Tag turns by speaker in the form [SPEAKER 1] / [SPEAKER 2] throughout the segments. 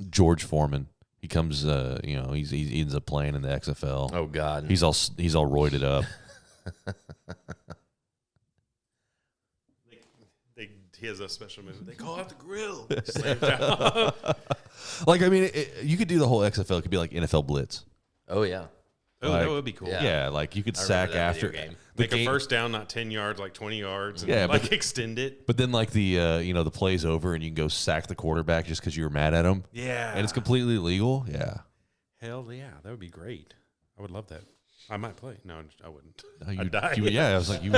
[SPEAKER 1] George Foreman. He comes, he ends up playing in the XFL.
[SPEAKER 2] Oh God,
[SPEAKER 1] he's all roided up.
[SPEAKER 3] He has a special move. They call out the grill.
[SPEAKER 1] Like, I mean, you could do the whole XFL. It could be like NFL Blitz.
[SPEAKER 2] Oh yeah.
[SPEAKER 3] Oh,
[SPEAKER 1] like,
[SPEAKER 3] that would be cool.
[SPEAKER 1] Yeah, like you could sack after.
[SPEAKER 3] Make a first down, not 10 yards, like 20 yards. And
[SPEAKER 1] but
[SPEAKER 3] extend it.
[SPEAKER 1] But then like the play's over and you can go sack the quarterback just because you were mad at him.
[SPEAKER 3] Yeah.
[SPEAKER 1] And it's completely legal. Yeah.
[SPEAKER 3] Hell yeah, that would be great. I would love that. I might play. No, I wouldn't.
[SPEAKER 1] No,
[SPEAKER 3] I'd die.
[SPEAKER 1] I was like, you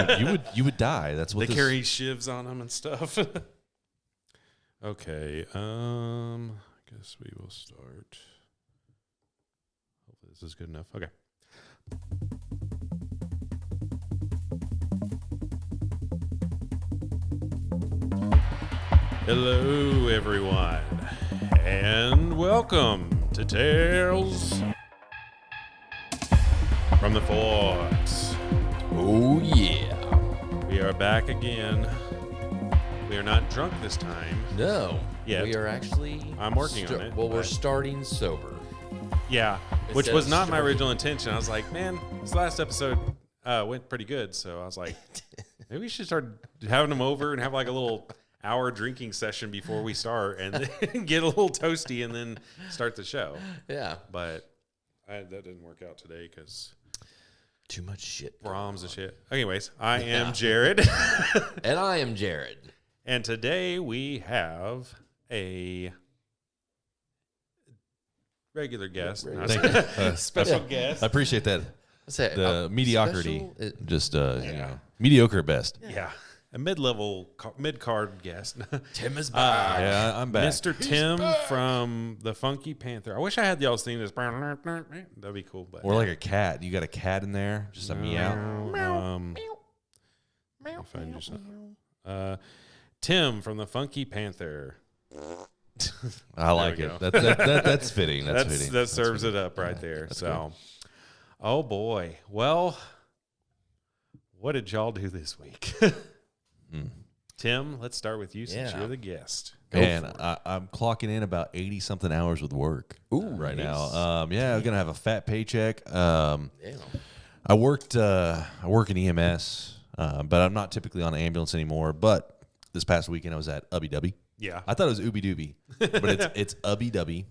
[SPEAKER 1] would die. That's what
[SPEAKER 3] they carry shivs on them and stuff. Okay. I guess we will start. Hopefully this is good enough. Okay. Hello, everyone, and welcome to Tales from the Forts.
[SPEAKER 2] Oh yeah.
[SPEAKER 3] We are back again. We are not drunk this time.
[SPEAKER 2] No.
[SPEAKER 3] Yet.
[SPEAKER 2] We are actually.
[SPEAKER 3] I'm working on it.
[SPEAKER 2] Well, we're starting sober.
[SPEAKER 3] Yeah, which
[SPEAKER 2] Instead
[SPEAKER 3] was
[SPEAKER 2] of
[SPEAKER 3] not my
[SPEAKER 2] starting-
[SPEAKER 3] original intention. I was like, man, this last episode went pretty good. So I was like, maybe we should start having them over and have like a little hour drinking session before we start and then get a little toasty and then start the show.
[SPEAKER 2] Yeah.
[SPEAKER 3] But that didn't work out today because
[SPEAKER 2] Too much shit.
[SPEAKER 3] Brahms and shit. Anyways, I am Jared.
[SPEAKER 2] And I am Jared.
[SPEAKER 3] And today we have a regular guest. Special guest.
[SPEAKER 1] I appreciate that. The mediocrity.
[SPEAKER 2] special-
[SPEAKER 1] Just mediocre at best.
[SPEAKER 3] Yeah. A mid-card guest.
[SPEAKER 2] Tim is back.
[SPEAKER 1] Yeah, I'm back.
[SPEAKER 3] Mr. Tim from the Funky Panther. I wish I had y'all's theme. This that'd be cool. But
[SPEAKER 1] Or like a cat. You got a cat in there? Just a meow.
[SPEAKER 3] I'll find you Tim from the Funky Panther.
[SPEAKER 1] I like
[SPEAKER 3] we
[SPEAKER 1] it.
[SPEAKER 3] go.
[SPEAKER 1] That's fitting. That's fitting.
[SPEAKER 3] That serves it up right there. So, oh boy. Well, what did y'all do this week? Tim, let's start with you since you're the guest.
[SPEAKER 1] Man, I'm clocking in about 80-something hours with work right now. I'm going to have a fat paycheck. I work in EMS, but I'm not typically on an ambulance anymore. But this past weekend, I was at Ubby Dubby.
[SPEAKER 3] Yeah.
[SPEAKER 1] I thought it was Ooby Dooby, but it's Ubby Dubby,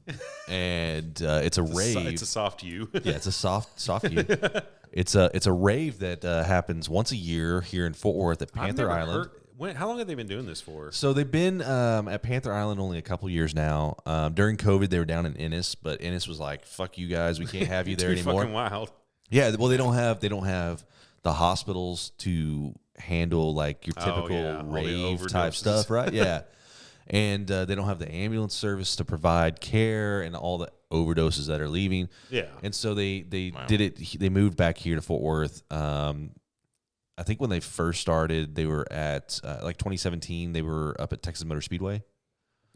[SPEAKER 1] and it's a rave.
[SPEAKER 3] It's a soft U.
[SPEAKER 1] Yeah, it's a soft U. It's a rave that happens once a year here in Fort Worth at Panther Island.
[SPEAKER 3] How long have they been doing this for?
[SPEAKER 1] So they've been at Panther Island only a couple years now. During COVID, they were down in Ennis, but Ennis was like, "Fuck you guys, we can't have you there anymore."
[SPEAKER 3] Fucking wild.
[SPEAKER 1] Yeah, well, they don't have the hospitals to handle like your typical rave type stuff, right? Yeah, and they don't have the ambulance service to provide care and all the overdoses that are leaving.
[SPEAKER 3] Yeah,
[SPEAKER 1] and so they did it. They moved back here to Fort Worth. I think when they first started, they were at like 2017. They were up at Texas Motor Speedway.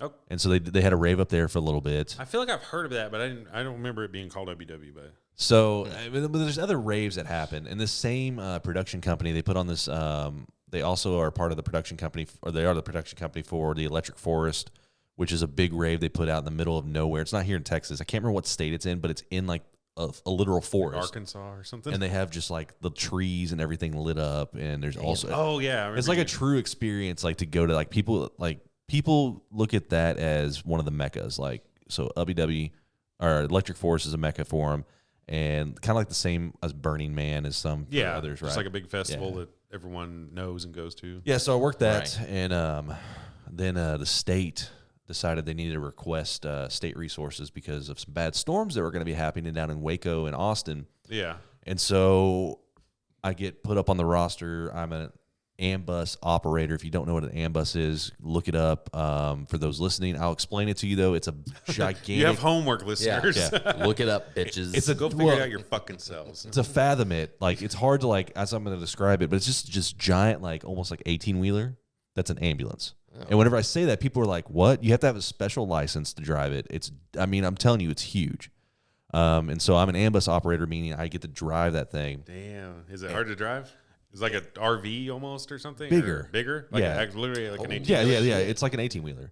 [SPEAKER 3] Oh,
[SPEAKER 1] and so they had a rave up there for a little bit.
[SPEAKER 3] I feel like I've heard of that, but I don't remember it being called WW. But
[SPEAKER 1] so but there's other raves that happen. And this same production company, they put on this. They also are part of the production company, or they are the production company for the Electric Forest, which is a big rave they put out in the middle of nowhere. It's not here in Texas. I can't remember what state it's in, but it's in like a literal forest,
[SPEAKER 3] like Arkansas or something.
[SPEAKER 1] And they have just like the trees and everything lit up. And there's also it's like a true experience, like to go to like people look at that as one of the meccas. Like so, UBW or Electric Forest is a mecca for them, and kind of like the same as Burning Man as some others, right?
[SPEAKER 3] It's like a big festival that everyone knows and goes to.
[SPEAKER 1] Yeah, so I worked that, and then the state decided they needed to request state resources because of some bad storms that were going to be happening down in Waco and Austin.
[SPEAKER 3] Yeah.
[SPEAKER 1] And so I get put up on the roster. I'm an ambus operator. If you don't know what an ambus is, look it up. For those listening, I'll explain it to you, though. It's a gigantic...
[SPEAKER 3] You have homework, listeners.
[SPEAKER 2] Yeah. Look it up, bitches.
[SPEAKER 3] Go figure it out your fucking selves.
[SPEAKER 1] To fathom it, like, it's hard to, like, as I'm going to describe it, but it's just giant, like, almost like 18-wheeler. That's an ambulance. Oh. And whenever I say that, people are like, what? You have to have a special license to drive it. I'm telling you, it's huge. And so I'm an ambus operator, meaning I get to drive that thing.
[SPEAKER 3] Damn. Is it hard to drive? It's like an RV almost or something?
[SPEAKER 1] Bigger.
[SPEAKER 3] Bigger? Like literally like an 18-wheeler?
[SPEAKER 1] Yeah. It's like an 18-wheeler.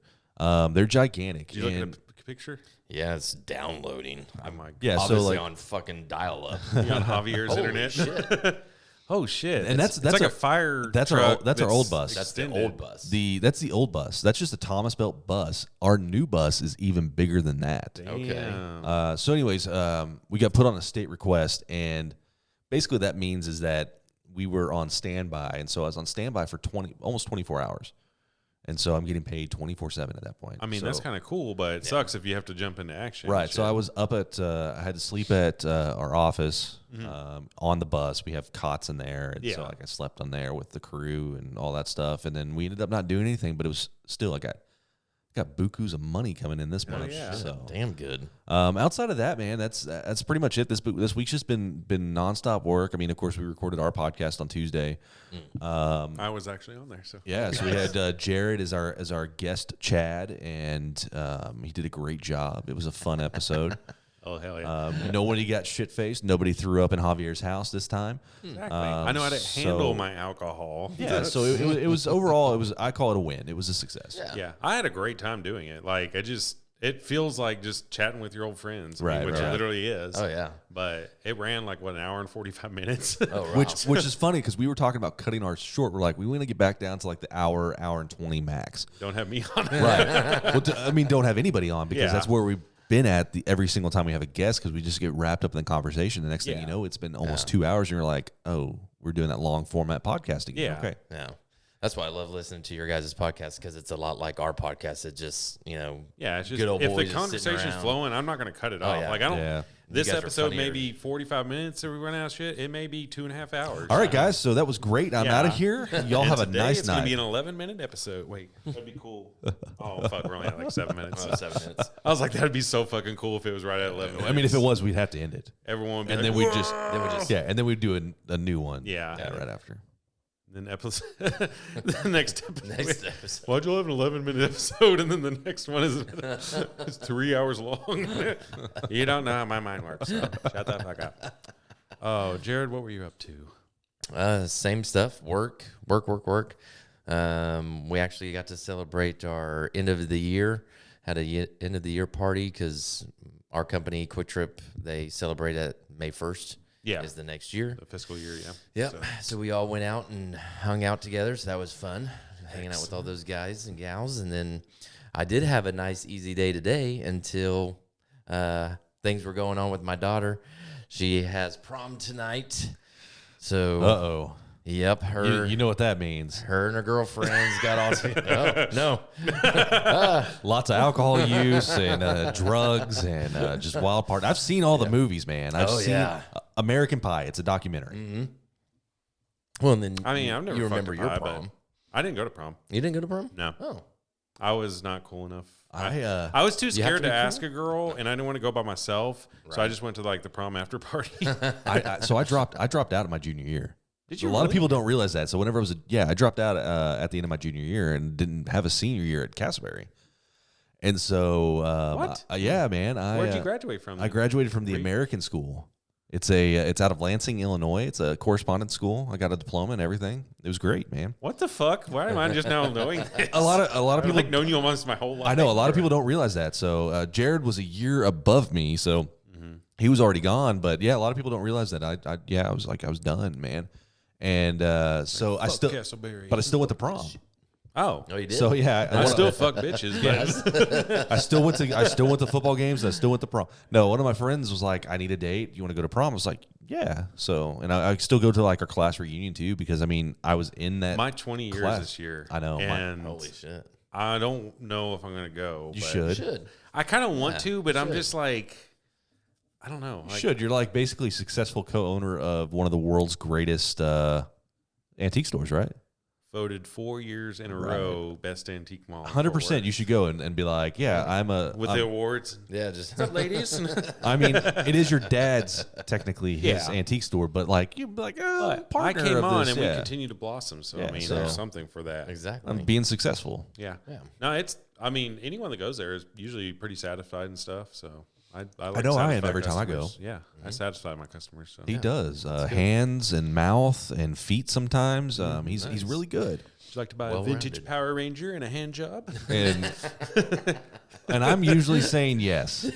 [SPEAKER 1] They're gigantic.
[SPEAKER 3] Did you look at a picture?
[SPEAKER 2] Yeah, it's downloading.
[SPEAKER 3] I'm like,
[SPEAKER 1] Yeah, so
[SPEAKER 2] obviously
[SPEAKER 1] like
[SPEAKER 2] on fucking dial-up.
[SPEAKER 3] on Javier's
[SPEAKER 2] Holy
[SPEAKER 3] internet.
[SPEAKER 2] shit.
[SPEAKER 3] Oh shit!
[SPEAKER 1] And
[SPEAKER 3] it's
[SPEAKER 1] that's
[SPEAKER 3] like
[SPEAKER 1] a-
[SPEAKER 3] a fire.
[SPEAKER 1] that's our
[SPEAKER 3] truck
[SPEAKER 1] old- that's our old bus.
[SPEAKER 2] That's the
[SPEAKER 3] extended.
[SPEAKER 2] old bus.
[SPEAKER 1] that's the old bus. That's just a Thomas Belt bus. Our new bus is even bigger than that.
[SPEAKER 2] Okay.
[SPEAKER 3] Damn.
[SPEAKER 1] So, anyways, we got put on a state request, and basically that means is that we were on standby, and so I was on standby for almost 24 hours, and so I'm getting paid 24/7 at that point.
[SPEAKER 3] I mean,
[SPEAKER 1] So-
[SPEAKER 3] that's kind of cool, but it sucks if you have to jump into action. and
[SPEAKER 1] right. So
[SPEAKER 3] shit.
[SPEAKER 1] I was up at I had to sleep at our office on the bus. We have cots in there, and so
[SPEAKER 3] Yeah.
[SPEAKER 1] like I slept on there with the crew and all that stuff, and then we ended up not doing anything, but it was still I got bukus of money coming in this month.
[SPEAKER 3] yeah.
[SPEAKER 1] So
[SPEAKER 2] Damn good.
[SPEAKER 1] outside of that, man, that's pretty much it. This week's just been nonstop work. I mean, of course, we recorded our podcast on Tuesday.
[SPEAKER 3] I was actually on there. So
[SPEAKER 1] Yeah, so we had Jared as our guest, Chad, and he did a great job. It was a fun episode.
[SPEAKER 3] oh hell yeah!
[SPEAKER 1] Nobody got shit faced. Nobody threw up in Javier's house this time.
[SPEAKER 3] Exactly. I know how to handle
[SPEAKER 1] so-
[SPEAKER 3] my alcohol.
[SPEAKER 1] Yeah, so it was overall. I call it a win. It was a success.
[SPEAKER 2] Yeah.
[SPEAKER 3] Yeah, I had a great time doing it. Like, it feels like just chatting with your old friends,
[SPEAKER 1] Right,
[SPEAKER 3] which
[SPEAKER 1] right.
[SPEAKER 3] it literally is.
[SPEAKER 2] Oh, yeah.
[SPEAKER 3] But it ran like an hour and 45 minutes.
[SPEAKER 2] Oh, wow.
[SPEAKER 1] Which is funny because we were talking about cutting ours short. We're like, we want to get back down to like the hour and 20 max.
[SPEAKER 3] Don't have me on it.
[SPEAKER 1] Right. Well, don't have anybody on because
[SPEAKER 3] Yeah.
[SPEAKER 1] that's where we've been at every single time we have a guest because we just get wrapped up in the conversation. The next thing
[SPEAKER 3] Yeah.
[SPEAKER 1] you know, it's been almost 2 hours, and you're like, oh, we're doing that long format podcast again.
[SPEAKER 3] Yeah.
[SPEAKER 1] Okay.
[SPEAKER 2] Yeah. That's why I love listening to your guys' podcast because it's a lot like our podcast. It just,
[SPEAKER 3] Yeah, it's just
[SPEAKER 2] good old
[SPEAKER 3] if
[SPEAKER 2] boys
[SPEAKER 3] the
[SPEAKER 2] just sitting
[SPEAKER 3] conversation's
[SPEAKER 2] around.
[SPEAKER 3] flowing, I'm not going to cut it off.
[SPEAKER 2] yeah.
[SPEAKER 3] Like I don't.
[SPEAKER 1] Yeah.
[SPEAKER 3] This
[SPEAKER 2] You guys are
[SPEAKER 3] episode may
[SPEAKER 2] funnier.
[SPEAKER 3] be 45 minutes, or we run out of shit. It may be 2.5 hours.
[SPEAKER 1] All right, guys. So that was great. I'm
[SPEAKER 3] Yeah.
[SPEAKER 1] out of here. Y'all have a
[SPEAKER 3] Today
[SPEAKER 1] nice
[SPEAKER 3] it's gonna
[SPEAKER 1] night.
[SPEAKER 3] be an 11-minute episode. Wait, that'd be cool. Oh fuck, we're only at like 7 minutes.
[SPEAKER 2] 7 minutes.
[SPEAKER 3] I was like, that'd be so fucking cool if it was right at 11 minutes.
[SPEAKER 1] I mean, if it was, we'd have to end it,
[SPEAKER 3] everyone would be
[SPEAKER 1] and
[SPEAKER 3] like,
[SPEAKER 1] then we'd
[SPEAKER 3] "Whoa!"
[SPEAKER 1] just and then we'd do a new one.
[SPEAKER 3] Yeah.
[SPEAKER 1] right after.
[SPEAKER 3] Then episode, the next episode.
[SPEAKER 2] Next episode.
[SPEAKER 3] Why'd you have an 11-minute episode and then the next one is 3 hours long? You don't know how my mind works. So shut the fuck up. Oh, Jared, what were you up to?
[SPEAKER 2] Same stuff. Work. We actually got to celebrate our end of the year. Had a end of the year party because our company, Quick Trip, they celebrate at May 1st.
[SPEAKER 3] Yeah.
[SPEAKER 2] Is the next year.
[SPEAKER 3] The fiscal year, yeah.
[SPEAKER 2] Yep. So we all went out and hung out together. So that was fun, hanging out with all those guys and gals. And then I did have a nice, easy day today until things were going on with my daughter. She has prom tonight. So,
[SPEAKER 1] Uh-oh.
[SPEAKER 2] Yep,
[SPEAKER 1] You know what that means.
[SPEAKER 2] her and her girlfriends got all no.
[SPEAKER 1] Lots of alcohol use and drugs and just wild part. I've seen all the movies, man. I've seen American Pie. It's a documentary.
[SPEAKER 2] Well, and then
[SPEAKER 3] I mean, I've never
[SPEAKER 2] you
[SPEAKER 3] fucked
[SPEAKER 2] remember
[SPEAKER 3] a
[SPEAKER 2] your
[SPEAKER 3] pie, but
[SPEAKER 2] prom.
[SPEAKER 3] I didn't go to prom.
[SPEAKER 2] You didn't go to prom?
[SPEAKER 3] No.
[SPEAKER 2] Oh.
[SPEAKER 3] I was not cool enough.
[SPEAKER 1] I
[SPEAKER 3] I was too
[SPEAKER 2] have
[SPEAKER 3] scared
[SPEAKER 2] to
[SPEAKER 3] to
[SPEAKER 2] be
[SPEAKER 3] ask a girl, and I didn't want to go by myself, so I just went to like the prom after party.
[SPEAKER 1] so I dropped out of my junior year.
[SPEAKER 3] Did
[SPEAKER 1] So
[SPEAKER 3] you
[SPEAKER 1] a lot of
[SPEAKER 3] really?
[SPEAKER 1] people don't realize that. So whenever I dropped out at the end of my junior year and didn't have a senior year at Castleberry. And so,
[SPEAKER 3] What?
[SPEAKER 1] Yeah, man.
[SPEAKER 3] Where'd you graduate from?
[SPEAKER 1] I graduated from the American School. It's out of Lansing, Illinois. It's a correspondence school. I got a diploma and everything. It was great, man.
[SPEAKER 3] What the fuck? Why am I just now knowing this?
[SPEAKER 1] A lot of
[SPEAKER 3] I've
[SPEAKER 1] people
[SPEAKER 3] like known you almost my whole life.
[SPEAKER 1] I know a lot of people don't realize that. So Jared was a year above me, so he was already gone. But yeah, a lot of people don't realize that. I was done, man. And so I still went to prom.
[SPEAKER 3] Oh,
[SPEAKER 2] Oh, you did?
[SPEAKER 1] So yeah,
[SPEAKER 3] I still fuck bitches, but
[SPEAKER 1] I still went to football games. And I still went to prom. No, one of my friends was like, "I need a date. You want to go to prom?" I was like, "Yeah." So, and I still go to like our class reunion too because I mean I was in that.
[SPEAKER 3] my 20 years
[SPEAKER 1] class.
[SPEAKER 3] this year.
[SPEAKER 1] I know,
[SPEAKER 3] and
[SPEAKER 2] Holy shit.
[SPEAKER 3] I don't know if I'm gonna go.
[SPEAKER 1] You
[SPEAKER 3] but
[SPEAKER 1] should.
[SPEAKER 2] Should.
[SPEAKER 3] I kind of want
[SPEAKER 2] Yeah,
[SPEAKER 3] to, but I'm
[SPEAKER 2] should.
[SPEAKER 3] just like, I don't know.
[SPEAKER 1] You
[SPEAKER 3] Like,
[SPEAKER 1] should. You're like basically successful co-owner of one of the world's greatest antique stores, right?
[SPEAKER 3] voted 4 years in a
[SPEAKER 1] Right.
[SPEAKER 3] row best antique mall. in
[SPEAKER 1] 100%.
[SPEAKER 3] Fort
[SPEAKER 1] You should go and be like, yeah,
[SPEAKER 3] Worth. With the awards.
[SPEAKER 2] Yeah, just
[SPEAKER 3] Ladies.
[SPEAKER 1] I mean, it is your dad's technically his
[SPEAKER 3] Yeah.
[SPEAKER 1] antique store, but like you'd be like, oh,
[SPEAKER 3] I
[SPEAKER 1] partner
[SPEAKER 3] came
[SPEAKER 1] of
[SPEAKER 3] on
[SPEAKER 1] this,
[SPEAKER 3] and
[SPEAKER 1] yeah.
[SPEAKER 3] we continue to blossom. So,
[SPEAKER 1] Yeah,
[SPEAKER 3] I mean,
[SPEAKER 1] so-
[SPEAKER 3] there's something for that.
[SPEAKER 2] exactly.
[SPEAKER 1] I'm being successful.
[SPEAKER 3] Yeah.
[SPEAKER 2] Yeah.
[SPEAKER 3] No, I mean, anyone that goes there is usually pretty satisfied and stuff. So I like
[SPEAKER 1] know I am
[SPEAKER 3] satisfied
[SPEAKER 1] every time I go.
[SPEAKER 3] customers. Yeah. I satisfy my customers. So.
[SPEAKER 1] He does hands and mouth and feet sometimes. He's really good.
[SPEAKER 3] Would you like to buy a
[SPEAKER 2] Well-rounded.
[SPEAKER 3] vintage Power Ranger and a hand job?
[SPEAKER 1] And And I'm usually saying yes.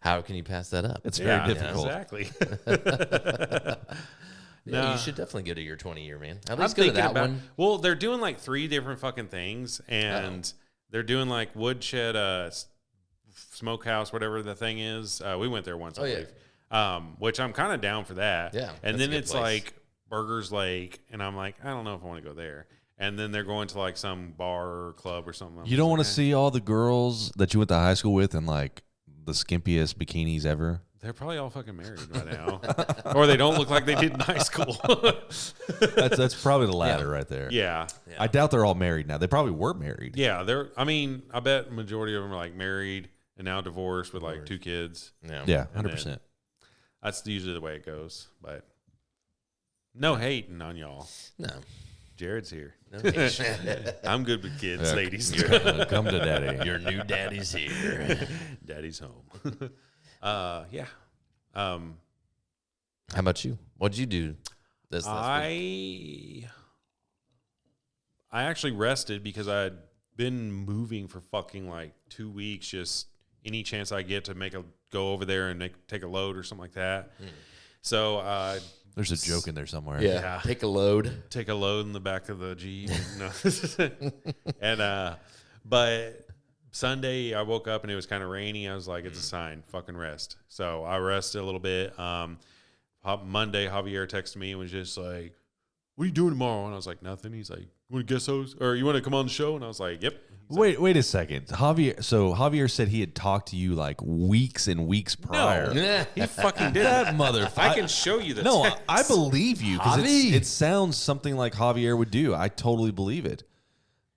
[SPEAKER 2] How can you pass that up?
[SPEAKER 1] It's very difficult.
[SPEAKER 3] Exactly.
[SPEAKER 2] Yeah, you should definitely go to your 20-year, man. At
[SPEAKER 3] I'm
[SPEAKER 2] least go to
[SPEAKER 3] thinking
[SPEAKER 2] that
[SPEAKER 3] about,
[SPEAKER 2] one.
[SPEAKER 3] well, they're doing like 3 different fucking things, and they're doing like woodshed, smokehouse, whatever the thing is. We went there once, I believe. Which I'm kind of down for that.
[SPEAKER 2] Yeah,
[SPEAKER 3] and
[SPEAKER 2] that's
[SPEAKER 3] then
[SPEAKER 2] a good
[SPEAKER 3] it's
[SPEAKER 2] place.
[SPEAKER 3] like Burgers Lake, and I'm like, I don't know if I want to go there. And then they're going to like some bar or club or something.
[SPEAKER 1] You don't want to see all the girls that you went to high school with in like the skimpiest bikinis ever.
[SPEAKER 3] They're probably all fucking married by now, or they don't look like they did in high school.
[SPEAKER 1] That's probably the latter right there.
[SPEAKER 3] Yeah.
[SPEAKER 1] I doubt they're all married now. They probably were married.
[SPEAKER 3] Yeah, I mean, I bet the majority of them are like married and now divorced with like 2 kids.
[SPEAKER 1] Yeah, 100%.
[SPEAKER 3] That's usually the way it goes. But no hating on y'all.
[SPEAKER 2] No.
[SPEAKER 3] Jared's here.
[SPEAKER 2] No.
[SPEAKER 3] I'm good with kids, ladies.
[SPEAKER 1] Come to daddy.
[SPEAKER 2] Your new daddy's here.
[SPEAKER 3] Daddy's home. Yeah.
[SPEAKER 2] How about you? What'd you do this last
[SPEAKER 3] week? I actually rested because I had been moving for fucking like 2 weeks. Just any chance I get to go over there and take a load or something like that. So
[SPEAKER 1] there's a joke in there somewhere.
[SPEAKER 2] Yeah. Take a load.
[SPEAKER 3] Take a load in the back of the Jeep. And but Sunday I woke up and it was kind of rainy. I was like, it's a sign. Fucking rest. So I rested a little bit. Monday Javier texted me and was just like, what are you doing tomorrow? And I was like, nothing. He's like, you want to guest host? Or you want to come on the show? And I was like, yep.
[SPEAKER 1] Wait a second. Javier said he had talked to you like weeks and weeks prior.
[SPEAKER 2] No.
[SPEAKER 3] He fucking did.
[SPEAKER 1] That motherfucker.
[SPEAKER 3] I can show you the
[SPEAKER 1] No,
[SPEAKER 3] text.
[SPEAKER 1] I believe you because
[SPEAKER 2] Javi.
[SPEAKER 1] it sounds something like Javier would do. I totally believe it.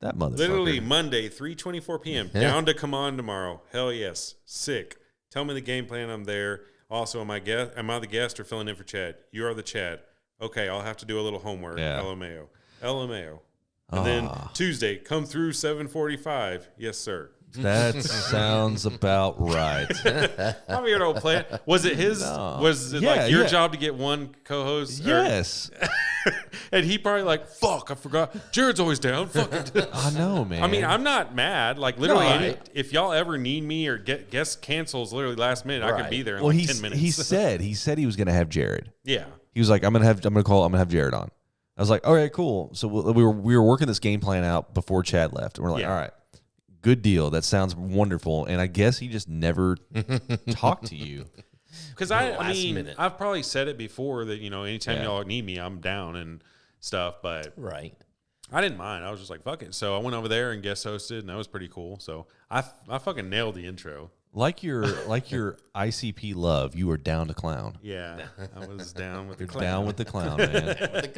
[SPEAKER 1] That motherfucker.
[SPEAKER 3] Literally Monday, 3:24 p.m. Down to come on tomorrow. Hell yes. Sick. Tell me the game plan. I'm there. Also, am I the guest or filling in for Chad? You are the Chad. Okay, I'll have to do a little homework.
[SPEAKER 1] Yeah.
[SPEAKER 3] LMAO. LMAO. And then Tuesday, come through 7:45. Yes, sir.
[SPEAKER 1] That sounds about right.
[SPEAKER 3] Javier don't play it. Was it his?
[SPEAKER 1] No.
[SPEAKER 3] Was it like your job to get one co-host?
[SPEAKER 1] Yes.
[SPEAKER 3] And he probably like, fuck, I forgot. Jared's always down. Fuck it.
[SPEAKER 1] I know, man.
[SPEAKER 3] I mean, I'm not mad. Like, literally,
[SPEAKER 2] No,
[SPEAKER 3] if y'all ever need me or guest cancels literally last minute, I could be there in
[SPEAKER 1] well,
[SPEAKER 3] like 10 minutes.
[SPEAKER 1] he said he was going to have Jared.
[SPEAKER 3] Yeah.
[SPEAKER 1] He was like, I'm gonna have Jared on. I was like, all right, cool. So we were working this game plan out before Chad left, and we're like, all right, good deal. That sounds wonderful. And I guess he just never talked to you.
[SPEAKER 3] Because I mean, I've probably said it before that, anytime y'all need me, I'm down and stuff. But I didn't mind. I was just like, fuck it. So I went over there and guest hosted, and that was pretty cool. So I fucking nailed the intro.
[SPEAKER 1] Like your ICP love, you were down to clown.
[SPEAKER 3] Yeah, I was down with the
[SPEAKER 1] You're
[SPEAKER 3] clown.
[SPEAKER 1] down with the clown, man.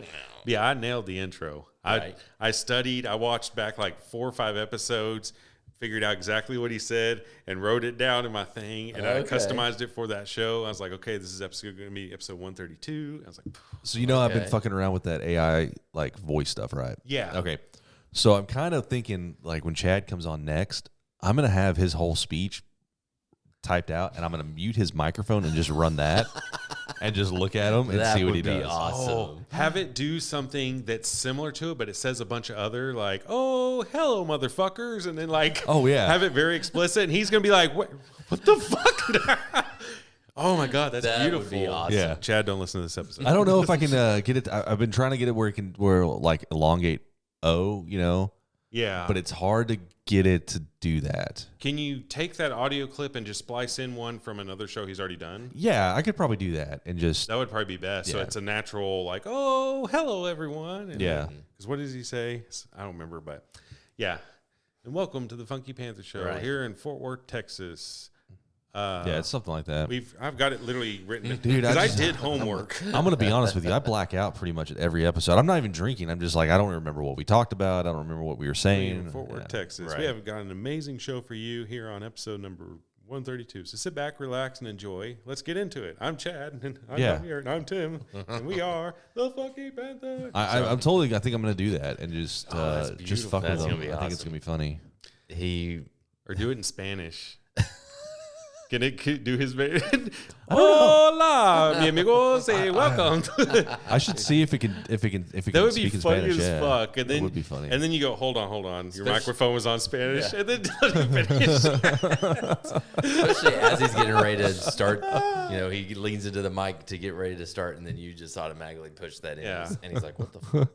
[SPEAKER 3] Yeah, I nailed the intro. I studied. I watched back like 4 or 5 episodes, figured out exactly what he said, and wrote it down in my thing. And I customized it for that show. I was like, okay, this is going to be episode 132. I was like,
[SPEAKER 1] so I've been fucking around with that AI like voice stuff, right?
[SPEAKER 3] Yeah.
[SPEAKER 1] Okay. So I'm kind of thinking like when Chad comes on next, I'm gonna have his whole speech typed out, and I'm gonna mute his microphone and just run that, and just look at him and see what he does.
[SPEAKER 2] Awesome.
[SPEAKER 3] have it do something that's similar to it, but it says a bunch of other like, oh, hello, motherfuckers, and then like, have it very explicit, and he's gonna be like, what the fuck? Oh my god, that's beautiful.
[SPEAKER 2] Would be awesome.
[SPEAKER 1] Yeah,
[SPEAKER 3] Chad, don't listen to this episode.
[SPEAKER 1] I don't know if I can get it. I've been trying to get it where like elongate O,
[SPEAKER 3] Yeah,
[SPEAKER 1] but it's hard to get it to do that.
[SPEAKER 3] Can you take that audio clip and just splice in one from another show he's already done?
[SPEAKER 1] Yeah, I could probably do that and just.
[SPEAKER 3] That would probably be best. So
[SPEAKER 1] Yeah.
[SPEAKER 3] it's a natural like, oh, hello everyone. And
[SPEAKER 1] Yeah.
[SPEAKER 3] Because what does he say? I don't remember, but yeah. And welcome to the Funky Panther Show here in Fort Worth, Texas.
[SPEAKER 1] Yeah, it's something like that.
[SPEAKER 3] I've got it literally written.
[SPEAKER 1] Dude,
[SPEAKER 3] I did homework.
[SPEAKER 1] I'm going to be honest with you. I black out pretty much at every episode. I'm not even drinking. I'm just like, I don't remember what we talked about. I don't remember what we were saying.
[SPEAKER 3] In Fort Worth, Texas.
[SPEAKER 2] Right.
[SPEAKER 3] We have got an amazing show for you here on episode number 132. So sit back, relax, and enjoy. Let's get into it. I'm Chad, and I'm here, and I'm Tim, and we are the Funky Panther.
[SPEAKER 1] I think I'm going to do that and just fuck with them. I think it's going to be funny.
[SPEAKER 3] Or do it in Spanish. Can it do his? Hola, mi amigos, welcome.
[SPEAKER 1] I should see if it can
[SPEAKER 3] That would be
[SPEAKER 1] speak in
[SPEAKER 3] funny
[SPEAKER 1] Spanish.
[SPEAKER 3] as fuck. And then
[SPEAKER 1] it would be funny.
[SPEAKER 3] And then you go, hold on. Your microphone was on Spanish, and then doesn't finish.
[SPEAKER 2] Especially as he's getting ready to start, he leans into the mic to get ready to start, and then you just automatically push that in.
[SPEAKER 3] Yeah.
[SPEAKER 2] And he's like, what the fuck?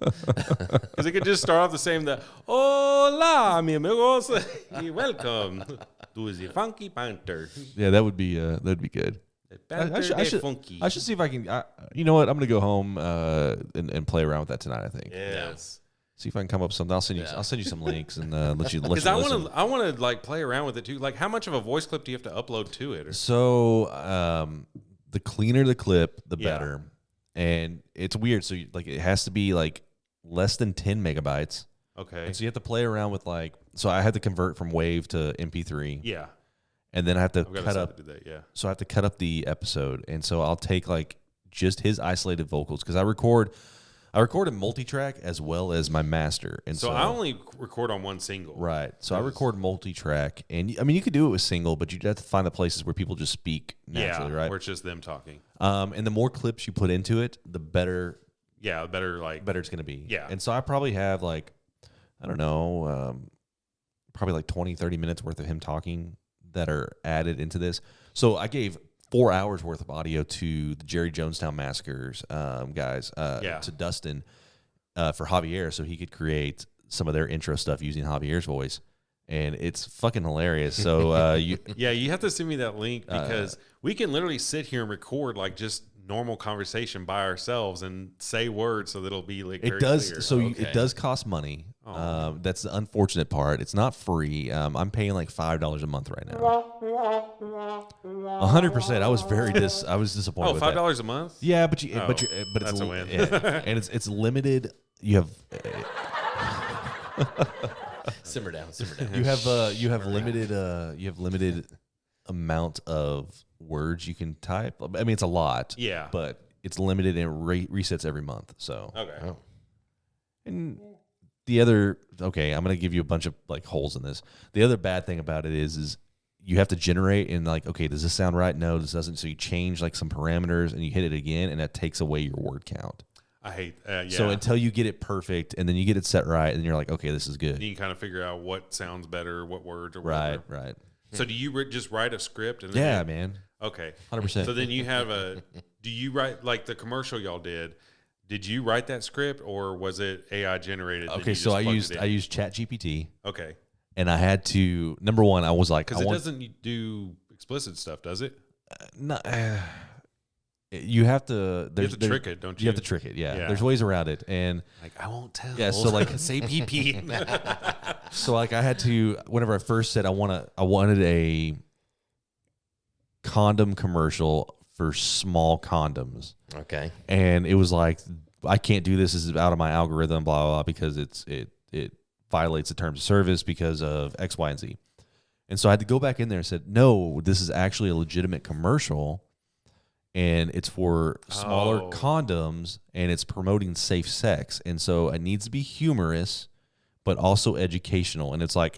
[SPEAKER 3] Because it could just start off the same. Hola, mi amigos, welcome to the Funky Panther.
[SPEAKER 1] Yeah, that would be good. I should see if I can. You know what? I'm gonna go home and play around with that tonight. I think.
[SPEAKER 3] Yes.
[SPEAKER 1] See if I can come up with something. I'll send you some links and let you
[SPEAKER 3] Because
[SPEAKER 1] listen.
[SPEAKER 3] I want to like play around with it too. Like, how much of a voice clip do you have to upload to it?
[SPEAKER 1] So the cleaner the clip, the better. And it's weird. So it has to be like less than 10 megabytes.
[SPEAKER 3] Okay.
[SPEAKER 1] And so you have to play around with so I had to convert from WAV to MP3.
[SPEAKER 3] Yeah.
[SPEAKER 1] And then I have to cut up.
[SPEAKER 3] Yeah.
[SPEAKER 1] So I have to cut up the episode, and so I'll take just his isolated vocals because I record a multi-track as well as my master, and so
[SPEAKER 3] I only record on one single.
[SPEAKER 1] Right. So I record multi-track, and I mean you could do it with single, but you'd have to find the places where people just speak naturally, right?
[SPEAKER 3] Where it's just them talking.
[SPEAKER 1] And the more clips you put into it, the better.
[SPEAKER 3] Yeah, better it's
[SPEAKER 1] going to be.
[SPEAKER 3] Yeah.
[SPEAKER 1] And so I probably have I don't know, probably 20, 30 minutes worth of him talking that are added into this. So I gave 4 hours worth of audio to the Jerry Jonestown Massacres guys, to Dustin for Javier, so he could create some of their intro stuff using Javier's voice, and it's fucking hilarious. So you
[SPEAKER 3] have to send me that link because we can literally sit here and record just normal conversation by ourselves and say words so that it'll be very clear.
[SPEAKER 1] So it does cost money. That's the unfortunate part. It's not free. I'm paying $5 a month right now. 100%. I was I was disappointed. With
[SPEAKER 3] $5 a month?
[SPEAKER 1] Yeah, but
[SPEAKER 3] that's a win.
[SPEAKER 1] And it's limited. You have
[SPEAKER 2] simmer down.
[SPEAKER 1] You have limited amount of words you can type. I mean, it's a lot.
[SPEAKER 3] Yeah,
[SPEAKER 1] but it's limited and it resets every month. So
[SPEAKER 3] okay. Oh.
[SPEAKER 1] And the other, I'm going to give you a bunch of holes in this. The other bad thing about it is you have to generate and does this sound right? No, this doesn't. So you change some parameters and you hit it again, and that takes away your word count.
[SPEAKER 3] I hate.
[SPEAKER 1] So until you get it perfect, and then you get it set right, and you're like, okay, this is good.
[SPEAKER 3] You can kind of figure out what sounds better, what words or whatever.
[SPEAKER 1] Right.
[SPEAKER 3] So do you just write a script? And
[SPEAKER 1] then man.
[SPEAKER 3] Okay.
[SPEAKER 1] 100%.
[SPEAKER 3] So then you have do you write the commercial y'all did? Did you write that script or was it AI generated?
[SPEAKER 1] Okay, so I used ChatGPT.
[SPEAKER 3] Okay.
[SPEAKER 1] And I had to, number one, I was like,
[SPEAKER 3] because it doesn't do explicit stuff, does it?
[SPEAKER 1] No. You have to.
[SPEAKER 3] You have to trick it, don't you?
[SPEAKER 1] You have to trick it. Yeah. There's ways around it, and
[SPEAKER 3] I won't tell.
[SPEAKER 1] Yeah. So
[SPEAKER 3] say PP.
[SPEAKER 1] So I had to. Whenever I first said I wanted a condom commercial for small condoms.
[SPEAKER 2] Okay.
[SPEAKER 1] And it was I can't do this. This is out of my algorithm. Blah blah blah. Because it violates the terms of service because of X, Y, and Z. And so I had to go back in there and said, no, this is actually a legitimate commercial. And it's for smaller condoms, and it's promoting safe sex. And so it needs to be humorous, but also educational. And it's all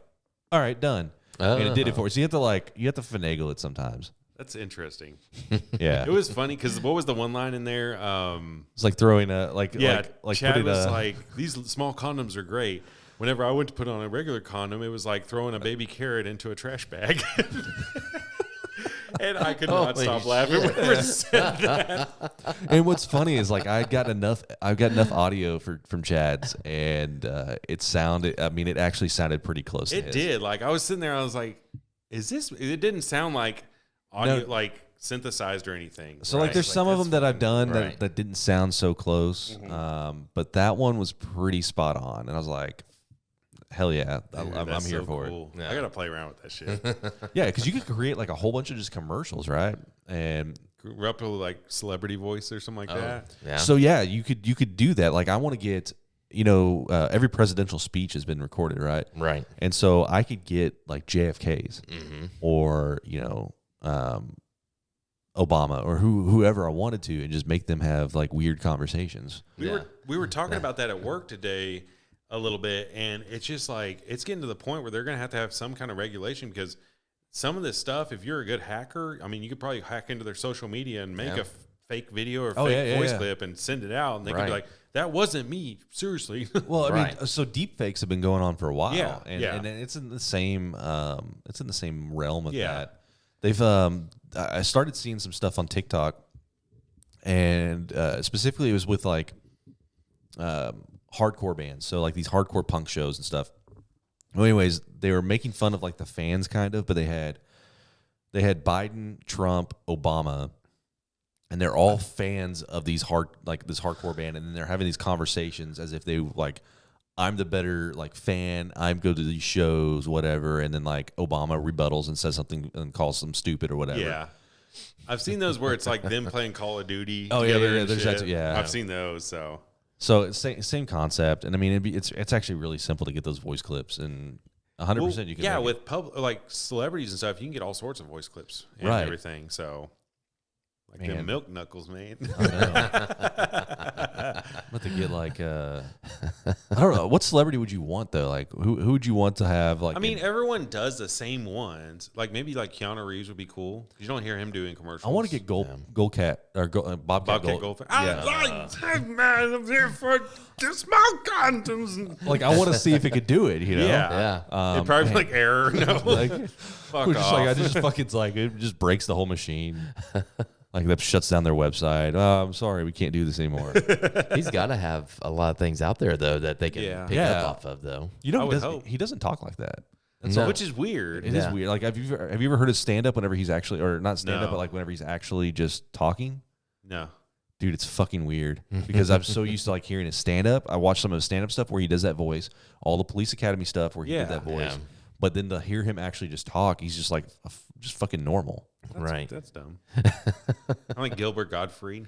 [SPEAKER 1] right, done. And it did it for us. So you have to finagle it sometimes.
[SPEAKER 3] That's interesting.
[SPEAKER 1] Yeah.
[SPEAKER 3] It was funny because what was the one line in there?
[SPEAKER 1] It's like throwing a,
[SPEAKER 3] Chad was these small condoms are great. Whenever I went to put on a regular condom, it was like throwing a baby carrot into a trash bag. And I could not stop laughing whenever it said that.
[SPEAKER 1] And what's funny is I've got enough audio from Chad's, and it actually sounded pretty close.
[SPEAKER 3] It did. I was sitting there, I was like, is this? It didn't sound like audio, synthesized or anything.
[SPEAKER 1] So
[SPEAKER 3] right?
[SPEAKER 1] There's some of them that I've done that didn't sound so close, but that one was pretty spot on, and I was like, hell yeah, I'm here for it.
[SPEAKER 3] Yeah. I gotta play around with that shit.
[SPEAKER 1] Yeah, because you could create a whole bunch of just commercials, right? And
[SPEAKER 3] up to celebrity voice or something like that.
[SPEAKER 2] Yeah.
[SPEAKER 1] So yeah, you could do that. I want to get every presidential speech has been recorded, right?
[SPEAKER 2] Right.
[SPEAKER 1] And so I could get JFK's or Obama or whoever I wanted to, and just make them have weird conversations.
[SPEAKER 3] We were talking about that at work today a little bit, and it's just it's getting to the point where they're going to have some kind of regulation because some of this stuff, if you're a good hacker, I mean, you could probably hack into their social media and make a fake video or fake voice clip and send it out, and they could be like, "That wasn't me, seriously."
[SPEAKER 1] Well, I mean, so deep fakes have been going on for a while,
[SPEAKER 3] and
[SPEAKER 1] it's in the same realm of that. They've I started seeing some stuff on TikTok, and specifically it was with like hardcore bands, so like these hardcore punk shows and stuff. Well, anyways, they were making fun of like the fans kind of, but they had Biden, Trump, Obama, and they're all fans of these this hardcore band, and then they're having these conversations as if they like, I'm the better like fan, I'm go to these shows, whatever, and then like Obama rebuttals and says something and calls them stupid or whatever.
[SPEAKER 3] Yeah, I've seen those where it's like them playing Call of Duty.
[SPEAKER 1] Oh
[SPEAKER 3] together
[SPEAKER 1] yeah.
[SPEAKER 3] I've seen those.
[SPEAKER 1] So it's same concept, and I mean it's actually really simple to get those voice clips, and 100% you can.
[SPEAKER 3] Yeah, with like celebrities and stuff, you can get all sorts of voice clips and everything. So. Like them milk knuckles, man.
[SPEAKER 1] I about to get like I don't know, what celebrity would you want though? Like who would you want to have? Like,
[SPEAKER 3] I mean, everyone does the same ones. Like maybe like Keanu Reeves would be cool. You don't hear him doing commercials.
[SPEAKER 1] I want to get Goldcat or Bobcat
[SPEAKER 3] Goldthwait. I'm here for the smoke condoms.
[SPEAKER 1] Like I want to see if it could do it. You know?
[SPEAKER 2] Yeah.
[SPEAKER 3] It'd probably be like error. No,
[SPEAKER 1] like
[SPEAKER 3] fuck off.
[SPEAKER 1] Like I just fucking like it just breaks the whole machine. Like that shuts down their website. Oh, I'm sorry, we can't do this anymore.
[SPEAKER 2] He's got to have a lot of things out there though that they can pick up off of though.
[SPEAKER 1] You know, he doesn't talk like that.
[SPEAKER 3] No. Which is weird.
[SPEAKER 1] It is weird. Like have you ever heard his stand up whenever he's actually, or not stand up, but like whenever he's actually just talking?
[SPEAKER 3] No.
[SPEAKER 1] Dude, it's fucking weird because I'm so used to like hearing his stand up. I watch some of his stand up stuff where he does that voice, all the Police Academy stuff where he did that voice. Yeah. But then to hear him actually just talk, he's just like just fucking normal.
[SPEAKER 3] That's dumb. I like Gilbert Gottfried.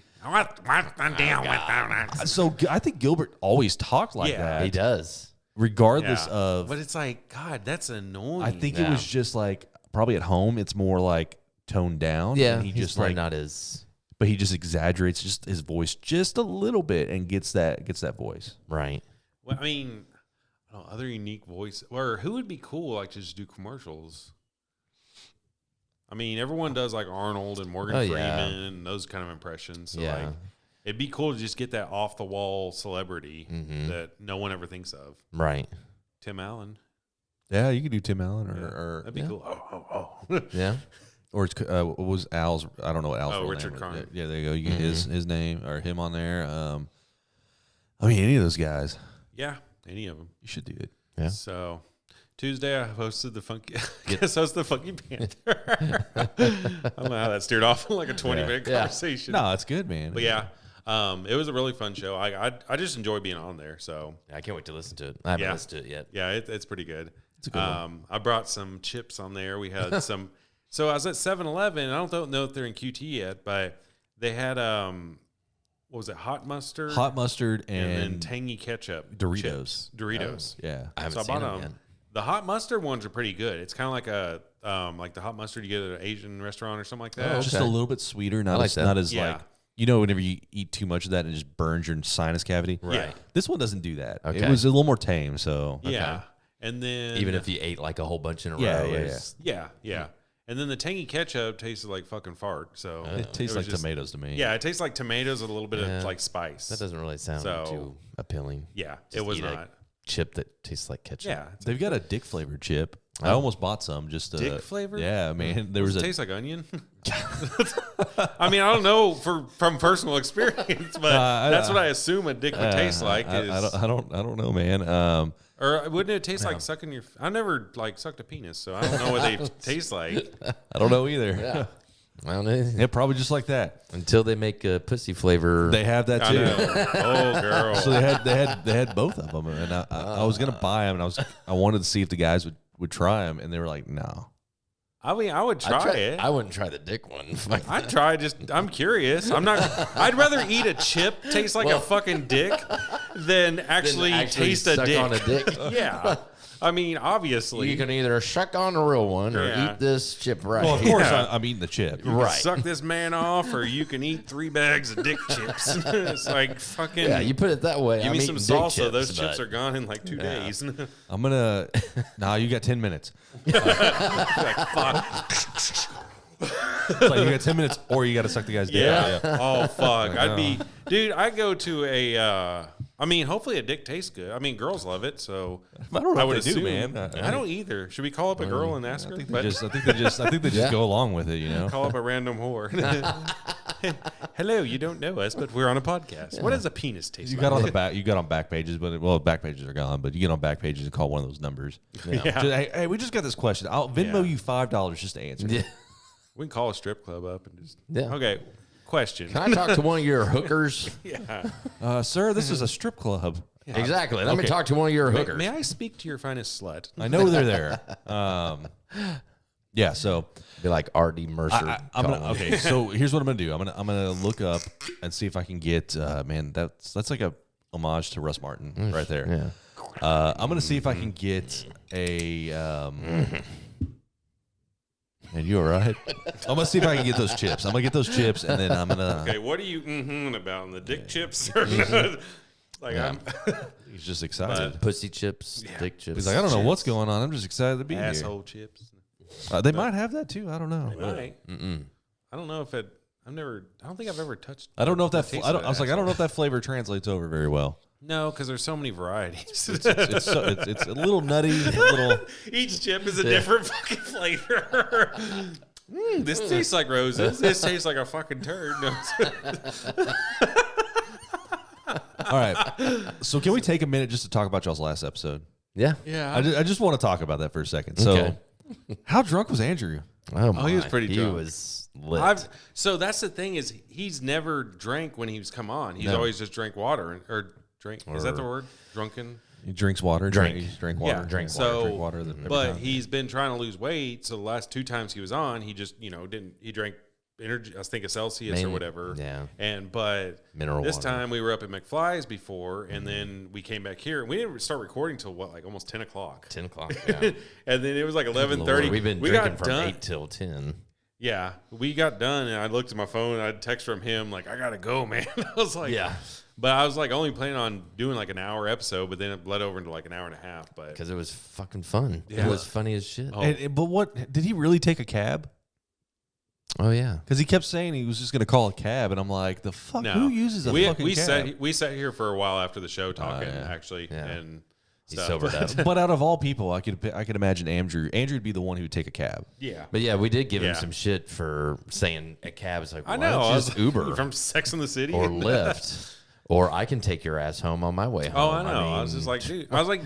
[SPEAKER 1] So I think Gilbert always talked like that.
[SPEAKER 2] He does.
[SPEAKER 1] Regardless of...
[SPEAKER 3] But it's like, God, that's annoying.
[SPEAKER 1] I think it was just like, probably at home, it's more like toned down.
[SPEAKER 2] Yeah,
[SPEAKER 1] and he just like
[SPEAKER 2] not as...
[SPEAKER 1] But he just exaggerates just his voice just a little bit and gets that voice.
[SPEAKER 2] Right.
[SPEAKER 3] Well, I mean, other unique voice... Or who would be cool like to just do commercials? I mean, everyone does like Arnold and Morgan Freeman and those kind of impressions. So like, it'd be cool to just get that off the wall celebrity that no one ever thinks of.
[SPEAKER 2] Right.
[SPEAKER 3] Tim Allen.
[SPEAKER 1] Yeah, you could do Tim Allen or
[SPEAKER 3] that'd be cool.
[SPEAKER 2] Yeah.
[SPEAKER 1] Or it's, what was Al's? I don't know what Al's.
[SPEAKER 3] Oh, Richard Karn.
[SPEAKER 1] Yeah, there you go. You get his name or him on there. I mean, any of those guys.
[SPEAKER 3] Yeah, any of them.
[SPEAKER 1] You should do it.
[SPEAKER 2] Yeah.
[SPEAKER 3] So. Tuesday, I hosted the Funky. I guess I was the Funky Panther. I don't know how that steered off like a 20-minute conversation.
[SPEAKER 1] No, it's good, man.
[SPEAKER 3] But yeah, it was a really fun show. I just enjoy being on there. So
[SPEAKER 2] I can't wait to listen to it. I haven't listened to it yet.
[SPEAKER 3] Yeah, it's pretty good.
[SPEAKER 1] It's a good one.
[SPEAKER 3] I brought some chips on there. We had some. So I was at 7-Eleven. I don't know if they're in QT yet, but they had what was it? Hot mustard.
[SPEAKER 1] Hot mustard and
[SPEAKER 3] then tangy ketchup.
[SPEAKER 1] Doritos.
[SPEAKER 3] Doritos.
[SPEAKER 1] Yeah,
[SPEAKER 2] I haven't seen them yet.
[SPEAKER 3] The hot mustard ones are pretty good. It's kind of like a like the hot mustard you get at an Asian restaurant or something like that.
[SPEAKER 1] Oh, just a little bit sweeter, not as like whenever you eat too much of that and it just burns your sinus cavity.
[SPEAKER 3] Right. Yeah.
[SPEAKER 1] This one doesn't do that.
[SPEAKER 2] Okay.
[SPEAKER 1] It was a little more tame. So
[SPEAKER 3] yeah, and then
[SPEAKER 2] even if you ate like a whole bunch in a row,
[SPEAKER 3] yeah. And then the tangy ketchup tasted like fucking fart. So
[SPEAKER 1] it tastes like tomatoes to me.
[SPEAKER 3] Yeah, it tastes like tomatoes with a little bit of like spice.
[SPEAKER 2] That doesn't really sound too appealing.
[SPEAKER 3] Yeah,
[SPEAKER 2] Just
[SPEAKER 3] it was
[SPEAKER 2] eat
[SPEAKER 3] not.
[SPEAKER 2] Chip that tastes like ketchup.
[SPEAKER 3] Yeah,
[SPEAKER 1] they've got a dick flavored chip. I almost bought some just to,
[SPEAKER 3] dick flavor.
[SPEAKER 1] Yeah, man. There was
[SPEAKER 3] it taste like onion. I mean, I don't know from personal experience, but that's what I assume a dick would taste like.
[SPEAKER 1] I don't know, man.
[SPEAKER 3] Or wouldn't it taste like sucking your? I never like sucked a penis, so I don't know what they taste like.
[SPEAKER 1] I don't know either.
[SPEAKER 2] Yeah. I don't know.
[SPEAKER 1] Yeah, probably just like that.
[SPEAKER 2] Until they make a pussy flavor.
[SPEAKER 1] They have that too.
[SPEAKER 3] Oh, girl.
[SPEAKER 1] So they had both of them, and I was gonna buy them, and I wanted to see if the guys would try them, and they were like, no.
[SPEAKER 3] I mean, I would try it.
[SPEAKER 2] I wouldn't try the dick one.
[SPEAKER 3] I'd try. I'm curious. I'm not. I'd rather eat a chip taste like a fucking dick than actually taste a dick.
[SPEAKER 2] On a dick.
[SPEAKER 3] Yeah. I mean, obviously.
[SPEAKER 2] You can either suck on the real one or eat this chip right
[SPEAKER 1] Well, of
[SPEAKER 2] here.
[SPEAKER 1] course, I'm eating the chip.
[SPEAKER 3] You can suck this man off, or you can eat 3 bags of dick chips. It's like fucking.
[SPEAKER 2] Yeah, you put it that way.
[SPEAKER 3] Give me some
[SPEAKER 2] eating
[SPEAKER 3] salsa.
[SPEAKER 2] dick chips,
[SPEAKER 3] Those chips are gone in like 2 days.
[SPEAKER 1] I'm gonna. Nah, you got 10 minutes.
[SPEAKER 3] Like, fuck.
[SPEAKER 1] It's like you got 10 minutes, or you got to suck the guy's dick.
[SPEAKER 3] Yeah. Oh fuck. I'd go to a. I mean, hopefully a dick tastes good. I mean, girls love it, so
[SPEAKER 1] I don't know
[SPEAKER 3] I
[SPEAKER 1] what
[SPEAKER 3] would
[SPEAKER 1] they do,
[SPEAKER 3] assume.
[SPEAKER 1] man.
[SPEAKER 3] I don't either. Should we call up a girl and ask her?
[SPEAKER 1] I think they just go along with it, you know.
[SPEAKER 3] Call up a random whore. Hello, you don't know us, but we're on a podcast. What does a penis taste
[SPEAKER 1] You
[SPEAKER 3] like?
[SPEAKER 1] got on the back. You got on back pages, but back pages are gone. But you get on back pages and call one of those numbers.
[SPEAKER 3] Yeah.
[SPEAKER 1] Just, hey, we just got this question. I'll Venmo you $5 just to answer.
[SPEAKER 2] Yeah.
[SPEAKER 3] We can call a strip club up and just.
[SPEAKER 2] Yeah.
[SPEAKER 3] Okay. Question.
[SPEAKER 2] Can I talk to one of your hookers?
[SPEAKER 3] Yeah.
[SPEAKER 1] Sir, this is a strip club.
[SPEAKER 2] Exactly. Let me talk to one of your hookers.
[SPEAKER 3] May I speak to your finest slut?
[SPEAKER 1] I know they're there. Yeah. So
[SPEAKER 2] Be like R.D. Mercer.
[SPEAKER 1] I'm gonna, okay. So here's what I'm gonna do. I'm gonna look up and see if I can get. Man, that's like a homage to Russ Martin right there.
[SPEAKER 2] Yeah.
[SPEAKER 1] I'm gonna see if I can get a. And you all right? I'm gonna see if I can get those chips. I'm gonna get those chips, and then I'm gonna.
[SPEAKER 3] Okay, what are you about? The dick chips or not? Like
[SPEAKER 1] He's just excited.
[SPEAKER 2] Pussy chips, dick chips.
[SPEAKER 1] He's like, I don't know what's going on. I'm just excited to be
[SPEAKER 3] asshole chips.
[SPEAKER 1] here. They might have that too. I don't know.
[SPEAKER 3] Right. I don't know if it. I don't think I've ever touched.
[SPEAKER 1] I don't know if that.
[SPEAKER 3] taste
[SPEAKER 1] I
[SPEAKER 3] of
[SPEAKER 1] was like, I don't know if that flavor translates over very well.
[SPEAKER 3] No, because there's so many varieties.
[SPEAKER 1] It's a little nutty. A little.
[SPEAKER 3] Each chip is a different fucking flavor. This tastes like roses. This tastes like a fucking turd. No.
[SPEAKER 1] All right. So can we take a minute just to talk about y'all's last episode?
[SPEAKER 2] Yeah.
[SPEAKER 3] Yeah.
[SPEAKER 1] I just want to talk about that for a second. So,
[SPEAKER 2] Okay.
[SPEAKER 1] How drunk was Andrew?
[SPEAKER 2] Oh,
[SPEAKER 3] he was pretty drunk.
[SPEAKER 2] He was lit.
[SPEAKER 3] So that's the thing is he's never drank when he's come on. He's always just drank water or drink. Is that the word? Drunken.
[SPEAKER 1] He drinks water.
[SPEAKER 2] Drink.
[SPEAKER 1] He drank water.
[SPEAKER 3] Yeah.
[SPEAKER 1] Drink
[SPEAKER 3] So,
[SPEAKER 1] water. Drink water. Every
[SPEAKER 3] but
[SPEAKER 1] time.
[SPEAKER 3] he's been trying to lose weight. So the last 2 times he was on, he just didn't. He drank energy. I think a Celsius or whatever.
[SPEAKER 2] Yeah.
[SPEAKER 3] But
[SPEAKER 2] Mineral
[SPEAKER 3] this
[SPEAKER 2] water.
[SPEAKER 3] time we were up at McFly's before, and then we came back here, and we didn't start recording till almost 10 o'clock.
[SPEAKER 2] 10 o'clock. Yeah.
[SPEAKER 3] And then it was like 11:30.
[SPEAKER 2] We've been drinking from 8 till 10.
[SPEAKER 3] Yeah, we got done, and I looked at my phone, and I had a text from him like, "I gotta go, man." I was like,
[SPEAKER 2] Yeah.
[SPEAKER 3] But I was like only planning on doing like an hour episode, but then it bled over into like an hour and a half. But
[SPEAKER 2] Because it was fucking fun.
[SPEAKER 3] Yeah.
[SPEAKER 2] It was funny as shit.
[SPEAKER 3] Oh.
[SPEAKER 1] But what did he really take a cab?
[SPEAKER 2] Oh, yeah.
[SPEAKER 1] Because he kept saying he was just going to call a cab, and I'm like, the fuck?
[SPEAKER 3] no,
[SPEAKER 1] Who uses a fucking cab?
[SPEAKER 3] we sat here for a while after the show talking actually,
[SPEAKER 2] Yeah.
[SPEAKER 3] and
[SPEAKER 2] He
[SPEAKER 3] stuff.
[SPEAKER 2] sobered up.
[SPEAKER 1] But out of all people, I could imagine Andrew. Andrew would be the one who would take a cab.
[SPEAKER 3] Yeah,
[SPEAKER 2] But yeah, we did give him
[SPEAKER 3] Yeah.
[SPEAKER 2] some shit for saying a cab is like,
[SPEAKER 3] I
[SPEAKER 2] why
[SPEAKER 3] know.
[SPEAKER 2] don't
[SPEAKER 3] I
[SPEAKER 2] you
[SPEAKER 3] was
[SPEAKER 2] just
[SPEAKER 3] like,
[SPEAKER 2] Uber
[SPEAKER 3] from Sex in the City
[SPEAKER 2] or Lyft. Or I can take your ass home on my way home.
[SPEAKER 3] Oh, I know. I was
[SPEAKER 2] mean,
[SPEAKER 3] just like,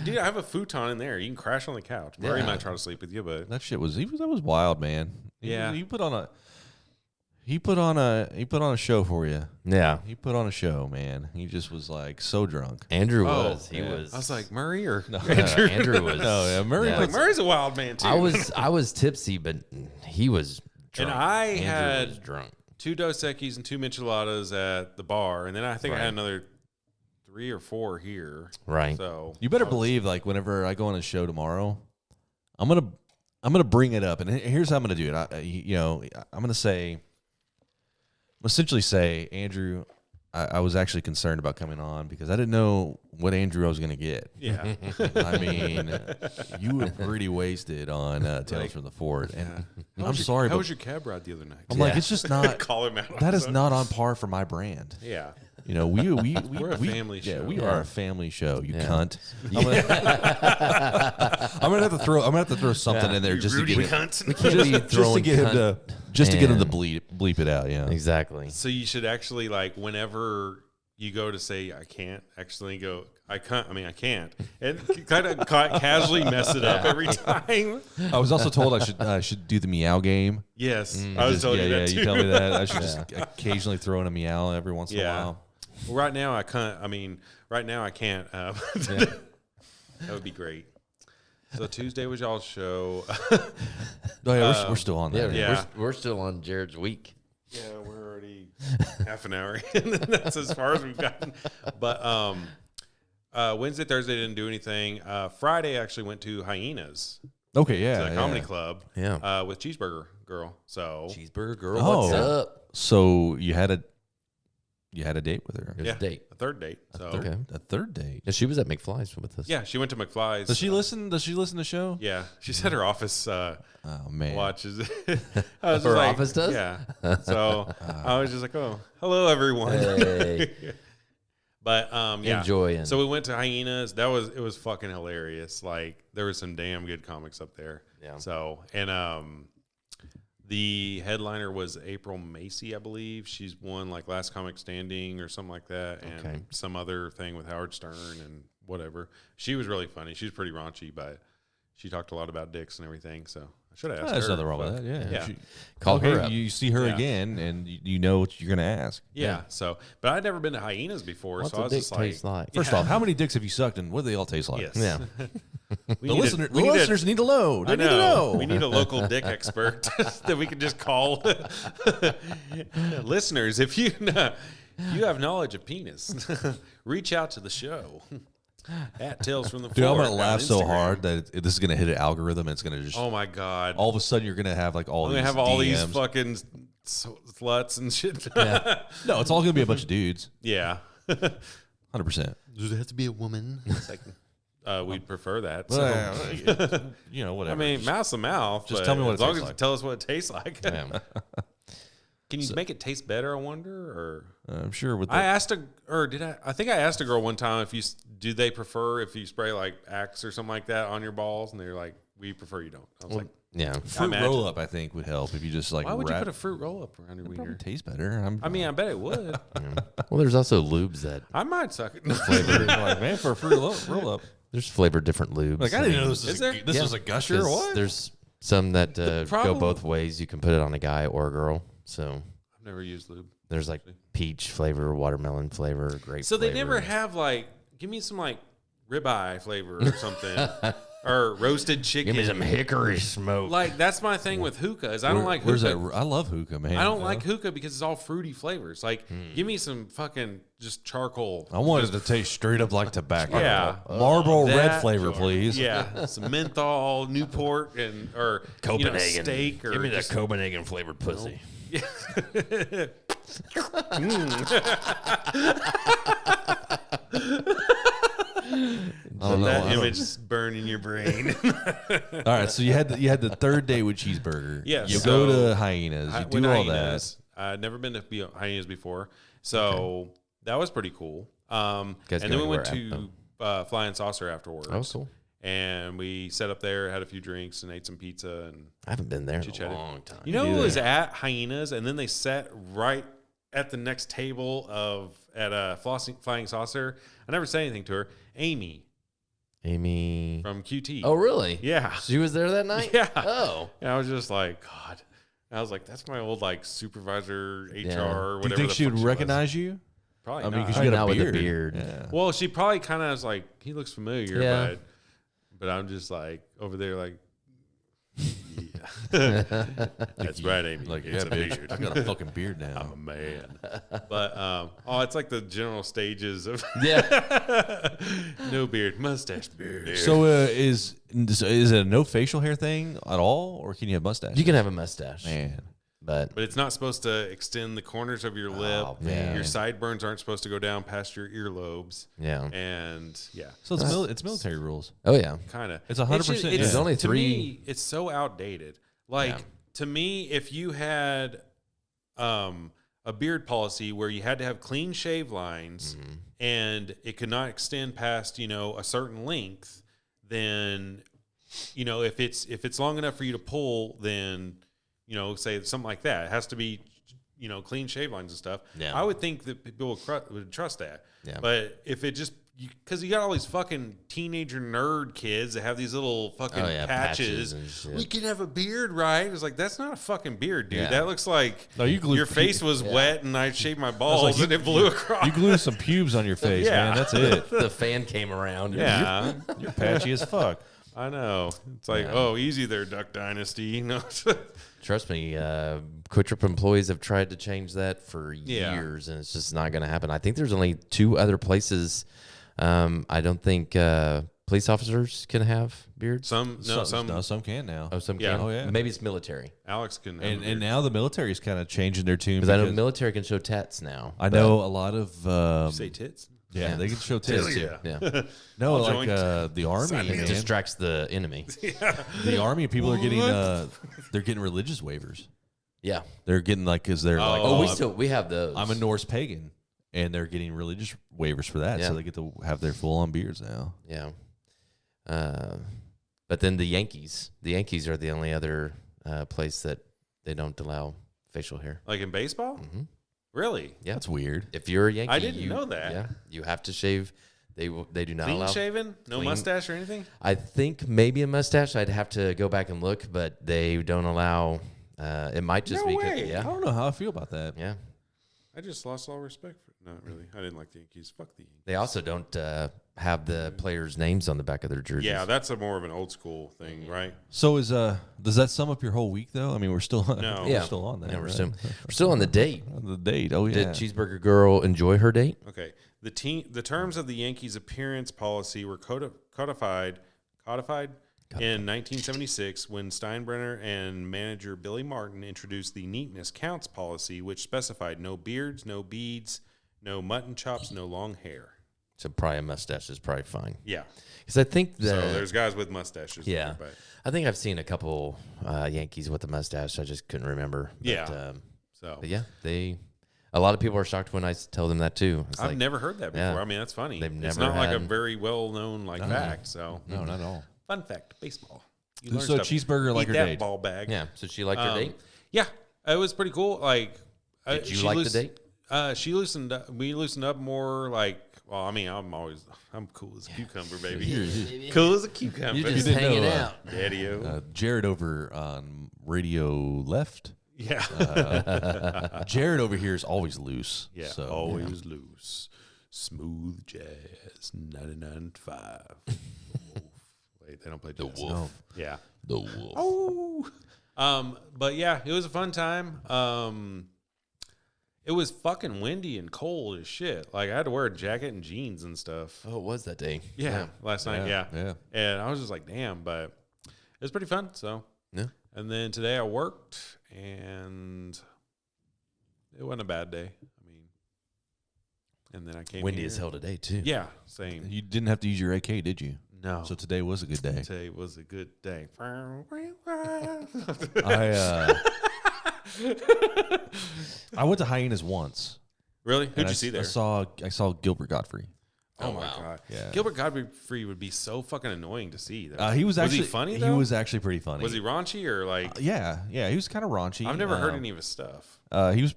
[SPEAKER 3] dude. I have a futon in there. You can crash on the couch. Murray
[SPEAKER 2] Yeah.
[SPEAKER 3] might try to sleep with you, but
[SPEAKER 1] That shit was that was wild, man.
[SPEAKER 3] Yeah.
[SPEAKER 1] He put on a show for you.
[SPEAKER 2] yeah.
[SPEAKER 1] He put on a show, man. He just was like so drunk.
[SPEAKER 2] Andrew
[SPEAKER 3] Oh,
[SPEAKER 2] was. He was.
[SPEAKER 3] I was like, Murray or
[SPEAKER 2] Andrew was.
[SPEAKER 1] Oh yeah, Murray.
[SPEAKER 2] Yeah.
[SPEAKER 3] like Murray's a wild man too.
[SPEAKER 2] I was tipsy, but he was drunk.
[SPEAKER 3] And I
[SPEAKER 2] Andrew
[SPEAKER 3] had
[SPEAKER 2] was drunk.
[SPEAKER 3] 2 Dos Equis and 2 Micheladas at the bar, and then I think I
[SPEAKER 2] Right.
[SPEAKER 3] had another 3 or 4 here.
[SPEAKER 2] Right.
[SPEAKER 3] So
[SPEAKER 1] You better believe, like, whenever I go on a show tomorrow, I'm gonna bring it up, and here's how I'm gonna do it. I'm gonna essentially say, Andrew, I was actually concerned about coming on because I didn't know what Andrew I was gonna get.
[SPEAKER 3] Yeah.
[SPEAKER 1] I mean, you were pretty wasted on Tales from the Fort, and I'm sorry,
[SPEAKER 3] How
[SPEAKER 1] but
[SPEAKER 3] was your cab ride the other night?
[SPEAKER 1] I'm like, it's just not.
[SPEAKER 3] Call him out.
[SPEAKER 1] That is not on par for my brand.
[SPEAKER 3] Yeah.
[SPEAKER 1] You know, we're
[SPEAKER 3] a family
[SPEAKER 1] Yeah,
[SPEAKER 3] show.
[SPEAKER 1] we
[SPEAKER 2] Yeah.
[SPEAKER 1] are a family show. You
[SPEAKER 2] Yeah.
[SPEAKER 1] cunt. I'm gonna have to throw something in there just to
[SPEAKER 3] Rudy
[SPEAKER 1] get
[SPEAKER 3] cunt.
[SPEAKER 2] We can't be
[SPEAKER 1] just to
[SPEAKER 2] throwing
[SPEAKER 1] get him
[SPEAKER 2] cunt.
[SPEAKER 1] to get him to
[SPEAKER 2] and-
[SPEAKER 1] bleep it out. Yeah.
[SPEAKER 2] Exactly.
[SPEAKER 3] So you should actually like whenever you go to say I can't, actually go I can't. I mean I can't, and kind of casually mess it up every time.
[SPEAKER 1] I was also told I should do the meow game.
[SPEAKER 3] Yes, I was telling you that too.
[SPEAKER 1] You tell me that I should just occasionally throw in a meow every once in a while.
[SPEAKER 3] Well, right now I can't. I mean, right now I can't. That would be great. So Tuesday was y'all's show.
[SPEAKER 1] Oh yeah, we're still on
[SPEAKER 2] Yeah,
[SPEAKER 1] that.
[SPEAKER 3] Yeah.
[SPEAKER 2] We're still on Jared's week.
[SPEAKER 3] Yeah, we're already half an hour in. That's as far as we've gotten. But Wednesday, Thursday didn't do anything. Friday I actually went to Hyenas.
[SPEAKER 1] Okay, yeah.
[SPEAKER 3] To the comedy club.
[SPEAKER 2] Yeah.
[SPEAKER 3] With Cheeseburger Girl. So
[SPEAKER 2] Cheeseburger Girl, what's up?
[SPEAKER 1] So you had a date with her.
[SPEAKER 2] It was a date.
[SPEAKER 3] A third date.
[SPEAKER 2] Okay.
[SPEAKER 1] A third date.
[SPEAKER 2] Yeah, she was at McFly's with us.
[SPEAKER 3] Yeah, she went to McFly's.
[SPEAKER 1] Does she listen? Does she listen to the show?
[SPEAKER 3] Yeah, she said her office
[SPEAKER 1] Oh man,
[SPEAKER 3] watches. I was
[SPEAKER 2] Her
[SPEAKER 3] just like,
[SPEAKER 2] office does?
[SPEAKER 3] Yeah. So I was just like, oh, hello everyone.
[SPEAKER 2] Hey.
[SPEAKER 3] But yeah.
[SPEAKER 2] Enjoying.
[SPEAKER 3] So we went to Hyenas. It was fucking hilarious. Like there were some damn good comics up there.
[SPEAKER 2] Yeah.
[SPEAKER 3] So the headliner was April Macy, I believe. She's won like Last Comic Standing or something like that, and some other thing with Howard Stern and whatever. She was really funny. She's pretty raunchy, but she talked a lot about dicks and everything. So I should have asked her.
[SPEAKER 1] There's nothing wrong with that. Yeah.
[SPEAKER 2] Call her up.
[SPEAKER 1] You see her again, and you know what you're gonna ask.
[SPEAKER 3] Yeah. So, but I'd never been to Hyenas before,
[SPEAKER 2] What's
[SPEAKER 3] so I
[SPEAKER 2] a
[SPEAKER 3] was
[SPEAKER 2] dick
[SPEAKER 3] just
[SPEAKER 2] taste like?
[SPEAKER 1] First off, how many dicks have you sucked, and what do they all taste like?
[SPEAKER 3] Yes.
[SPEAKER 2] Yeah.
[SPEAKER 1] The listeners need to know. They need to know.
[SPEAKER 3] We need a local dick expert that we can just call. Listeners, if you have knowledge of penis, reach out to the show at Tales from the
[SPEAKER 1] Dude,
[SPEAKER 3] Floor.
[SPEAKER 1] I'm gonna
[SPEAKER 3] on
[SPEAKER 1] laugh so
[SPEAKER 3] Instagram.
[SPEAKER 1] hard that this is gonna hit an algorithm. And it's gonna just.
[SPEAKER 3] Oh my god!
[SPEAKER 1] All of a sudden, you're gonna have like all.
[SPEAKER 3] I'm
[SPEAKER 1] these
[SPEAKER 3] gonna have all
[SPEAKER 1] DMs.
[SPEAKER 3] these fucking sluts and shit.
[SPEAKER 1] No, it's all gonna be a bunch of dudes.
[SPEAKER 3] Yeah.
[SPEAKER 1] 100%.
[SPEAKER 3] Does it have to be a woman? It's like, we'd prefer that. So.
[SPEAKER 1] Whatever.
[SPEAKER 3] I mean, mouth to mouth.
[SPEAKER 1] Just tell me what
[SPEAKER 3] as
[SPEAKER 1] it
[SPEAKER 3] long
[SPEAKER 1] tastes
[SPEAKER 3] as you
[SPEAKER 1] like.
[SPEAKER 3] tell us what it tastes like.
[SPEAKER 1] Yeah.
[SPEAKER 3] Can you make it taste better? I wonder. Or
[SPEAKER 1] I'm sure with.
[SPEAKER 3] I asked I think I asked a girl one time do they prefer if you spray like Axe or something like that on your balls, and they're like, we prefer you don't. I was like,
[SPEAKER 2] yeah.
[SPEAKER 1] fruit
[SPEAKER 3] imagine.
[SPEAKER 1] roll up, I think, would help if you just like.
[SPEAKER 3] why would you
[SPEAKER 1] wrap.
[SPEAKER 3] put a fruit roll up around your
[SPEAKER 1] It probably
[SPEAKER 3] wiener?
[SPEAKER 1] tastes better.
[SPEAKER 3] I mean, I bet it would.
[SPEAKER 2] Well, there's also lubes that
[SPEAKER 3] I might suck it.
[SPEAKER 1] flavor. Like, man, for a fruit roll up.
[SPEAKER 2] there's flavored different lubes.
[SPEAKER 1] Like I didn't know this
[SPEAKER 3] Is there?
[SPEAKER 1] was a gusher. Or what?
[SPEAKER 2] There's some that go
[SPEAKER 3] problem-
[SPEAKER 2] both ways. You can put it on a guy or a girl. So
[SPEAKER 3] I've never used lube.
[SPEAKER 2] there's like peach flavor, watermelon flavor, grape.
[SPEAKER 3] So they
[SPEAKER 2] flavor.
[SPEAKER 3] never have like, give me some like ribeye flavor or something, or roasted chicken.
[SPEAKER 2] Give me some hickory smoke.
[SPEAKER 3] Like that's my thing with hookah. Is I don't like
[SPEAKER 1] Where's
[SPEAKER 3] hookah.
[SPEAKER 1] that? I love hookah, man.
[SPEAKER 3] I don't like hookah because it's all fruity flavors. Like, give me some fucking just charcoal.
[SPEAKER 1] I want it to taste straight up like tobacco.
[SPEAKER 3] Yeah.
[SPEAKER 1] Marlboro red
[SPEAKER 3] That-
[SPEAKER 1] flavor, please.
[SPEAKER 3] Yeah, some menthol, Newport, or
[SPEAKER 2] Copenhagen.
[SPEAKER 3] steak, or
[SPEAKER 2] Give me that
[SPEAKER 3] just,
[SPEAKER 2] Copenhagen flavored pussy.
[SPEAKER 1] I don't know.
[SPEAKER 3] that
[SPEAKER 1] I don't-
[SPEAKER 3] image is burn in your brain.
[SPEAKER 1] All right, so you had the third day with Cheeseburger.
[SPEAKER 3] Yeah,
[SPEAKER 1] You
[SPEAKER 3] so
[SPEAKER 1] go to Hyenas. You do all that.
[SPEAKER 3] I'd never been to Hyenas before, so that was pretty cool. And
[SPEAKER 2] Guys
[SPEAKER 3] then we
[SPEAKER 2] going
[SPEAKER 3] went
[SPEAKER 2] where
[SPEAKER 3] to Flying Saucer afterwards.
[SPEAKER 2] Oh, cool.
[SPEAKER 3] And we sat up there, had a few drinks, and ate some pizza. And
[SPEAKER 2] I haven't been there in a
[SPEAKER 3] Chit-chatted.
[SPEAKER 2] long time.
[SPEAKER 3] you know who was at Hyenas, and then they sat right at the next table at Flying Saucer. I never said anything to her. Amy from QT.
[SPEAKER 2] Oh, really?
[SPEAKER 3] Yeah.
[SPEAKER 2] She was there that night?
[SPEAKER 3] Yeah.
[SPEAKER 2] Oh.
[SPEAKER 3] And I was just like, God. And I was like, that's my old like supervisor, HR,
[SPEAKER 2] Yeah.
[SPEAKER 3] or whatever.
[SPEAKER 1] Do you think
[SPEAKER 3] the
[SPEAKER 1] she
[SPEAKER 3] fuck
[SPEAKER 1] would
[SPEAKER 3] was.
[SPEAKER 1] recognize you?
[SPEAKER 3] Probably
[SPEAKER 1] I mean,
[SPEAKER 3] not.
[SPEAKER 1] because you got
[SPEAKER 2] Probably
[SPEAKER 1] a
[SPEAKER 2] not with a
[SPEAKER 1] beard.
[SPEAKER 2] beard.
[SPEAKER 1] Yeah.
[SPEAKER 3] Well, she probably kind of was like, he looks familiar,
[SPEAKER 2] Yeah.
[SPEAKER 3] but I'm just like over there, like, yeah. That's right, Amy.
[SPEAKER 1] Like,
[SPEAKER 3] it's
[SPEAKER 1] yeah,
[SPEAKER 3] a
[SPEAKER 1] bitch,
[SPEAKER 3] beard.
[SPEAKER 1] I got a fucking beard
[SPEAKER 3] I'm
[SPEAKER 1] now.
[SPEAKER 3] a man. But it's like the general stages of
[SPEAKER 2] Yeah.
[SPEAKER 3] no beard, mustache, beard.
[SPEAKER 1] So is it a no facial hair thing at all, or can you have mustache?
[SPEAKER 2] You can have a mustache.
[SPEAKER 1] Man,
[SPEAKER 2] But
[SPEAKER 3] But it's not supposed to extend the corners of your lip.
[SPEAKER 2] Oh, man.
[SPEAKER 3] Your sideburns aren't supposed to go down past your earlobes.
[SPEAKER 2] yeah.
[SPEAKER 3] And yeah,
[SPEAKER 1] so it's military rules.
[SPEAKER 2] Oh, yeah.
[SPEAKER 3] kind of.
[SPEAKER 1] It's 100%, yeah.
[SPEAKER 2] There's only
[SPEAKER 3] to
[SPEAKER 2] three-
[SPEAKER 3] me, it's so outdated. Like to me, if you had a beard policy where you had to have clean shave lines and it could not extend past a certain length, then if it's long enough for you to pull, then say something like that, it has to be clean shave lines and stuff.
[SPEAKER 2] Yeah.
[SPEAKER 3] I would think that people would trust that.
[SPEAKER 2] Yeah.
[SPEAKER 3] But if it just because you got all these fucking teenager nerd kids that have these little fucking patches.
[SPEAKER 2] and shit.
[SPEAKER 3] We can have a beard, right? It's like, that's not a fucking beard, dude.
[SPEAKER 2] Yeah.
[SPEAKER 3] That looks like
[SPEAKER 1] No, you glued
[SPEAKER 3] your face was wet and I shaved my balls
[SPEAKER 1] like,
[SPEAKER 3] and it blew across.
[SPEAKER 1] You glue some pubes on your face,
[SPEAKER 3] Yeah.
[SPEAKER 1] man. That's it.
[SPEAKER 2] The fan came around.
[SPEAKER 3] Yeah,
[SPEAKER 1] You're patchy as fuck.
[SPEAKER 3] I know. It's like, oh, easy there, Duck Dynasty. No,
[SPEAKER 2] Trust me, Quick-Trip employees have tried to change that for
[SPEAKER 3] Yeah.
[SPEAKER 2] years, and it's just not going to happen. I think there's only two other places I don't think police officers can have beards.
[SPEAKER 3] Some
[SPEAKER 1] can now.
[SPEAKER 2] Oh, some
[SPEAKER 3] Yeah.
[SPEAKER 2] can.
[SPEAKER 1] Oh, yeah.
[SPEAKER 2] Maybe it's military.
[SPEAKER 3] Alex can have a
[SPEAKER 1] And
[SPEAKER 3] beard.
[SPEAKER 1] now the military is kind of changing their tune.
[SPEAKER 2] Because I know military can show tats now.
[SPEAKER 1] I know a lot of
[SPEAKER 3] You say tits?
[SPEAKER 1] yeah,
[SPEAKER 2] Yeah.
[SPEAKER 1] they can show tits.
[SPEAKER 3] Hell
[SPEAKER 1] Yeah.
[SPEAKER 2] Yeah.
[SPEAKER 1] No,
[SPEAKER 3] I'll
[SPEAKER 1] like
[SPEAKER 3] join.
[SPEAKER 1] the army,
[SPEAKER 3] Sign me
[SPEAKER 1] man.
[SPEAKER 2] It distracts the enemy.
[SPEAKER 1] The army people are getting they're getting religious waivers.
[SPEAKER 2] Yeah.
[SPEAKER 1] They're getting like because they're like,
[SPEAKER 2] Oh, we have those.
[SPEAKER 1] I'm a Norse pagan, and they're getting religious waivers for that,
[SPEAKER 2] Yeah.
[SPEAKER 1] so they get to have their full on beards now.
[SPEAKER 2] Yeah. But then the Yankees are the only other place that they don't allow facial hair.
[SPEAKER 3] Like in baseball?
[SPEAKER 2] Mm-hmm.
[SPEAKER 3] Really?
[SPEAKER 2] Yeah.
[SPEAKER 1] That's weird.
[SPEAKER 2] If you're a Yankee,
[SPEAKER 3] I didn't know that.
[SPEAKER 2] Yeah, you have to shave. They do not
[SPEAKER 3] Clean
[SPEAKER 2] allow.
[SPEAKER 3] shaven? No
[SPEAKER 2] Clean.
[SPEAKER 3] mustache or anything?
[SPEAKER 2] I think maybe a mustache. I'd have to go back and look, but they don't allow. It might just
[SPEAKER 3] No
[SPEAKER 2] be.
[SPEAKER 3] way.
[SPEAKER 1] I
[SPEAKER 2] Yeah.
[SPEAKER 1] don't know how I feel about that.
[SPEAKER 2] Yeah.
[SPEAKER 3] I just lost all respect for Not really. I didn't like the Yankees. Fuck the Yankees.
[SPEAKER 2] They also don't have the players' names on the back of their jerseys.
[SPEAKER 3] Yeah, that's a more of an old school thing, right?
[SPEAKER 1] So does that sum up your whole week though? I mean, we're still
[SPEAKER 3] No.
[SPEAKER 1] we're still on that.
[SPEAKER 2] Yeah, we're
[SPEAKER 1] right?
[SPEAKER 2] still on the date.
[SPEAKER 1] On the date. Oh yeah.
[SPEAKER 2] Did Cheeseburger Girl enjoy her date?
[SPEAKER 3] Okay. The terms of the Yankees' appearance policy were codified in 1976 when Steinbrenner and manager Billy Martin introduced the neatness counts policy, which specified no beards, no beads, no mutton chops, no long hair.
[SPEAKER 2] So probably a mustache is probably fine.
[SPEAKER 3] Yeah.
[SPEAKER 2] Because I think
[SPEAKER 3] So there's guys with mustaches.
[SPEAKER 2] Yeah.
[SPEAKER 3] There, but
[SPEAKER 2] I think I've seen a couple Yankees with a mustache. I just couldn't remember.
[SPEAKER 3] Yeah.
[SPEAKER 2] But yeah, a lot of people are shocked when I tell them that too. It's
[SPEAKER 3] I've
[SPEAKER 2] like,
[SPEAKER 3] never heard that before.
[SPEAKER 2] yeah.
[SPEAKER 3] I mean, that's funny.
[SPEAKER 2] They've
[SPEAKER 3] It's
[SPEAKER 2] never
[SPEAKER 3] not like a
[SPEAKER 2] had-
[SPEAKER 3] very well known fact. So
[SPEAKER 1] No, not at all.
[SPEAKER 3] fun fact, baseball. You learn
[SPEAKER 1] So
[SPEAKER 3] stuff.
[SPEAKER 1] Cheeseburger like
[SPEAKER 3] Eat
[SPEAKER 1] her
[SPEAKER 3] that
[SPEAKER 1] date.
[SPEAKER 3] ball bag.
[SPEAKER 2] Yeah. So she liked her date.
[SPEAKER 3] Yeah, it was pretty cool. Like,
[SPEAKER 2] Did you like the date?
[SPEAKER 3] She loosened up. We loosened up more. Like, well, I mean, I'm cool as a cucumber, baby. Cool as a cucumber.
[SPEAKER 2] You're just
[SPEAKER 1] didn't
[SPEAKER 2] hanging
[SPEAKER 1] know,
[SPEAKER 2] out.
[SPEAKER 3] Daddy-o.
[SPEAKER 1] Jared over on radio left.
[SPEAKER 3] Yeah.
[SPEAKER 1] Jared over here is always loose.
[SPEAKER 3] Yeah.
[SPEAKER 1] So,
[SPEAKER 3] Always loose. Smooth jazz. 99.5. Wait, they don't play jazz.
[SPEAKER 1] No.
[SPEAKER 3] Yeah.
[SPEAKER 2] The wolf.
[SPEAKER 3] Oh. But yeah, it was a fun time. It was fucking windy and cold as shit. Like I had to wear a jacket and jeans and stuff.
[SPEAKER 2] Oh, it was that day.
[SPEAKER 3] Yeah, last night. Yeah.
[SPEAKER 1] Yeah.
[SPEAKER 3] And I was just like, damn, but it was pretty fun. So,
[SPEAKER 2] Yeah.
[SPEAKER 3] and then today I worked and it wasn't a bad day. I mean, and then I came
[SPEAKER 2] Windy
[SPEAKER 3] here.
[SPEAKER 2] as hell today too.
[SPEAKER 3] Yeah, same.
[SPEAKER 1] You didn't have to use your AK, did you?
[SPEAKER 3] No.
[SPEAKER 1] So today was a good day.
[SPEAKER 3] Today was a good day.
[SPEAKER 1] I went to Hyenas once.
[SPEAKER 3] Really? Who'd
[SPEAKER 1] and
[SPEAKER 3] you
[SPEAKER 1] I,
[SPEAKER 3] see there?
[SPEAKER 1] I saw Gilbert Godfrey.
[SPEAKER 3] Oh my
[SPEAKER 2] wow.
[SPEAKER 3] god!
[SPEAKER 1] Yeah.
[SPEAKER 3] Gilbert Godfrey would be so fucking annoying to see. Though.
[SPEAKER 1] He was actually
[SPEAKER 3] funny?
[SPEAKER 1] He
[SPEAKER 3] Though?
[SPEAKER 1] was actually pretty funny.
[SPEAKER 3] Was he raunchy or like?
[SPEAKER 1] Yeah, he was kind of raunchy.
[SPEAKER 3] I've never heard any of his stuff.
[SPEAKER 1] He was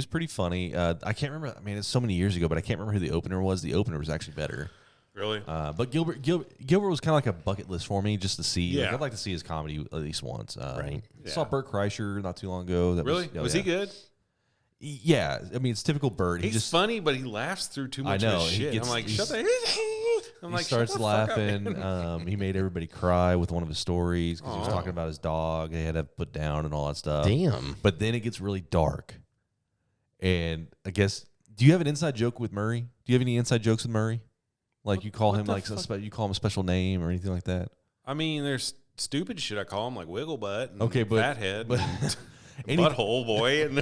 [SPEAKER 1] pretty funny. I can't remember. I mean, it's so many years ago, but I can't remember who the opener was. The opener was actually better.
[SPEAKER 3] Really?
[SPEAKER 1] But Gilbert was kind of like a bucket list for me just to see. Like,
[SPEAKER 3] Yeah.
[SPEAKER 1] I'd like to see his comedy at least once.
[SPEAKER 2] Right.
[SPEAKER 1] Saw
[SPEAKER 3] Yeah.
[SPEAKER 1] Bert Kreischer not too long ago. That
[SPEAKER 3] Really?
[SPEAKER 1] was
[SPEAKER 3] Was he good?
[SPEAKER 1] Yeah, I mean, it's typical Bert.
[SPEAKER 3] He's funny, but he laughs through too much
[SPEAKER 1] know,
[SPEAKER 3] of his
[SPEAKER 1] he
[SPEAKER 3] shit.
[SPEAKER 1] gets-
[SPEAKER 3] I'm like,
[SPEAKER 1] he's-
[SPEAKER 3] shut the. I'm
[SPEAKER 1] He
[SPEAKER 3] like,
[SPEAKER 1] starts
[SPEAKER 3] shut the fuck up,
[SPEAKER 1] laughing.
[SPEAKER 3] man.
[SPEAKER 1] He made everybody cry with one of his stories because he was
[SPEAKER 3] Aw.
[SPEAKER 1] talking about his dog. They had to put down and all that stuff.
[SPEAKER 2] Damn.
[SPEAKER 1] But then it gets really dark. And I guess, do you have an inside joke with Murray? Do you have any inside jokes with Murray? Like you call
[SPEAKER 3] what
[SPEAKER 1] him
[SPEAKER 3] the
[SPEAKER 1] like
[SPEAKER 3] fuck?
[SPEAKER 1] you call him a special name or anything like that?
[SPEAKER 3] I mean, there's stupid shit I call him, like wiggle butt, and
[SPEAKER 1] Okay, but-
[SPEAKER 3] fathead,
[SPEAKER 1] but-
[SPEAKER 3] and
[SPEAKER 1] Any-
[SPEAKER 3] butthole boy, and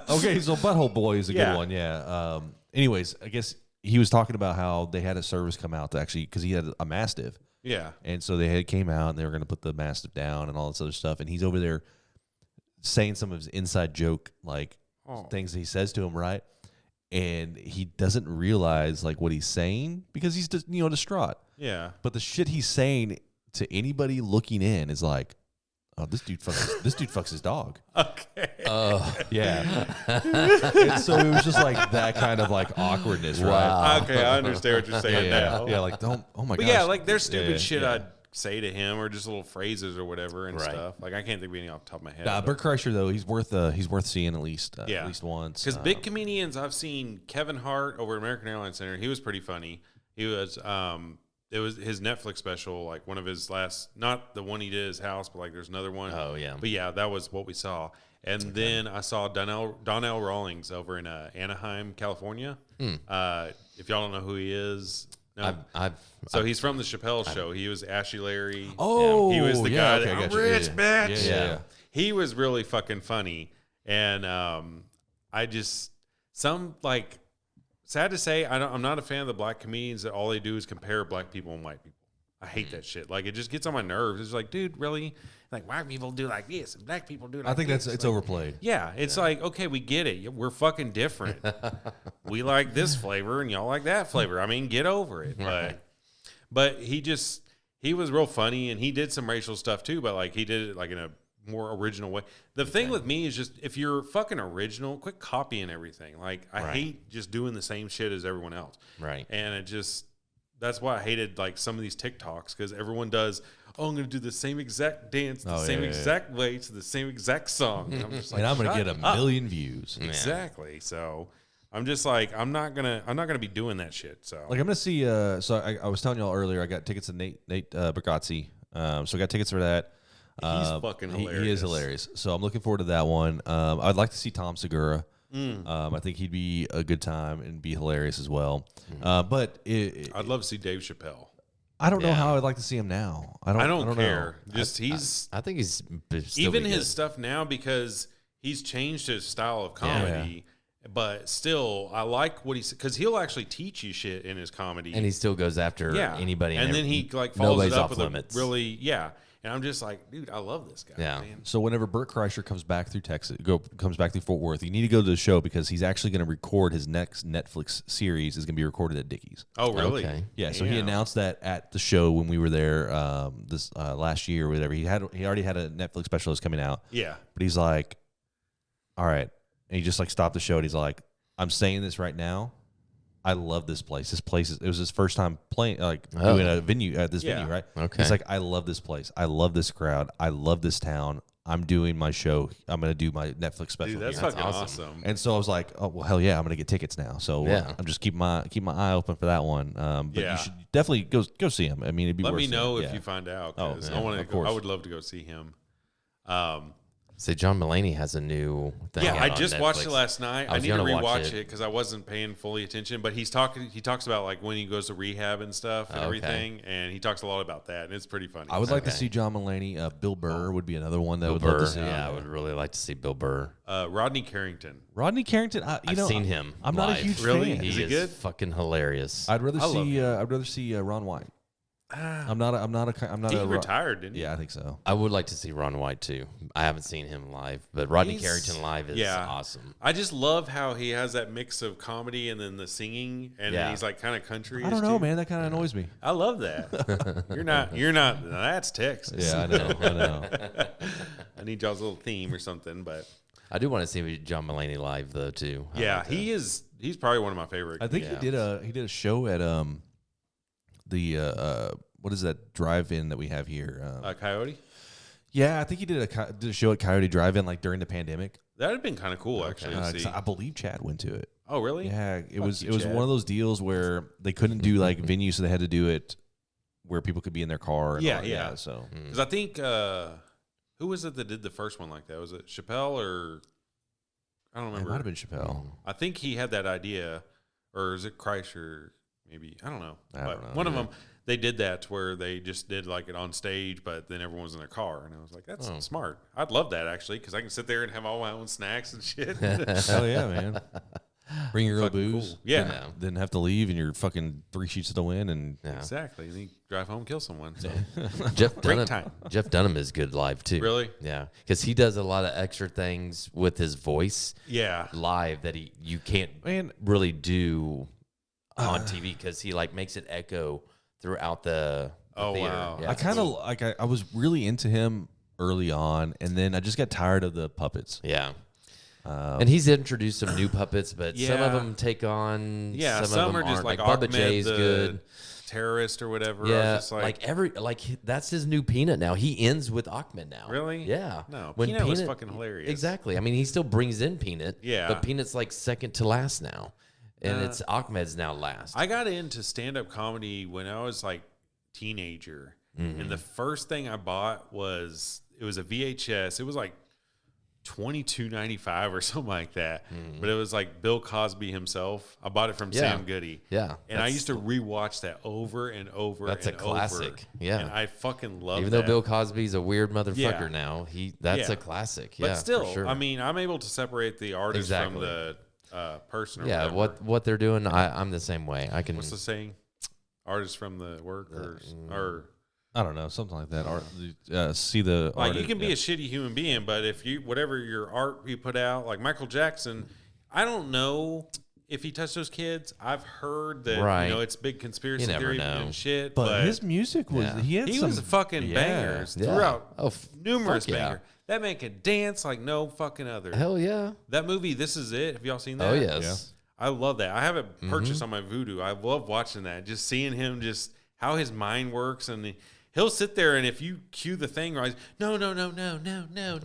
[SPEAKER 1] Okay, so Butthole Boy is a
[SPEAKER 3] Yeah.
[SPEAKER 1] good one, yeah. Anyways, I guess he was talking about how they had a service come out to actually, because he had a Mastiff.
[SPEAKER 3] yeah,
[SPEAKER 1] And so they came out and they were going to put the Mastiff down and all this other stuff. And he's over there saying some of his inside joke, like things that he says to him, right? And he doesn't realize like what he's saying because he's just, distraught.
[SPEAKER 3] yeah.
[SPEAKER 1] But the shit he's saying to anybody looking in is like, oh, this dude fucks his dog.
[SPEAKER 3] Okay.
[SPEAKER 1] Yeah. And so it was just like that kind of like awkwardness, right?
[SPEAKER 2] Wow.
[SPEAKER 3] Okay, I understand what you're saying now.
[SPEAKER 1] Yeah, like don't. Oh my
[SPEAKER 3] But
[SPEAKER 1] gosh.
[SPEAKER 3] yeah, like there's stupid
[SPEAKER 1] Yeah,
[SPEAKER 3] shit
[SPEAKER 1] yeah.
[SPEAKER 3] I'd say to him, or just little phrases or whatever and
[SPEAKER 2] Right.
[SPEAKER 3] stuff. Like I can't think of any off the top of my head.
[SPEAKER 1] Nah, Bert Kreischer though, he's worth seeing at least once.
[SPEAKER 3] Because big comedians, I've seen Kevin Hart over at American Airlines Center. He was pretty funny. He was it was his Netflix special, like one of his last, not the one he did at his house, but like there's another one.
[SPEAKER 2] Oh, yeah.
[SPEAKER 3] But yeah, that was what we saw. And then I saw Donnell Rawlings over in Anaheim, California. If y'all don't know who he is, No. So he's from the Chappelle Show. He was Ashy Larry.
[SPEAKER 1] Oh,
[SPEAKER 3] he was the guy that
[SPEAKER 1] I'm
[SPEAKER 3] rich, bitch.
[SPEAKER 1] Yeah.
[SPEAKER 3] He was really fucking funny, and sad to say, I'm not a fan of the black comedians that all they do is compare black people and white people. I hate that shit. Like, it just gets on my nerves. It's like, dude, really? Like, white people do like this and black people do like this.
[SPEAKER 1] I think it's overplayed.
[SPEAKER 3] Yeah, it's like, okay, we get it. We're fucking different. We like this flavor and y'all like that flavor. I mean, get over it. But he was real funny, and he did some racial stuff too, but like he did it like in a more original way. The thing with me is just, if you're fucking original, quit copying everything. Like, I hate just doing the same shit as everyone else.
[SPEAKER 2] Right.
[SPEAKER 3] And that's why I hated like some of these TikToks, because everyone does, I'm going to do the same exact dance, the same exact way to the same exact song. And I'm just like,
[SPEAKER 1] and I'm going to get a million views.
[SPEAKER 3] Exactly. So I'm just like, I'm not gonna be doing that shit. So
[SPEAKER 1] Like, I'm going to see. So I was telling y'all earlier, I got tickets to Nate Bargatze. So I got tickets for that.
[SPEAKER 3] He's fucking hilarious.
[SPEAKER 1] He is hilarious. So I'm looking forward to that one. I'd like to see Tom Segura. I think he'd be a good time and be hilarious as well. But
[SPEAKER 3] I'd love to see Dave Chappelle.
[SPEAKER 1] I don't know how I'd like to see him now. I don't
[SPEAKER 3] care.
[SPEAKER 1] Know.
[SPEAKER 3] Just
[SPEAKER 2] I think he's
[SPEAKER 3] even his stuff now, because he's changed his style of comedy. But still, I like what he's, because he'll actually teach you shit in his comedy,
[SPEAKER 2] and he still goes after anybody,
[SPEAKER 3] and then he like follows it up with limits. And I'm just like, dude, I love this guy.
[SPEAKER 2] Yeah.
[SPEAKER 3] Man.
[SPEAKER 1] So whenever Bert Kreischer comes back through comes back through Fort Worth, you need to go to the show, because he's actually going to record his next Netflix series is going to be recorded at Dickey's.
[SPEAKER 3] Oh, really?
[SPEAKER 2] Okay.
[SPEAKER 1] Yeah. So he announced that at the show when we were there this last year or whatever. He already had a Netflix special that's coming out.
[SPEAKER 3] Yeah.
[SPEAKER 1] But he's like, all right, and he just like stopped the show and he's like, I'm saying this right now. I love this place. This place it was his first time playing, doing a venue at this venue, right?
[SPEAKER 2] Okay.
[SPEAKER 1] He's like, I love this place. I love this crowd. I love this town. I'm doing my show. I'm going to do my Netflix special.
[SPEAKER 3] Dude, that's fucking awesome.
[SPEAKER 1] And so I was like, oh, well, hell yeah, I'm going to get tickets now. So I'm just keep my eye open for that one. But you should definitely go see him. I mean, it'd be
[SPEAKER 3] Let
[SPEAKER 1] worth
[SPEAKER 3] me
[SPEAKER 1] it.
[SPEAKER 3] know if you find out. Cause I would love to go see him.
[SPEAKER 2] See, John Mulaney has a new thing.
[SPEAKER 3] Yeah, I
[SPEAKER 2] on
[SPEAKER 3] just
[SPEAKER 2] Netflix.
[SPEAKER 3] watched it last night. I need to rewatch it
[SPEAKER 2] it
[SPEAKER 3] because I wasn't paying fully attention. But he talks about like when he goes to rehab and stuff and everything, and he talks a lot about that, and it's pretty funny.
[SPEAKER 1] I would like to see John Mulaney. Bill Burr would be another one that I would love to see.
[SPEAKER 2] Yeah, I would really like to see Bill Burr.
[SPEAKER 3] Rodney Carrington.
[SPEAKER 1] Rodney Carrington.
[SPEAKER 2] I've seen him.
[SPEAKER 1] I'm not a
[SPEAKER 2] live.
[SPEAKER 1] huge
[SPEAKER 3] Really?
[SPEAKER 1] fan.
[SPEAKER 3] Is he
[SPEAKER 2] is
[SPEAKER 3] good?
[SPEAKER 2] fucking hilarious.
[SPEAKER 1] I'd rather see Ron White. I'm not
[SPEAKER 3] He retired, didn't he?
[SPEAKER 1] Yeah, I think so.
[SPEAKER 2] I would like to see Ron White too. I haven't seen him live, but Rodney Carrington live is awesome.
[SPEAKER 3] I just love how he has that mix of comedy and then the singing, and then he's like kind of country.
[SPEAKER 1] I don't know, man. That kind of annoys me.
[SPEAKER 3] I love that. You're not. That's Texas.
[SPEAKER 1] Yeah, I know.
[SPEAKER 3] I need y'all's little theme or something, but
[SPEAKER 2] I do want to see John Mulaney live though too.
[SPEAKER 3] He's probably one of my favorite.
[SPEAKER 1] I think he did a show at what is that drive-in that we have here?
[SPEAKER 3] Coyote.
[SPEAKER 1] Yeah, I think he did a show at Coyote Drive-In like during the pandemic.
[SPEAKER 3] That'd have been kind of cool, actually. To see.
[SPEAKER 1] I believe Chad went to it.
[SPEAKER 3] Oh, really?
[SPEAKER 1] Yeah, it was one of those deals where they couldn't do like venues, so they had to do it where people could be in their car. And so
[SPEAKER 3] because I think who was it that did the first one like that? Was it Chappelle or I don't remember.
[SPEAKER 1] It might have been Chappelle.
[SPEAKER 3] I think he had that idea, or is it Kreischer? Maybe I don't know.
[SPEAKER 1] I don't know.
[SPEAKER 3] One of them, they did that where they just did like it on stage, but then everyone was in their car, and I was like, "That's smart." I'd love that actually, because I can sit there and have all my own snacks and shit.
[SPEAKER 1] Hell yeah, man! Bring your own booze.
[SPEAKER 3] Cool. Yeah.
[SPEAKER 1] Then have to leave, and you're fucking 3 sheets to the wind, and
[SPEAKER 3] exactly. And you drive home, kill someone. So
[SPEAKER 2] Jeff Dunham is good live too.
[SPEAKER 3] Really?
[SPEAKER 2] Yeah, because he does a lot of extra things with his voice.
[SPEAKER 3] Yeah,
[SPEAKER 2] live that you can't really do on TV, because he like makes it echo throughout the theater.
[SPEAKER 3] Wow.
[SPEAKER 2] Yeah,
[SPEAKER 1] I kind of like I was really into him early on, and then I just got tired of the puppets.
[SPEAKER 2] Yeah. And he's introduced some new puppets, but some of them take on.
[SPEAKER 3] Yeah,
[SPEAKER 2] some
[SPEAKER 3] are just like
[SPEAKER 2] Bubba
[SPEAKER 3] Ahmed,
[SPEAKER 2] J is good.
[SPEAKER 3] Terrorist or whatever.
[SPEAKER 2] Yeah,
[SPEAKER 3] just
[SPEAKER 2] that's his new Peanut now. He ends with Ahmed now.
[SPEAKER 3] Really?
[SPEAKER 2] Yeah.
[SPEAKER 3] No, Peanut was fucking hilarious.
[SPEAKER 2] Exactly. I mean, he still brings in Peanut.
[SPEAKER 3] Yeah.
[SPEAKER 2] But Peanut's like second to last now. And it's Ahmed's now last.
[SPEAKER 3] I got into stand-up comedy when I was like teenager, and the first thing I bought was a VHS. It was like $22.95 or something like that. But it was like Bill Cosby himself. I bought it from Sam Goody.
[SPEAKER 2] Yeah.
[SPEAKER 3] And I used to rewatch that over and over.
[SPEAKER 2] That's a classic.
[SPEAKER 3] Over.
[SPEAKER 2] Yeah.
[SPEAKER 3] And I fucking love
[SPEAKER 2] Even
[SPEAKER 3] that.
[SPEAKER 2] though Bill Cosby's a weird motherfucker
[SPEAKER 3] Yeah.
[SPEAKER 2] now, that's a classic.
[SPEAKER 3] But
[SPEAKER 2] yeah,
[SPEAKER 3] still,
[SPEAKER 2] for sure.
[SPEAKER 3] I mean, I'm able to separate the artist from the person. Or
[SPEAKER 2] yeah,
[SPEAKER 3] whatever.
[SPEAKER 2] what they're doing, I'm the same way. I can.
[SPEAKER 3] What's the saying? Artist from the work or
[SPEAKER 1] I don't know, something like that. See the
[SPEAKER 3] like
[SPEAKER 1] artist,
[SPEAKER 3] you can be a shitty human being, but if you whatever your art you put out, like Michael Jackson, I don't know if he touched those kids. I've heard that it's big conspiracy theory and shit.
[SPEAKER 1] But his music was he
[SPEAKER 3] was fucking bangers throughout numerous bangers. That man could dance like no fucking other.
[SPEAKER 2] Hell yeah!
[SPEAKER 3] That movie, This Is It. Have y'all seen that?
[SPEAKER 2] Oh yes.
[SPEAKER 3] I love that. I have it purchased on my Vudu. I love watching that. Just seeing him, just how his mind works, and he'll sit there, and if you cue the thing right, no.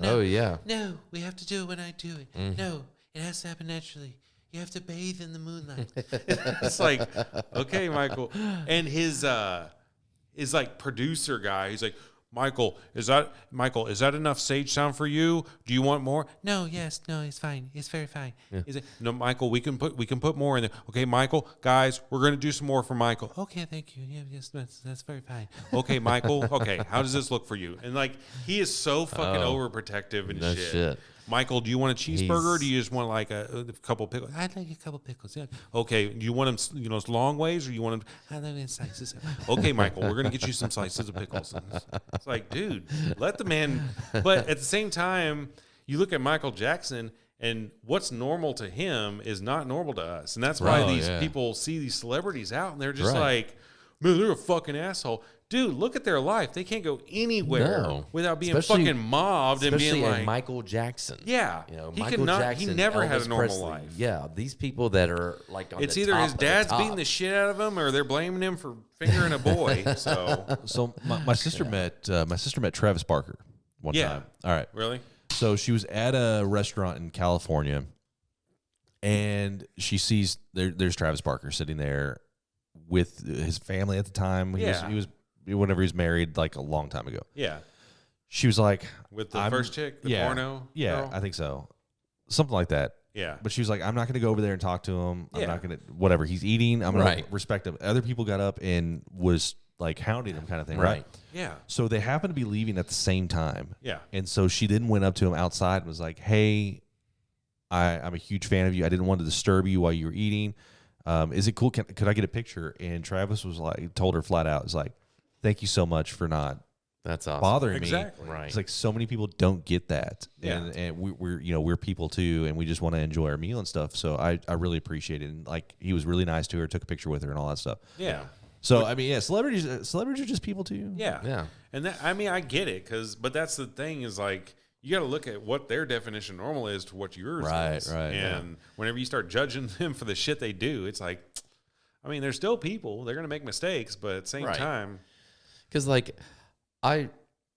[SPEAKER 2] Oh yeah.
[SPEAKER 3] No, we have to do it when I do it. No, it has to happen naturally. You have to bathe in the moonlight. It's like, okay, Michael. And his like producer guy, he's like, Michael, is that enough sage sound for you? Do you want more? No, it's fine. It's very fine. Yeah. Is it? No, Michael, we can put more in there. Okay, Michael, guys, we're gonna do some more for Michael. Okay, thank you. Yeah, yes, that's very fine. Okay, Michael. Okay, how does this look for you? And like, he is so fucking overprotective and shit. Michael, do you want a cheeseburger? Or do you just want like a couple pickles? I'd like a couple pickles. Yeah. Okay. Do you want them, long ways, or you want them? I like in slices. Okay, Michael, we're gonna get you some slices of pickles. And it's like, dude, let the man. But at the same time, you look at Michael Jackson, and what's normal to him is not normal to us, and that's why these people see these celebrities out, and they're just like, man, they're a fucking asshole. Dude, look at their life. They can't go anywhere without being fucking mobbed and being like
[SPEAKER 2] Michael Jackson.
[SPEAKER 3] Yeah,
[SPEAKER 2] Michael Jackson.
[SPEAKER 3] He never
[SPEAKER 2] Elvis
[SPEAKER 3] had a normal
[SPEAKER 2] Presley.
[SPEAKER 3] life.
[SPEAKER 2] Yeah, these people that are like on
[SPEAKER 3] it's
[SPEAKER 2] the
[SPEAKER 3] either
[SPEAKER 2] top
[SPEAKER 3] his dad's beating the shit out of him, or they're blaming him for fingering a boy. So
[SPEAKER 1] my sister met Travis Barker one time. All right,
[SPEAKER 3] really?
[SPEAKER 1] So she was at a restaurant in California, and she sees there's Travis Barker sitting there with his family at the time. He was whenever he was married, like a long time ago.
[SPEAKER 3] Yeah.
[SPEAKER 1] She was like,
[SPEAKER 3] with the first chick, the porno girl?
[SPEAKER 1] I think so. Something like that.
[SPEAKER 3] Yeah.
[SPEAKER 1] But she was like, I'm not going to go over there and talk to him. I'm not going to, whatever. He's eating. I'm going to respect him. Other people got up and was like hounding him kind of thing, right?
[SPEAKER 3] Yeah.
[SPEAKER 1] So they happened to be leaving at the same time.
[SPEAKER 3] Yeah.
[SPEAKER 1] And so she then went up to him outside and was like, hey, I'm a huge fan of you. I didn't want to disturb you while you were eating. Is it cool? Could I get a picture? And Travis was like, told her flat out, was like, thank you so much for not bothering me.
[SPEAKER 3] Right.
[SPEAKER 1] It's like so many people don't get that.
[SPEAKER 3] Yeah.
[SPEAKER 1] And we're people too, and we just want to enjoy our meal and stuff. So I really appreciate it. And like, he was really nice to her, took a picture with her and all that stuff.
[SPEAKER 3] Yeah.
[SPEAKER 1] So I mean, celebrities are just people too.
[SPEAKER 3] Yeah.
[SPEAKER 2] Yeah.
[SPEAKER 3] And that, I mean, I get it, but that's the thing is like, you got to look at what their definition of normal is to what yours is.
[SPEAKER 1] Right.
[SPEAKER 3] And whenever you start judging them for the shit they do, it's like, I mean, they're still people. They're going to make mistakes, but at the same time.
[SPEAKER 2] Because, like, I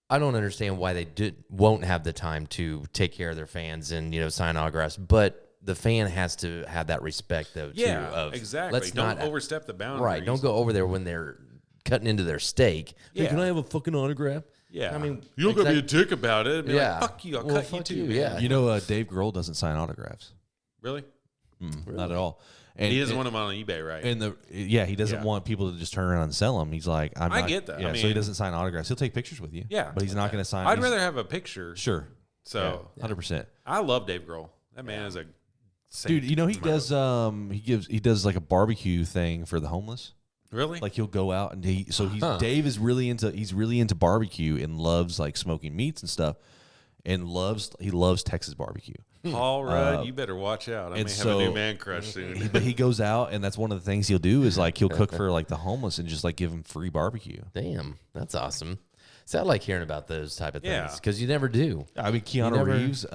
[SPEAKER 2] don't understand why they won't have the time to take care of their fans and, sign autographs. But the fan has to have that respect, though, too.
[SPEAKER 3] Yeah, exactly.
[SPEAKER 2] Let's
[SPEAKER 3] don't
[SPEAKER 2] not
[SPEAKER 3] overstep the boundaries.
[SPEAKER 2] Right. Don't go over there when they're cutting into their steak. Hey,
[SPEAKER 3] Yeah.
[SPEAKER 2] can I have a fucking autograph?
[SPEAKER 3] Yeah.
[SPEAKER 2] I mean,
[SPEAKER 3] you don't got to be a dick about it. Be like, fuck you. I'll cut you too.
[SPEAKER 2] Yeah.
[SPEAKER 1] Dave Grohl doesn't sign autographs.
[SPEAKER 3] Really?
[SPEAKER 1] Not at all. And
[SPEAKER 3] he doesn't want them on eBay, right?
[SPEAKER 1] And he doesn't want people to just turn around and sell them. He's like, I
[SPEAKER 3] get that.
[SPEAKER 1] Yeah,
[SPEAKER 3] I mean,
[SPEAKER 1] so he doesn't sign autographs. He'll take pictures with you.
[SPEAKER 3] Yeah.
[SPEAKER 1] But he's not going to sign.
[SPEAKER 3] I'd rather have a picture.
[SPEAKER 1] Sure.
[SPEAKER 3] So
[SPEAKER 1] 100%.
[SPEAKER 3] I love Dave Grohl. That man is a saint.
[SPEAKER 1] Dude, he does he does like a barbecue thing for the homeless.
[SPEAKER 3] Really?
[SPEAKER 1] Like he'll go out and Dave is really into barbecue and loves like smoking meats and stuff, and he loves Texas barbecue.
[SPEAKER 3] Paul Rudd, you better watch out. I may have a new man crush soon.
[SPEAKER 1] But he goes out, and that's one of the things he'll do is like he'll cook for like the homeless and just like give them free barbecue.
[SPEAKER 2] Damn, that's awesome. So I like hearing about those type of things because you never do.
[SPEAKER 1] I mean, Keanu Reeves,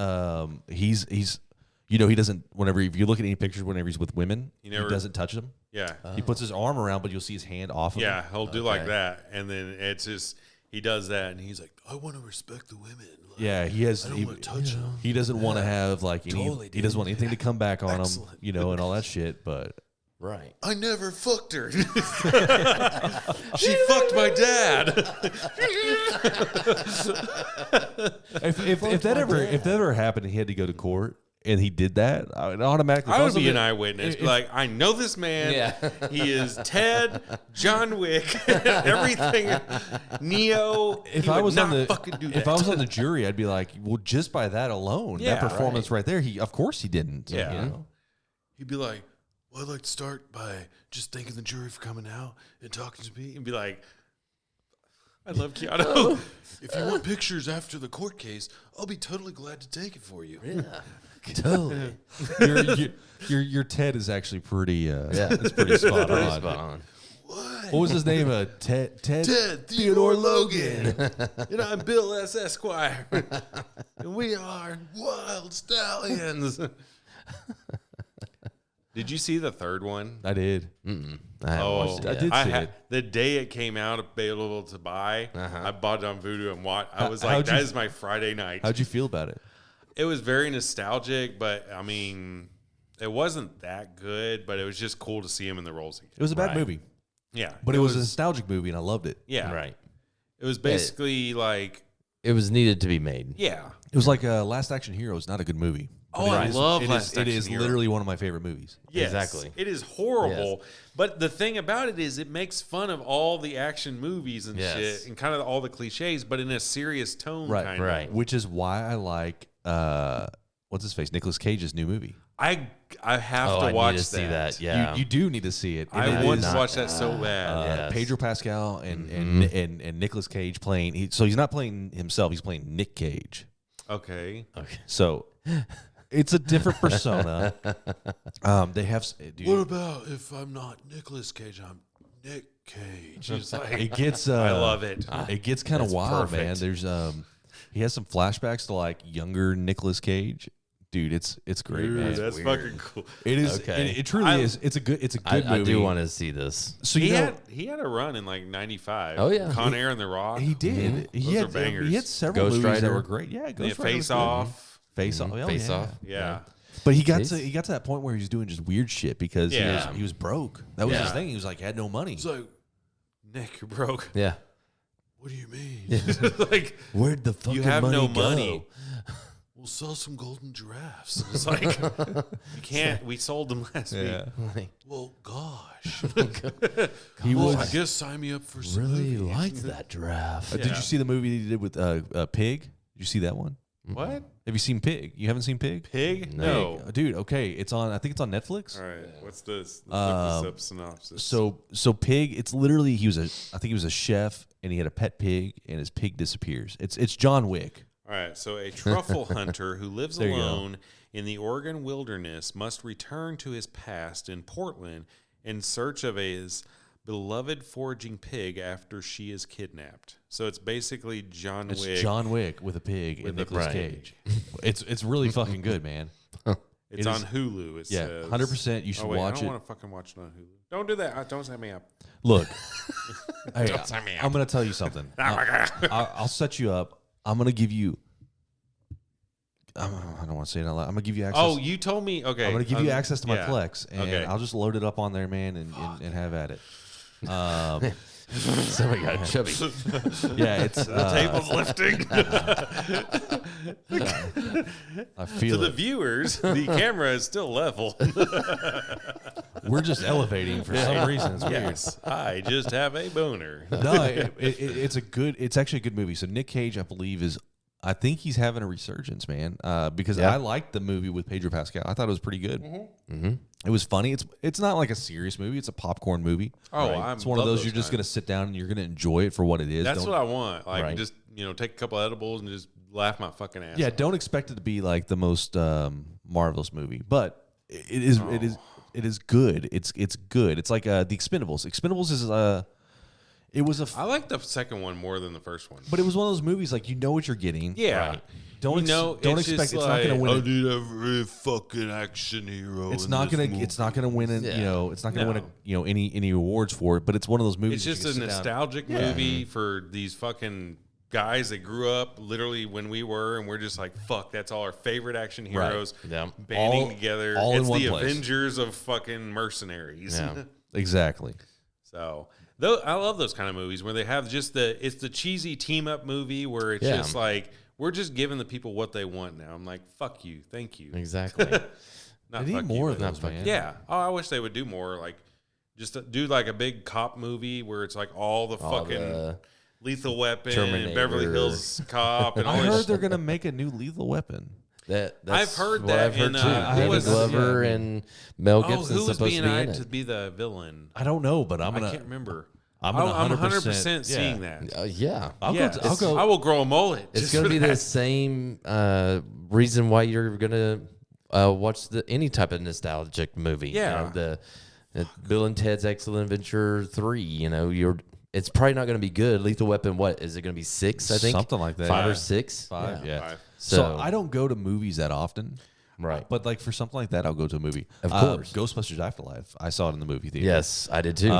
[SPEAKER 1] he's he doesn't. If you look at any pictures, whenever he's with women, he doesn't touch them.
[SPEAKER 3] Yeah,
[SPEAKER 1] he puts his arm around, but you'll see his hand off of him.
[SPEAKER 3] Yeah, he'll do like that, and then it's just he does that, and he's like, I want to respect the women. Like,
[SPEAKER 1] yeah, he has.
[SPEAKER 3] I don't want to touch them.
[SPEAKER 1] He doesn't want to have like any.
[SPEAKER 3] Totally,
[SPEAKER 1] he doesn't want anything to come back on
[SPEAKER 3] Excellent.
[SPEAKER 1] him, and all that shit. But
[SPEAKER 2] Right.
[SPEAKER 3] I never fucked her. She fucked my dad.
[SPEAKER 1] If that ever happened and he had to go to court and he did that, I would automatically.
[SPEAKER 3] I would be an eyewitness. Like, I know this man.
[SPEAKER 2] Yeah.
[SPEAKER 3] He is Ted, John Wick, everything. Neo.
[SPEAKER 1] If I was on the jury, I'd be like, well, just by that alone, that performance right there, of course he didn't.
[SPEAKER 3] Yeah.
[SPEAKER 1] You know?
[SPEAKER 3] He'd be like, well, I'd like to start by just thanking the jury for coming out and talking to me, and be like, I love Keanu. If you want pictures after the court case, I'll be totally glad to take it for you.
[SPEAKER 2] Yeah. Totally.
[SPEAKER 1] Your Ted is actually pretty. It's pretty spot on. What was his name? Ted
[SPEAKER 3] Theodore Logan. And I'm Bill S. Esquire. And we are Wild Stallions. Did you see the third one?
[SPEAKER 1] I did.
[SPEAKER 2] I haven't watched it yet.
[SPEAKER 1] I did see it.
[SPEAKER 3] The day it came out available to buy, I bought it on Vudu and watched. I was
[SPEAKER 1] How'd
[SPEAKER 3] like, that
[SPEAKER 1] you-
[SPEAKER 3] is my Friday night.
[SPEAKER 1] How'd you feel about it?
[SPEAKER 3] It was very nostalgic, but I mean, it wasn't that good, but it was just cool to see him in the roles again.
[SPEAKER 1] It was a bad movie.
[SPEAKER 3] Yeah.
[SPEAKER 1] But it was a nostalgic movie, and I loved it.
[SPEAKER 3] Yeah.
[SPEAKER 2] Right.
[SPEAKER 3] It was basically like,
[SPEAKER 2] It was needed to be made.
[SPEAKER 3] yeah.
[SPEAKER 1] It was like Last Action Hero is not a good movie.
[SPEAKER 3] Oh, I love Last
[SPEAKER 1] It
[SPEAKER 3] Action
[SPEAKER 1] is
[SPEAKER 3] Hero.
[SPEAKER 1] literally one of my favorite movies.
[SPEAKER 3] Yes,
[SPEAKER 2] Exactly.
[SPEAKER 3] It is horrible. But the thing about it is it makes fun of all the action movies and shit and kind of all the cliches, but in a serious tone kind of.
[SPEAKER 2] Right.
[SPEAKER 1] Which is why I like, what's his face? Nicolas Cage's new movie.
[SPEAKER 3] I have to
[SPEAKER 2] I
[SPEAKER 3] watch
[SPEAKER 2] need to see that. Yeah.
[SPEAKER 1] You do need to see it.
[SPEAKER 3] I
[SPEAKER 1] It
[SPEAKER 3] want
[SPEAKER 1] is,
[SPEAKER 3] to watch that so bad.
[SPEAKER 2] Yes.
[SPEAKER 1] Pedro Pascal and Nicolas Cage playing. So he's not playing himself. He's playing Nick Cage.
[SPEAKER 3] Okay.
[SPEAKER 1] So it's a different persona. They have. Dude,
[SPEAKER 3] What about if I'm not Nicolas Cage? I'm Nick Cage. It's like,
[SPEAKER 1] it gets.
[SPEAKER 3] I love it.
[SPEAKER 1] It gets kind of
[SPEAKER 2] That's
[SPEAKER 1] wild, man.
[SPEAKER 2] perfect.
[SPEAKER 1] There's he has some flashbacks to like younger Nicolas Cage. Dude, it's great, man.
[SPEAKER 3] That's fucking cool.
[SPEAKER 1] It is.
[SPEAKER 2] Okay.
[SPEAKER 1] It truly is. It's a good movie.
[SPEAKER 2] I do want to see this.
[SPEAKER 1] So
[SPEAKER 3] He had a run in like '95.
[SPEAKER 2] Oh, yeah.
[SPEAKER 3] Con Air and The Rock.
[SPEAKER 1] he did. He
[SPEAKER 3] Those
[SPEAKER 1] had
[SPEAKER 3] are bangers.
[SPEAKER 1] He had several
[SPEAKER 2] Ghost
[SPEAKER 1] movies that
[SPEAKER 2] Rider.
[SPEAKER 1] were great. Yeah, Ghost Rider.
[SPEAKER 3] Face
[SPEAKER 1] was good.
[SPEAKER 3] Off.
[SPEAKER 1] Face Off. Oh,
[SPEAKER 2] Face
[SPEAKER 1] yeah.
[SPEAKER 2] Off.
[SPEAKER 3] Yeah.
[SPEAKER 1] But he got
[SPEAKER 2] Face?
[SPEAKER 1] to that point where he was doing just weird shit because he was broke. That was his
[SPEAKER 2] Yeah.
[SPEAKER 1] thing. He was like had no money.
[SPEAKER 3] It's like, Nick, you're broke.
[SPEAKER 2] Yeah.
[SPEAKER 3] What do you mean? Like,
[SPEAKER 1] Where'd the fucking
[SPEAKER 3] you have
[SPEAKER 1] money
[SPEAKER 3] no
[SPEAKER 1] go?
[SPEAKER 3] money. We'll sell some golden giraffes. It's like, you can't. We sold them last week. Well, gosh.
[SPEAKER 1] He
[SPEAKER 3] Well,
[SPEAKER 1] was
[SPEAKER 3] I guess sign me up for some
[SPEAKER 2] Really
[SPEAKER 3] movies.
[SPEAKER 2] liked that giraffe.
[SPEAKER 1] Did you see the movie he did with Pig? Did you see that one?
[SPEAKER 3] What?
[SPEAKER 1] Have you seen Pig? You haven't seen Pig?
[SPEAKER 3] Pig?
[SPEAKER 2] No.
[SPEAKER 3] No.
[SPEAKER 1] Dude, okay, it's on. I think it's on Netflix.
[SPEAKER 3] All right. What's this? Let's look this up synopsis.
[SPEAKER 1] So Pig, it's literally I think he was a chef and he had a pet pig and his pig disappears. It's John Wick.
[SPEAKER 3] All right, so a truffle hunter who lives
[SPEAKER 1] There you go.
[SPEAKER 3] alone in the Oregon wilderness must return to his past in Portland in search of his beloved foraging pig after she is kidnapped. So it's basically John
[SPEAKER 1] It's
[SPEAKER 3] Wick.
[SPEAKER 1] John Wick with a pig and Nicolas
[SPEAKER 2] right.
[SPEAKER 1] Cage. It's really fucking good, man.
[SPEAKER 3] It's
[SPEAKER 1] it
[SPEAKER 3] on
[SPEAKER 1] is-
[SPEAKER 3] Hulu. It
[SPEAKER 1] Yeah,
[SPEAKER 3] says
[SPEAKER 1] 100%. You should
[SPEAKER 3] wait,
[SPEAKER 1] watch
[SPEAKER 3] I don't
[SPEAKER 1] it.
[SPEAKER 3] want to fucking watch it on Hulu. Don't do that. Don't set me up.
[SPEAKER 1] Look, hey,
[SPEAKER 3] Don't sign me up.
[SPEAKER 1] I'm gonna tell you something. I'll set you up. I'm gonna give you. I don't want to say it out loud. I'm gonna give you access.
[SPEAKER 3] Oh, you told me. Okay,
[SPEAKER 1] I'm gonna give you access to my
[SPEAKER 3] yeah.
[SPEAKER 1] Plex, and
[SPEAKER 3] Okay.
[SPEAKER 1] I'll just load it up on there, man, and have at it.
[SPEAKER 2] Somebody got chubby.
[SPEAKER 1] Yeah, it's
[SPEAKER 3] The table's lifting.
[SPEAKER 1] I feel
[SPEAKER 3] To the
[SPEAKER 1] it.
[SPEAKER 3] viewers, the camera is still level.
[SPEAKER 1] We're just elevating for some reason. It's weird.
[SPEAKER 3] Yes, I just have a boner.
[SPEAKER 1] No, it's a good. It's actually a good movie. So Nick Cage, I believe, I think he's having a resurgence, man. Because I liked the movie with Pedro Pascal. I thought it was pretty good. Mm-hmm. It was funny. It's not like a serious movie. It's a popcorn movie.
[SPEAKER 3] Oh,
[SPEAKER 1] It's one of those you're just gonna sit down and you're gonna enjoy it for what it is.
[SPEAKER 3] That's
[SPEAKER 1] Don't-
[SPEAKER 3] what I want. Like,
[SPEAKER 2] Right.
[SPEAKER 3] just take a couple edibles and just laugh my fucking ass.
[SPEAKER 1] Yeah,
[SPEAKER 3] off.
[SPEAKER 1] don't expect it to be like the most marvelous movie, but it is. It is. It is good. It's good. It's like the Expendables. Expendables is it was
[SPEAKER 3] I like the second one more than the first one.
[SPEAKER 1] but it was one of those movies like you know what you're getting.
[SPEAKER 3] Yeah.
[SPEAKER 2] Right.
[SPEAKER 1] Don't
[SPEAKER 3] It's
[SPEAKER 1] expect
[SPEAKER 3] just
[SPEAKER 1] it's not going to win.
[SPEAKER 3] I need every fucking action hero.
[SPEAKER 1] It's
[SPEAKER 3] in
[SPEAKER 1] not
[SPEAKER 3] this
[SPEAKER 1] going to.
[SPEAKER 3] movie.
[SPEAKER 1] It's not going to win. It's not going to
[SPEAKER 3] No.
[SPEAKER 1] win. Any awards for it. But it's one of those movies.
[SPEAKER 3] It's
[SPEAKER 1] you
[SPEAKER 3] just
[SPEAKER 1] can
[SPEAKER 3] a
[SPEAKER 1] sit down-
[SPEAKER 3] nostalgic movie for these fucking guys that grew up literally when we were, and we're just like, fuck, that's all our favorite action heroes banding together. It's the Avengers of fucking mercenaries.
[SPEAKER 1] Yeah. Exactly.
[SPEAKER 3] So I love those kind of movies where they have just it's the cheesy team up movie where it's just like, we're just giving the people what they want now. I'm like, fuck you, thank you.
[SPEAKER 2] Exactly.
[SPEAKER 3] Not
[SPEAKER 1] they need more of those, man.
[SPEAKER 3] Yeah. Oh, I wish they would do more. Like, just do like a big cop movie where it's like all the fucking Lethal Weapon,
[SPEAKER 2] Terminator.
[SPEAKER 3] Beverly Hills Cop, and all
[SPEAKER 1] I
[SPEAKER 3] this
[SPEAKER 1] heard they're gonna make a new Lethal Weapon.
[SPEAKER 2] I've
[SPEAKER 3] heard that.
[SPEAKER 2] I've heard too.
[SPEAKER 3] Danny
[SPEAKER 2] Glover and Mel Gibson
[SPEAKER 3] who was
[SPEAKER 2] supposed
[SPEAKER 3] being
[SPEAKER 2] to be in
[SPEAKER 3] eyed
[SPEAKER 2] it.
[SPEAKER 3] to be the villain?
[SPEAKER 1] I don't know, but I
[SPEAKER 3] can't remember.
[SPEAKER 1] I'm
[SPEAKER 3] 100% seeing that.
[SPEAKER 2] Yeah,
[SPEAKER 1] I'll go.
[SPEAKER 3] I will grow a mullet.
[SPEAKER 2] It's going to be the same reason why you're going to watch any type of nostalgic movie.
[SPEAKER 3] Yeah,
[SPEAKER 2] you know, the Bill and Ted's Excellent Adventure 3. You know, it's probably not going to be good. Lethal Weapon, what is it going to be? 6? I think
[SPEAKER 1] something like that.
[SPEAKER 2] 5 or 6.
[SPEAKER 1] 5. Yeah.
[SPEAKER 3] 5.
[SPEAKER 1] So I don't go to movies that often.
[SPEAKER 2] Right.
[SPEAKER 1] But like for something like that, I'll go to a movie.
[SPEAKER 2] Of course.
[SPEAKER 1] Ghostbusters Afterlife. I saw it in the movie theater.
[SPEAKER 2] Yes, I did too.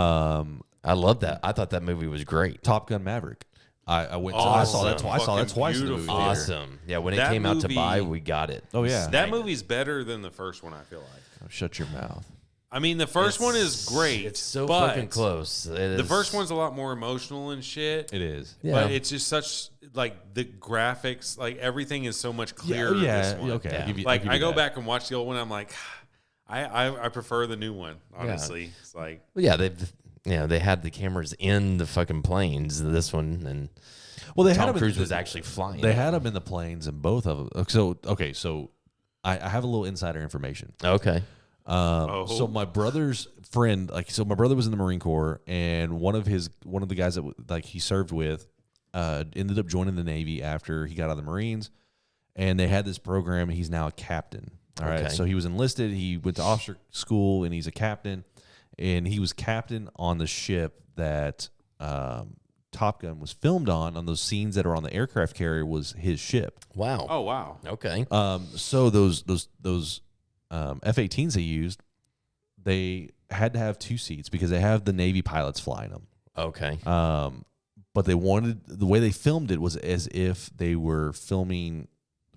[SPEAKER 2] I love that. I thought that movie was great.
[SPEAKER 1] Top Gun Maverick. I went. To,
[SPEAKER 3] Awesome.
[SPEAKER 1] I saw that twice. I saw that twice in the movie theater.
[SPEAKER 2] Awesome. Yeah, when it
[SPEAKER 3] That
[SPEAKER 2] came out to
[SPEAKER 3] movie-
[SPEAKER 2] buy, we got it.
[SPEAKER 1] Oh yeah.
[SPEAKER 3] That movie's better than the first one, I feel like.
[SPEAKER 1] Oh, shut your mouth.
[SPEAKER 3] I mean, the first one is great.
[SPEAKER 2] It's so
[SPEAKER 3] but
[SPEAKER 2] fucking close.
[SPEAKER 3] The first one's a lot more emotional and shit.
[SPEAKER 1] It is.
[SPEAKER 2] Yeah.
[SPEAKER 3] But it's just such, like, the graphics, like, everything is so much clearer.
[SPEAKER 1] Yeah.
[SPEAKER 3] This one.
[SPEAKER 1] Okay.
[SPEAKER 2] Yeah.
[SPEAKER 1] I'll give you,
[SPEAKER 3] Like,
[SPEAKER 1] I'll give
[SPEAKER 3] I
[SPEAKER 1] you
[SPEAKER 3] go
[SPEAKER 1] that.
[SPEAKER 3] back and watch the old one, I'm like, I prefer the new one, honestly. It's like,
[SPEAKER 2] Well, yeah, they had the cameras in the fucking planes. This one and
[SPEAKER 1] Well, they
[SPEAKER 2] Tom
[SPEAKER 1] had
[SPEAKER 2] Cruise was actually flying.
[SPEAKER 1] They had them in the planes in both of them. So I have a little insider information.
[SPEAKER 2] Okay.
[SPEAKER 1] So my brother's friend, my brother was in the Marine Corps, and one of the guys that he served with, ended up joining the Navy after he got out of the Marines, and they had this program. And he's now a captain. All right.
[SPEAKER 2] Okay.
[SPEAKER 1] So he was enlisted. He went to officer school, and he's a captain. And he was captain on the ship that Top Gun was filmed on those scenes that are on the aircraft carrier was his ship.
[SPEAKER 2] Wow.
[SPEAKER 3] oh, wow.
[SPEAKER 2] Okay.
[SPEAKER 1] So those F-18s they used, they had to have 2 seats because they have the Navy pilots flying them.
[SPEAKER 2] Okay.
[SPEAKER 1] But they wanted, the way they filmed it was as if they were filming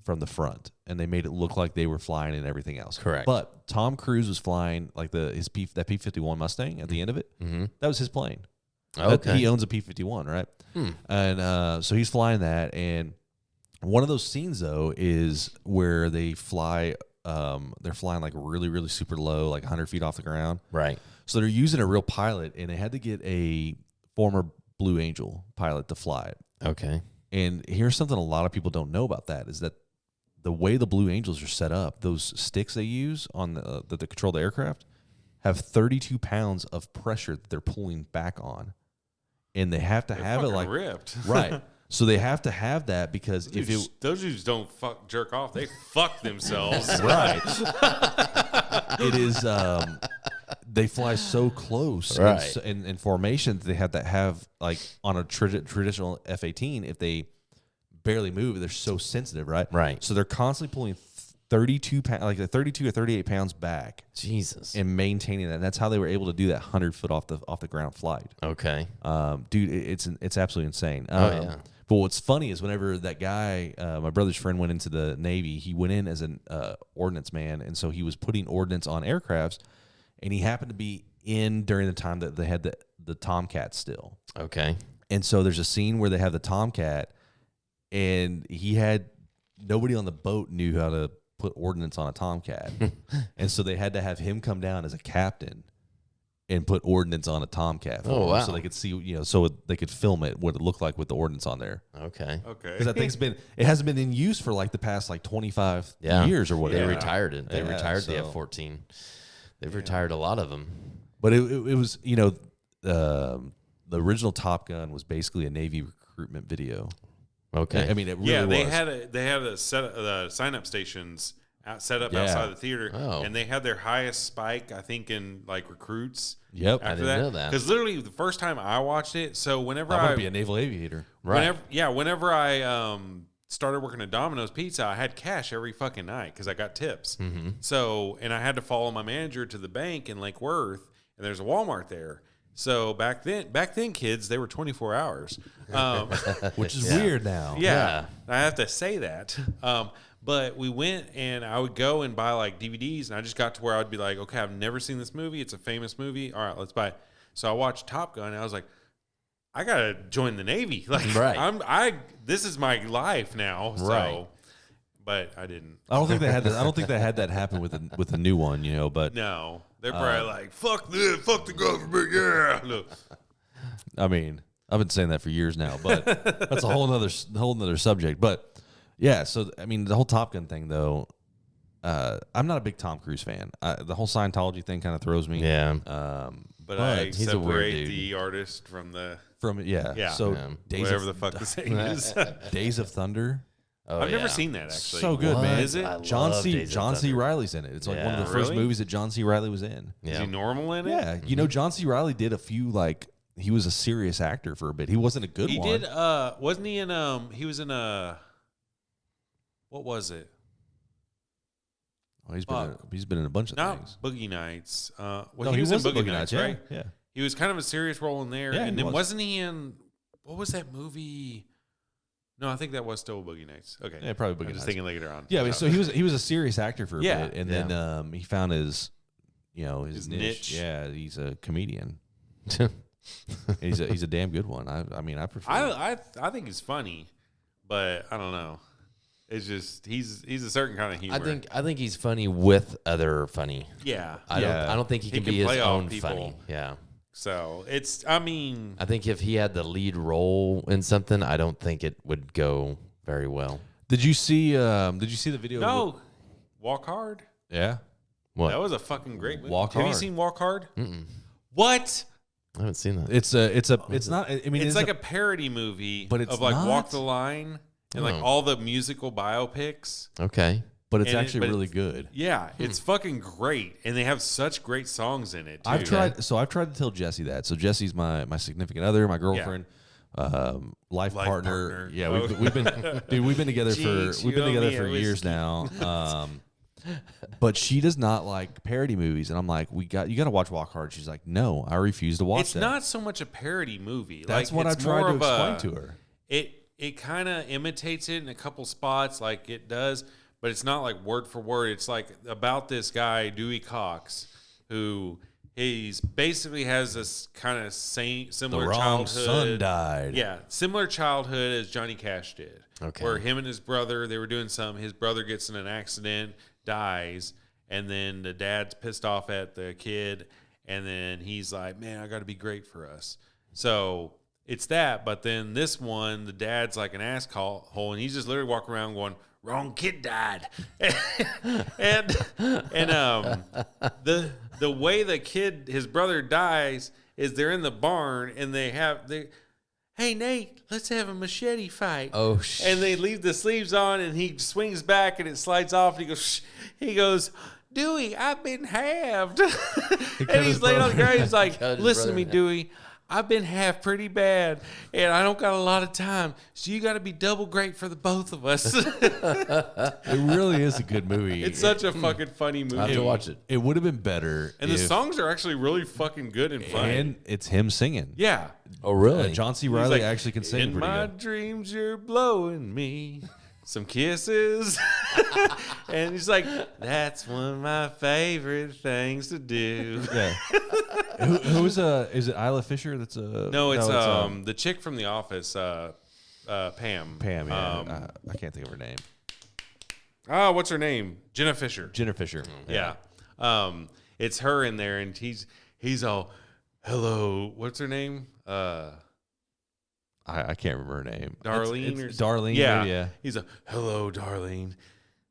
[SPEAKER 1] from the front, and they made it look like they were flying and everything else.
[SPEAKER 2] Correct.
[SPEAKER 1] But Tom Cruise was flying like that P-51 Mustang at the end of it.
[SPEAKER 2] Mm-hmm.
[SPEAKER 1] That was his plane.
[SPEAKER 2] Okay.
[SPEAKER 1] He owns a P-51, right? And so he's flying that, and one of those scenes though is where they fly. They're flying like really, really super low, like 100 feet off the ground.
[SPEAKER 2] Right.
[SPEAKER 1] So they're using a real pilot, and they had to get a former Blue Angel pilot to fly it.
[SPEAKER 2] Okay.
[SPEAKER 1] And here's something a lot of people don't know about that is that the way the Blue Angels are set up, those sticks they use on that control the aircraft have 32 pounds of pressure that they're pulling back on, and they have to have it like
[SPEAKER 3] ripped.
[SPEAKER 1] right. So they have to have that because those
[SPEAKER 3] dudes don't jerk off, they fuck themselves.
[SPEAKER 1] Right. It is. They fly so close,
[SPEAKER 2] right?
[SPEAKER 1] In formation, they have to have like on a traditional F-18. If they barely move, they're so sensitive, right?
[SPEAKER 2] Right.
[SPEAKER 1] So they're constantly pulling 32 pounds, like 32 or 38 pounds back.
[SPEAKER 2] Jesus.
[SPEAKER 1] And maintaining that. And that's how they were able to do that 100 foot off the ground flight.
[SPEAKER 2] Okay.
[SPEAKER 1] Dude, it's absolutely insane.
[SPEAKER 2] Yeah.
[SPEAKER 1] But what's funny is whenever that guy, my brother's friend, went into the Navy, he went in as an ordnance man, and so he was putting ordnance on aircrafts, and he happened to be in during the time that they had the Tomcat still.
[SPEAKER 2] Okay.
[SPEAKER 1] And so there's a scene where they have the Tomcat, and nobody on the boat knew how to put ordnance on a Tomcat, and so they had to have him come down as a captain and put ordnance on a Tomcat for them,
[SPEAKER 2] wow.
[SPEAKER 1] so they could see, so they could film it, what it looked like with the ordnance on there.
[SPEAKER 2] Okay.
[SPEAKER 1] Because that thing's it hasn't been in use for like the past like 25 years or whatever.
[SPEAKER 2] They retired it. They retired the
[SPEAKER 1] so-
[SPEAKER 2] F-14. They've retired a lot of them.
[SPEAKER 1] But it was, the original Top Gun was basically a Navy recruitment video.
[SPEAKER 2] Okay.
[SPEAKER 1] I mean, it really was.
[SPEAKER 3] They had a set of sign up stations set up outside the theater, and they had their highest spike, I think, in like recruits.
[SPEAKER 1] Yep,
[SPEAKER 3] after
[SPEAKER 2] I didn't know that.
[SPEAKER 3] Because literally the first time I watched it, so whenever
[SPEAKER 1] I want to be a naval aviator.
[SPEAKER 2] Right.
[SPEAKER 3] Whenever I started working at Domino's Pizza, I had cash every fucking night because I got tips.
[SPEAKER 2] Mm-hmm.
[SPEAKER 3] So, and I had to follow my manager to the bank in Lake Worth, and there's a Walmart there. So back then, kids, they were 24 hours,
[SPEAKER 1] which is weird now.
[SPEAKER 3] Yeah, I have to say that. But we went, and I would go and buy like DVDs, and I just got to where I'd be like, okay, I've never seen this movie. It's a famous movie. All right, let's buy it. So I watched Top Gun, and I was like, I gotta join the Navy. Like, this is my life now. So,
[SPEAKER 2] right.
[SPEAKER 3] But I didn't.
[SPEAKER 1] I don't think they had that. I don't think they had that happen with the new one. But
[SPEAKER 3] no, they're probably like, fuck this, fuck the government, yeah. Look.
[SPEAKER 1] I mean, I've been saying that for years now, but that's a whole nother subject. But yeah, so I mean, the whole Top Gun thing, though, I'm not a big Tom Cruise fan. The whole Scientology thing kind of throws me.
[SPEAKER 2] Yeah.
[SPEAKER 3] But I
[SPEAKER 2] he's a weird
[SPEAKER 3] separate
[SPEAKER 2] dude.
[SPEAKER 3] the artist from the
[SPEAKER 1] Yeah. So
[SPEAKER 3] whatever the fuck the saying is.
[SPEAKER 1] Days of Thunder.
[SPEAKER 2] Oh,
[SPEAKER 3] I've never seen that actually.
[SPEAKER 1] So good, man.
[SPEAKER 3] Is it?
[SPEAKER 2] I
[SPEAKER 1] John
[SPEAKER 2] love
[SPEAKER 1] C.
[SPEAKER 2] Days of
[SPEAKER 1] John C.
[SPEAKER 2] Thunder.
[SPEAKER 1] Riley's in it. It's like one of the first
[SPEAKER 3] Really?
[SPEAKER 1] movies that John C. Riley was in.
[SPEAKER 3] Is he normal in it?
[SPEAKER 1] Yeah, you know, John C. Riley did a few he was a serious actor for a bit. He wasn't a good
[SPEAKER 3] He
[SPEAKER 1] one.
[SPEAKER 3] did. Wasn't he in? He was in a. What was it?
[SPEAKER 1] Oh, he's been in a bunch of
[SPEAKER 3] Not
[SPEAKER 1] things.
[SPEAKER 3] Boogie Nights.
[SPEAKER 1] No,
[SPEAKER 3] He was in
[SPEAKER 1] in
[SPEAKER 3] Boogie Nights, right?
[SPEAKER 1] Yeah.
[SPEAKER 3] He was kind of a serious role in there,
[SPEAKER 1] Yeah,
[SPEAKER 3] and
[SPEAKER 1] he
[SPEAKER 3] then
[SPEAKER 1] was.
[SPEAKER 3] wasn't he in? What was that movie? No, I think that was still Boogie Nights. Okay,
[SPEAKER 1] Yeah, probably Boogie
[SPEAKER 3] I'm just
[SPEAKER 1] Nights.
[SPEAKER 3] thinking later on.
[SPEAKER 1] Yeah, I mean, so he was a serious actor for a
[SPEAKER 3] Yeah,
[SPEAKER 1] bit, and then he found his
[SPEAKER 3] His niche.
[SPEAKER 1] Yeah, he's a comedian. he's a damn good one. I mean, I prefer.
[SPEAKER 3] I think he's funny, but I don't know. It's just he's a certain kind of humor.
[SPEAKER 2] I think he's funny with other funny.
[SPEAKER 3] Yeah.
[SPEAKER 2] I don't think he can be his
[SPEAKER 3] play off
[SPEAKER 2] own
[SPEAKER 3] people.
[SPEAKER 2] funny. Yeah.
[SPEAKER 3] So I mean,
[SPEAKER 2] I think if he had the lead role in something, I don't think it would go very well.
[SPEAKER 1] Did you see the video?
[SPEAKER 3] no, Walk Hard.
[SPEAKER 1] Yeah.
[SPEAKER 2] What?
[SPEAKER 3] That was a fucking great movie.
[SPEAKER 1] Walk
[SPEAKER 3] Have you
[SPEAKER 1] Hard.
[SPEAKER 3] seen Walk Hard?
[SPEAKER 2] Mm-mm.
[SPEAKER 3] What?
[SPEAKER 2] I haven't seen that.
[SPEAKER 1] It's not. I mean,
[SPEAKER 3] It's like a parody movie,
[SPEAKER 1] but it's
[SPEAKER 3] of like
[SPEAKER 1] not.
[SPEAKER 3] Walk the Line and like
[SPEAKER 2] Oh.
[SPEAKER 3] all the musical biopics.
[SPEAKER 2] Okay.
[SPEAKER 1] but it's
[SPEAKER 3] and
[SPEAKER 1] actually
[SPEAKER 3] but
[SPEAKER 1] really
[SPEAKER 3] it's-
[SPEAKER 1] good.
[SPEAKER 3] Yeah, it's fucking great, and they have such great songs in it. Too.
[SPEAKER 1] I've tried to tell Jesse that. So Jesse's my significant other, my girlfriend, life partner.
[SPEAKER 3] partner.
[SPEAKER 1] Yeah,
[SPEAKER 3] Oh.
[SPEAKER 1] we've been together
[SPEAKER 3] Jinx,
[SPEAKER 1] we've
[SPEAKER 3] you
[SPEAKER 1] been
[SPEAKER 3] owe
[SPEAKER 1] together
[SPEAKER 3] me a
[SPEAKER 1] for years
[SPEAKER 3] whiskey.
[SPEAKER 1] now. But she does not like parody movies, and I'm like, you got to watch Walk Hard. She's like, no, I refuse to watch
[SPEAKER 3] It's
[SPEAKER 1] that.
[SPEAKER 3] not so much a parody movie.
[SPEAKER 1] That's
[SPEAKER 3] like,
[SPEAKER 1] what
[SPEAKER 3] it's
[SPEAKER 1] I've tried
[SPEAKER 3] more
[SPEAKER 1] to
[SPEAKER 3] of
[SPEAKER 1] explain
[SPEAKER 3] a-
[SPEAKER 1] to her.
[SPEAKER 3] It kind of imitates it in a couple spots, like it does, but it's not like word for word. It's like about this guy Dewey Cox, who he's basically has this kind of similar
[SPEAKER 1] The wrong
[SPEAKER 3] childhood.
[SPEAKER 1] son died.
[SPEAKER 3] Yeah, similar childhood as Johnny Cash did.
[SPEAKER 2] Okay.
[SPEAKER 3] Where him and his brother, they were doing something. His brother gets in an accident, dies, and then the dad's pissed off at the kid, and then he's like, man, I got to be great for us. So it's that, but then this one, the dad's like an asshole, and he's just literally walking around going, wrong kid died. and the way the kid, his brother dies is they're in the barn, and hey, Nate, let's have a machete fight.
[SPEAKER 2] Oh,
[SPEAKER 3] And they leave the sleeves on, and he swings back, and it slides off, and he goes, Dewey, I've been halved. And he's laying on the ground. He's like,
[SPEAKER 2] Cut his
[SPEAKER 3] listen to
[SPEAKER 2] brother
[SPEAKER 3] me, Dewey. I've been half pretty bad, and I don't got a lot of time, so you got to be double great for the both of us.
[SPEAKER 1] It really is a good movie.
[SPEAKER 3] It's such a fucking funny movie.
[SPEAKER 2] I have to watch it.
[SPEAKER 1] It would have been better.
[SPEAKER 3] And the
[SPEAKER 1] if-
[SPEAKER 3] songs are actually really fucking good and fun.
[SPEAKER 1] and it's him singing.
[SPEAKER 3] Yeah.
[SPEAKER 2] Oh, really?
[SPEAKER 1] John C.
[SPEAKER 3] He's
[SPEAKER 1] Riley
[SPEAKER 3] like,
[SPEAKER 1] actually can sing
[SPEAKER 3] in
[SPEAKER 1] pretty
[SPEAKER 3] my
[SPEAKER 1] good.
[SPEAKER 3] dreams, you're blowing me some kisses. And he's like, that's one of my favorite things to do.
[SPEAKER 1] Yeah. Who's is it Isla Fisher? That's a
[SPEAKER 3] No, it's the chick from The Office, Pam.
[SPEAKER 1] Pam. Yeah, I can't think of her name.
[SPEAKER 3] What's her name? Jenna Fisher.
[SPEAKER 1] Jenna Fisher.
[SPEAKER 3] Yeah. It's her in there, and he's all, hello. What's her name?
[SPEAKER 1] I can't remember her name.
[SPEAKER 3] Darlene
[SPEAKER 1] It's
[SPEAKER 3] or
[SPEAKER 1] Darlene.
[SPEAKER 3] Yeah.
[SPEAKER 1] Maybe, yeah.
[SPEAKER 3] He's a, hello, Darlene.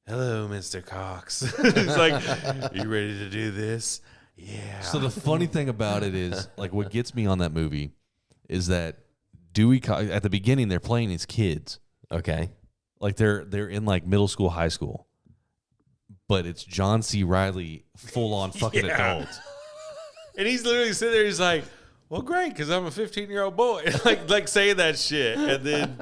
[SPEAKER 3] Hello, Mr. Cox. He's like, you ready to do this? Yeah.
[SPEAKER 1] So the funny thing about it is, like, what gets me on that movie is that Dewey at the beginning they're playing his kids,
[SPEAKER 2] Okay.
[SPEAKER 1] like they're in like middle school, high school, but it's John C. Riley full on fucking
[SPEAKER 3] Yeah.
[SPEAKER 1] adults.
[SPEAKER 3] And he's literally sitting there. He's like, well, great, because I'm a 15-year-old boy. like saying that shit. And then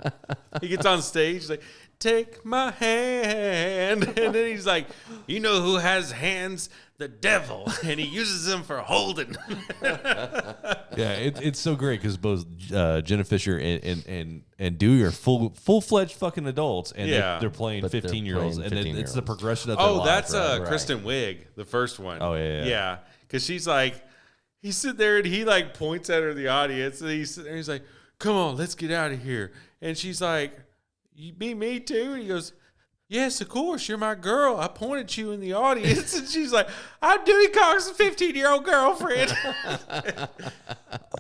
[SPEAKER 3] he gets on stage like, take my hand. And then he's like, you know who has hands? The devil. And he uses them for holding.
[SPEAKER 1] Yeah, it's so great because both Jenna Fisher and Dewey are full-fledged fucking adults, and they're playing 15-year-olds, and it's the progression of their life.
[SPEAKER 3] Oh, that's Kristen Wiig, the first one.
[SPEAKER 1] Oh, yeah.
[SPEAKER 3] Yeah, because she's like, he's sitting there, and he like points at her, the audience, and he's sitting there, he's like, come on, let's get out of here. And she's like, you mean me too? And he goes, yes, of course, you're my girl. I pointed at you in the audience. And she's like, I'm Dewey Cox's 15-year-old girlfriend.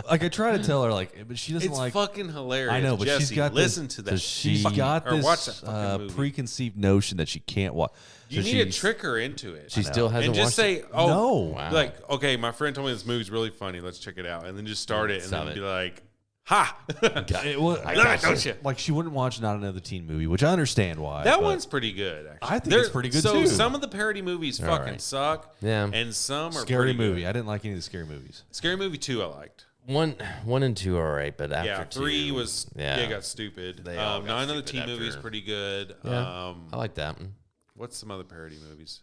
[SPEAKER 1] Like, I try to tell her, like, but she doesn't
[SPEAKER 3] it's fucking hilarious.
[SPEAKER 1] I know, but
[SPEAKER 3] Jesse,
[SPEAKER 1] she's got
[SPEAKER 3] listen to that.
[SPEAKER 1] She's got
[SPEAKER 3] or watch
[SPEAKER 1] this
[SPEAKER 3] that fucking movie.
[SPEAKER 1] preconceived notion that she can't watch.
[SPEAKER 3] You need to trick her into it.
[SPEAKER 2] She still hasn't
[SPEAKER 3] and just
[SPEAKER 2] watched
[SPEAKER 3] say,
[SPEAKER 2] it.
[SPEAKER 3] oh,
[SPEAKER 1] No.
[SPEAKER 2] Wow.
[SPEAKER 3] like, okay, my friend told me this movie's really funny. Let's check it out. And then just start it and
[SPEAKER 2] Stop
[SPEAKER 3] then
[SPEAKER 2] it.
[SPEAKER 3] be like, ha!
[SPEAKER 1] Don't you? Like, she wouldn't watch Not Another Teen Movie, which I understand why.
[SPEAKER 3] That
[SPEAKER 1] but
[SPEAKER 3] one's pretty good, actually.
[SPEAKER 1] I think it's pretty good,
[SPEAKER 3] so
[SPEAKER 1] too.
[SPEAKER 3] some of the parody movies fucking
[SPEAKER 2] right.
[SPEAKER 3] suck.
[SPEAKER 2] Yeah.
[SPEAKER 3] And some are
[SPEAKER 1] Scary
[SPEAKER 3] pretty
[SPEAKER 1] movie.
[SPEAKER 3] good.
[SPEAKER 1] I didn't like any of the scary movies.
[SPEAKER 3] Scary Movie 2 I liked.
[SPEAKER 2] One and two are all right, but after
[SPEAKER 3] Yeah, 3
[SPEAKER 2] two,
[SPEAKER 3] was,
[SPEAKER 2] yeah,
[SPEAKER 3] got stupid.
[SPEAKER 2] They all got
[SPEAKER 3] Not Another
[SPEAKER 2] stupid
[SPEAKER 3] Teen
[SPEAKER 2] after.
[SPEAKER 3] Movie is pretty good.
[SPEAKER 2] Yeah. I like that one.
[SPEAKER 3] What's some other parody movies?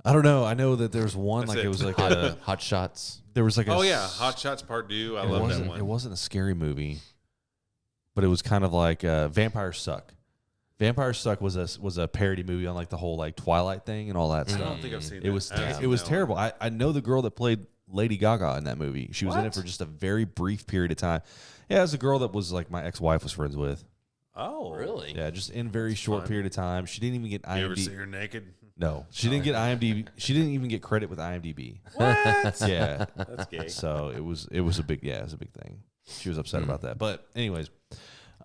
[SPEAKER 1] I don't know. I know that there's one
[SPEAKER 3] That's
[SPEAKER 1] like
[SPEAKER 3] it.
[SPEAKER 1] it was like
[SPEAKER 2] Hot Shots.
[SPEAKER 1] there was like
[SPEAKER 3] Oh, yeah. Hot Shots Part 2. I love that one.
[SPEAKER 1] It wasn't a scary movie, but it was kind of like Vampires Suck. Vampires Suck was a parody movie on like the whole like Twilight thing and all that
[SPEAKER 3] I
[SPEAKER 1] stuff.
[SPEAKER 3] don't think I've seen
[SPEAKER 1] It
[SPEAKER 3] that.
[SPEAKER 1] was
[SPEAKER 3] I haven't seen
[SPEAKER 1] it was
[SPEAKER 3] that
[SPEAKER 1] terrible.
[SPEAKER 3] one.
[SPEAKER 1] I know the girl that played Lady Gaga in that movie. She was in it
[SPEAKER 3] What?
[SPEAKER 1] for just a very brief period of time. Yeah, it was a girl that was like my ex-wife was friends with.
[SPEAKER 3] Oh.
[SPEAKER 2] Really?
[SPEAKER 1] Yeah, just in a very short
[SPEAKER 3] fun.
[SPEAKER 1] period of time. She didn't even get
[SPEAKER 3] You ever see
[SPEAKER 1] IMDb.
[SPEAKER 3] her naked?
[SPEAKER 1] No, she didn't get IMDb. She didn't even get credit with IMDb.
[SPEAKER 3] What?
[SPEAKER 1] Yeah,
[SPEAKER 3] That's gay.
[SPEAKER 1] so it was a big thing. She was upset about that. But anyways,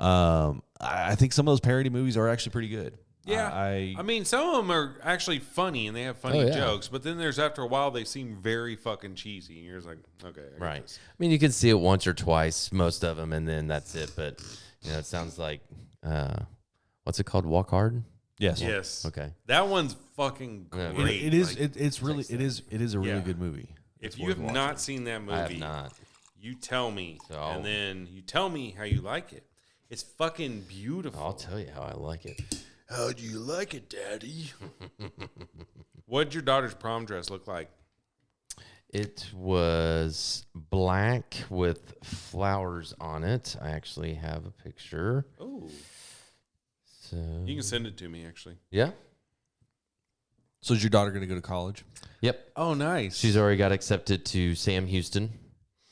[SPEAKER 1] I think some of those parody movies are actually pretty good.
[SPEAKER 3] Yeah.
[SPEAKER 1] I
[SPEAKER 3] mean, some of them are actually funny and they have funny
[SPEAKER 2] Oh, yeah.
[SPEAKER 3] jokes, but then there's after a while they seem very fucking cheesy. And you're just like, okay. I get
[SPEAKER 2] Right.
[SPEAKER 3] this.
[SPEAKER 2] I mean, you can see it once or twice, most of them, and then that's it. But it sounds like what's it called? Walk Hard.
[SPEAKER 1] yes,
[SPEAKER 3] Yes.
[SPEAKER 2] Okay.
[SPEAKER 3] That one's fucking
[SPEAKER 2] Yeah.
[SPEAKER 3] great.
[SPEAKER 1] It is.
[SPEAKER 3] Like,
[SPEAKER 1] It's really. It is a really
[SPEAKER 3] Yeah.
[SPEAKER 1] good movie.
[SPEAKER 3] if you have not seen that movie,
[SPEAKER 2] I have not.
[SPEAKER 3] you tell me.
[SPEAKER 2] So-
[SPEAKER 3] and then you tell me how you like it. It's fucking beautiful.
[SPEAKER 2] I'll tell you how I like it.
[SPEAKER 3] How do you like it, Daddy? What'd your daughter's prom dress look like?
[SPEAKER 2] It was black with flowers on it. I actually have a picture.
[SPEAKER 3] Oh,
[SPEAKER 2] So
[SPEAKER 3] you can send it to me, actually.
[SPEAKER 2] yeah.
[SPEAKER 1] So is your daughter going to go to college?
[SPEAKER 2] Yep.
[SPEAKER 3] Oh, nice.
[SPEAKER 2] She's already got accepted to Sam Houston.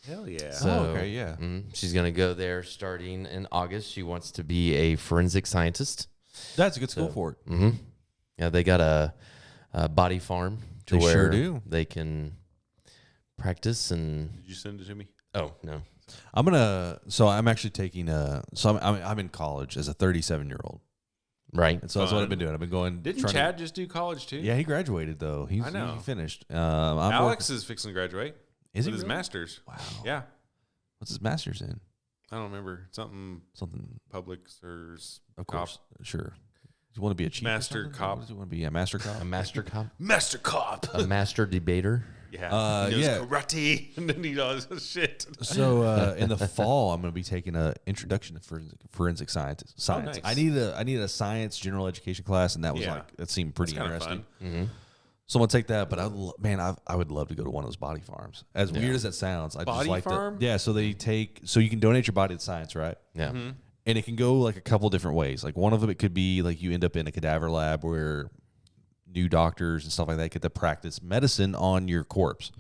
[SPEAKER 3] hell yeah.
[SPEAKER 2] So,
[SPEAKER 1] okay, yeah.
[SPEAKER 2] She's going to go there starting in August. She wants to be a forensic scientist.
[SPEAKER 1] That's a good school for it.
[SPEAKER 2] Mm-hmm. Yeah, they got a body farm to
[SPEAKER 1] They
[SPEAKER 2] where
[SPEAKER 1] sure do.
[SPEAKER 2] they can practice and.
[SPEAKER 3] Did you send it to me?
[SPEAKER 2] Oh no,
[SPEAKER 1] So I'm actually taking I'm in college as a 37-year-old.
[SPEAKER 2] right?
[SPEAKER 1] And so that's what I've been doing. I've been going.
[SPEAKER 3] Didn't
[SPEAKER 1] trying to-
[SPEAKER 3] Chad just do college too?
[SPEAKER 1] Yeah, he graduated though. He
[SPEAKER 3] know.
[SPEAKER 1] He finished.
[SPEAKER 3] Alex is fixing to graduate.
[SPEAKER 1] Is he
[SPEAKER 3] with his
[SPEAKER 1] really?
[SPEAKER 3] master's.
[SPEAKER 1] Wow.
[SPEAKER 3] Yeah.
[SPEAKER 1] What's his master's in?
[SPEAKER 3] I don't remember. Something
[SPEAKER 1] Something.
[SPEAKER 3] public or
[SPEAKER 1] Of course. Sure. Does he want to be a chief? or
[SPEAKER 3] Master
[SPEAKER 1] something?
[SPEAKER 3] cop.
[SPEAKER 1] What does he want to be? A master cop?
[SPEAKER 2] A master cop,
[SPEAKER 3] Master Cop.
[SPEAKER 2] a master debater.
[SPEAKER 3] Yeah. He knows
[SPEAKER 1] yeah.
[SPEAKER 3] karate and then he does shit.
[SPEAKER 1] So in the fall, I'm going to be taking a introduction to forensic science.
[SPEAKER 3] nice.
[SPEAKER 1] I needed a science general education class, and that was
[SPEAKER 3] Yeah.
[SPEAKER 1] that seemed pretty
[SPEAKER 3] That's kinda
[SPEAKER 1] interesting.
[SPEAKER 3] fun.
[SPEAKER 2] Mm-hmm.
[SPEAKER 1] So I'm gonna take that, but I would love to go to one of those body farms. As weird as that sounds, I
[SPEAKER 3] Body
[SPEAKER 1] just like
[SPEAKER 3] farm?
[SPEAKER 1] Yeah, so so you can donate your body to science, right?
[SPEAKER 2] Yeah.
[SPEAKER 3] Mm-hmm.
[SPEAKER 1] And it can go like a couple different ways. Like one of them, it could be like you end up in a cadaver lab where new doctors and stuff like that get to practice medicine on your corpse.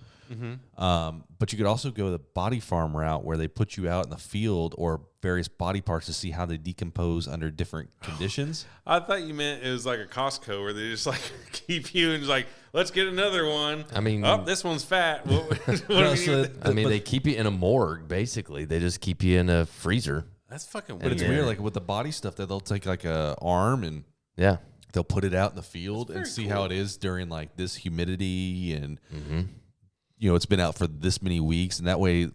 [SPEAKER 1] But you could also go the body farm route where they put you out in the field or various body parts to see how they decompose under different conditions.
[SPEAKER 3] I thought you meant it was like a Costco where they just like keep you and just like, let's get another one.
[SPEAKER 2] I mean-
[SPEAKER 3] oh, this one's fat. What do
[SPEAKER 1] No,
[SPEAKER 3] we
[SPEAKER 1] so
[SPEAKER 3] need?
[SPEAKER 2] I mean, they keep you in a morgue. Basically, they just keep you in a freezer.
[SPEAKER 3] That's fucking
[SPEAKER 1] But
[SPEAKER 3] weird.
[SPEAKER 1] it's weird, like with the body stuff, that they'll take like a arm and
[SPEAKER 2] Yeah.
[SPEAKER 1] they'll put it out in the field and
[SPEAKER 3] very
[SPEAKER 1] see
[SPEAKER 3] cool.
[SPEAKER 1] how it is during like this humidity and it's been out for this many weeks, and that way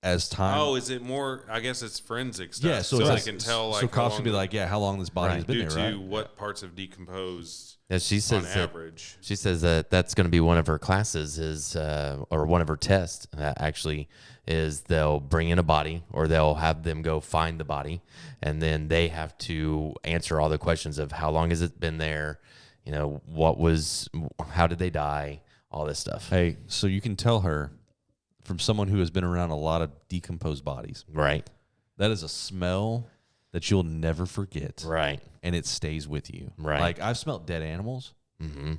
[SPEAKER 1] as time.
[SPEAKER 3] Oh, is it more? I guess it's forensic stuff.
[SPEAKER 1] Yeah, so
[SPEAKER 3] they can tell. Like,
[SPEAKER 1] so cops would be like, yeah, how long this body has been
[SPEAKER 3] due
[SPEAKER 1] there,
[SPEAKER 3] to
[SPEAKER 1] right?
[SPEAKER 3] what parts have decomposed.
[SPEAKER 2] Yeah, she says
[SPEAKER 3] on average.
[SPEAKER 2] She says that that's going to be one of her classes is, or one of her tests actually is they'll bring in a body or they'll have them go find the body, and then they have to answer all the questions of how long has it been there, you know, how did they die, all this stuff.
[SPEAKER 1] Hey, so you can tell her from someone who has been around a lot of decomposed bodies,
[SPEAKER 2] Right.
[SPEAKER 1] that is a smell that you'll never forget,
[SPEAKER 2] Right.
[SPEAKER 1] and it stays with you.
[SPEAKER 2] Right.
[SPEAKER 1] Like I've smelled dead animals.
[SPEAKER 2] Mm-hmm.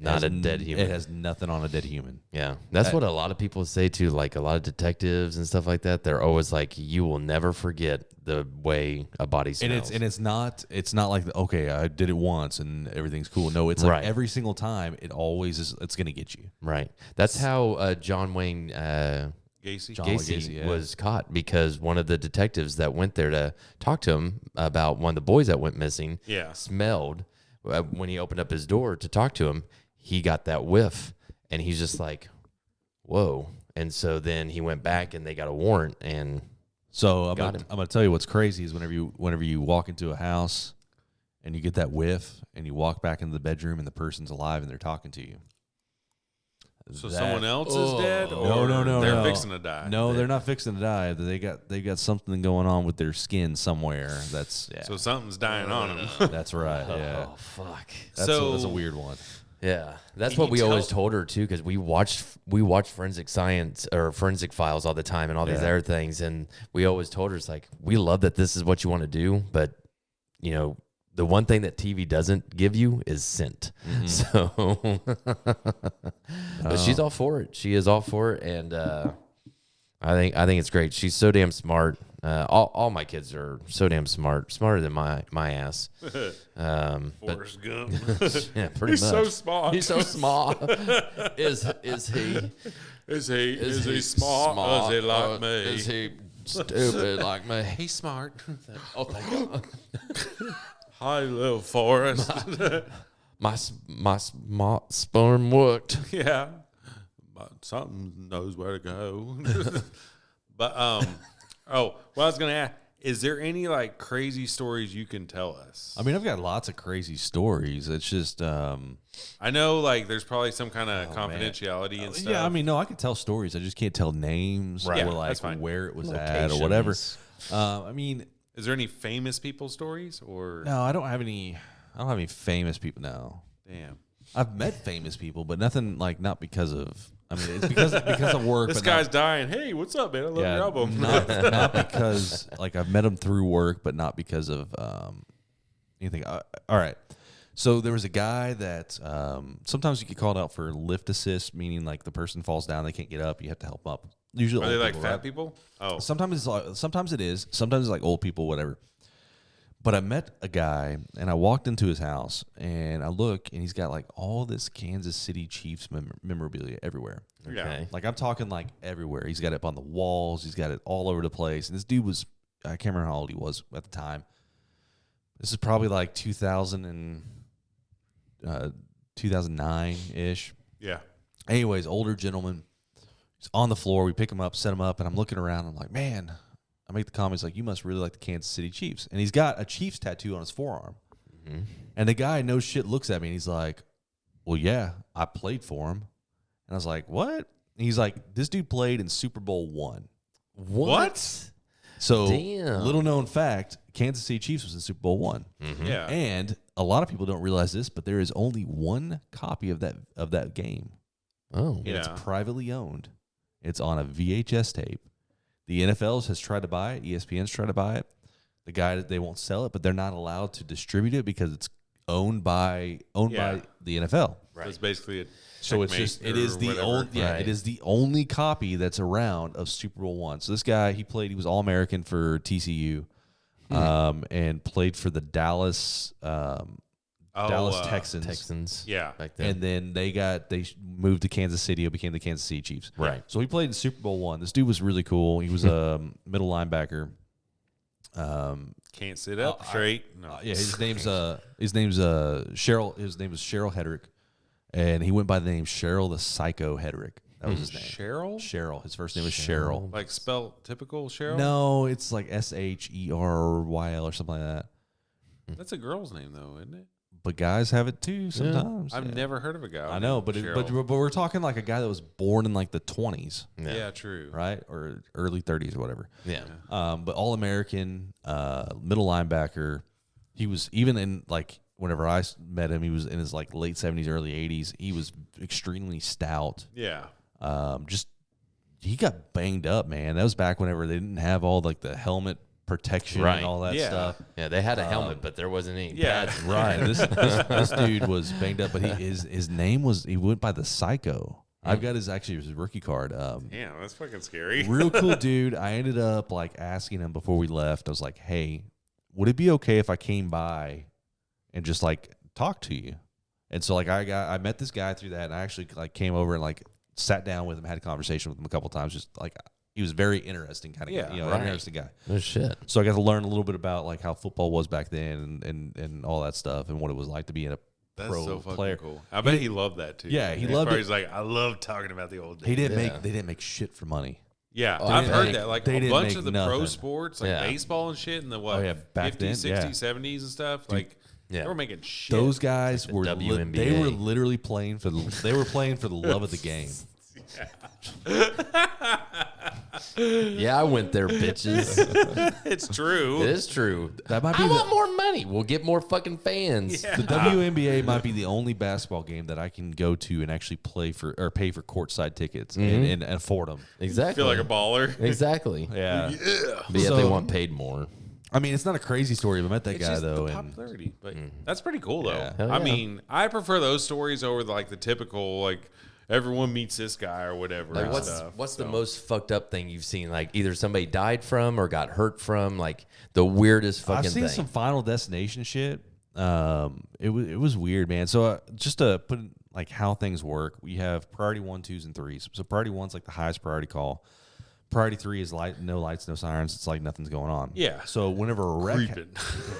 [SPEAKER 2] Not a dead human.
[SPEAKER 1] It has nothing on a dead human.
[SPEAKER 2] Yeah, that's what a lot of people say too. Like a lot of detectives and stuff like that. They're always like, "You will never forget the way a body smells."
[SPEAKER 1] And it's not like okay, I did it once and everything's cool. No, it's like
[SPEAKER 2] Right.
[SPEAKER 1] every single time. It always is. It's gonna get you.
[SPEAKER 2] Right. That's how John Wayne
[SPEAKER 3] Gacy.
[SPEAKER 1] John
[SPEAKER 2] Gacy
[SPEAKER 1] yeah.
[SPEAKER 2] was caught, because one of the detectives that went there to talk to him about one of the boys that went missing,
[SPEAKER 3] Yeah.
[SPEAKER 2] smelled when he opened up his door to talk to him. He got that whiff, and he's just like, "Whoa!" And so then he went back, and they got a warrant, and
[SPEAKER 1] So I'm
[SPEAKER 2] Got him.
[SPEAKER 1] gonna tell you what's crazy is whenever you walk into a house and you get that whiff and you walk back into the bedroom and the person's alive and they're talking to you.
[SPEAKER 3] So
[SPEAKER 1] That-
[SPEAKER 3] someone else is dead, or
[SPEAKER 1] No,
[SPEAKER 3] they're
[SPEAKER 1] no.
[SPEAKER 3] fixing to die.
[SPEAKER 1] No, they're not fixing to die. They got something going on with their skin somewhere. That's
[SPEAKER 3] So something's dying on them.
[SPEAKER 1] that's right. Yeah,
[SPEAKER 2] oh fuck.
[SPEAKER 1] that's a weird one.
[SPEAKER 2] Yeah, that's
[SPEAKER 3] Can
[SPEAKER 2] what
[SPEAKER 3] you
[SPEAKER 2] we always
[SPEAKER 3] tell-
[SPEAKER 2] told her too, because we watched forensic science or forensic files all the time and all these
[SPEAKER 1] Yeah.
[SPEAKER 2] other things, and we always told her, it's like, we love that this is what you want to do, but you know, the one thing that TV doesn't give you is scent. So, but she's all for it. She is all for it, and I think it's great. She's so damn smart. All my kids are so damn smart, smarter than my ass. But
[SPEAKER 3] Forrest Gump.
[SPEAKER 2] yeah, pretty
[SPEAKER 3] He's
[SPEAKER 2] much.
[SPEAKER 3] so smart.
[SPEAKER 2] He's so small. Is he?
[SPEAKER 3] Is he smart? Or is he like
[SPEAKER 2] or
[SPEAKER 3] me?
[SPEAKER 2] Is he stupid like me?
[SPEAKER 3] He's smart.
[SPEAKER 2] Oh, thank God.
[SPEAKER 3] Hi, little Forrest.
[SPEAKER 2] My smart sperm worked.
[SPEAKER 3] Yeah, but something knows where to go. But what I was gonna ask, is there any like crazy stories you can tell us?
[SPEAKER 1] I mean, I've got lots of crazy stories. It's just,
[SPEAKER 3] I know like there's probably some kind of confidentiality and stuff.
[SPEAKER 1] yeah. I mean, no, I can tell stories. I just can't tell names
[SPEAKER 3] Right.
[SPEAKER 1] or
[SPEAKER 3] Yeah,
[SPEAKER 1] like
[SPEAKER 3] that's fine.
[SPEAKER 1] where it was at or whatever.
[SPEAKER 2] Locations.
[SPEAKER 1] I mean,
[SPEAKER 3] is there any famous people stories or
[SPEAKER 1] no, I don't have any famous people. No,
[SPEAKER 3] damn?
[SPEAKER 1] I've met famous people, but nothing like not because of. I mean, it's because of work.
[SPEAKER 3] This
[SPEAKER 1] but
[SPEAKER 3] guy's
[SPEAKER 1] not,
[SPEAKER 3] dying. Hey, what's up, man? I love your album.
[SPEAKER 1] not because like I've met them through work, but not because of anything. All right. So there was a guy that sometimes you get called out for lift assist, meaning like the person falls down, they can't get up, you have to help them up. Usually,
[SPEAKER 3] Are they
[SPEAKER 1] old
[SPEAKER 3] like
[SPEAKER 1] people,
[SPEAKER 3] fat
[SPEAKER 1] right?
[SPEAKER 3] people? Oh,
[SPEAKER 1] Sometimes it is. Sometimes it's like old people, whatever. But I met a guy, and I walked into his house, and I look, and he's got like all this Kansas City Chiefs memorabilia everywhere.
[SPEAKER 3] yeah.
[SPEAKER 2] Okay.
[SPEAKER 1] Like I'm talking like everywhere. He's got it up on the walls. He's got it all over the place. And this dude was, I can't remember how old he was at the time. This is probably like 2009-ish.
[SPEAKER 3] Yeah.
[SPEAKER 1] Anyways, older gentleman. He's on the floor. We pick him up, set him up, and I'm looking around. I'm like, man, I make the comments like, you must really like the Kansas City Chiefs. And he's got a Chiefs tattoo on his forearm.
[SPEAKER 2] Mm-hmm.
[SPEAKER 1] And the guy, no shit, looks at me and he's like, well, yeah, I played for him. And I was like, what? And he's like, this dude played in Super Bowl I.
[SPEAKER 2] What?
[SPEAKER 1] So,
[SPEAKER 2] Damn.
[SPEAKER 1] little known fact, Kansas City Chiefs was in Super Bowl I.
[SPEAKER 2] Mm-hmm.
[SPEAKER 3] Yeah.
[SPEAKER 1] And a lot of people don't realize this, but there is only one copy of that game.
[SPEAKER 2] Oh.
[SPEAKER 1] And
[SPEAKER 3] Yeah.
[SPEAKER 1] it's privately owned. It's on a VHS tape. The NFL has tried to buy it. ESPN's tried to buy it. The guy, they won't sell it, but they're not allowed to distribute it because it's owned by the NFL.
[SPEAKER 3] So it's basically a
[SPEAKER 1] So it's
[SPEAKER 3] checkmate
[SPEAKER 1] just it
[SPEAKER 3] or
[SPEAKER 1] is the
[SPEAKER 3] whatever.
[SPEAKER 1] only
[SPEAKER 2] Right.
[SPEAKER 1] it is the only copy that's around of Super Bowl I. So this guy, he was All-American for TCU, and played for the Dallas Texans.
[SPEAKER 2] Texans.
[SPEAKER 3] Yeah.
[SPEAKER 2] Back then.
[SPEAKER 1] And then they moved to Kansas City. It became the Kansas City Chiefs.
[SPEAKER 2] Right.
[SPEAKER 1] So he played in Super Bowl I. This dude was really cool. He was a middle linebacker.
[SPEAKER 3] Can't sit up straight. No.
[SPEAKER 1] Yeah, his name's Cheryl. His name was Cheryl Hedrick, and he went by the name Cheryl the Psycho Hedrick. That was his name. Cheryl. His first name was Cheryl.
[SPEAKER 3] Like spelled typical Cheryl?
[SPEAKER 1] No, it's like SHERYL or something like that.
[SPEAKER 3] That's a girl's name though, isn't it?
[SPEAKER 1] But guys have it too sometimes.
[SPEAKER 3] I've never heard of a guy.
[SPEAKER 1] I know, but we're talking like a guy that was born in like the 20s.
[SPEAKER 3] Yeah, true.
[SPEAKER 1] Right? Or early 30s or whatever.
[SPEAKER 2] Yeah.
[SPEAKER 1] But All-American, middle linebacker. He was even in like whenever I met him, he was in his like late 70s, early 80s. He was extremely stout.
[SPEAKER 3] Yeah.
[SPEAKER 1] He got banged up, man. That was back whenever they didn't have all like the helmet protection and all that stuff.
[SPEAKER 2] Yeah, they had a helmet, but there wasn't any pads.
[SPEAKER 1] Right. This dude was banged up, but his name was, he went by the Psycho. I've got his rookie card.
[SPEAKER 3] Yeah, that's fucking scary.
[SPEAKER 1] Real cool dude. I ended up like asking him before we left. I was like, "Hey, would it be okay if I came by and just like talk to you?" And so like I met this guy through that, and I actually like came over and like sat down with him, had a conversation with him a couple times. Just like he was very interesting kind of guy, interesting guy.
[SPEAKER 2] No shit.
[SPEAKER 1] So I got to learn a little bit about like how football was back then and all that stuff and what it was like to be in a pro player.
[SPEAKER 3] Cool. I bet he loved that too.
[SPEAKER 1] Yeah, he loved it.
[SPEAKER 3] He's like, I love talking about the old days.
[SPEAKER 1] They didn't make shit for money.
[SPEAKER 3] Yeah, I've heard that. Like a bunch of the
[SPEAKER 1] nothing.
[SPEAKER 3] pro sports, like baseball and shit, in the
[SPEAKER 1] back
[SPEAKER 3] 50s,
[SPEAKER 1] then,
[SPEAKER 3] 60s, 70s and stuff.
[SPEAKER 1] Dude,
[SPEAKER 3] like they were making shit.
[SPEAKER 1] Those guys
[SPEAKER 2] like
[SPEAKER 1] were
[SPEAKER 2] WNBA.
[SPEAKER 1] they were literally playing for the love of the game.
[SPEAKER 2] Yeah, I went there, bitches.
[SPEAKER 3] It's true.
[SPEAKER 2] It is true.
[SPEAKER 1] That might be
[SPEAKER 2] I want more money. We'll get more fucking fans.
[SPEAKER 3] Yeah.
[SPEAKER 1] The WNBA might be the only basketball game that I can go to and actually play for or pay for courtside tickets and afford them.
[SPEAKER 2] Exactly.
[SPEAKER 3] Feel like a baller.
[SPEAKER 2] Exactly.
[SPEAKER 1] Yeah.
[SPEAKER 2] But yet they want paid more.
[SPEAKER 1] I mean, it's not a crazy story. I met that
[SPEAKER 3] It's
[SPEAKER 1] guy
[SPEAKER 3] just
[SPEAKER 1] though,
[SPEAKER 3] the
[SPEAKER 1] and
[SPEAKER 3] popularity, but that's pretty cool though.
[SPEAKER 1] Yeah.
[SPEAKER 2] Hell
[SPEAKER 3] I
[SPEAKER 2] yeah.
[SPEAKER 3] mean, I prefer those stories over the typical like everyone meets this guy or whatever.
[SPEAKER 2] Like
[SPEAKER 3] and
[SPEAKER 2] what's the most fucked up thing you've seen? Like either somebody died from or got hurt from. Like the weirdest fucking
[SPEAKER 1] I've seen
[SPEAKER 2] thing.
[SPEAKER 1] some Final Destination shit. It was weird, man. So just to put like how things work, we have priority 1, 2s, and 3s. So priority 1's like the highest priority call. Priority 3 is no lights, no sirens. It's like nothing's going on.
[SPEAKER 3] Yeah.
[SPEAKER 1] So whenever a wreck,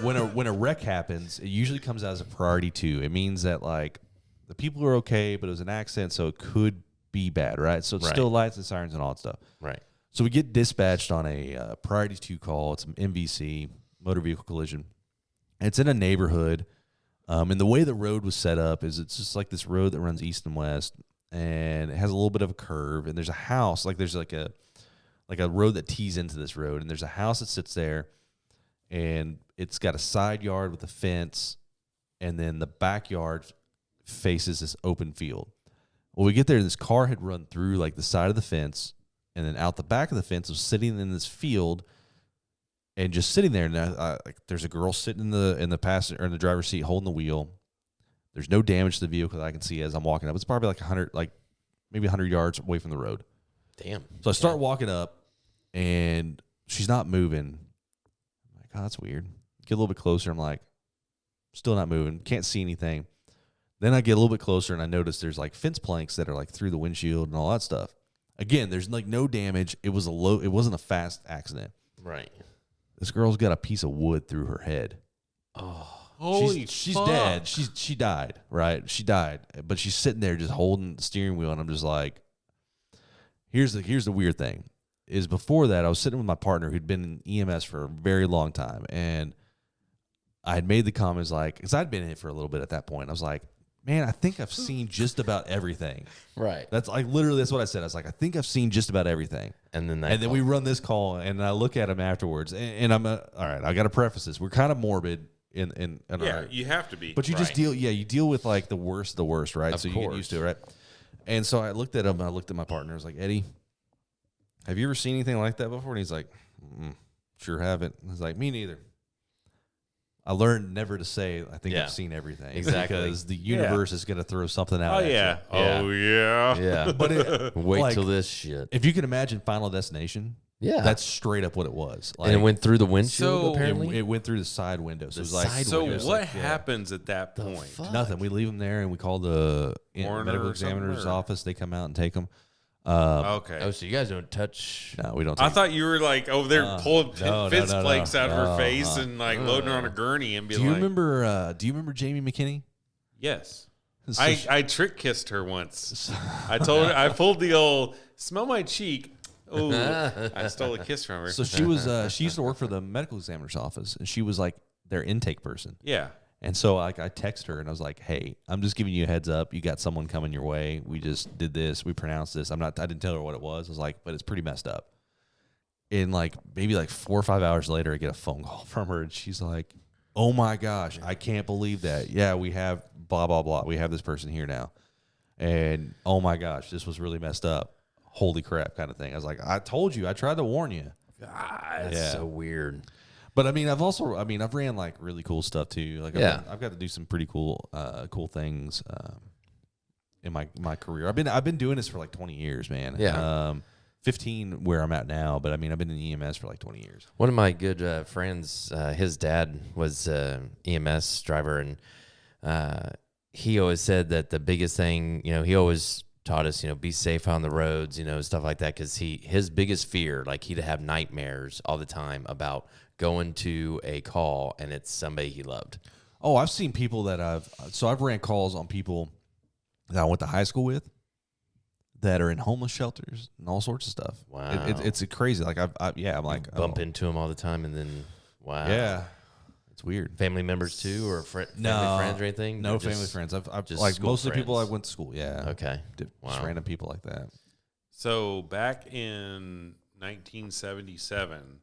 [SPEAKER 1] when a wreck happens, it usually comes out as a priority 2. It means that like the people are okay, but it was an accident, so it could be bad, right? So it's still lights and sirens and all that stuff.
[SPEAKER 2] Right.
[SPEAKER 1] So we get dispatched on a priority 2 call. It's an MVC, motor vehicle collision. It's in a neighborhood, and the way the road was set up is it's just like this road that runs east and west, and it has a little bit of a curve, and there's a house, like there's like a road that tees into this road, and there's a house that sits there, and it's got a side yard with a fence, and then the backyard faces this open field. Well, we get there, this car had run through like the side of the fence, and then out the back of the fence was sitting in this field, and just sitting there. Now, like there's a girl sitting in the passenger or in the driver's seat holding the wheel. There's no damage to the vehicle that I can see as I'm walking up. It's probably like 100, like maybe 100 yards away from the road.
[SPEAKER 2] Damn.
[SPEAKER 1] So I start walking up, and she's not moving. I'm like, oh, that's weird. Get a little bit closer. I'm like, still not moving. Can't see anything. Then I get a little bit closer, and I notice there's like fence planks that are like through the windshield and all that stuff. Again, there's like no damage. It wasn't a fast accident.
[SPEAKER 2] Right.
[SPEAKER 1] This girl's got a piece of wood through her head.
[SPEAKER 2] Oh.
[SPEAKER 3] Holy
[SPEAKER 1] she's
[SPEAKER 3] fuck.
[SPEAKER 1] dead. She died, right? She died. But she's sitting there just holding the steering wheel, and I'm just like, here's the weird thing. Is before that, I was sitting with my partner who'd been in EMS for a very long time, and I had made the comments like, because I'd been in it for a little bit at that point. I was like, man, I think I've seen just about everything.
[SPEAKER 2] Right.
[SPEAKER 1] That's like literally that's what I said. I was like, I think I've seen just about everything.
[SPEAKER 2] And then
[SPEAKER 1] we run this call, and I look at him afterwards, and I'm all right. I got to preface this. We're kind of morbid in
[SPEAKER 3] yeah, you have to be.
[SPEAKER 1] but you just you deal with like the worst, right?
[SPEAKER 2] Of
[SPEAKER 1] so you
[SPEAKER 2] course.
[SPEAKER 1] get used to it, right? And so I looked at him, and I looked at my partner. I was like, Eddie, have you ever seen anything like that before? And he's like, sure haven't. I was like, me neither. I learned never to say, I think I've seen everything.
[SPEAKER 2] Exactly.
[SPEAKER 1] Because the universe is going to throw something out
[SPEAKER 3] Oh
[SPEAKER 1] at you.
[SPEAKER 3] yeah. Oh yeah.
[SPEAKER 2] Yeah.
[SPEAKER 1] But
[SPEAKER 2] Wait
[SPEAKER 1] like,
[SPEAKER 2] till this shit.
[SPEAKER 1] if you can imagine Final Destination,
[SPEAKER 2] Yeah.
[SPEAKER 1] that's straight up what it was. Like,
[SPEAKER 2] and it went through the windshield,
[SPEAKER 3] So-
[SPEAKER 2] apparently?
[SPEAKER 1] it went through the side window. So it was like,
[SPEAKER 2] side
[SPEAKER 3] So
[SPEAKER 2] window.
[SPEAKER 3] what happens at that point?
[SPEAKER 2] fuck?
[SPEAKER 1] nothing. We leave them there, and we call the
[SPEAKER 3] Coroner
[SPEAKER 1] medical
[SPEAKER 3] or something,
[SPEAKER 1] examiner's
[SPEAKER 3] or-
[SPEAKER 1] office. They come out and take them.
[SPEAKER 3] Okay.
[SPEAKER 2] Oh, so you guys don't touch...
[SPEAKER 1] No, we don't.
[SPEAKER 3] I
[SPEAKER 1] Take
[SPEAKER 3] thought you were like over there pulling
[SPEAKER 1] no,
[SPEAKER 3] fence
[SPEAKER 1] no,
[SPEAKER 3] flakes out of her
[SPEAKER 1] no,
[SPEAKER 3] face and like loading her on a gurney and be
[SPEAKER 1] Do you
[SPEAKER 3] like,
[SPEAKER 1] remember? Do you remember Jamie McKinney?
[SPEAKER 3] yes.
[SPEAKER 1] So
[SPEAKER 3] I trick kissed her once. I told her, I pulled the old smell my cheek. Oh, I stole a kiss from her.
[SPEAKER 1] So she used to work for the medical examiner's office, and she was like their intake person.
[SPEAKER 3] Yeah.
[SPEAKER 1] And so I text her and I was like, "Hey, I'm just giving you a heads up. You got someone coming your way. We just did this. We pronounced this. I didn't tell her what it was. I was like, but it's pretty messed up." And like maybe like 4 or 5 hours later, I get a phone call from her, and she's like, "Oh my gosh, I can't believe that. Yeah, we have blah blah blah. We have this person here now, and oh my gosh, this was really messed up. Holy crap," kind of thing. I was like, "I told you. I tried to warn you."
[SPEAKER 2] God, that's so weird.
[SPEAKER 1] But I mean, I've ran like really cool stuff too. Like, I've got to do some pretty cool things in my career. I've been doing this for like 20 years, man.
[SPEAKER 2] Yeah.
[SPEAKER 1] 15 where I'm at now, but I mean, I've been in EMS for like 20 years.
[SPEAKER 2] One of my good friends, his dad was EMS driver, and he always said that the biggest thing, he always taught us, be safe on the roads, stuff like that, because his biggest fear, like he'd have nightmares all the time about going to a call and it's somebody he loved.
[SPEAKER 1] Oh, I've seen people that I've ran calls on people that I went to high school with that are in homeless shelters and all sorts of stuff.
[SPEAKER 2] Wow.
[SPEAKER 1] It's crazy. Like I'm like
[SPEAKER 2] bump into them all the time, and then wow.
[SPEAKER 1] Yeah. It's weird.
[SPEAKER 2] Family members too, or family friends or anything?
[SPEAKER 1] No family friends. I've just like mostly people I went to school. Yeah.
[SPEAKER 2] Okay.
[SPEAKER 1] Just random people like that.
[SPEAKER 3] So back in 1977,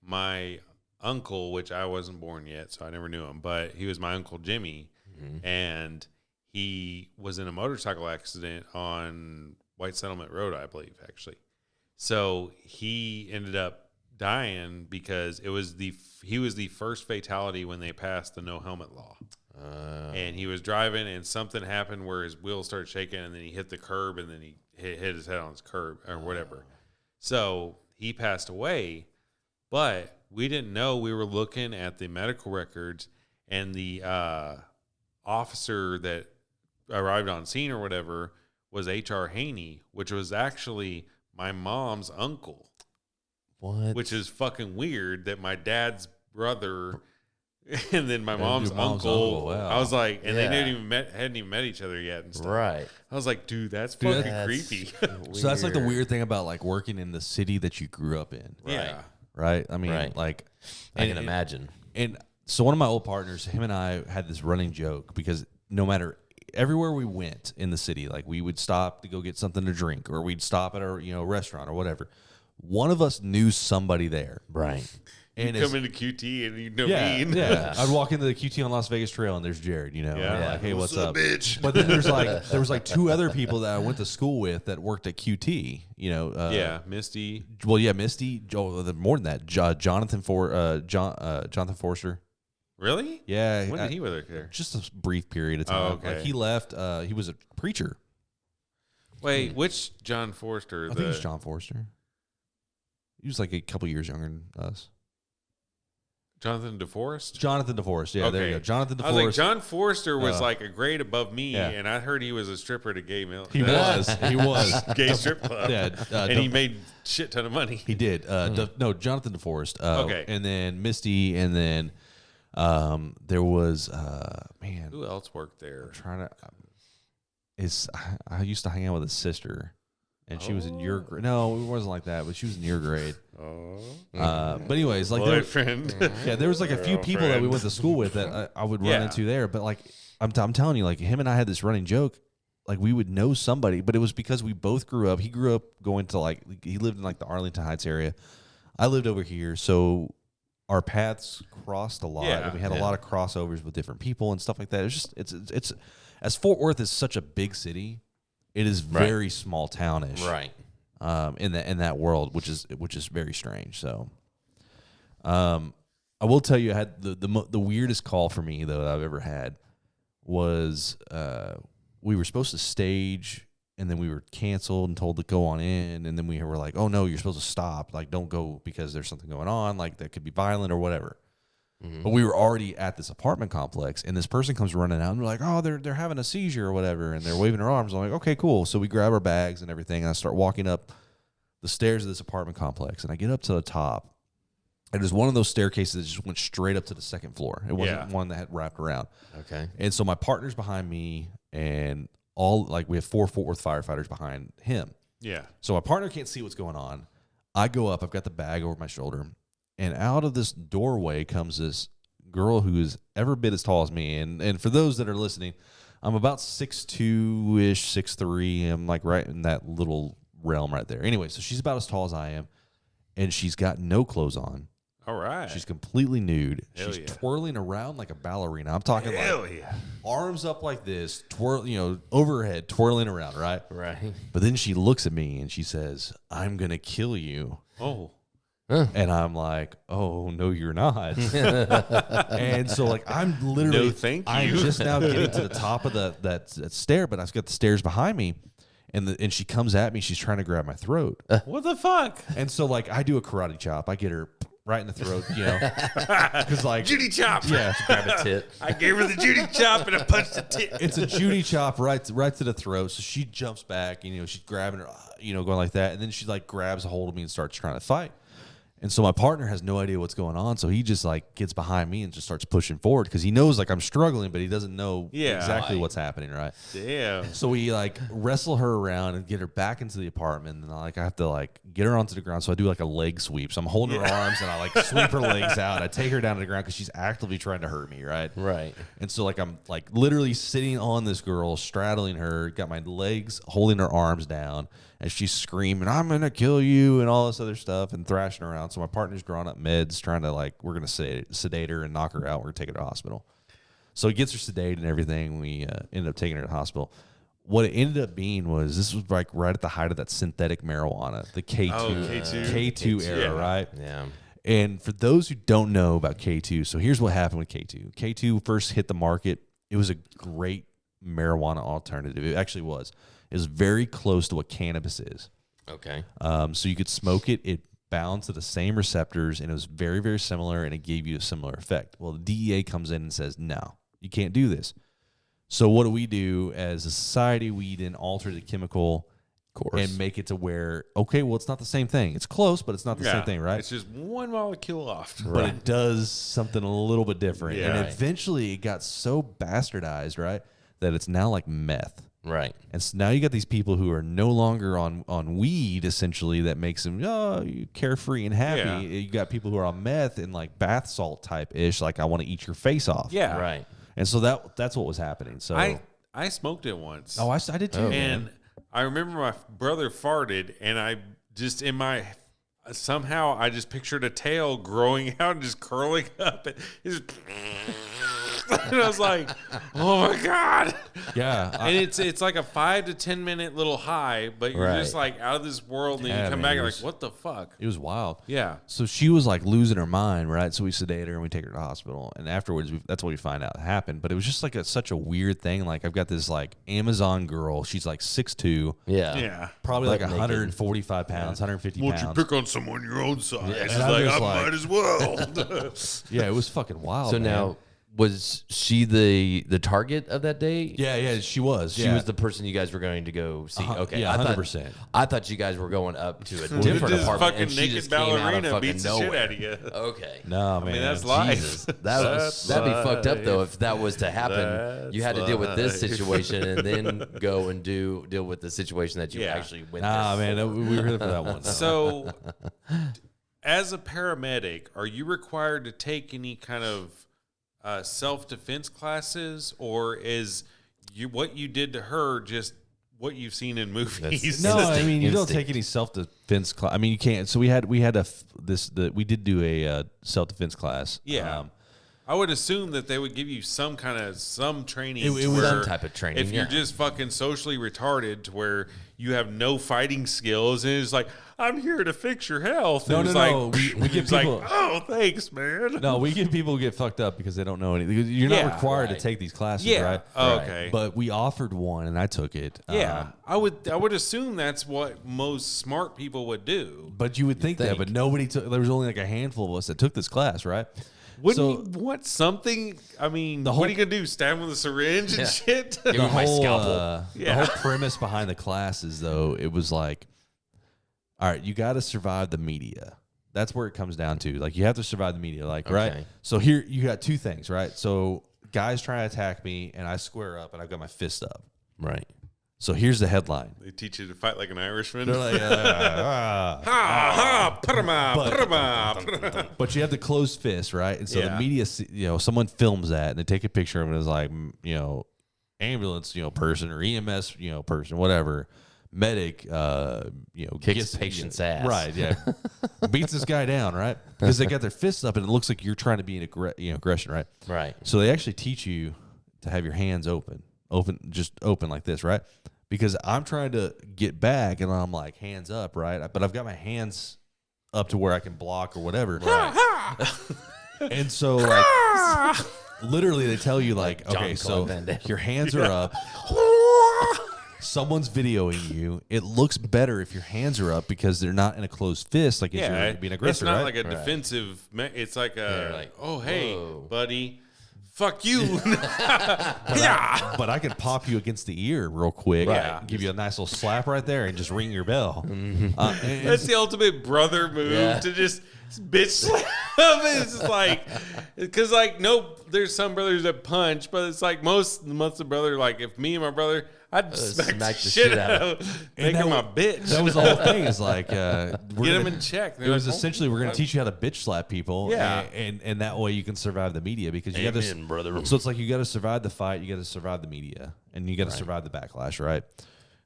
[SPEAKER 3] my uncle, which I wasn't born yet, so I never knew him, but he was my Uncle Jimmy, and he was in a motorcycle accident on White Settlement Road, I believe, actually. So he ended up dying because he was the first fatality when they passed the no helmet law. And he was driving, and something happened where his wheels started shaking, and then he hit the curb, and then he hit his head on his curb or whatever. So he passed away, but we didn't know. We were looking at the medical records, and the officer that arrived on scene or whatever was H.R. Haney, which was actually my mom's uncle.
[SPEAKER 2] What?
[SPEAKER 3] Which is fucking weird that my dad's brother and then my mom's uncle.
[SPEAKER 1] Wow.
[SPEAKER 3] I was like, and they hadn't even met each other yet and stuff.
[SPEAKER 2] Right.
[SPEAKER 3] I was like, dude, that's fucking creepy.
[SPEAKER 1] So that's like the weird thing about like working in the city that you grew up in.
[SPEAKER 3] Yeah.
[SPEAKER 1] Right. I mean, like
[SPEAKER 2] I can imagine.
[SPEAKER 1] And so one of my old partners, him and I had this running joke because no matter everywhere we went in the city, like we would stop to go get something to drink, or we'd stop at a restaurant or whatever. One of us knew somebody there.
[SPEAKER 2] Right.
[SPEAKER 3] And you come into QT and you know
[SPEAKER 1] me.
[SPEAKER 3] me.
[SPEAKER 1] Yeah. I'd walk into the QT on Las Vegas Trail and there's Jared,
[SPEAKER 3] Yeah.
[SPEAKER 1] Like, hey, what's up?
[SPEAKER 3] Bitch?
[SPEAKER 1] But then there was like two other people that I went to school with that worked at QT,
[SPEAKER 3] Misty.
[SPEAKER 1] Well, yeah, Misty. More than that, Jonathan Forster.
[SPEAKER 3] Really?
[SPEAKER 1] Yeah.
[SPEAKER 3] When did he work there?
[SPEAKER 1] Just a brief period of time.
[SPEAKER 3] Oh, okay.
[SPEAKER 1] Like he left. He was a preacher.
[SPEAKER 3] Wait, which John Forster?
[SPEAKER 1] I think it was John Forster. He was like a couple years younger than us.
[SPEAKER 3] Jonathan DeForest?
[SPEAKER 1] Jonathan DeForest. Yeah, there you go. Jonathan DeForest.
[SPEAKER 3] I was like, John Forster was like a grade above me, and I heard he was a stripper at a gay mill.
[SPEAKER 1] He was.
[SPEAKER 3] Gay strip club.
[SPEAKER 1] Yeah,
[SPEAKER 3] and he made shit ton of money.
[SPEAKER 1] He did. Jonathan DeForest.
[SPEAKER 3] Okay.
[SPEAKER 1] And then Misty, and then there was,
[SPEAKER 3] Who else worked there?
[SPEAKER 1] I used to hang out with his sister. And she was in your grade. No, it wasn't like that, but she was in your grade. But anyways, like
[SPEAKER 3] boyfriend.
[SPEAKER 1] There was like a few people that we went to school with that I would run into there. But like I'm telling you, like him and I had this running joke, like we would know somebody, but it was because we both grew up. He grew up going to he lived in like the Arlington Heights area. I lived over here, so our paths crossed a lot, and we had a lot of crossovers with different people and stuff like that. It's just it's as Fort Worth is such a big city. It is very small townish,
[SPEAKER 2] right?
[SPEAKER 1] In that world, which is very strange. So, I will tell you, I had the weirdest call for me though that I've ever had was we were supposed to stage, and then we were canceled and told to go on in, and then we were like, oh no, you're supposed to stop, like don't go because there's something going on, like that could be violent or whatever. Mm-hmm. But we were already at this apartment complex, and this person comes running out, and we're like, "Oh, they're having a seizure or whatever," and they're waving their arms. I'm like, "Okay, cool." So we grab our bags and everything, and I start walking up the stairs of this apartment complex, and I get up to the top, and there's one of those staircases that just went straight up to the second floor. It wasn't one that had wrapped around.
[SPEAKER 2] Okay.
[SPEAKER 1] And so my partner's behind me, and all like we have 4 Fort Worth firefighters behind him.
[SPEAKER 3] Yeah.
[SPEAKER 1] So my partner can't see what's going on. I go up, I've got the bag over my shoulder, and out of this doorway comes this girl who is every bit as tall as me. And for those that are listening, I'm about 6'2"-ish, 6'3". I'm like right in that little realm right there. Anyway, so she's about as tall as I am, and she's got no clothes on.
[SPEAKER 3] All right.
[SPEAKER 1] She's completely nude.
[SPEAKER 3] Hell
[SPEAKER 1] She's
[SPEAKER 3] yeah.
[SPEAKER 1] twirling around like a ballerina. I'm talking
[SPEAKER 3] Hell
[SPEAKER 1] like
[SPEAKER 3] yeah.
[SPEAKER 1] arms up like this, over her head, twirling around, right?
[SPEAKER 2] Right.
[SPEAKER 1] But then she looks at me and she says, "I'm going to kill you."
[SPEAKER 3] Oh.
[SPEAKER 1] And I'm like, "Oh, no, you're not." And so like I'm literally
[SPEAKER 3] No, thank you.
[SPEAKER 1] I'm just now getting to the top of that stair, but I've got the stairs behind me. And she comes at me. She's trying to grab my throat.
[SPEAKER 3] What the fuck?
[SPEAKER 1] And so like I do a karate chop. I get her right in the throat, because like
[SPEAKER 3] Judy chop.
[SPEAKER 1] yeah,
[SPEAKER 2] Grab a tit.
[SPEAKER 3] I gave her the Judy chop and I punched the tit.
[SPEAKER 1] it's a Judy chop right to the throat. So she jumps back, and she's grabbing her, going like that, and then she like grabs a hold of me and starts trying to fight. And so my partner has no idea what's going on, so he just like gets behind me and just starts pushing forward because he knows like I'm struggling, but he doesn't know exactly what's happening, right?
[SPEAKER 3] Damn.
[SPEAKER 1] So we like wrestle her around and get her back into the apartment, and I have to like get her onto the ground. So I do like a leg sweep. So I'm holding her arms and I like sweep her legs out. I take her down to the ground because she's actively trying to hurt me, right?
[SPEAKER 2] Right.
[SPEAKER 1] And so like I'm like literally sitting on this girl, straddling her, got my legs holding her arms down, and she's screaming, "I'm gonna kill you," and all this other stuff, and thrashing around. So my partner's drawing up meds, trying to like, we're gonna sedate her and knock her out. We're gonna take her to the hospital. So he gets her sedated and everything. We ended up taking her to the hospital. What it ended up being was this was like right at the height of that synthetic marijuana, the K2 era, right?
[SPEAKER 2] Yeah.
[SPEAKER 1] And for those who don't know about K2, so here's what happened with K2. K2 first hit the market. It was a great marijuana alternative. It actually was. It was very close to what cannabis is.
[SPEAKER 2] Okay.
[SPEAKER 1] So you could smoke it. It bound to the same receptors, and it was very, very similar, and it gave you a similar effect. Well, the DEA comes in and says, "No, you can't do this." So what do we do as a society? We then alter the chemical and make it to where, okay, well, it's not the same thing. It's close, but it's not the same thing, right?
[SPEAKER 3] It's just one molecule off.
[SPEAKER 1] But it does something a little bit different.
[SPEAKER 3] Yeah.
[SPEAKER 1] And eventually it got so bastardized, right, that it's now like meth.
[SPEAKER 2] Right.
[SPEAKER 1] And so now you got these people who are no longer on weed, essentially, that makes them carefree and happy.
[SPEAKER 3] Yeah.
[SPEAKER 1] You got people who are on meth and like bath salt type ish, like I want to eat your face off.
[SPEAKER 3] Yeah.
[SPEAKER 2] Right.
[SPEAKER 1] And so that's what was happening. So
[SPEAKER 3] I smoked it once.
[SPEAKER 1] I did too.
[SPEAKER 3] And I remember my brother farted, and I just somehow I just pictured a tail growing out and just curling up. And I was like, "Oh my god!"
[SPEAKER 1] Yeah,
[SPEAKER 3] and it's like a 5 to 10 minute little high, but you're just like out of this world, and then you come back and like, "What the fuck?"
[SPEAKER 1] It was wild.
[SPEAKER 3] Yeah.
[SPEAKER 1] So she was like losing her mind, right? So we sedate her and we take her to the hospital, and afterwards that's what we find out happened. But it was just like such a weird thing. Like I've got this like Amazon girl. She's like 6'2".
[SPEAKER 2] Yeah.
[SPEAKER 3] Yeah.
[SPEAKER 1] Probably like
[SPEAKER 2] Butt naked.
[SPEAKER 1] 145 pounds, 150
[SPEAKER 3] Won't
[SPEAKER 1] pounds.
[SPEAKER 3] you pick on someone your own size?
[SPEAKER 1] And
[SPEAKER 3] She's
[SPEAKER 1] I'm
[SPEAKER 3] like,
[SPEAKER 1] just
[SPEAKER 3] I
[SPEAKER 1] like-
[SPEAKER 3] might as well.
[SPEAKER 1] Yeah, it was fucking wild.
[SPEAKER 2] So
[SPEAKER 1] man.
[SPEAKER 2] now, was she the target of that day?
[SPEAKER 1] Yeah, she was.
[SPEAKER 2] She was the person you guys were going to go see. Okay,
[SPEAKER 1] yeah,
[SPEAKER 2] I thought
[SPEAKER 1] 100%.
[SPEAKER 2] I thought you guys were going up to a
[SPEAKER 3] This
[SPEAKER 2] different apartment,
[SPEAKER 3] fucking
[SPEAKER 2] and she
[SPEAKER 3] naked
[SPEAKER 2] just came out of
[SPEAKER 3] ballerina
[SPEAKER 2] fucking
[SPEAKER 3] beats the shit
[SPEAKER 2] nowhere.
[SPEAKER 3] out of you.
[SPEAKER 2] Okay.
[SPEAKER 1] No, man.
[SPEAKER 3] I mean, that's life.
[SPEAKER 2] Jesus, that'd be fucked up though if that was to happen. You had to deal with this
[SPEAKER 3] life.
[SPEAKER 2] situation and then go and deal with the situation that you
[SPEAKER 3] Yeah.
[SPEAKER 2] actually went
[SPEAKER 1] Nah,
[SPEAKER 2] through.
[SPEAKER 1] man, we were here for that one.
[SPEAKER 3] So, as a paramedic, are you required to take any kind of self-defense classes, or is what you did to her just what you've seen in movies?
[SPEAKER 1] No, I mean you don't
[SPEAKER 2] Instinct.
[SPEAKER 1] take any self-defense class. I mean you can't. So we did do a self-defense class.
[SPEAKER 3] Yeah. I would assume that they would give you some training.
[SPEAKER 1] It
[SPEAKER 3] to
[SPEAKER 1] was
[SPEAKER 3] where
[SPEAKER 2] some type of training,
[SPEAKER 3] If you're
[SPEAKER 2] yeah.
[SPEAKER 3] just fucking socially retarded to where you have no fighting skills, and it's like, I'm here to fix your health.
[SPEAKER 1] No,
[SPEAKER 3] and
[SPEAKER 1] no,
[SPEAKER 3] it's
[SPEAKER 1] no. We give
[SPEAKER 3] it's like,
[SPEAKER 1] people-
[SPEAKER 3] oh, thanks, man.
[SPEAKER 1] No, we get people who get fucked up because they don't know anything. You're not
[SPEAKER 3] Yeah,
[SPEAKER 1] required
[SPEAKER 2] right.
[SPEAKER 1] to take these classes,
[SPEAKER 3] Yeah.
[SPEAKER 1] right?
[SPEAKER 3] Oh,
[SPEAKER 2] Right.
[SPEAKER 3] okay.
[SPEAKER 1] But we offered one, and I took it.
[SPEAKER 3] Yeah, I would assume that's what most smart people would do.
[SPEAKER 1] But you would think that, but nobody took. There was only like a handful of us that took this class, right?
[SPEAKER 3] Wouldn't you want something? I mean, what are you gonna do? Stab him with a syringe and shit?
[SPEAKER 2] Give me my scalpel.
[SPEAKER 1] The whole premise behind the classes, though, it was like, all right, you got to survive the media. That's where it comes down to. Like, you have to survive the media, like, right?
[SPEAKER 2] Okay.
[SPEAKER 1] So here you got two things, right? So guys try to attack me, and I square up, and I've got my fist up.
[SPEAKER 2] Right.
[SPEAKER 1] So here's the headline.
[SPEAKER 3] They teach you to fight like an Irishman.
[SPEAKER 1] They're like,
[SPEAKER 3] ha, ha, put 'em up.
[SPEAKER 1] But you have the closed fist, right? And so the media, someone films that, and they take a picture of it, and it's like, ambulance, person, or EMS, person, whatever. Medic,
[SPEAKER 2] kicks patient's ass.
[SPEAKER 1] Right, yeah. Beats this guy down, right? Because they got their fists up, and it looks like you're trying to be an aggression, right?
[SPEAKER 2] Right.
[SPEAKER 1] So they actually teach you to have your hands open like this, right? Because I'm trying to get back, and I'm like, hands up, right? But I've got my hands up to where I can block or whatever. Right. And so, like, literally, they tell you, like, okay, so your hands are up. Someone's videoing you. It looks better if your hands are up because they're not in a closed fist, like if you're being aggressive.
[SPEAKER 3] It's not
[SPEAKER 1] right?
[SPEAKER 3] like a defensive. It's like hey,
[SPEAKER 2] whoa.
[SPEAKER 3] buddy, fuck you.
[SPEAKER 1] But I could pop you against the ear real quick,
[SPEAKER 3] Right.
[SPEAKER 1] give you a nice little slap right there, and just ring your bell.
[SPEAKER 3] That's the ultimate brother move to just bitch slap. It's just like, because there's some brothers that punch, but it's like most of the brother. Like if me and my brother, I'd smack the shit out of make him my bitch.
[SPEAKER 1] That was the whole thing. Is like get
[SPEAKER 3] him in check.
[SPEAKER 1] It was essentially we're going to teach you how to bitch slap people,
[SPEAKER 3] Yeah.
[SPEAKER 1] and that way you can survive the media because you got to,
[SPEAKER 2] brother.
[SPEAKER 1] So it's like you got to survive the fight, you got to survive the media, and you got to survive the backlash, right?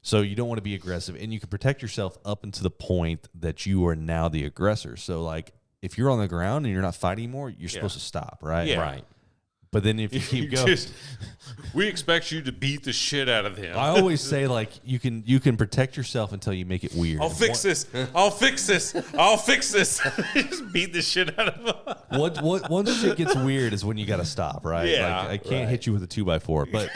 [SPEAKER 1] So you don't want to be aggressive, and you can protect yourself up until the point that you are now the aggressor. So like if you're on the ground and you're not fighting anymore, you're supposed to stop, right?
[SPEAKER 3] Yeah.
[SPEAKER 2] Right.
[SPEAKER 1] But then if you keep going,
[SPEAKER 3] we expect you to beat the shit out of him.
[SPEAKER 1] I always say like you can protect yourself until you make it weird.
[SPEAKER 3] I'll fix this. I'll fix this. I'll fix this. Just beat the shit out of him.
[SPEAKER 1] Once shit gets weird is when you got to stop, right?
[SPEAKER 3] Yeah,
[SPEAKER 1] like I can't hit you with a 2x4. But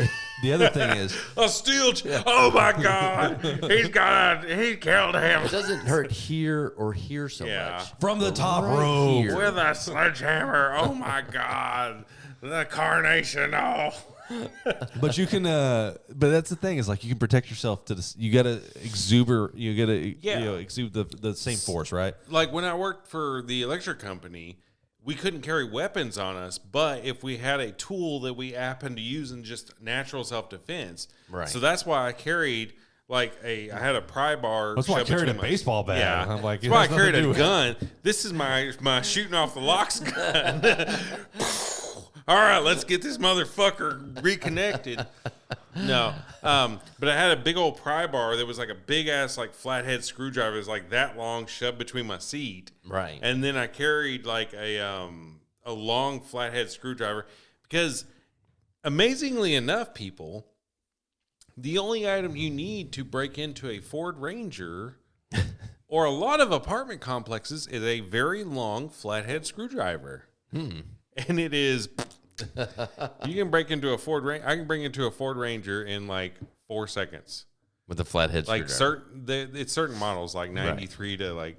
[SPEAKER 1] the other thing is
[SPEAKER 3] a steel. Oh my God, he killed him.
[SPEAKER 2] It doesn't hurt here or here so much.
[SPEAKER 1] from the top row
[SPEAKER 2] here.
[SPEAKER 3] With a sledgehammer. Oh my God. The carnation,
[SPEAKER 1] But you can, but that's the thing is like you can protect yourself to this. You got to exude the same force, right?
[SPEAKER 3] Like when I worked for the electric company, we couldn't carry weapons on us, but if we had a tool that we happened to use in just natural self-defense,
[SPEAKER 2] right?
[SPEAKER 3] So that's why I carried I had a pry bar.
[SPEAKER 1] That's why I carried a baseball bat.
[SPEAKER 3] Yeah,
[SPEAKER 1] I'm like,
[SPEAKER 3] that's why I carried a gun. This is my shooting off the locks gun. All right, let's get this motherfucker reconnected. No, but I had a big old pry bar that was like a big ass like flathead screwdriver. It was like that long, shoved between my seat.
[SPEAKER 2] Right.
[SPEAKER 3] And then I carried like a long flathead screwdriver because, amazingly enough, people, the only item you need to break into a Ford Ranger or a lot of apartment complexes is a very long flathead screwdriver. And it is. You can break into a Ford Ranger. I can break into a Ford Ranger in like 4 seconds
[SPEAKER 2] with a flathead
[SPEAKER 3] like
[SPEAKER 2] screwdriver.
[SPEAKER 3] it's certain models like 93 to like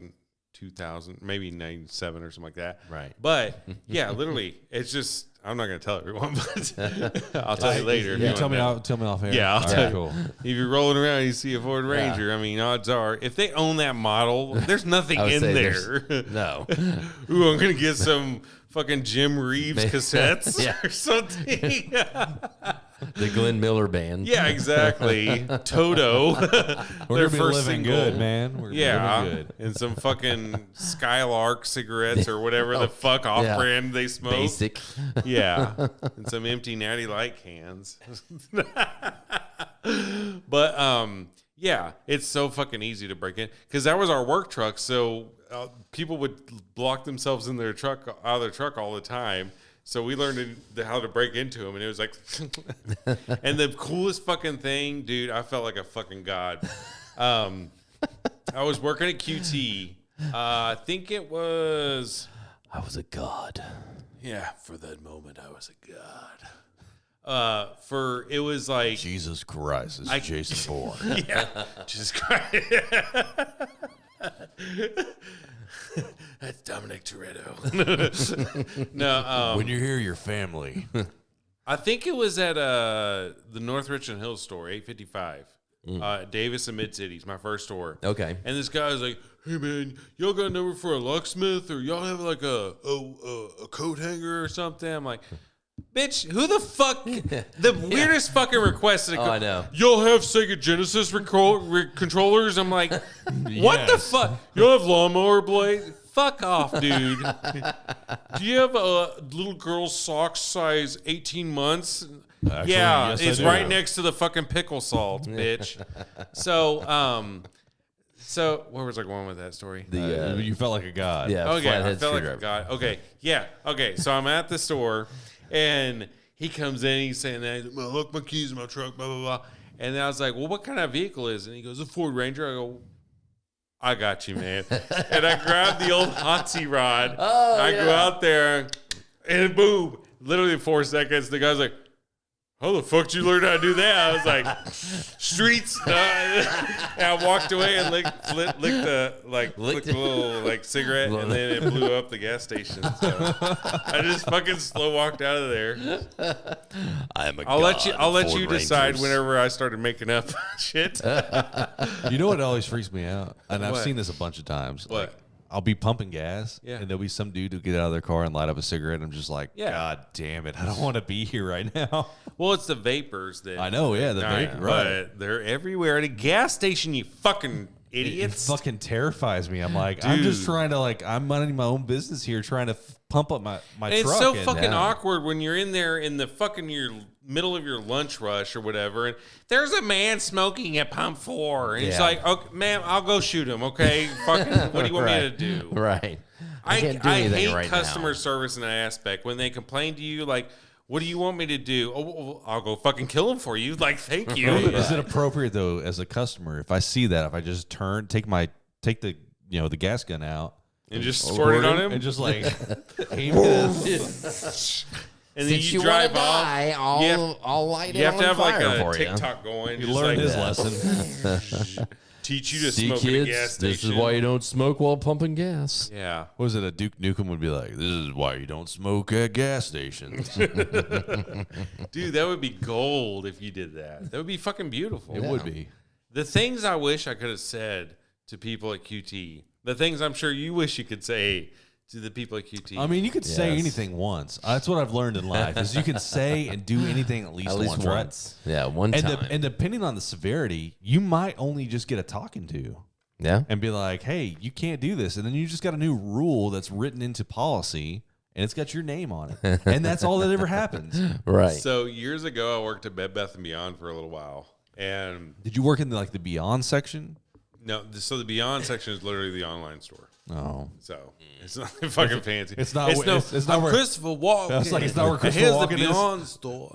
[SPEAKER 3] 2000, maybe 97 or something like that.
[SPEAKER 2] Right.
[SPEAKER 3] But yeah, literally, it's just I'm not going to tell everyone, but I'll tell you later.
[SPEAKER 1] You tell me off air.
[SPEAKER 3] Yeah, I'll tell you.
[SPEAKER 1] Cool.
[SPEAKER 3] If you're rolling around, and you see a Ford Ranger. I mean, odds are if they own that model, there's nothing in there.
[SPEAKER 2] No.
[SPEAKER 3] Ooh, I'm going to get some fucking Jim Reeves cassettes or something.
[SPEAKER 2] The Glenn Miller band.
[SPEAKER 3] Yeah, exactly. Toto.
[SPEAKER 1] We're going to be living good, man. We're living good.
[SPEAKER 3] And some fucking Skylark cigarettes or whatever the fuck off-brand they smoke.
[SPEAKER 2] Basic.
[SPEAKER 3] Yeah. And some empty Natty Light cans. But, yeah, it's so fucking easy to break in. Because that was our work truck, so people would block themselves in their truck, out of their truck all the time. So we learned how to break into them, and it was like, and the coolest fucking thing, dude, I felt like a fucking god. I was working at QT. I think it was.
[SPEAKER 2] I was a god.
[SPEAKER 3] Yeah, for that moment, I was a god. It was like
[SPEAKER 1] Jesus Christ, it's Jason Bourne.
[SPEAKER 3] Yeah, Jesus Christ. That's Dominic Toretto. No,
[SPEAKER 1] when you're here, your family.
[SPEAKER 3] I think it was at the North Richland Hills store, 855. Davis and Mid-Cities, my first store.
[SPEAKER 2] Okay.
[SPEAKER 3] And this guy was like, "Hey man, y'all got a number for a locksmith, or y'all have like a coat hanger or something?" I'm like, Bitch, who the fuck? The weirdest fucking request.
[SPEAKER 2] Oh, I know.
[SPEAKER 3] You'll have Sega Genesis controllers. I'm like, what the fuck? You'll have lawnmower blade. Fuck off, dude. Do you have a little girl's sock size 18 months?
[SPEAKER 1] Actually,
[SPEAKER 3] yeah,
[SPEAKER 1] yes,
[SPEAKER 3] it's
[SPEAKER 1] I do.
[SPEAKER 3] right next to the fucking pickle salt, bitch. So where was I going with that story?
[SPEAKER 1] You felt like a god.
[SPEAKER 2] Yeah.
[SPEAKER 3] Okay, I
[SPEAKER 2] flathead
[SPEAKER 3] felt like a
[SPEAKER 2] screwdriver.
[SPEAKER 3] god. Okay, yeah, okay. So I'm at the store, and he comes in. He's saying that, he's like, well, look, my keys in my truck, blah blah blah. And then I was like, well, what kind of vehicle is it? And he goes, a Ford Ranger. I go, I got you, man. And I grabbed the old Hotsy rod. I go out there, and boom, literally 4 seconds. The guy's like, how the fuck did you learn how to do that? I was like, streets. And I walked away and licked the little cigarette, and then it blew up the gas station. So I just fucking slow walked out of there. I'll let you decide whenever I started making up shit.
[SPEAKER 1] You know what always freaks me out? And I've
[SPEAKER 3] What?
[SPEAKER 1] seen this a bunch of times.
[SPEAKER 3] What?
[SPEAKER 1] Like, I'll be pumping gas,
[SPEAKER 3] Yeah.
[SPEAKER 1] and there'll be some dude who get out of their car and light up a cigarette. And I'm just like,
[SPEAKER 3] Yeah.
[SPEAKER 1] God damn it. I don't want to be here right now.
[SPEAKER 3] Well, it's the vapors that
[SPEAKER 1] I know, yeah, the vapor, right.
[SPEAKER 3] But they're everywhere at a gas station. You fucking
[SPEAKER 1] It
[SPEAKER 3] idiots.
[SPEAKER 1] fucking terrifies me. I'm like, I'm just
[SPEAKER 3] Dude.
[SPEAKER 1] trying to, I'm minding my own business here, trying to pump up my
[SPEAKER 3] And
[SPEAKER 1] truck.
[SPEAKER 3] it's so
[SPEAKER 1] and-
[SPEAKER 3] fucking awkward when you're in there in the fucking your middle of your lunch rush or whatever, and there's a man smoking at pump 4, and he's
[SPEAKER 2] Yeah.
[SPEAKER 3] like, "Okay, ma'am, I'll go shoot him." Okay, fucking, what do you want me to do?
[SPEAKER 2] Right.
[SPEAKER 3] I
[SPEAKER 2] can't do anything
[SPEAKER 3] hate
[SPEAKER 2] right
[SPEAKER 3] customer
[SPEAKER 2] now.
[SPEAKER 3] service in that aspect when they complain to you like, "What do you want me to do?" Oh, well, I'll go fucking kill him for you. Like, thank you.
[SPEAKER 1] Is it appropriate though, as a customer, if I see that, if I just take the the gas gun out
[SPEAKER 3] And just squirt it on him,
[SPEAKER 1] and just like aim it?
[SPEAKER 3] and then
[SPEAKER 2] Since
[SPEAKER 3] you
[SPEAKER 2] you want
[SPEAKER 3] drive
[SPEAKER 2] to
[SPEAKER 3] off.
[SPEAKER 2] die, I'll light
[SPEAKER 3] You
[SPEAKER 2] it
[SPEAKER 3] have
[SPEAKER 2] on
[SPEAKER 3] to have like
[SPEAKER 2] fire
[SPEAKER 3] a
[SPEAKER 2] for you.
[SPEAKER 3] TikTok going.
[SPEAKER 1] You
[SPEAKER 3] just
[SPEAKER 1] learned
[SPEAKER 3] like,
[SPEAKER 1] his lesson.
[SPEAKER 3] teach you to
[SPEAKER 2] See,
[SPEAKER 3] smoke at a gas
[SPEAKER 2] kids,
[SPEAKER 3] station.
[SPEAKER 2] this is why you don't smoke while pumping gas.
[SPEAKER 3] Yeah.
[SPEAKER 1] What was it? A Duke Nukem would be like, "This is why you don't smoke at gas stations."
[SPEAKER 3] Dude, that would be gold if you did that. That would be fucking beautiful.
[SPEAKER 1] It would be.
[SPEAKER 3] The things I wish I could have said to people at QT, the things I'm sure you wish you could say to the people at QT.
[SPEAKER 1] I mean, you could say
[SPEAKER 2] Yes.
[SPEAKER 1] anything once. That's what I've learned in life is you can say and do anything at least once, right?
[SPEAKER 2] Yeah, one
[SPEAKER 1] And,
[SPEAKER 2] time.
[SPEAKER 1] and depending on the severity, you might only just get a talking to
[SPEAKER 2] yeah.
[SPEAKER 1] and be like, "Hey, you can't do this," and then you just got a new rule that's written into policy. And it's got your name on it. And that's all that ever happens.
[SPEAKER 2] Right.
[SPEAKER 3] So years ago, I worked at Bed Bath & Beyond for a little while. And
[SPEAKER 1] Did you work in the Beyond section?
[SPEAKER 3] no, so the Beyond section is literally the online store.
[SPEAKER 1] Oh.
[SPEAKER 3] So it's not fucking fancy.
[SPEAKER 1] it's not-
[SPEAKER 3] no,
[SPEAKER 1] it's not
[SPEAKER 3] I'm
[SPEAKER 1] where-
[SPEAKER 3] Christopher Walken.
[SPEAKER 1] I was like, it's not where Christopher
[SPEAKER 3] Here's
[SPEAKER 1] Walken
[SPEAKER 3] the
[SPEAKER 1] is.
[SPEAKER 3] Beyond store.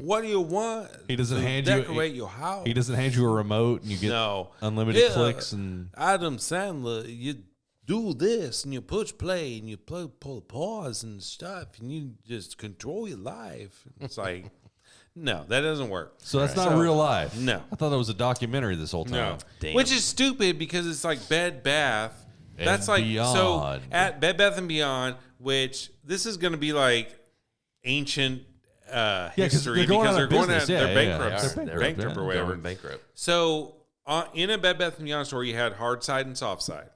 [SPEAKER 3] What do you want?
[SPEAKER 1] He doesn't
[SPEAKER 3] to
[SPEAKER 1] hand you-
[SPEAKER 3] decorate your house.
[SPEAKER 1] He doesn't hand you a remote and you get
[SPEAKER 3] No.
[SPEAKER 1] unlimited
[SPEAKER 3] Yeah,
[SPEAKER 1] clicks and
[SPEAKER 3] Adam Sandler, you do this and you push play and you pull pause and stuff and you just control your life. It's like, no, that doesn't work.
[SPEAKER 1] so that's not real life.
[SPEAKER 3] No.
[SPEAKER 1] I thought that was a documentary this whole
[SPEAKER 3] No,
[SPEAKER 1] time.
[SPEAKER 2] Damn.
[SPEAKER 3] which is stupid because it's like Bed Bath.
[SPEAKER 1] And
[SPEAKER 3] That's like
[SPEAKER 1] Beyond.
[SPEAKER 3] so at Bed Bath and Beyond, which this is going to be like ancient
[SPEAKER 1] 'cause
[SPEAKER 3] history
[SPEAKER 1] they're going
[SPEAKER 3] because
[SPEAKER 1] out
[SPEAKER 3] they're
[SPEAKER 1] of
[SPEAKER 3] going
[SPEAKER 1] business.
[SPEAKER 3] out,
[SPEAKER 1] Yeah,
[SPEAKER 3] they're
[SPEAKER 1] yeah, yeah.
[SPEAKER 3] bankrupt,
[SPEAKER 1] They're
[SPEAKER 3] bankrupt
[SPEAKER 1] bankrupt,
[SPEAKER 3] or
[SPEAKER 1] yeah.
[SPEAKER 3] whatever.
[SPEAKER 2] Going bankrupt.
[SPEAKER 3] So in a Bed Bath and Beyond store, you had hard side and soft side.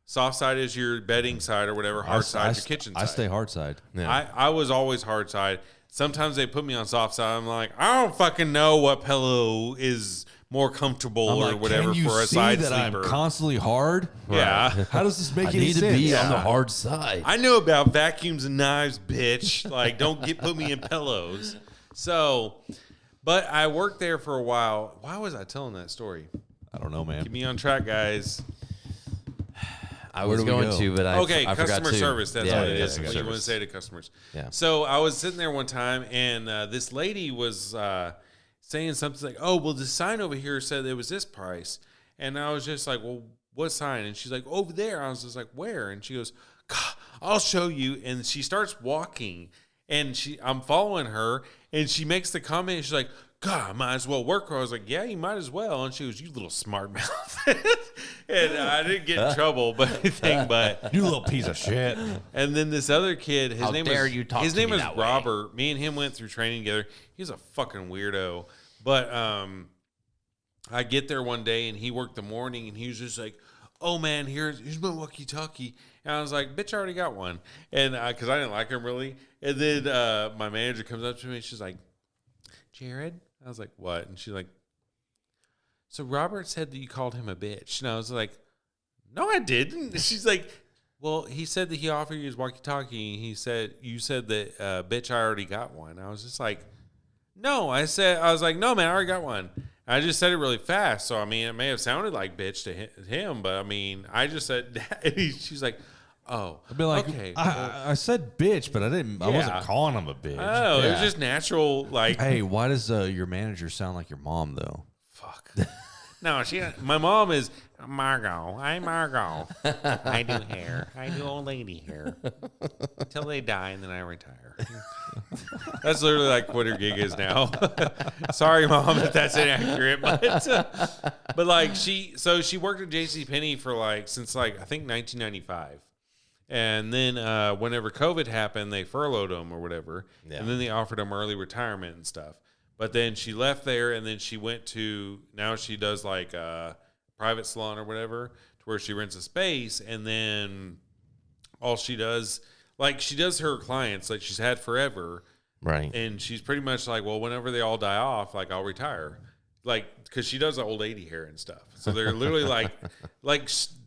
[SPEAKER 3] Soft side is your bedding side or whatever. Hard side is your kitchen side.
[SPEAKER 1] I stay hard side.
[SPEAKER 2] Yeah.
[SPEAKER 3] I was always hard side. Sometimes they put me on soft side. I'm like, I don't fucking know what pillow is more comfortable
[SPEAKER 1] I'm
[SPEAKER 3] or
[SPEAKER 1] like,
[SPEAKER 3] whatever
[SPEAKER 1] can you
[SPEAKER 3] for a
[SPEAKER 1] see
[SPEAKER 3] side
[SPEAKER 1] that
[SPEAKER 3] sleeper.
[SPEAKER 1] I'm constantly hard?
[SPEAKER 3] Yeah.
[SPEAKER 1] How does this make
[SPEAKER 2] I
[SPEAKER 1] any
[SPEAKER 2] need to
[SPEAKER 1] sense?
[SPEAKER 2] be on the hard side.
[SPEAKER 3] I know about vacuums and knives, bitch. Like, don't put me in pillows. So, but I worked there for a while. Why was I telling that story?
[SPEAKER 1] I don't know, man.
[SPEAKER 3] Get me on track, guys.
[SPEAKER 2] I
[SPEAKER 1] Where
[SPEAKER 2] was
[SPEAKER 1] do we
[SPEAKER 2] going
[SPEAKER 1] go?
[SPEAKER 2] to, but I
[SPEAKER 3] Okay,
[SPEAKER 2] I forgot
[SPEAKER 3] customer
[SPEAKER 2] to.
[SPEAKER 3] service. That's
[SPEAKER 2] Yeah,
[SPEAKER 3] what it
[SPEAKER 2] yeah,
[SPEAKER 3] is.
[SPEAKER 2] customer
[SPEAKER 3] What you want to
[SPEAKER 2] service.
[SPEAKER 3] say to customers.
[SPEAKER 2] Yeah.
[SPEAKER 3] So I was sitting there one time, and this lady was saying something like, "Oh, well, the sign over here said it was this price," and I was just like, "Well, what sign?" And she's like, "Over there." I was just like, "Where?" And she goes, "God, I'll show you." And she starts walking, and I'm following her, and she makes the comment. And she's like, "God, I might as well work her." I was like, "Yeah, you might as well." And she goes, "You little smart mouth." And I didn't get in trouble, but anything, but.
[SPEAKER 1] You little piece of shit.
[SPEAKER 3] And then this other kid, his
[SPEAKER 2] How
[SPEAKER 3] name
[SPEAKER 2] dare
[SPEAKER 3] was
[SPEAKER 2] you talk
[SPEAKER 3] his
[SPEAKER 2] to
[SPEAKER 3] name
[SPEAKER 2] me
[SPEAKER 3] was
[SPEAKER 2] that way.
[SPEAKER 3] Robert. Me and him went through training together. He's a fucking weirdo. But I get there one day and he worked the morning and he was just like, oh man, here's my walkie-talkie. And I was like, bitch, I already got one. And because I didn't like him really. And then my manager comes up to me. She's like, Jared? I was like, what? And she's like, so Robert said that you called him a bitch. And I was like, no, I didn't. She's like, well, he said that he offered you his walkie-talkie. And you said that, bitch, I already got one. I was just like, no. I was like, no, man, I already got one. I just said it really fast. So, I mean, it may have sounded like bitch to him. But, I mean, I just said that. And she's like, oh,
[SPEAKER 1] I'd be like,
[SPEAKER 3] okay.
[SPEAKER 1] I said bitch, but I wasn't calling him a bitch.
[SPEAKER 3] Oh, it was just natural. Like,
[SPEAKER 1] hey, why does your manager sound like your mom though?
[SPEAKER 3] Fuck. No, my mom is Margot. I'm Margot. I do hair. I do old lady hair until they die, and then I retire. That's literally like what her gig is now. Sorry, Mom, if that's inaccurate, but like she worked at JCPenney for since I think 1995. And then whenever COVID happened, they furloughed them or whatever. Yeah. And then they offered them early retirement and stuff. But then she left there, and then she went to, now she does like a private salon or whatever, to where she rents a space. And then all she does, she does her clients, like she's had forever.
[SPEAKER 2] Right.
[SPEAKER 3] And she's pretty much like, well, whenever they all die off, I'll retire. Because she does the old lady hair and stuff. So they're literally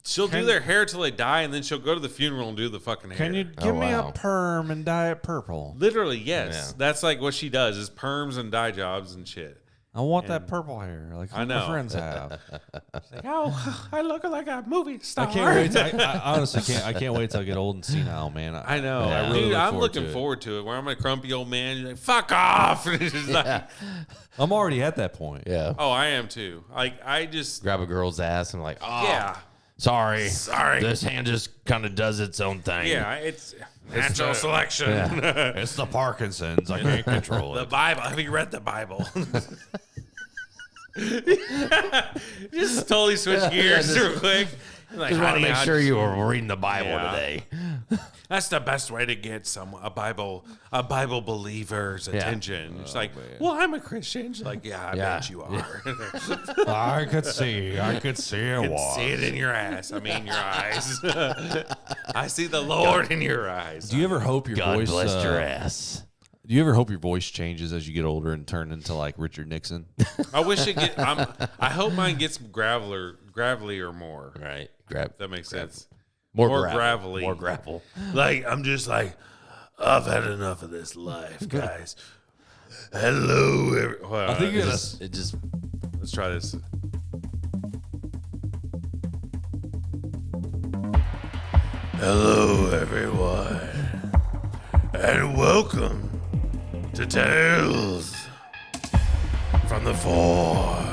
[SPEAKER 3] she'll do their hair till they die, and then she'll go to the funeral and do the fucking hair.
[SPEAKER 1] Can you give me a perm and dye it purple?
[SPEAKER 3] Literally, yes.
[SPEAKER 2] Yeah.
[SPEAKER 3] That's what she does, is perms and dye jobs and shit.
[SPEAKER 1] I want that purple hair, like
[SPEAKER 3] I know.
[SPEAKER 1] my friends have.
[SPEAKER 3] Oh, I look like a movie star.
[SPEAKER 1] I can't wait. I honestly can't. I can't wait till I get old and senile, man.
[SPEAKER 3] I know.
[SPEAKER 1] I really
[SPEAKER 3] Dude, I'm looking forward to it. Where I'm a grumpy old man. You're like, fuck off. And it's just
[SPEAKER 1] I'm already at that point.
[SPEAKER 2] Yeah.
[SPEAKER 3] Oh, I am too. I just
[SPEAKER 2] grab a girl's ass and oh,
[SPEAKER 3] yeah.
[SPEAKER 2] Sorry.
[SPEAKER 3] This
[SPEAKER 2] hand just kind of does its own thing.
[SPEAKER 3] Yeah, it's natural selection.
[SPEAKER 2] Yeah.
[SPEAKER 1] It's the Parkinson's. I can't control it.
[SPEAKER 3] The Bible. Have you read the Bible? Just totally switch gears real quick.
[SPEAKER 2] Just want to make sure you were reading the Bible today.
[SPEAKER 3] That's the best way to get a Bible believer's attention. It's well, I'm a Christian. She's like, yeah, I bet you are.
[SPEAKER 1] I could see it.
[SPEAKER 3] I can see it in your ass. I mean, your eyes. I see the Lord in your eyes.
[SPEAKER 1] Do you ever hope your
[SPEAKER 2] God
[SPEAKER 1] voice?
[SPEAKER 2] Bless your ass.
[SPEAKER 1] Do you ever hope your voice changes as you get older and turn into like Richard Nixon?
[SPEAKER 3] I wish it get. I hope mine gets gravelly or more.
[SPEAKER 2] Right.
[SPEAKER 3] That makes sense.
[SPEAKER 2] More
[SPEAKER 3] gravelly.
[SPEAKER 2] More gravel.
[SPEAKER 3] I'm just I've had enough of this life, guys. Hello.
[SPEAKER 1] I think
[SPEAKER 3] let's try this. Hello, everyone, and welcome to Tales from the Fort.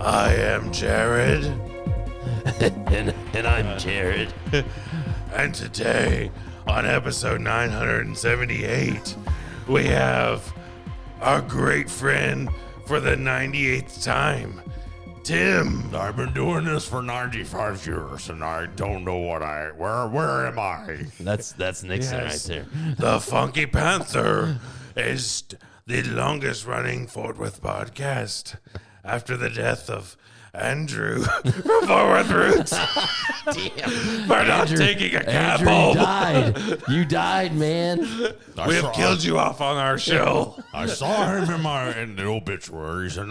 [SPEAKER 3] I am Jared.
[SPEAKER 2] and I'm Jared.
[SPEAKER 3] And today, on episode 978, we have our great friend for the 98th time, Tim.
[SPEAKER 1] I've been doing this for 95 years, and I don't know where am I?
[SPEAKER 2] That's Nixon right there.
[SPEAKER 3] The Funky Panther is the longest running Fort Worth podcast after the death of Andrew from Fort Worth Roots.
[SPEAKER 2] Damn.
[SPEAKER 3] We're not taking a cab home.
[SPEAKER 2] You died, man.
[SPEAKER 3] We have killed you off on our show.
[SPEAKER 1] I saw him in the obituaries, and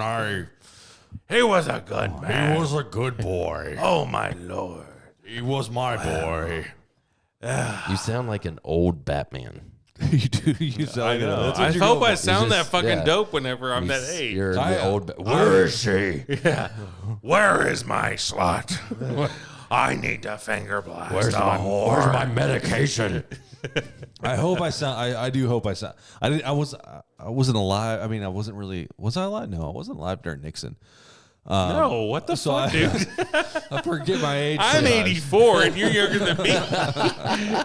[SPEAKER 3] He was a good man.
[SPEAKER 1] he was a good boy.
[SPEAKER 3] Oh, my Lord.
[SPEAKER 1] He was my boy.
[SPEAKER 2] You sound like an old Batman.
[SPEAKER 1] You do. You sound like
[SPEAKER 3] I hope I sound that
[SPEAKER 2] just-
[SPEAKER 3] fucking
[SPEAKER 2] yeah.
[SPEAKER 3] dope whenever I'm that age.
[SPEAKER 2] You're the old.
[SPEAKER 3] Where is she? Yeah. Where is my slut? I need to finger blast.
[SPEAKER 2] Where's my medication?
[SPEAKER 1] I hope I sound. I do hope I sound. I wasn't alive. I mean, I wasn't really. Was I alive? No, I wasn't alive during Nixon.
[SPEAKER 3] No, what the fuck, dude?
[SPEAKER 1] I forget my age.
[SPEAKER 3] I'm
[SPEAKER 1] sometimes.
[SPEAKER 3] 84 and you're younger than me.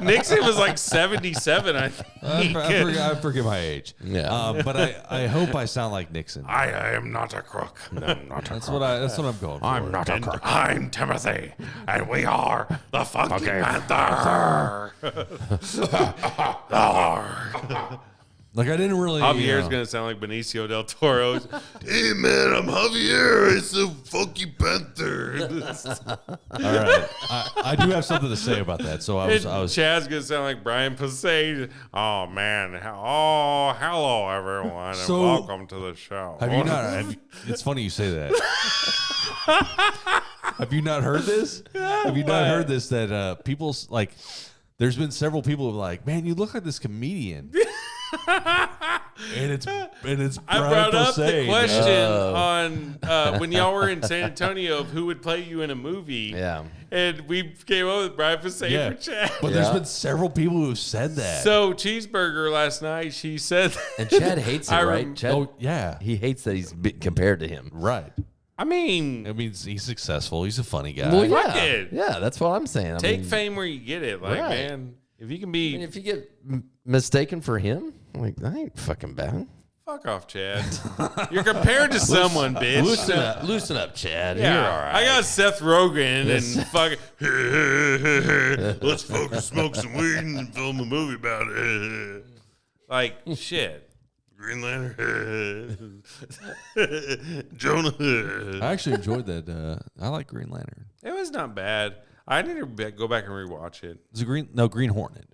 [SPEAKER 3] Nixon was like 77, I think.
[SPEAKER 1] I forget my age.
[SPEAKER 2] Yeah.
[SPEAKER 1] But I hope I sound like Nixon.
[SPEAKER 3] I am not a crook. I'm not a
[SPEAKER 1] That's
[SPEAKER 3] crook.
[SPEAKER 1] what I'm going for.
[SPEAKER 2] I'm not a crook.
[SPEAKER 3] I'm Timothy, and we are the Funky Panther.
[SPEAKER 1] Like I didn't really.
[SPEAKER 3] Javier's gonna sound like Benicio del Toro. Hey man, I'm Javier. It's a funky panther.
[SPEAKER 1] All right, I do have something to say about that. So I was.
[SPEAKER 3] Chad's gonna sound like Brian Posehn. Oh man, hello everyone, and welcome to the show.
[SPEAKER 1] Have you not? It's funny you say that. Have you not heard this? Have you not heard this? That people like. There's been several people who are like, man, you look like this comedian. and it's
[SPEAKER 3] I brought up the question on when y'all were in San Antonio of who would play you in a movie.
[SPEAKER 2] Yeah.
[SPEAKER 3] And we came up with Brian Posehn for Chad.
[SPEAKER 1] But there's been several people who have said that.
[SPEAKER 3] So Cheeseburger last night, she said
[SPEAKER 2] and Chad hates it, right? Chad,
[SPEAKER 1] yeah.
[SPEAKER 2] He hates that he's compared to him.
[SPEAKER 1] Right.
[SPEAKER 3] I mean,
[SPEAKER 1] he's successful. He's a funny guy.
[SPEAKER 2] Well,
[SPEAKER 3] yeah,
[SPEAKER 2] that's what I'm saying.
[SPEAKER 3] Take fame where you get it. Like, man, if you can be...
[SPEAKER 2] if you get mistaken for him, like, that ain't fucking bad.
[SPEAKER 3] Fuck off, Chad. You're compared to someone, bitch.
[SPEAKER 2] Loosen up, Chad.
[SPEAKER 3] Yeah,
[SPEAKER 2] You're all right.
[SPEAKER 3] I got Seth Rogen and fucking... Let's fucking smoke some weed and film a movie about it. Like, shit. Green Lantern. Jonah.
[SPEAKER 1] I actually enjoyed that. I like Green Lantern.
[SPEAKER 3] It was not bad. I need to go back and rewatch it.
[SPEAKER 1] It's a Green Hornet.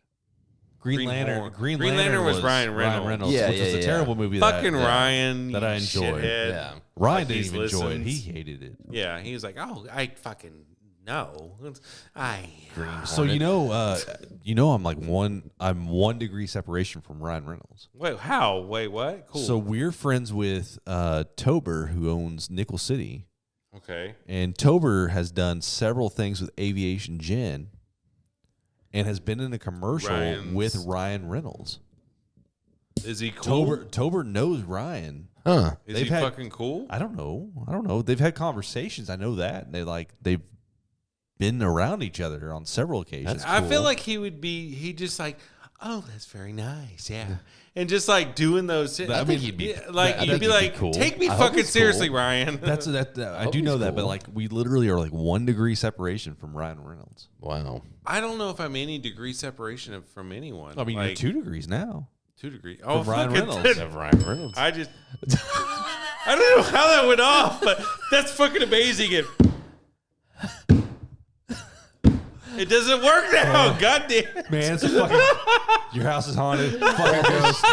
[SPEAKER 1] Green Lantern. Green Lantern
[SPEAKER 3] was Ryan Reynolds.
[SPEAKER 1] Yeah, which was a terrible movie.
[SPEAKER 3] Fucking Ryan.
[SPEAKER 1] That I enjoyed.
[SPEAKER 3] Shithead.
[SPEAKER 2] Yeah.
[SPEAKER 1] Ryan didn't even enjoy it. He hated it.
[SPEAKER 3] Yeah, he was like, "Oh, I fucking know."
[SPEAKER 1] So I'm like I'm 1 degree separation from Ryan Reynolds.
[SPEAKER 3] Wait, how? Wait, what? Cool.
[SPEAKER 1] So we're friends with Tober, who owns Nickel City.
[SPEAKER 3] Okay.
[SPEAKER 1] And Tober has done several things with Aviation Gin and has been in a commercial with Ryan Reynolds.
[SPEAKER 3] Is he cool?
[SPEAKER 1] Tober knows Ryan.
[SPEAKER 2] Huh.
[SPEAKER 3] Is he fucking cool?
[SPEAKER 1] I don't know. They've had conversations. I know that. And they've been around each other on several occasions.
[SPEAKER 3] I feel like he just like, oh, that's very nice. Yeah. And just like doing those,
[SPEAKER 1] I mean, you'd be
[SPEAKER 3] like,
[SPEAKER 1] cool.
[SPEAKER 3] Take me fucking seriously, Ryan.
[SPEAKER 1] I do know that, but like we literally are like 1 degree separation from Ryan Reynolds.
[SPEAKER 2] Wow.
[SPEAKER 3] I don't know if I'm any degree separation from anyone.
[SPEAKER 1] I mean,
[SPEAKER 3] like,
[SPEAKER 1] you're 2 degrees now.
[SPEAKER 3] 2 degrees. Oh,
[SPEAKER 1] from Ryan Reynolds.
[SPEAKER 2] Ryan Reynolds.
[SPEAKER 3] I don't know how that went off, but that's fucking amazing. It doesn't work now. God damn.
[SPEAKER 1] Man, it's a fucking... Your house is haunted. Fucking ghost.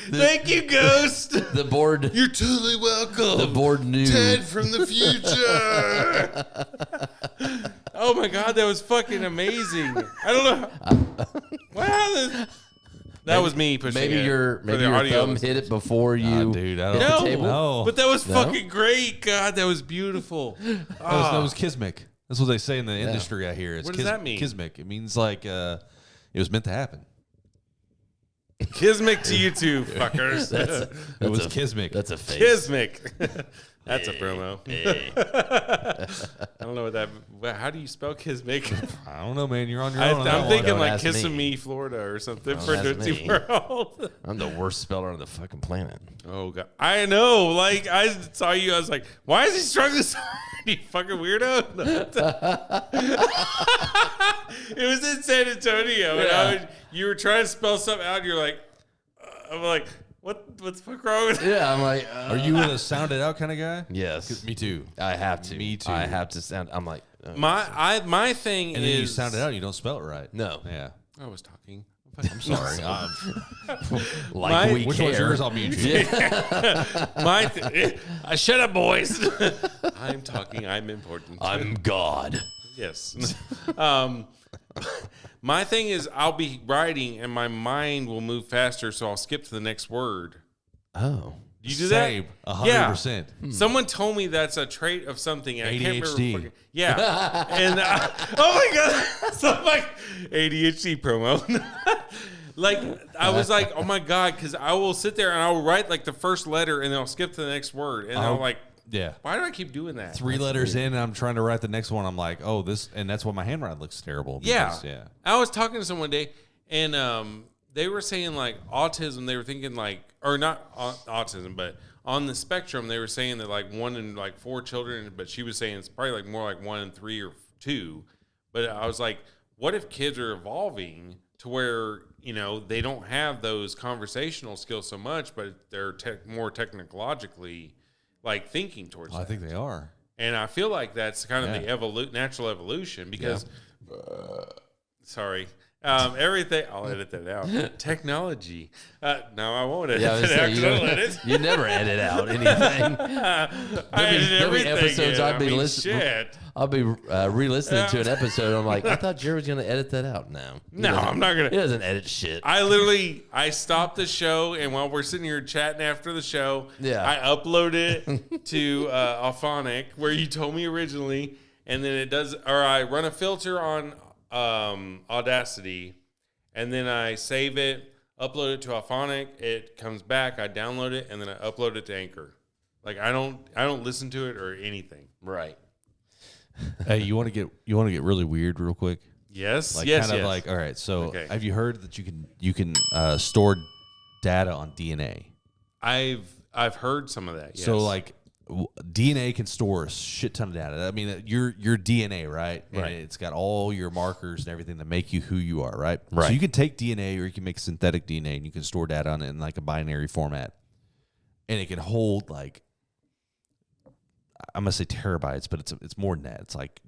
[SPEAKER 3] Thank you, ghost.
[SPEAKER 2] The board...
[SPEAKER 3] You're totally welcome.
[SPEAKER 2] The board knew.
[SPEAKER 3] Ted from the future. Oh, my God. That was fucking amazing. I don't know. Wow. That was me pushing
[SPEAKER 2] maybe
[SPEAKER 3] it.
[SPEAKER 2] Your thumb hit it before you
[SPEAKER 1] dude,
[SPEAKER 2] hit the table.
[SPEAKER 1] No.
[SPEAKER 3] But that was fucking great. God, that was beautiful.
[SPEAKER 1] That was Kismic. That's what they say in the industry, I hear.
[SPEAKER 3] What does that mean?
[SPEAKER 1] Kismic. It means like it was meant to happen.
[SPEAKER 3] Kismic to you two, fuckers.
[SPEAKER 1] It was Kismic.
[SPEAKER 2] That's a face.
[SPEAKER 3] Kismic. That's a promo. I don't know what that... How do you spell Kismic?
[SPEAKER 1] I don't know, man. You're on your own.
[SPEAKER 3] I'm thinking like Kissimmee, Florida or something for Tootsie World.
[SPEAKER 2] I'm the worst speller on the fucking planet.
[SPEAKER 3] Oh, God. I know. Like, I saw you. I was like, why is he struggling so hard? You fucking weirdo. It was in San Antonio.
[SPEAKER 2] Yeah.
[SPEAKER 3] And you were trying to spell something out. And you're like, I'm like, what's the fuck wrong with
[SPEAKER 2] Yeah, I'm like...
[SPEAKER 1] Are you a sound it out kind of guy?
[SPEAKER 2] Yes.
[SPEAKER 1] Me too.
[SPEAKER 2] I have to.
[SPEAKER 1] Me too.
[SPEAKER 2] I have to sound... I'm like...
[SPEAKER 3] My thing
[SPEAKER 1] and
[SPEAKER 3] is...
[SPEAKER 1] then you sound it out, you don't spell it right.
[SPEAKER 2] No.
[SPEAKER 1] Yeah.
[SPEAKER 3] I was talking.
[SPEAKER 2] I'm sorry.
[SPEAKER 1] Which one's yours? I'll mute you.
[SPEAKER 3] Shut up, boys. I'm talking. I'm important.
[SPEAKER 2] I'm God.
[SPEAKER 3] Yes. My thing is I'll be writing and my mind will move faster, so I'll skip to the next word.
[SPEAKER 2] Oh.
[SPEAKER 3] You do that?
[SPEAKER 1] 100%.
[SPEAKER 3] Yeah. Someone told me that's a trait of something. And I can't remember. Yeah. And oh my God. So I'm like ADHD promo. Like I was like, oh my God, because I will sit there and I will write like the first letter and then I'll skip to the next word. And I'm like,
[SPEAKER 1] yeah.
[SPEAKER 3] Why do I keep doing that?
[SPEAKER 1] 3 letters in and I'm trying to write the next one. I'm like, oh, this, and that's why my handwriting looks terrible.
[SPEAKER 3] Because,
[SPEAKER 1] yeah.
[SPEAKER 3] I was talking to someone one day and they were saying like autism, they were thinking like, or not autism, but on the spectrum, they were saying that like 1 in like 4 children, but she was saying it's probably like more like 1 in 3 or 2. But I was like, what if kids are evolving to where, you know, they don't have those conversational skills so much, but they're more technologically like thinking towards that.
[SPEAKER 1] I think they are.
[SPEAKER 3] And I feel like that's kind of the natural evolution because, sorry, everything, I'll edit that out. Technology. No, I won't edit that out.
[SPEAKER 2] You never edit out anything. There'll be episodes I'd be listening. I'll be re-listening to an episode. I'm like, I thought Jerry was going to edit that out. No, I'm not going to. He doesn't edit shit.
[SPEAKER 3] I stopped the show, and while we're sitting here chatting after the show, I upload it to Auphonic, where you told me originally, and then it does, or I run a filter on Audacity, and then I save it, upload it to Auphonic. It comes back, I download it, and then I upload it to Anchor. Like I don't listen to it or anything.
[SPEAKER 2] Right.
[SPEAKER 1] Hey, you want to get really weird real quick?
[SPEAKER 3] Yes.
[SPEAKER 1] Like
[SPEAKER 3] yes.
[SPEAKER 1] kind of like, all right. So have you heard that you can store data on DNA?
[SPEAKER 3] I've heard some of that. Yes.
[SPEAKER 1] So like DNA can store a shit ton of data. I mean, your DNA, right? And it's got all your markers and everything that make you who you are, right?
[SPEAKER 2] Right.
[SPEAKER 1] So you can take DNA or you can make synthetic DNA and you can store data on it in like a binary format, and it can hold like, I'm gonna say terabytes, but it's more than that. It's like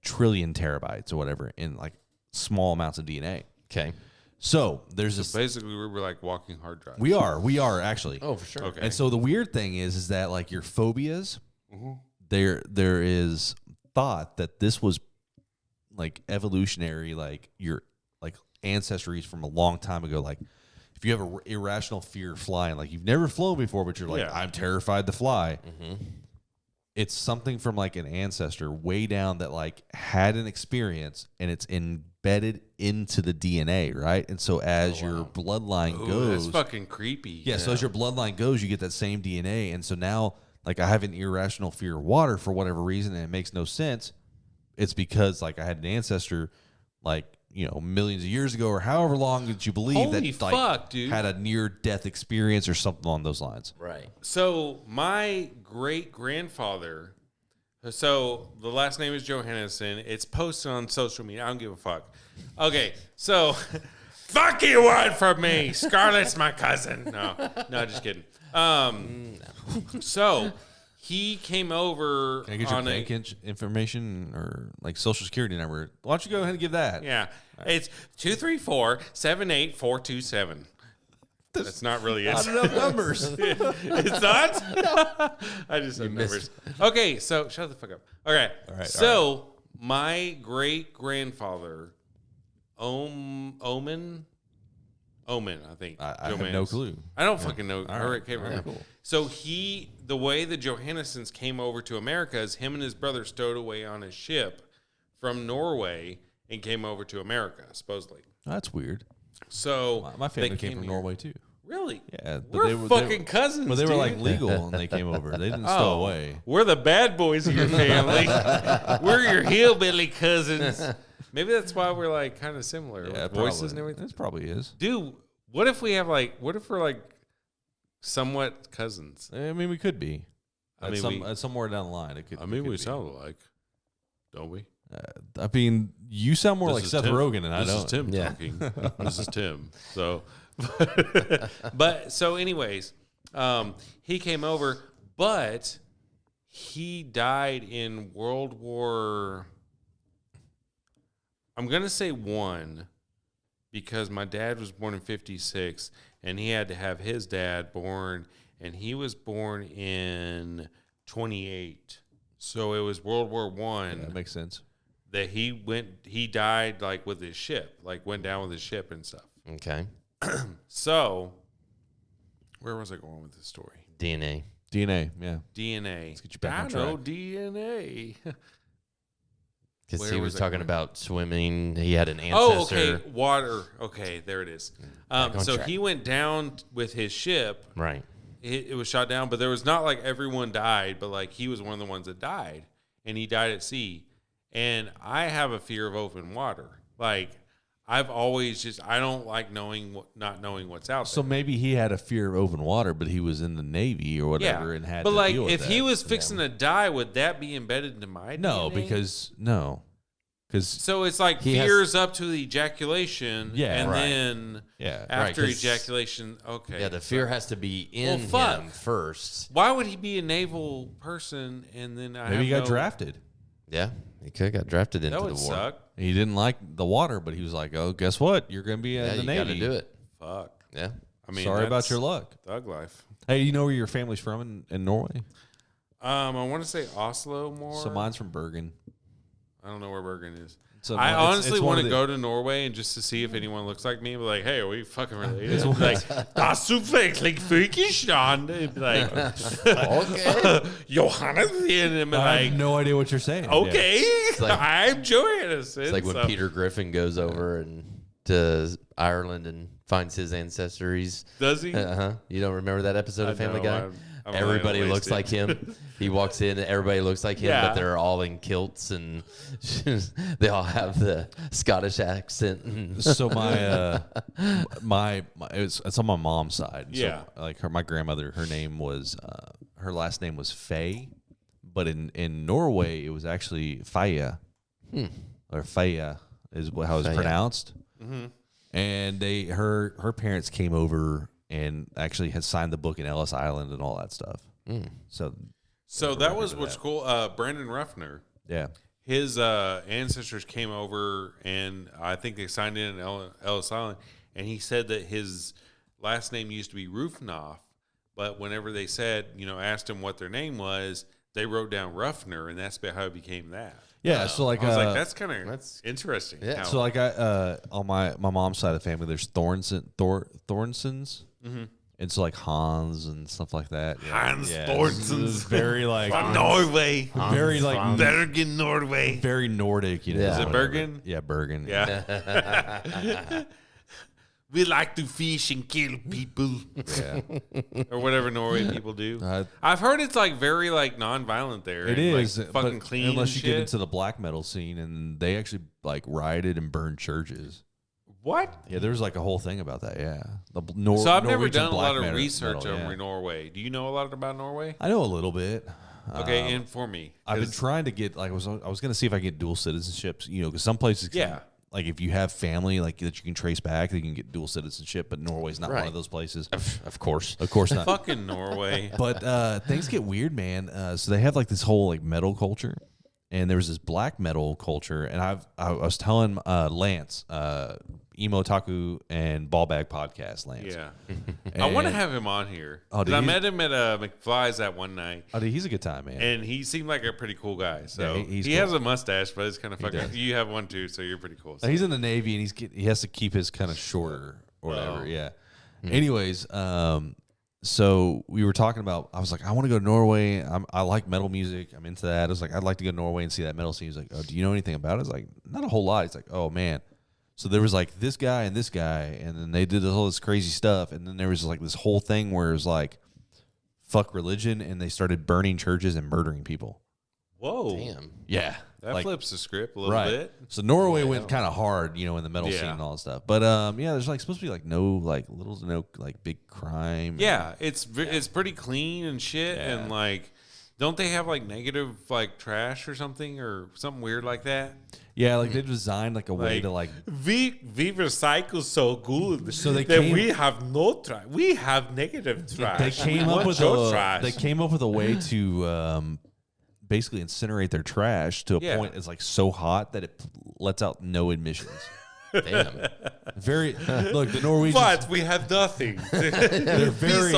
[SPEAKER 1] trillion terabytes or whatever in like small amounts of DNA.
[SPEAKER 2] Okay.
[SPEAKER 3] So basically we're like walking hard drives.
[SPEAKER 1] We are actually.
[SPEAKER 2] Oh, for sure.
[SPEAKER 1] Okay. And so the weird thing is that like your phobias, there is thought that this was like evolutionary, like your like ancestries from a long time ago. Like if you have an irrational fear of flying, like you've never flown before, but you're like, I'm terrified to fly. It's something from like an ancestor way down that like had an experience and it's embedded into the DNA, right? And so as your bloodline goes,
[SPEAKER 3] that's fucking creepy.
[SPEAKER 1] Yeah, so as your bloodline goes, you get that same DNA. And so now like I have an irrational fear of water for whatever reason and it makes no sense. It's because like I had an ancestor like, you know, millions of years ago or however long did you believe dude, had a near-death experience or something along those lines.
[SPEAKER 2] Right.
[SPEAKER 3] So my great-grandfather, so the last name is Johannesson. It's posted on social media. I don't give a fuck. Okay, so fuck you one from me. Scarlett's my cousin. No, just kidding. So he came over.
[SPEAKER 1] Can I get your bank information or like social security number? Why don't you go ahead and give that?
[SPEAKER 3] Yeah. Right. It's 234-78427. That's not really it.
[SPEAKER 1] Not enough numbers.
[SPEAKER 3] It's not? No. I just have numbers. Okay, so shut the fuck up. Okay. All right. So my great-grandfather, Omen, I think.
[SPEAKER 1] I have no clue.
[SPEAKER 3] I don't fucking know.
[SPEAKER 1] All right.
[SPEAKER 3] Can't remember.
[SPEAKER 1] Cool.
[SPEAKER 3] So the way the Johannessons came over to America is him and his brother stowed away on a ship from Norway and came over to America, supposedly.
[SPEAKER 1] That's weird.
[SPEAKER 3] So
[SPEAKER 1] my family came from Norway too.
[SPEAKER 3] Really?
[SPEAKER 1] Yeah,
[SPEAKER 3] but we're fucking cousins.
[SPEAKER 1] But they were like legal and they came over. They didn't stow away.
[SPEAKER 3] We're the bad boys of your family. We're your hillbilly cousins. Maybe that's why we're like kind of similar with voices and everything.
[SPEAKER 1] This probably is.
[SPEAKER 3] Dude, what if we're like somewhat cousins?
[SPEAKER 1] I mean, we could be. Somewhere down the line, it could.
[SPEAKER 3] We sound alike, don't we?
[SPEAKER 1] I mean, you sound more like Seth Rogen, and I don't.
[SPEAKER 3] This is Tim talking. This is Tim. So, but so, anyways, he came over, but he died in World War. I'm gonna say 1, because my dad was born in 56, and he had to have his dad born, and he was born in 28. So it was World War I.
[SPEAKER 1] Yeah, that makes sense.
[SPEAKER 3] That he died like with his ship, like went down with his ship and stuff.
[SPEAKER 2] Okay.
[SPEAKER 3] So, where was I going with this story?
[SPEAKER 2] DNA,
[SPEAKER 1] yeah.
[SPEAKER 3] DNA.
[SPEAKER 1] Let's get you back on track.
[SPEAKER 3] I know DNA.
[SPEAKER 2] Because he was talking about swimming. He had an ancestor.
[SPEAKER 3] Oh, okay. Water. Okay, there it is. So he went down with his ship.
[SPEAKER 2] Right.
[SPEAKER 3] It was shot down, but there was not like everyone died, but like he was one of the ones that died, and he died at sea. And I have a fear of open water. Like I've always I don't like not knowing what's out there.
[SPEAKER 1] So maybe he had a fear of open water, but he was in the Navy or whatever and had to deal with
[SPEAKER 3] if
[SPEAKER 1] that.
[SPEAKER 3] he was fixing to die, would that be embedded into my DNA?
[SPEAKER 1] No, because no.
[SPEAKER 3] So it's like fears up to the ejaculation, and then after ejaculation,
[SPEAKER 2] Yeah, the fear has to be in him first.
[SPEAKER 3] Why would he be a naval person and then
[SPEAKER 1] maybe he got drafted?
[SPEAKER 2] Yeah, he could have got drafted into the war. That would suck.
[SPEAKER 1] He didn't like the water, but he was like, "Oh, guess what? You're going to be in the Navy.
[SPEAKER 2] You got to do it."
[SPEAKER 3] Fuck.
[SPEAKER 2] Yeah.
[SPEAKER 3] I mean,
[SPEAKER 1] sorry about your luck.
[SPEAKER 3] Thug life.
[SPEAKER 1] Hey, you know where your family's from in Norway?
[SPEAKER 3] I want to say Oslo more.
[SPEAKER 1] So mine's from Bergen.
[SPEAKER 3] I don't know where Bergen is.
[SPEAKER 1] So
[SPEAKER 3] I honestly want to go to Norway and just to see if anyone looks like me. But like, hey, are we fucking related? Like, das so like Fukistan. Like,
[SPEAKER 2] okay,
[SPEAKER 3] Johannes. And
[SPEAKER 1] I have no idea what you're saying.
[SPEAKER 3] Okay, like, I'm Johannes.
[SPEAKER 2] It's like when Peter Griffin goes over to Ireland and finds his ancestries.
[SPEAKER 3] Does he?
[SPEAKER 2] You don't remember that episode of Family Guy? Everybody looks like him. He walks in, and everybody looks like him, but they're all in kilts, and they all have the Scottish accent.
[SPEAKER 1] So it's on my mom's side.
[SPEAKER 3] Yeah,
[SPEAKER 1] so, like my grandmother, her name was her last name was Faye, but in Norway it was actually Faya, or Faya is how it's pronounced.
[SPEAKER 3] Mm-hmm.
[SPEAKER 1] And her parents came over and actually had signed the book in Ellis Island and all that stuff. So
[SPEAKER 3] that was what's cool. Brandon Ruffner.
[SPEAKER 1] Yeah.
[SPEAKER 3] His ancestors came over, and I think they signed in Ellis Island, and he said that his last name used to be Rufnoff, but whenever they said, asked him what their name was, they wrote down Ruffner, and that's how it became that.
[SPEAKER 1] Yeah, so like
[SPEAKER 3] I was like, that's kind of interesting.
[SPEAKER 2] Yeah.
[SPEAKER 1] So like on my mom's side of the family, there's Thornsons,
[SPEAKER 3] mm-hmm.
[SPEAKER 1] and so like Hans and stuff like that.
[SPEAKER 3] Hans Thornsons,
[SPEAKER 1] very like
[SPEAKER 3] from Norway,
[SPEAKER 1] very like
[SPEAKER 3] Bergen, Norway,
[SPEAKER 1] very Nordic.
[SPEAKER 3] Is it Bergen?
[SPEAKER 1] Yeah, Bergen.
[SPEAKER 3] Yeah. We like to fish and kill people.
[SPEAKER 1] Yeah.
[SPEAKER 3] Or whatever Norway people do. I've heard it's like very like non-violent there.
[SPEAKER 1] It is.
[SPEAKER 3] Like, fucking clean.
[SPEAKER 1] Unless you
[SPEAKER 3] shit.
[SPEAKER 1] get into the black metal scene, and they actually like rioted and burned churches.
[SPEAKER 3] What?
[SPEAKER 1] Yeah, there was like a whole thing about that. Yeah.
[SPEAKER 3] So I've never done a lot of
[SPEAKER 1] metal,
[SPEAKER 3] research on Norway. Do you know a lot about Norway?
[SPEAKER 1] I know a little bit.
[SPEAKER 3] Okay, inform me.
[SPEAKER 1] I've been trying to get I was going to see if I can get dual citizenships. Because some places. Like if you have family like that you can trace back, they can get dual citizenship, but Norway's not one of those places.
[SPEAKER 2] Of course
[SPEAKER 1] not.
[SPEAKER 3] Fucking Norway.
[SPEAKER 1] But things get weird, man. So they have like this whole like metal culture, and there was this black metal culture, and I was telling Lance, Emo Taku and Ballbag Podcast, Lance.
[SPEAKER 3] Yeah, I want to have him on here. I met him at McFly's that one night.
[SPEAKER 1] Oh, dude, he's a good time, man.
[SPEAKER 3] And he seemed like a pretty cool guy. So he
[SPEAKER 1] cool.
[SPEAKER 3] has a mustache, but it's kind of fucking. You have one too, so you're pretty cool. So.
[SPEAKER 1] He's in the Navy, and he has to keep his kind of shorter or whatever. Yeah. Anyways, so we were talking about. I was like, I want to go to Norway. I like metal music. I'm into that. I was like, I'd like to go to Norway and see that metal scene. He's like, oh, do you know anything about it? I was like, not a whole lot. He's like, oh man. So there was like this guy, and then they did all this crazy stuff, and then there was like this whole thing where it was like, fuck religion, and they started burning churches and murdering people.
[SPEAKER 3] Whoa.
[SPEAKER 2] Damn.
[SPEAKER 1] Yeah.
[SPEAKER 3] That flips the script a little bit.
[SPEAKER 1] So Norway went kind of hard, in the metal scene and all that stuff. But there's like supposed to be like no big crime.
[SPEAKER 3] Yeah, it's pretty clean and shit, and like, don't they have like negative like trash or something weird like that?
[SPEAKER 1] Yeah, like they designed like a way to like
[SPEAKER 3] we recycle so good,
[SPEAKER 1] so they
[SPEAKER 3] that we have no trash. We have negative trash.
[SPEAKER 1] They came up with a way to basically incinerate their trash to a point it's like so hot that it lets out no emissions.
[SPEAKER 2] Damn.
[SPEAKER 1] The Norwegians.
[SPEAKER 3] But we have nothing.
[SPEAKER 1] They're very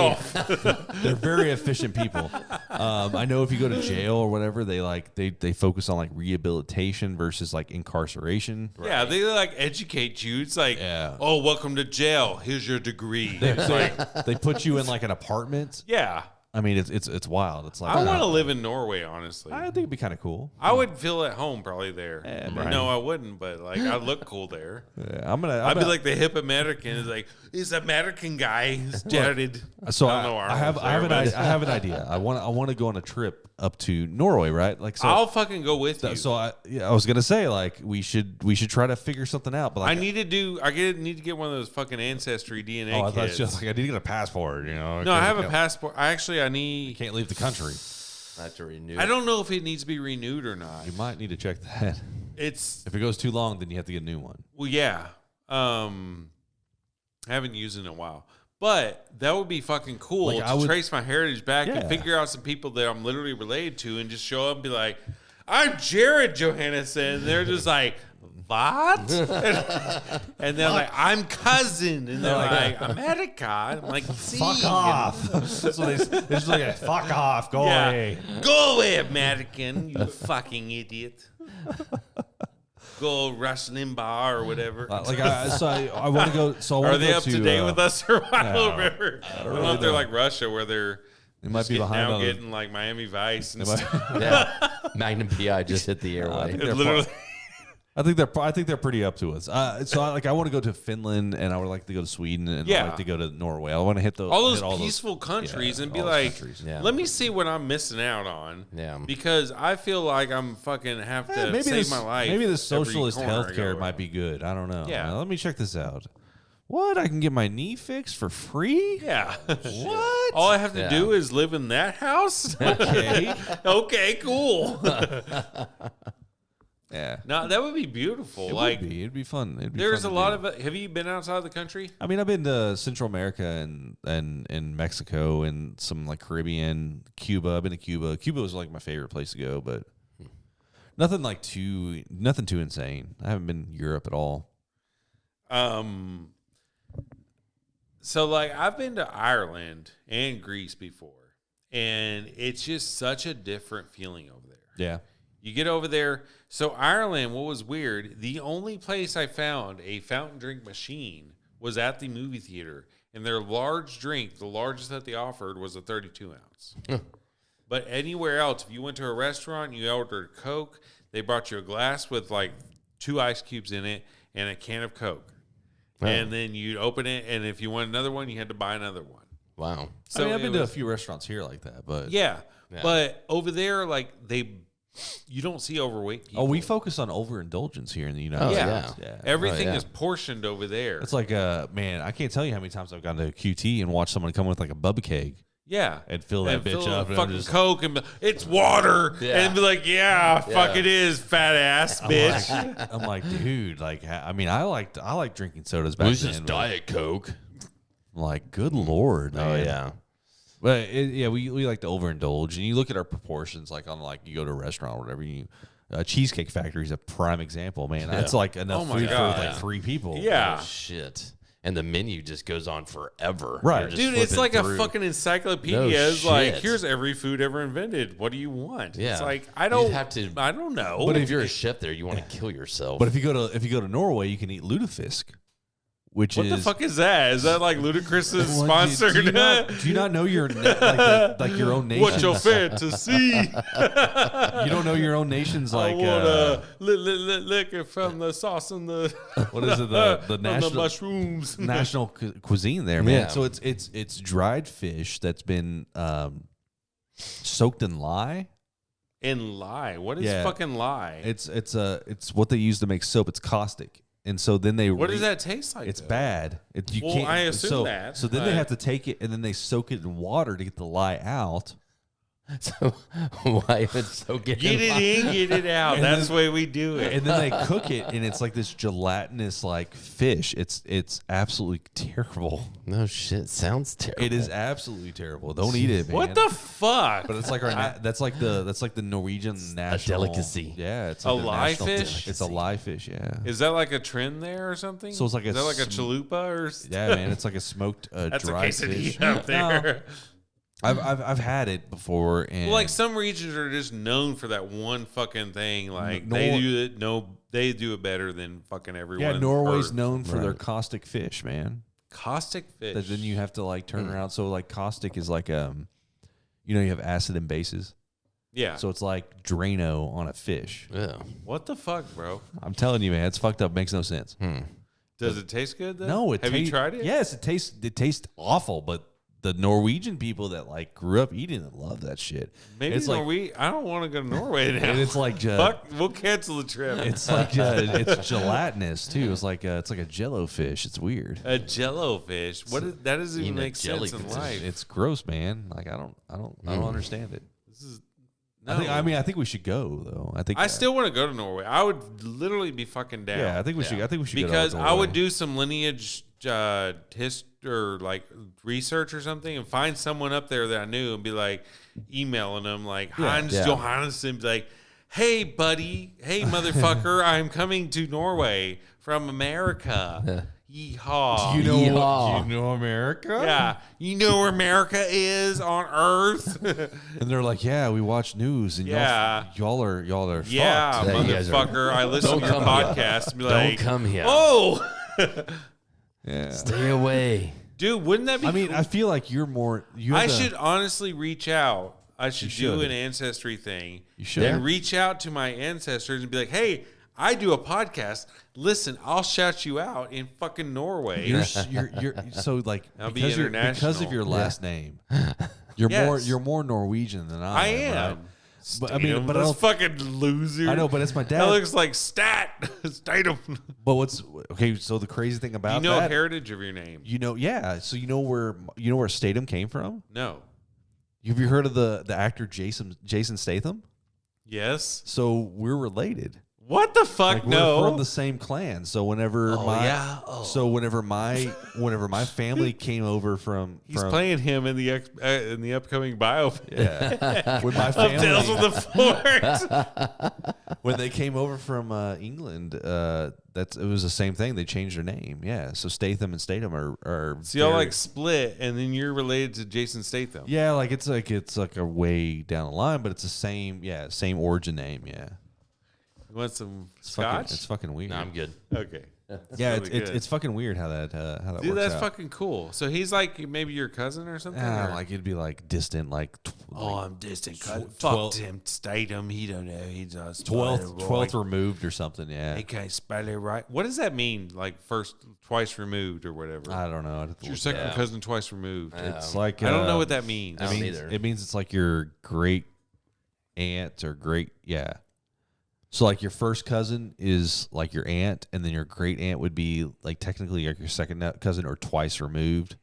[SPEAKER 1] efficient people. I know if you go to jail or whatever, they focus on like rehabilitation versus like incarceration.
[SPEAKER 3] Yeah, they like educate you. It's like, oh, welcome to jail. Here's your degree.
[SPEAKER 1] They put you in like an apartment.
[SPEAKER 3] Yeah.
[SPEAKER 1] I mean, it's wild. It's like
[SPEAKER 3] I want to live in Norway, honestly.
[SPEAKER 1] I think it'd be kind of cool.
[SPEAKER 3] I would feel at home probably there.
[SPEAKER 1] Right.
[SPEAKER 3] No, I wouldn't, but like I'd look cool there.
[SPEAKER 1] Yeah,
[SPEAKER 3] I'd be like the hip American. Is like this American guy who's started.
[SPEAKER 1] So I have an idea. I want to go on a trip up to Norway, right? Like, so
[SPEAKER 3] I'll fucking go with you.
[SPEAKER 1] So I was gonna say like we should try to figure something out. But like,
[SPEAKER 3] I need to get one of those fucking ancestry DNA.
[SPEAKER 1] I thought it's just like I need to get a passport.
[SPEAKER 3] No, I have a passport. I need.
[SPEAKER 1] You can't leave the country.
[SPEAKER 2] I have to renew.
[SPEAKER 3] I don't know if it needs to be renewed or not.
[SPEAKER 1] You might need to check that.
[SPEAKER 3] If
[SPEAKER 1] it goes too long, then you have to get a new one.
[SPEAKER 3] Well, yeah. I haven't used it in a while. But that would be fucking cool to trace my heritage back and figure out some people that I'm literally related to and just show up and be like, I'm Jared Johannesson. And they're just like, what? And they're like, I'm cousin. And they're like, America. I'm like,
[SPEAKER 1] fuck off. That's what they're just like, fuck off. Go away.
[SPEAKER 3] Go away, American, you fucking idiot. Go Rush Limbaugh or whatever.
[SPEAKER 1] I want to go. So
[SPEAKER 3] are they up to date with us or what? I don't remember. I don't know if they're like Russia where they're
[SPEAKER 1] might be behind
[SPEAKER 3] now getting like Miami Vice and stuff.
[SPEAKER 2] Magnum PI just hit the airway.
[SPEAKER 3] Literally.
[SPEAKER 1] I think they're pretty up to us. So I want to go to Finland, and I would like to go to Sweden, and I like to go to Norway. I want to hit
[SPEAKER 3] all those peaceful countries and be like, let me see what I'm missing out on.
[SPEAKER 2] Yeah.
[SPEAKER 3] Because I feel like I'm fucking have to save my life.
[SPEAKER 1] Maybe the socialist healthcare might be good. I don't know. Yeah. Let me check this out. What? I can get my knee fixed for free?
[SPEAKER 3] Yeah.
[SPEAKER 1] What?
[SPEAKER 3] All I have to do is live in that house?
[SPEAKER 1] Okay.
[SPEAKER 3] Okay, cool.
[SPEAKER 1] Yeah.
[SPEAKER 3] No, that would be beautiful.
[SPEAKER 1] It'd be fun.
[SPEAKER 3] There's a lot of. Have you been outside the country?
[SPEAKER 1] I mean, I've been to Central America and Mexico and some like Caribbean, Cuba. I've been to Cuba. Cuba was like my favorite place to go, but nothing too insane. I haven't been to Europe at all.
[SPEAKER 3] So like I've been to Ireland and Greece before, and it's just such a different feeling over there.
[SPEAKER 1] Yeah.
[SPEAKER 3] You get over there. So Ireland, what was weird, the only place I found a fountain drink machine was at the movie theater. And their large drink, the largest that they offered, was a 32 ounce. But anywhere else, if you went to a restaurant, you ordered Coke, they brought you a glass with like 2 ice cubes in it and a can of Coke. Oh. And then you'd open it, and if you want another one, you had to buy another one.
[SPEAKER 2] Wow.
[SPEAKER 1] So I mean, I've been to a few restaurants here like that, but
[SPEAKER 3] yeah. But over there, like you don't see overweight people.
[SPEAKER 1] Oh, we focus on overindulgence here in the United States.
[SPEAKER 3] Yeah. Everything is portioned over there.
[SPEAKER 1] It's like, man, I can't tell you how many times I've gone to a QT and watched someone come with like a bubba keg.
[SPEAKER 3] Yeah.
[SPEAKER 1] And fill that bitch up.
[SPEAKER 3] Fucking Coke and it's water. Yeah. And be like, fuck it is, fat ass bitch.
[SPEAKER 1] I'm like, dude, like, I mean, I like drinking sodas back then.
[SPEAKER 2] It was just Diet Coke.
[SPEAKER 1] I'm like, good Lord, man.
[SPEAKER 2] Oh, yeah.
[SPEAKER 1] But we like to overindulge, and you look at our proportions, like on like you go to a restaurant or whatever. Cheesecake Factory is a prime example, man. That's like enough food for like 3 people.
[SPEAKER 3] Yeah,
[SPEAKER 2] oh, shit. And the menu just goes on forever.
[SPEAKER 1] Right,
[SPEAKER 3] dude. It's like a fucking encyclopedia. It's like here's every food ever invented. What do you want?
[SPEAKER 2] Yeah.
[SPEAKER 3] It's like I don't know.
[SPEAKER 2] But if you're a chef there, you want to kill yourself.
[SPEAKER 1] But if you go to Norway, you can eat lutefisk. What
[SPEAKER 3] the fuck is that? Is that like Ludacris's sponsored?
[SPEAKER 1] Do you not know your like your own nation?
[SPEAKER 3] What you're fit to see?
[SPEAKER 1] You don't know your own nation's like.
[SPEAKER 3] I want liquor from the sauce and the.
[SPEAKER 1] What is it? The national
[SPEAKER 3] the mushrooms.
[SPEAKER 1] National cuisine there, man.
[SPEAKER 2] Yeah.
[SPEAKER 1] So it's dried fish that's been soaked in lye.
[SPEAKER 3] In lye? What is fucking lye?
[SPEAKER 1] It's what they use to make soap. It's caustic. And so then they.
[SPEAKER 3] What does that taste like?
[SPEAKER 1] It's bad. You
[SPEAKER 3] well,
[SPEAKER 1] can't,
[SPEAKER 3] I assume that.
[SPEAKER 1] So then they have to take it and then they soak it in water to get the lye out.
[SPEAKER 2] So why would
[SPEAKER 3] get it in, get it out? That's the way we do it.
[SPEAKER 1] And then they cook it, and it's like this gelatinous like fish. It's absolutely terrible.
[SPEAKER 2] No shit, sounds terrible.
[SPEAKER 1] It is absolutely terrible. Don't eat it, man.
[SPEAKER 3] What the fuck?
[SPEAKER 1] But it's like that's like the Norwegian national
[SPEAKER 2] delicacy.
[SPEAKER 1] Yeah, it's
[SPEAKER 3] like
[SPEAKER 1] a
[SPEAKER 3] lye fish.
[SPEAKER 1] It's a lye fish. Yeah.
[SPEAKER 3] Is that like a trend there or something?
[SPEAKER 1] So it's like
[SPEAKER 3] is that like a chalupa or?
[SPEAKER 1] Yeah, man. It's like a smoked dry fish
[SPEAKER 3] up there.
[SPEAKER 1] No. I've had it before, and
[SPEAKER 3] like some regions are just known for that one fucking thing. Like they do it better than fucking everyone.
[SPEAKER 1] Yeah, Norway's known for their caustic fish, man.
[SPEAKER 3] Caustic fish.
[SPEAKER 1] That then you have to like turn around. So like caustic is like you have acid and bases.
[SPEAKER 3] Yeah.
[SPEAKER 1] So it's like Drano on a fish.
[SPEAKER 2] Yeah.
[SPEAKER 3] What the fuck, bro?
[SPEAKER 1] I'm telling you, man, it's fucked up. Makes no sense.
[SPEAKER 3] Does it taste good though?
[SPEAKER 1] No,
[SPEAKER 3] have you tried it?
[SPEAKER 1] Yes, it tastes awful, but the Norwegian people that like grew up eating it love that shit.
[SPEAKER 3] Maybe
[SPEAKER 1] it's
[SPEAKER 3] I don't want to go to Norway now.
[SPEAKER 1] And it's like
[SPEAKER 3] fuck, we'll cancel the trip.
[SPEAKER 1] It's like it's gelatinous too. It's like a Jello fish. It's weird.
[SPEAKER 3] A Jello fish. That doesn't even make sense in life.
[SPEAKER 1] It's gross, man. Like I don't understand it.
[SPEAKER 3] No.
[SPEAKER 1] I think we should go though.
[SPEAKER 3] I still want to go to Norway. I would literally be fucking down.
[SPEAKER 1] Yeah, I think we should. I think we should
[SPEAKER 3] because
[SPEAKER 1] go to
[SPEAKER 3] I would
[SPEAKER 1] Norway.
[SPEAKER 3] do some lineage or like research or something and find someone up there that I knew and be like emailing them like Hans Johannesson, be like, hey buddy, hey motherfucker, I'm coming to Norway from America. Yeehaw.
[SPEAKER 1] You know,
[SPEAKER 2] Yeehaw.
[SPEAKER 1] you know America?
[SPEAKER 3] Yeah, you know where America is on Earth.
[SPEAKER 1] And they're like, yeah, we watch news, and y'all are
[SPEAKER 3] Yeah,
[SPEAKER 1] fucked.
[SPEAKER 2] Yeah, you guys are-
[SPEAKER 3] motherfucker. I listen to your podcast. And be
[SPEAKER 2] Don't
[SPEAKER 3] like,
[SPEAKER 2] come here.
[SPEAKER 3] oh,
[SPEAKER 1] Yeah.
[SPEAKER 2] Stay away.
[SPEAKER 3] dude, wouldn't that be?
[SPEAKER 1] I mean,
[SPEAKER 3] cool?
[SPEAKER 1] I feel like you're more.
[SPEAKER 3] I should honestly reach out. I should do
[SPEAKER 1] should.
[SPEAKER 3] an ancestry thing.
[SPEAKER 1] You should.
[SPEAKER 3] And reach out to my ancestors and be like, hey, I do a podcast. Listen, I'll shout you out in fucking Norway.
[SPEAKER 1] You're so like
[SPEAKER 3] I'll be
[SPEAKER 1] because of
[SPEAKER 3] international.
[SPEAKER 1] your last name. You're
[SPEAKER 3] Yes.
[SPEAKER 1] more Norwegian than
[SPEAKER 3] I
[SPEAKER 1] I am.
[SPEAKER 3] am.
[SPEAKER 1] Right? But I mean, but I
[SPEAKER 3] those
[SPEAKER 1] don't.
[SPEAKER 3] fucking loser.
[SPEAKER 1] I know, but it's my dad.
[SPEAKER 3] That looks like Statham.
[SPEAKER 1] But what's okay? So the crazy thing about
[SPEAKER 3] You know
[SPEAKER 1] that,
[SPEAKER 3] heritage of your name.
[SPEAKER 1] yeah. So you know where Statham came from?
[SPEAKER 3] No.
[SPEAKER 1] Have you heard of the actor Jason Statham?
[SPEAKER 3] Yes.
[SPEAKER 1] So we're related.
[SPEAKER 3] What the fuck?
[SPEAKER 1] Like
[SPEAKER 3] No.
[SPEAKER 1] we're from the same clan. So whenever whenever my family came over from
[SPEAKER 3] He's playing him in the upcoming biopic.
[SPEAKER 1] yeah, when my
[SPEAKER 3] Of Tales
[SPEAKER 1] family
[SPEAKER 3] of the Forest.
[SPEAKER 1] when they came over from England, it was the same thing. They changed their name. Yeah, so Statham and Statham are
[SPEAKER 3] So y'all
[SPEAKER 1] very-
[SPEAKER 3] like split, and then you're related to Jason Statham.
[SPEAKER 1] yeah, like it's like a way down the line, but it's the same origin name. Yeah,
[SPEAKER 3] You want some
[SPEAKER 1] it's
[SPEAKER 3] scotch?
[SPEAKER 1] fucking weird.
[SPEAKER 2] No, I'm good.
[SPEAKER 3] Okay.
[SPEAKER 1] yeah,
[SPEAKER 3] really good.
[SPEAKER 1] it's fucking weird how that
[SPEAKER 3] Dude,
[SPEAKER 1] works
[SPEAKER 3] that's
[SPEAKER 1] out.
[SPEAKER 3] fucking cool. So he's like maybe your cousin or something? or-
[SPEAKER 1] Like it'd be like distant, like
[SPEAKER 3] I'm distant cousin.
[SPEAKER 1] twelve-
[SPEAKER 3] Fuck him, Statham. He don't know. He's a
[SPEAKER 1] 12th removed or something. Yeah,
[SPEAKER 3] He can't spell it right. What does that mean? Like twice removed or whatever?
[SPEAKER 1] I don't know. I'd have to
[SPEAKER 3] Your
[SPEAKER 1] look
[SPEAKER 3] second
[SPEAKER 2] Yeah.
[SPEAKER 3] cousin twice removed.
[SPEAKER 1] It's like
[SPEAKER 3] I don't know what that means.
[SPEAKER 2] I don't
[SPEAKER 1] means,
[SPEAKER 2] either.
[SPEAKER 1] it means it's like your great aunt or great So like your first cousin is like your aunt, and then your great aunt would be like technically like your second cousin or twice removed.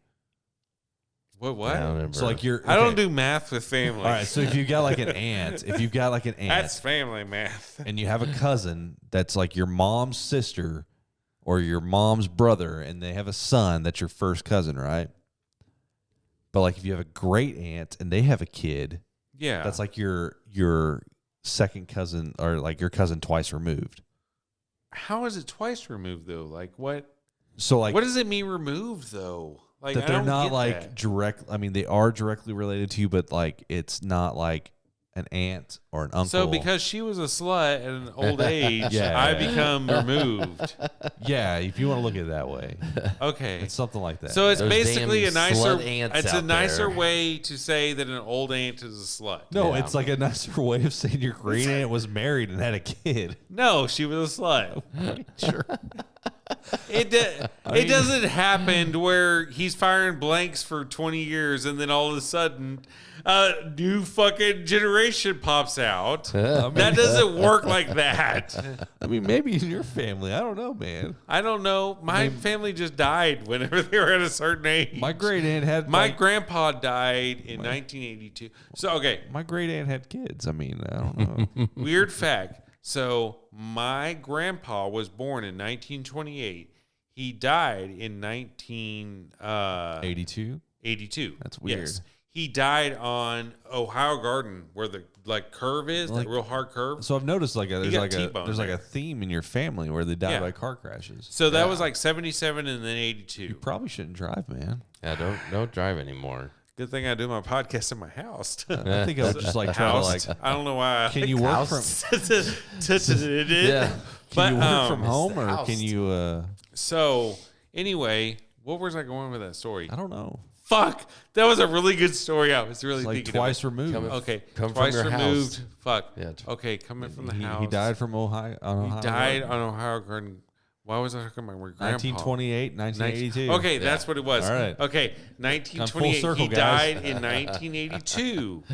[SPEAKER 3] What?
[SPEAKER 2] I don't remember.
[SPEAKER 1] So like
[SPEAKER 3] I don't do math with family.
[SPEAKER 1] All right. So if you've got like an aunt,
[SPEAKER 3] That's family math.
[SPEAKER 1] and you have a cousin that's like your mom's sister or your mom's brother, and they have a son, that's your first cousin, right? But like if you have a great aunt and they have a kid,
[SPEAKER 3] Yeah.
[SPEAKER 1] that's like your second cousin or like your cousin twice removed.
[SPEAKER 3] How is it twice removed though? Like what?
[SPEAKER 1] So like
[SPEAKER 3] What does it mean removed though? Like
[SPEAKER 1] that
[SPEAKER 3] I
[SPEAKER 1] they're
[SPEAKER 3] don't
[SPEAKER 1] not
[SPEAKER 3] get
[SPEAKER 1] like
[SPEAKER 3] that.
[SPEAKER 1] direct. I mean, they are directly related to you, but like it's not like an aunt or an uncle.
[SPEAKER 3] So because she was a slut at an old age,
[SPEAKER 1] Yeah.
[SPEAKER 3] I become removed.
[SPEAKER 1] yeah, if you want to look at it that way,
[SPEAKER 3] Okay.
[SPEAKER 1] it's something like that.
[SPEAKER 3] So it's
[SPEAKER 2] Those
[SPEAKER 3] basically a
[SPEAKER 2] damn
[SPEAKER 3] nicer
[SPEAKER 2] slut ants
[SPEAKER 3] it's a
[SPEAKER 2] out
[SPEAKER 3] nicer
[SPEAKER 2] there.
[SPEAKER 3] way to say that an old aunt is a slut.
[SPEAKER 1] no,
[SPEAKER 2] Yeah.
[SPEAKER 1] it's like a nicer way of saying your great aunt was married and had a kid.
[SPEAKER 3] No, she was a slut.
[SPEAKER 1] Sure.
[SPEAKER 3] It doesn't happen to where he's firing blanks for 20 years and then all of a sudden a new fucking generation pops out. That doesn't work like that.
[SPEAKER 1] I mean, maybe in your family, I don't know, man.
[SPEAKER 3] I don't know. My family just died whenever they were at a certain age.
[SPEAKER 1] My great aunt had
[SPEAKER 3] My
[SPEAKER 1] like,
[SPEAKER 3] grandpa died in 1982. So, okay,
[SPEAKER 1] my great aunt had kids. I mean, I don't know.
[SPEAKER 3] weird fact. So, my grandpa was born in 1928. He died in 1982.
[SPEAKER 1] 82. That's weird.
[SPEAKER 3] Yes. He died on Ohio Garden where the curve is,
[SPEAKER 1] Like-
[SPEAKER 3] that real hard curve.
[SPEAKER 1] So I've noticed like there's
[SPEAKER 3] got
[SPEAKER 1] like
[SPEAKER 3] T-bone
[SPEAKER 1] a
[SPEAKER 3] there.
[SPEAKER 1] theme in your family where they die
[SPEAKER 3] Yeah.
[SPEAKER 1] by car crashes.
[SPEAKER 3] So that was like 77 and then 82.
[SPEAKER 1] You probably shouldn't drive, man.
[SPEAKER 2] Yeah, don't drive anymore.
[SPEAKER 3] Good thing I do my podcast in my house.
[SPEAKER 1] I think I would just like try to
[SPEAKER 3] House.
[SPEAKER 1] like.
[SPEAKER 3] I don't know why.
[SPEAKER 1] Can you work from?
[SPEAKER 2] Yeah.
[SPEAKER 1] Can you work
[SPEAKER 3] But,
[SPEAKER 1] from home or
[SPEAKER 2] house.
[SPEAKER 1] can you?
[SPEAKER 3] So anyway, what was I going with that story?
[SPEAKER 1] I don't know.
[SPEAKER 3] Fuck, that was a really good story. I was really
[SPEAKER 1] It's like
[SPEAKER 3] thinking
[SPEAKER 1] twice
[SPEAKER 3] of
[SPEAKER 1] removed.
[SPEAKER 2] Come-
[SPEAKER 3] it. Okay,
[SPEAKER 2] Come from
[SPEAKER 3] twice
[SPEAKER 2] your
[SPEAKER 3] removed.
[SPEAKER 2] house.
[SPEAKER 3] Fuck.
[SPEAKER 2] Yeah.
[SPEAKER 3] Okay, coming from the house.
[SPEAKER 1] He died from Ohio.
[SPEAKER 3] He died on Ohio Garden. Why was I talking about my grandpa?
[SPEAKER 1] 1928, 1982.
[SPEAKER 3] Okay, that's what it was.
[SPEAKER 1] All right.
[SPEAKER 3] Okay,
[SPEAKER 1] Come
[SPEAKER 3] 1928.
[SPEAKER 1] full circle,
[SPEAKER 3] He
[SPEAKER 1] guys.
[SPEAKER 3] died in 1982.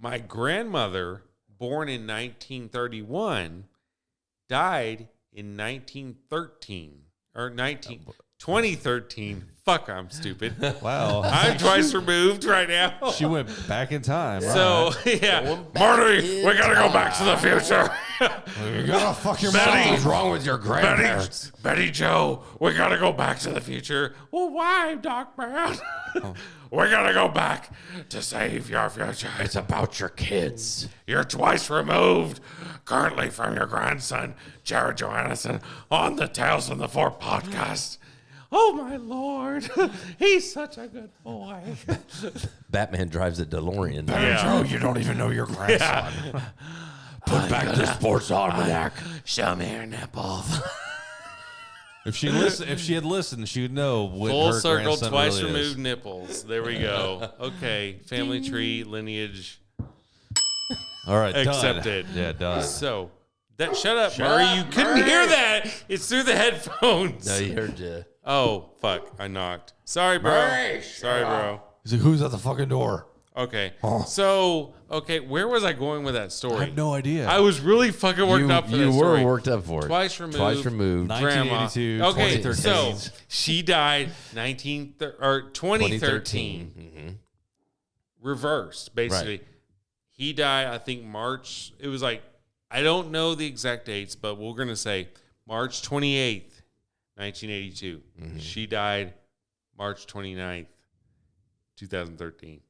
[SPEAKER 3] My grandmother, born in 1931, died in 1913 or 19. 2013. Fuck, I'm stupid.
[SPEAKER 1] Wow.
[SPEAKER 3] I'm twice removed right now.
[SPEAKER 1] She went back in time.
[SPEAKER 3] So, yeah. Marty, we got to go back to the future.
[SPEAKER 4] You gotta fuck your
[SPEAKER 3] Betty,
[SPEAKER 4] mom. What's wrong with your grandparents?
[SPEAKER 3] Betty Joe, we got to go back to the future. Well, why, Doc Brown? We got to go back to save your future.
[SPEAKER 4] It's about your kids.
[SPEAKER 3] You're twice removed currently from your grandson, Jared Johannesson, on the Tales from the Fort podcast. Oh, my Lord. He's such a good boy.
[SPEAKER 2] Batman drives a DeLorean.
[SPEAKER 3] Yeah.
[SPEAKER 4] Joe, you don't even know your grandson. Put back the sports almanac.
[SPEAKER 3] Show me your nipples.
[SPEAKER 1] If she had listened, she would know what
[SPEAKER 3] Full
[SPEAKER 1] her
[SPEAKER 3] circle,
[SPEAKER 1] grandson
[SPEAKER 3] twice
[SPEAKER 1] really
[SPEAKER 3] removed
[SPEAKER 1] is.
[SPEAKER 3] nipples. There we go. Okay, family tree, lineage
[SPEAKER 1] All right,
[SPEAKER 3] accepted.
[SPEAKER 1] Done. Yeah, done.
[SPEAKER 3] So, shut up, Murray. You couldn't hear that. It's through the headphones.
[SPEAKER 2] No, you heard you.
[SPEAKER 3] Oh, fuck. I knocked. Sorry, bro.
[SPEAKER 4] Murray,
[SPEAKER 3] Sorry, bro.
[SPEAKER 4] He's like, who's at the fucking door?
[SPEAKER 3] Okay. So, where was I going with that story?
[SPEAKER 1] I have no idea.
[SPEAKER 3] I was really fucking worked up for that
[SPEAKER 2] You were
[SPEAKER 3] story.
[SPEAKER 2] worked up for it.
[SPEAKER 3] Twice removed.
[SPEAKER 2] Twice removed.
[SPEAKER 1] 1982,
[SPEAKER 3] Okay,
[SPEAKER 1] 2013.
[SPEAKER 3] so she died 2013.
[SPEAKER 2] Mm-hmm.
[SPEAKER 3] Reversed, basically.
[SPEAKER 2] Right.
[SPEAKER 3] He died, I think, March. It was like, I don't know the exact dates, but we're going to say March 28th, 1982.
[SPEAKER 2] Mm-hmm.
[SPEAKER 3] She died March 29th, 2013.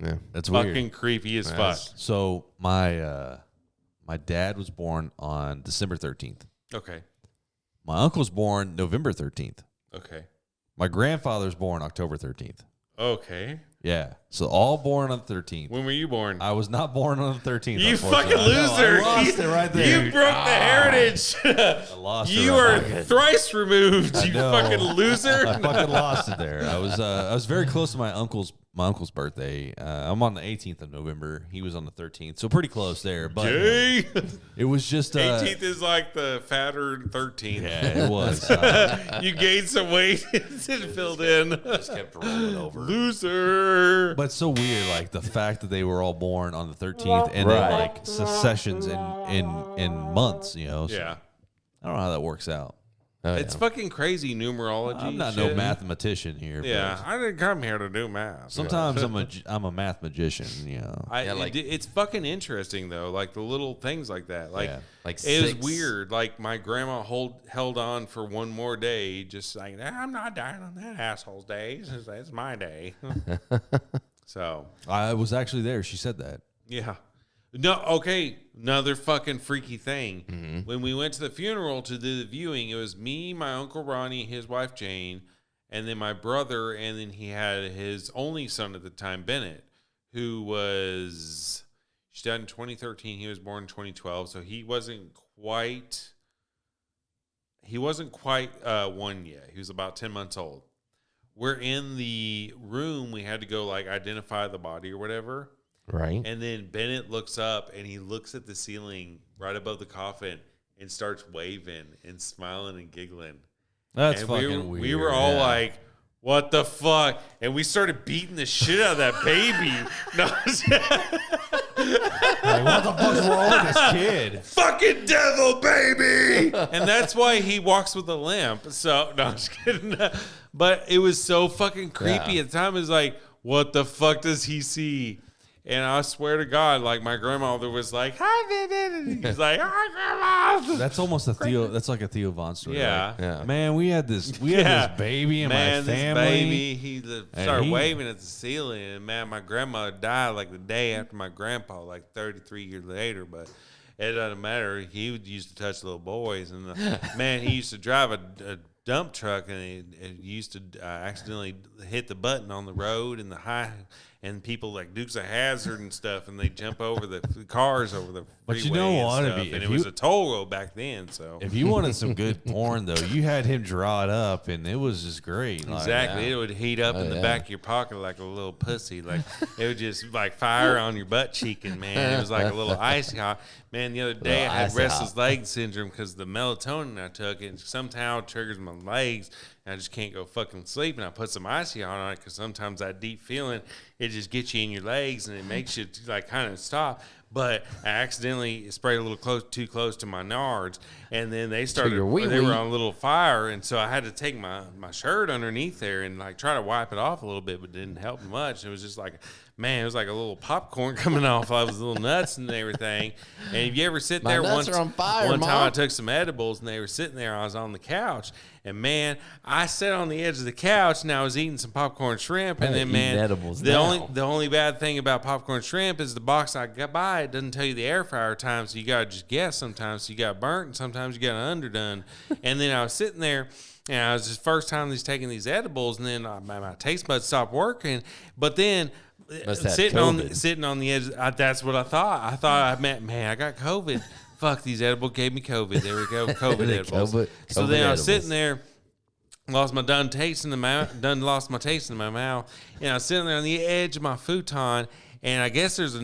[SPEAKER 2] Yeah.
[SPEAKER 1] That's
[SPEAKER 3] Fucking
[SPEAKER 1] weird.
[SPEAKER 3] creepy as fuck.
[SPEAKER 1] So my dad was born on December 13th.
[SPEAKER 3] Okay.
[SPEAKER 1] My uncle's born November 13th.
[SPEAKER 3] Okay.
[SPEAKER 1] My grandfather's born October 13th.
[SPEAKER 3] Okay.
[SPEAKER 1] Yeah. So all born on the 13th.
[SPEAKER 3] When were you born?
[SPEAKER 1] I was not born on the 13th.
[SPEAKER 3] You
[SPEAKER 1] unfortunately.
[SPEAKER 3] fucking loser.
[SPEAKER 1] I lost it right there.
[SPEAKER 3] You broke the heritage.
[SPEAKER 1] I lost
[SPEAKER 3] You
[SPEAKER 1] it right
[SPEAKER 3] are
[SPEAKER 1] there.
[SPEAKER 3] thrice removed, you
[SPEAKER 1] know.
[SPEAKER 3] fucking loser.
[SPEAKER 1] I fucking lost it there. I was very close to my uncle's birthday. I'm on the 18th of November. He was on the 13th, so pretty close there. But
[SPEAKER 3] Jay.
[SPEAKER 1] it was just
[SPEAKER 3] 18th is like the fatter 13th.
[SPEAKER 1] Yeah, it was.
[SPEAKER 3] You gained some weight and filled in.
[SPEAKER 4] Just kept rolling over.
[SPEAKER 3] Loser.
[SPEAKER 1] But it's so weird, like the fact that they were all born on the 13th, and then like secessions in months. You know. So
[SPEAKER 3] Yeah.
[SPEAKER 1] I don't know how that works out.
[SPEAKER 2] Oh,
[SPEAKER 3] It's fucking crazy numerology.
[SPEAKER 1] I'm not
[SPEAKER 3] shit.
[SPEAKER 1] no mathematician here.
[SPEAKER 3] Yeah,
[SPEAKER 1] but
[SPEAKER 3] I didn't come here to do math.
[SPEAKER 1] sometimes I'm a math magician. You know.
[SPEAKER 3] It's fucking interesting though, like the little things like that. Like,
[SPEAKER 1] Yeah.
[SPEAKER 2] Like
[SPEAKER 3] it was
[SPEAKER 2] 6.
[SPEAKER 3] weird. Like my grandma held on for one more day, just like I'm not dying on that asshole's day. It's my day. So
[SPEAKER 1] I was actually there. She said that.
[SPEAKER 3] yeah. No, okay. Another fucking freaky thing.
[SPEAKER 2] Mm-hmm.
[SPEAKER 3] When we went to the funeral to do the viewing, it was me, my Uncle Ronnie, his wife Jane, and then my brother, and then he had his only son at the time, Bennett, who she died in 2013. He was born in 2012, so he wasn't quite one yet. He was about 10 months old. We're in the room. We had to go like identify the body or whatever.
[SPEAKER 2] Right.
[SPEAKER 3] And then Bennett looks up and he looks at the ceiling right above the coffin and starts waving and smiling and giggling.
[SPEAKER 1] That's
[SPEAKER 3] and
[SPEAKER 1] fucking weird.
[SPEAKER 3] We were all
[SPEAKER 1] Yeah.
[SPEAKER 3] like, what the fuck? And we started beating the shit out of that baby. No,
[SPEAKER 1] Like, what the fuck's wrong with this kid?
[SPEAKER 3] fucking devil, baby. And that's why he walks with a limp. So, no, I'm just kidding. But it was so fucking creepy
[SPEAKER 2] Yeah.
[SPEAKER 3] at the time. It was like, what the fuck does he see? And I swear to God, like my grandmother was like, "Hi, Bennett," and he's like, "Hi, Grandma."
[SPEAKER 1] That's almost a Theo. That's like a Theo Von story.
[SPEAKER 3] Yeah.
[SPEAKER 1] Like,
[SPEAKER 2] Yeah.
[SPEAKER 1] man, we had this baby in
[SPEAKER 3] Man,
[SPEAKER 1] my family.
[SPEAKER 3] this baby, he started
[SPEAKER 1] he-
[SPEAKER 3] waving at the ceiling, and man, my grandma died like the day after my grandpa, like 33 years later. But it doesn't matter. He used to touch little boys, and man, he used to drive a dump truck, and he used to accidentally hit the button on the road and the high. And people like Dukes of Hazzard and stuff, and they jump over the cars over the freeway.
[SPEAKER 1] But you know
[SPEAKER 3] and
[SPEAKER 1] what?
[SPEAKER 3] stuff. And it was a toll road back then, so
[SPEAKER 1] If you wanted some good porn, though, you had him draw it up, and it was just great. Like,
[SPEAKER 3] exactly, it would heat up in the back of your pocket like a little pussy. Like it would just like fire on your butt cheek, and man, it was like a little icy hot. Man, the other day I had
[SPEAKER 2] icy
[SPEAKER 3] restless
[SPEAKER 2] hot.
[SPEAKER 3] leg syndrome because the melatonin I took, it somehow triggers my legs, and I just can't go fucking sleep. And I put some icy hot on it because sometimes that deep feeling, it just gets you in your legs and it makes you like kind of stop. But I accidentally sprayed a little too close to my nards, and then they started. They were on a little fire, and so I had to take my shirt underneath there and like try to wipe it off a little bit, but it didn't help much. It was just like, man, it was like a little popcorn coming off. I was little nuts and everything. And if you ever sit there, one time I took some edibles, and they were sitting there. I was on the couch, and man, I sat on the edge of the couch, and I was eating some popcorn shrimp, and then man, the only bad thing about popcorn shrimp is the box I got by. It doesn't tell you the air fryer time, so you got to just guess sometimes. So you got burnt, and sometimes you got underdone. And then I was sitting there, and I was just first time taking these edibles, and then my taste buds stopped working. But then sitting on the edge, that's what I thought. I thought I got COVID. Fuck, these edibles gave me COVID. There we go, COVID edibles. So then I was sitting there. Lost my taste in my mouth, and I was sitting there on the edge of my futon, and I guess there's a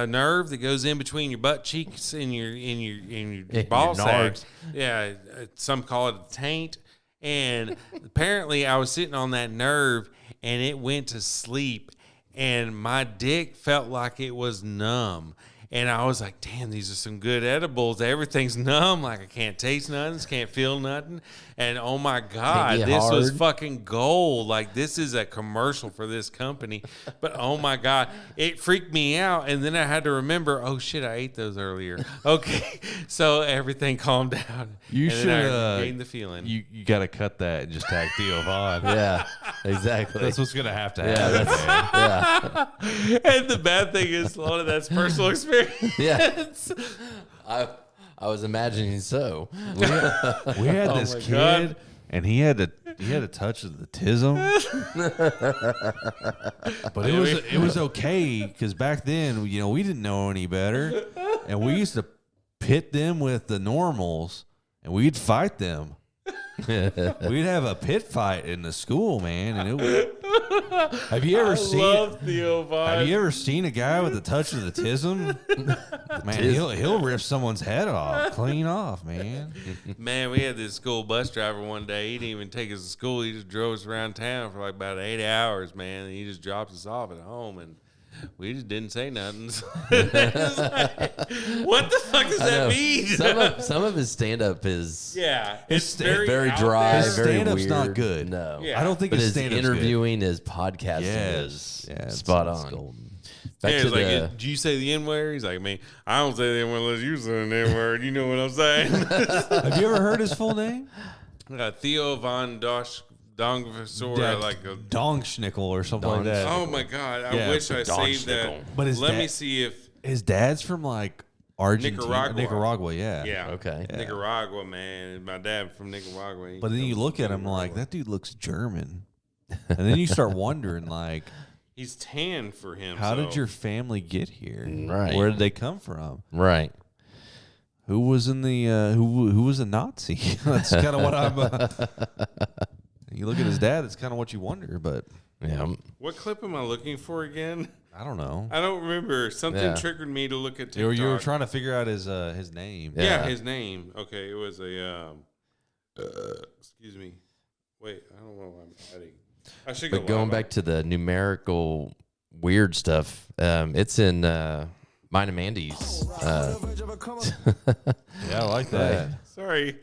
[SPEAKER 3] nerve that goes in between your butt cheeks and your ball sack. Yeah, some call it a taint, and apparently I was sitting on that nerve, and it went to sleep, and my dick felt like it was numb. And I was like, damn, these are some good edibles. Everything's numb. Like, I can't taste nothing. Can't feel nothing. And, oh, my God, this was fucking gold. Like, this is a commercial for this company. But, oh, my God, it freaked me out. And then I had to remember, oh, shit, I ate those earlier. Okay. So everything calmed down.
[SPEAKER 1] You should
[SPEAKER 3] gain the feeling.
[SPEAKER 1] You got to cut that and just tag Theo Vaughn.
[SPEAKER 2] Yeah, exactly.
[SPEAKER 1] That's what's going to have to happen.
[SPEAKER 3] Yeah. And the bad thing is, a lot of that's personal experience.
[SPEAKER 2] Yeah. I was imagining so.
[SPEAKER 1] We had this kid, God. And he had to touch the tism, but it was okay because back then we didn't know any better, and we used to pit them with the normals, and we'd fight them. We'd have a pit fight in the school, man, and it was. Have you ever seen a guy with a touch of the tism? Man, he'll rip someone's head off, clean off, man.
[SPEAKER 3] Man, we had this school bus driver one day. He didn't even take us to school. He just drove us around town for like about 8 hours, man. And he just dropped us off at home, and we just didn't say nothing. Like, what the fuck does that mean?
[SPEAKER 2] Some of his stand-up is
[SPEAKER 3] it's
[SPEAKER 2] very dry,
[SPEAKER 1] his
[SPEAKER 2] very
[SPEAKER 1] stand-up's
[SPEAKER 2] weird.
[SPEAKER 1] not good.
[SPEAKER 2] No,
[SPEAKER 1] I don't think his stand-up's
[SPEAKER 2] interviewing, his podcasting is spot on.
[SPEAKER 1] Golden.
[SPEAKER 3] Back to did you say the N-word? He's like, man, I don't say the N-word unless you say the N-word. You know what I'm saying?
[SPEAKER 1] Have you ever heard his full name?
[SPEAKER 3] Theo Von Dongversor, like a
[SPEAKER 1] Dongschnickel or something like that.
[SPEAKER 3] Oh my God! I wish I saved that.
[SPEAKER 1] But
[SPEAKER 3] let me see if
[SPEAKER 1] his dad's from like Argentina, Nicaragua. Yeah.
[SPEAKER 2] Okay.
[SPEAKER 3] Yeah. Nicaragua, man. My dad from Nicaragua.
[SPEAKER 1] But then you look at him like that dude looks German, and then you start wondering like,
[SPEAKER 3] he's tan for him.
[SPEAKER 1] How did your family get here?
[SPEAKER 2] Right.
[SPEAKER 1] Where did they come from?
[SPEAKER 2] Right.
[SPEAKER 1] Who was in the who was a Nazi? That's kind of what I'm. You look at his dad, it's kind of what you wonder, but
[SPEAKER 2] yeah.
[SPEAKER 3] What clip am I looking for again?
[SPEAKER 1] I don't know.
[SPEAKER 3] I don't remember. Something triggered me to look at TikTok.
[SPEAKER 1] You were trying to figure out his name.
[SPEAKER 3] Yeah, his name. Okay, it was a excuse me. Wait, I don't know why I'm adding. I should go.
[SPEAKER 2] But going back to the numerical weird stuff, it's in mine and Mandy's.
[SPEAKER 1] Yeah, I like that.
[SPEAKER 3] Sorry.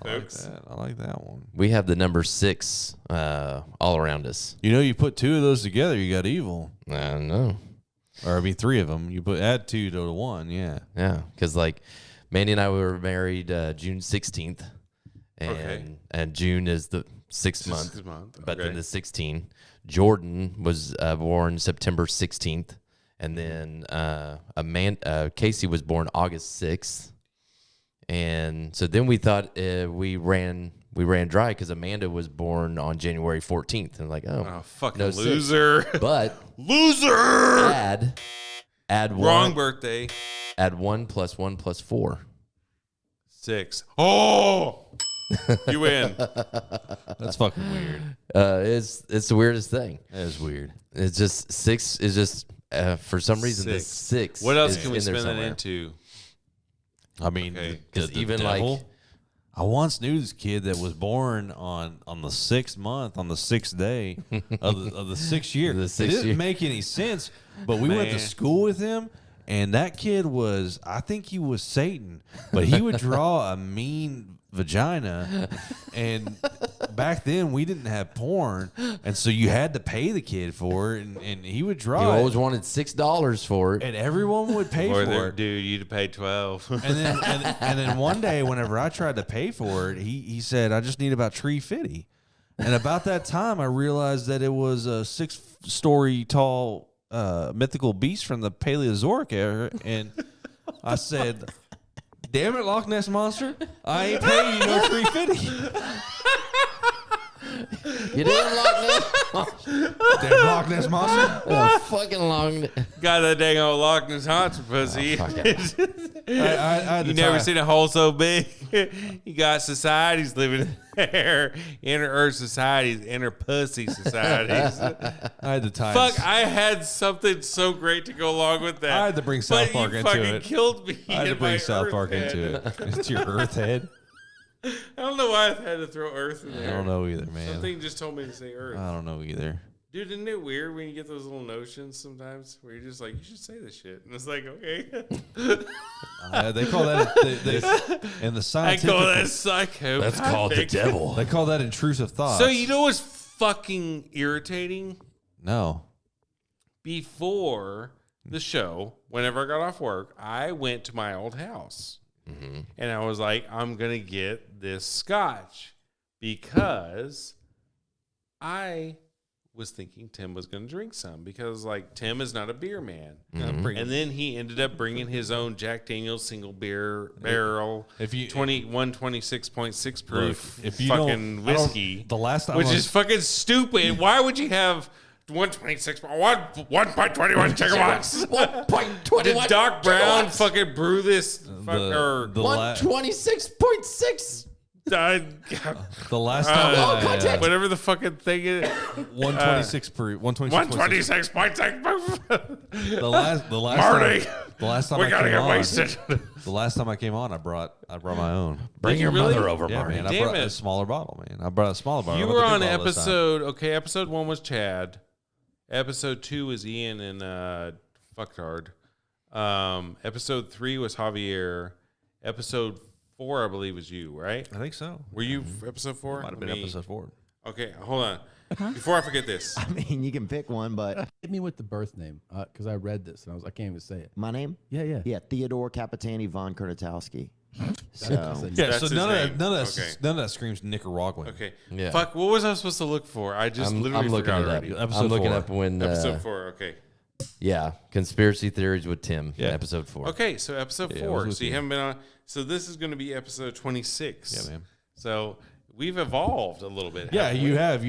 [SPEAKER 1] I like that one.
[SPEAKER 2] We have the number 6 all around us.
[SPEAKER 1] You put 2 of those together, you got evil.
[SPEAKER 2] I know.
[SPEAKER 1] Or 3 of them. You add 2 to 1, yeah.
[SPEAKER 2] Yeah, because like Mandy and I were married June 16th, and June is the 6th month. But then the 16th. Jordan was born September 16th, and then Casey was born August 6th. And so then we thought we ran dry because Amanda was born on January 14th. And like,
[SPEAKER 3] fucking no loser.
[SPEAKER 2] 6. But
[SPEAKER 3] loser.
[SPEAKER 2] Add
[SPEAKER 3] wrong birthday.
[SPEAKER 2] Add 1 + 1 + 4.
[SPEAKER 3] 6. Oh, you win.
[SPEAKER 1] That's fucking weird.
[SPEAKER 2] It's the weirdest thing.
[SPEAKER 1] It is weird.
[SPEAKER 2] It's just 6 is just for some reason 6. The 6.
[SPEAKER 3] What else can we spin that into?
[SPEAKER 1] I mean,
[SPEAKER 2] because even
[SPEAKER 1] devil,
[SPEAKER 2] like
[SPEAKER 1] I once knew this kid that was born on the 6th month, on the 6th day of the 6th year.
[SPEAKER 2] The 6th
[SPEAKER 1] it didn't make any sense, but we went to school with him, and that kid was, I think he was Satan, but he would draw a mean vagina, and back then we didn't have porn, and so you had to pay the kid for it, and he would draw
[SPEAKER 2] You
[SPEAKER 1] it,
[SPEAKER 2] always wanted $6 for it.
[SPEAKER 1] and everyone would pay for it.
[SPEAKER 3] Dude, you'd pay 12.
[SPEAKER 1] And then one day, whenever I tried to pay for it, he said, I just need about $350. And about that time, I realized that it was a 6-story tall mythical beast from the Paleozoic era. And I said, damn it, Loch Ness Monster, I ain't paying you no $350.
[SPEAKER 2] You didn't Loch Ness.
[SPEAKER 1] Damn Loch Ness Monster.
[SPEAKER 2] Oh, fucking long.
[SPEAKER 3] Got that dang old Loch Ness Monster pussy.
[SPEAKER 2] Fuck it.
[SPEAKER 3] You never seen a hole so big? You got societies living there. Inner Earth societies, inner pussy societies.
[SPEAKER 1] I had to tie.
[SPEAKER 3] Fuck, I had something so great to go along with that.
[SPEAKER 1] I had to bring South Park
[SPEAKER 3] you
[SPEAKER 1] into
[SPEAKER 3] fucking
[SPEAKER 1] it.
[SPEAKER 3] Killed me.
[SPEAKER 1] I had to
[SPEAKER 3] in
[SPEAKER 1] bring
[SPEAKER 3] my
[SPEAKER 1] South
[SPEAKER 3] Earth
[SPEAKER 1] Park
[SPEAKER 3] head.
[SPEAKER 1] into it. It's your Earth head.
[SPEAKER 3] I don't know why I had to throw Earth in there.
[SPEAKER 1] I don't know either, man.
[SPEAKER 3] Something just told me to say Earth.
[SPEAKER 1] I don't know either.
[SPEAKER 3] Dude, isn't it weird when you get those little notions sometimes where you're just like, you should say this shit? And it's like, okay.
[SPEAKER 1] They call that in the
[SPEAKER 3] I
[SPEAKER 1] scientific.
[SPEAKER 3] call that psycho.
[SPEAKER 4] That's called the devil.
[SPEAKER 1] They call that intrusive thoughts.
[SPEAKER 3] So you know what's fucking irritating?
[SPEAKER 1] No.
[SPEAKER 3] Before the show, whenever I got off work, I went to my old house. And I was like, I'm going to get this scotch because I was thinking Tim was going to drink some because, like, Tim is not a beer man. And then he ended up bringing his own Jack Daniel's single beer barrel,
[SPEAKER 1] If you
[SPEAKER 3] 126.6 proof
[SPEAKER 1] if you
[SPEAKER 3] fucking
[SPEAKER 1] don't- I don't-
[SPEAKER 3] whiskey,
[SPEAKER 1] the last time
[SPEAKER 3] which
[SPEAKER 1] I was-
[SPEAKER 3] is fucking stupid. Why would you have 1.21 gigawatts?
[SPEAKER 2] 1.21.
[SPEAKER 3] Did Doc Brown
[SPEAKER 2] gigawatts.
[SPEAKER 3] fucking brew this?
[SPEAKER 1] the la-
[SPEAKER 2] 126.6.
[SPEAKER 3] The
[SPEAKER 1] the last time
[SPEAKER 2] contact.
[SPEAKER 3] whatever the fucking thing is.
[SPEAKER 1] 126 per 126.
[SPEAKER 3] 126.6 proof.
[SPEAKER 1] The last
[SPEAKER 3] Marty,
[SPEAKER 1] time, the last time
[SPEAKER 3] we
[SPEAKER 1] I
[SPEAKER 3] gotta
[SPEAKER 1] came
[SPEAKER 3] get
[SPEAKER 1] on,
[SPEAKER 3] wasted.
[SPEAKER 1] the last time I came on, I brought my own.
[SPEAKER 4] Bring your
[SPEAKER 3] really?
[SPEAKER 4] mother over,
[SPEAKER 1] Yeah,
[SPEAKER 4] Marty.
[SPEAKER 1] man, I
[SPEAKER 3] Damn
[SPEAKER 1] brought
[SPEAKER 3] it.
[SPEAKER 1] a smaller bottle, man. I brought a smaller bottle.
[SPEAKER 3] You
[SPEAKER 1] I
[SPEAKER 3] were
[SPEAKER 1] brought
[SPEAKER 3] on
[SPEAKER 1] the big bottle this time.
[SPEAKER 3] episode 1 was Chad. Episode 2 was Ian and Fucktard. Episode 3 was Javier. Episode 4, I believe, was you, right?
[SPEAKER 1] I think so.
[SPEAKER 3] Were you episode 4?
[SPEAKER 1] Might have been episode 4.
[SPEAKER 3] Okay, hold on. Before I forget this.
[SPEAKER 5] I mean, you can pick one, but
[SPEAKER 6] Hit me with the birth name because I read this and I can't even say it.
[SPEAKER 5] my name?
[SPEAKER 6] Yeah.
[SPEAKER 5] Yeah, Theodore Capitani von Kurtatowski. So,
[SPEAKER 1] Yeah,
[SPEAKER 3] That's
[SPEAKER 1] so
[SPEAKER 3] his
[SPEAKER 1] none
[SPEAKER 3] name.
[SPEAKER 1] of that
[SPEAKER 3] Okay.
[SPEAKER 1] none of that screams Nicaraguan.
[SPEAKER 3] Okay.
[SPEAKER 2] Yeah.
[SPEAKER 3] Fuck, what was I supposed to look for? I just literally
[SPEAKER 2] I'm looking
[SPEAKER 3] forgot
[SPEAKER 2] it up.
[SPEAKER 3] already.
[SPEAKER 1] Episode
[SPEAKER 2] I'm looking
[SPEAKER 1] 4.
[SPEAKER 2] up when.
[SPEAKER 3] Episode 4, okay.
[SPEAKER 2] Yeah, conspiracy theories with Tim.
[SPEAKER 1] Yeah.
[SPEAKER 2] Episode 4.
[SPEAKER 3] Okay, so episode
[SPEAKER 1] Yeah, I
[SPEAKER 3] 4.
[SPEAKER 1] was with
[SPEAKER 3] So you
[SPEAKER 1] you.
[SPEAKER 3] haven't been on. So this is going to be episode 26.
[SPEAKER 1] Yeah, man.
[SPEAKER 3] So we've evolved a little bit.
[SPEAKER 1] Yeah,
[SPEAKER 3] haven't
[SPEAKER 1] you
[SPEAKER 3] we?
[SPEAKER 1] have.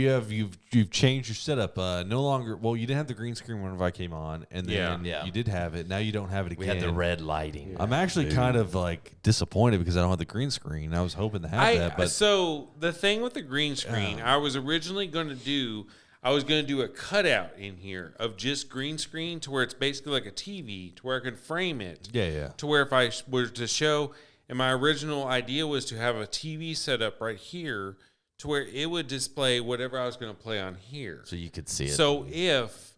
[SPEAKER 1] You've changed your setup. No longer. Well, you didn't have the green screen whenever I came on, and then
[SPEAKER 2] Yeah.
[SPEAKER 1] you did have it. Now you don't have it
[SPEAKER 2] We
[SPEAKER 1] again.
[SPEAKER 2] had the red lighting.
[SPEAKER 1] I'm actually kind of like disappointed because I don't have the green screen. I was hoping to have that, but
[SPEAKER 3] So the thing with the green screen, I was originally going to do. I was going to do a cutout in here of just green screen to where it's basically like a TV, to where I could frame it.
[SPEAKER 1] yeah.
[SPEAKER 3] To where if I were to show, and my original idea was to have a TV set up right here, to where it would display whatever I was going to play on here.
[SPEAKER 2] So you could see it.
[SPEAKER 3] So if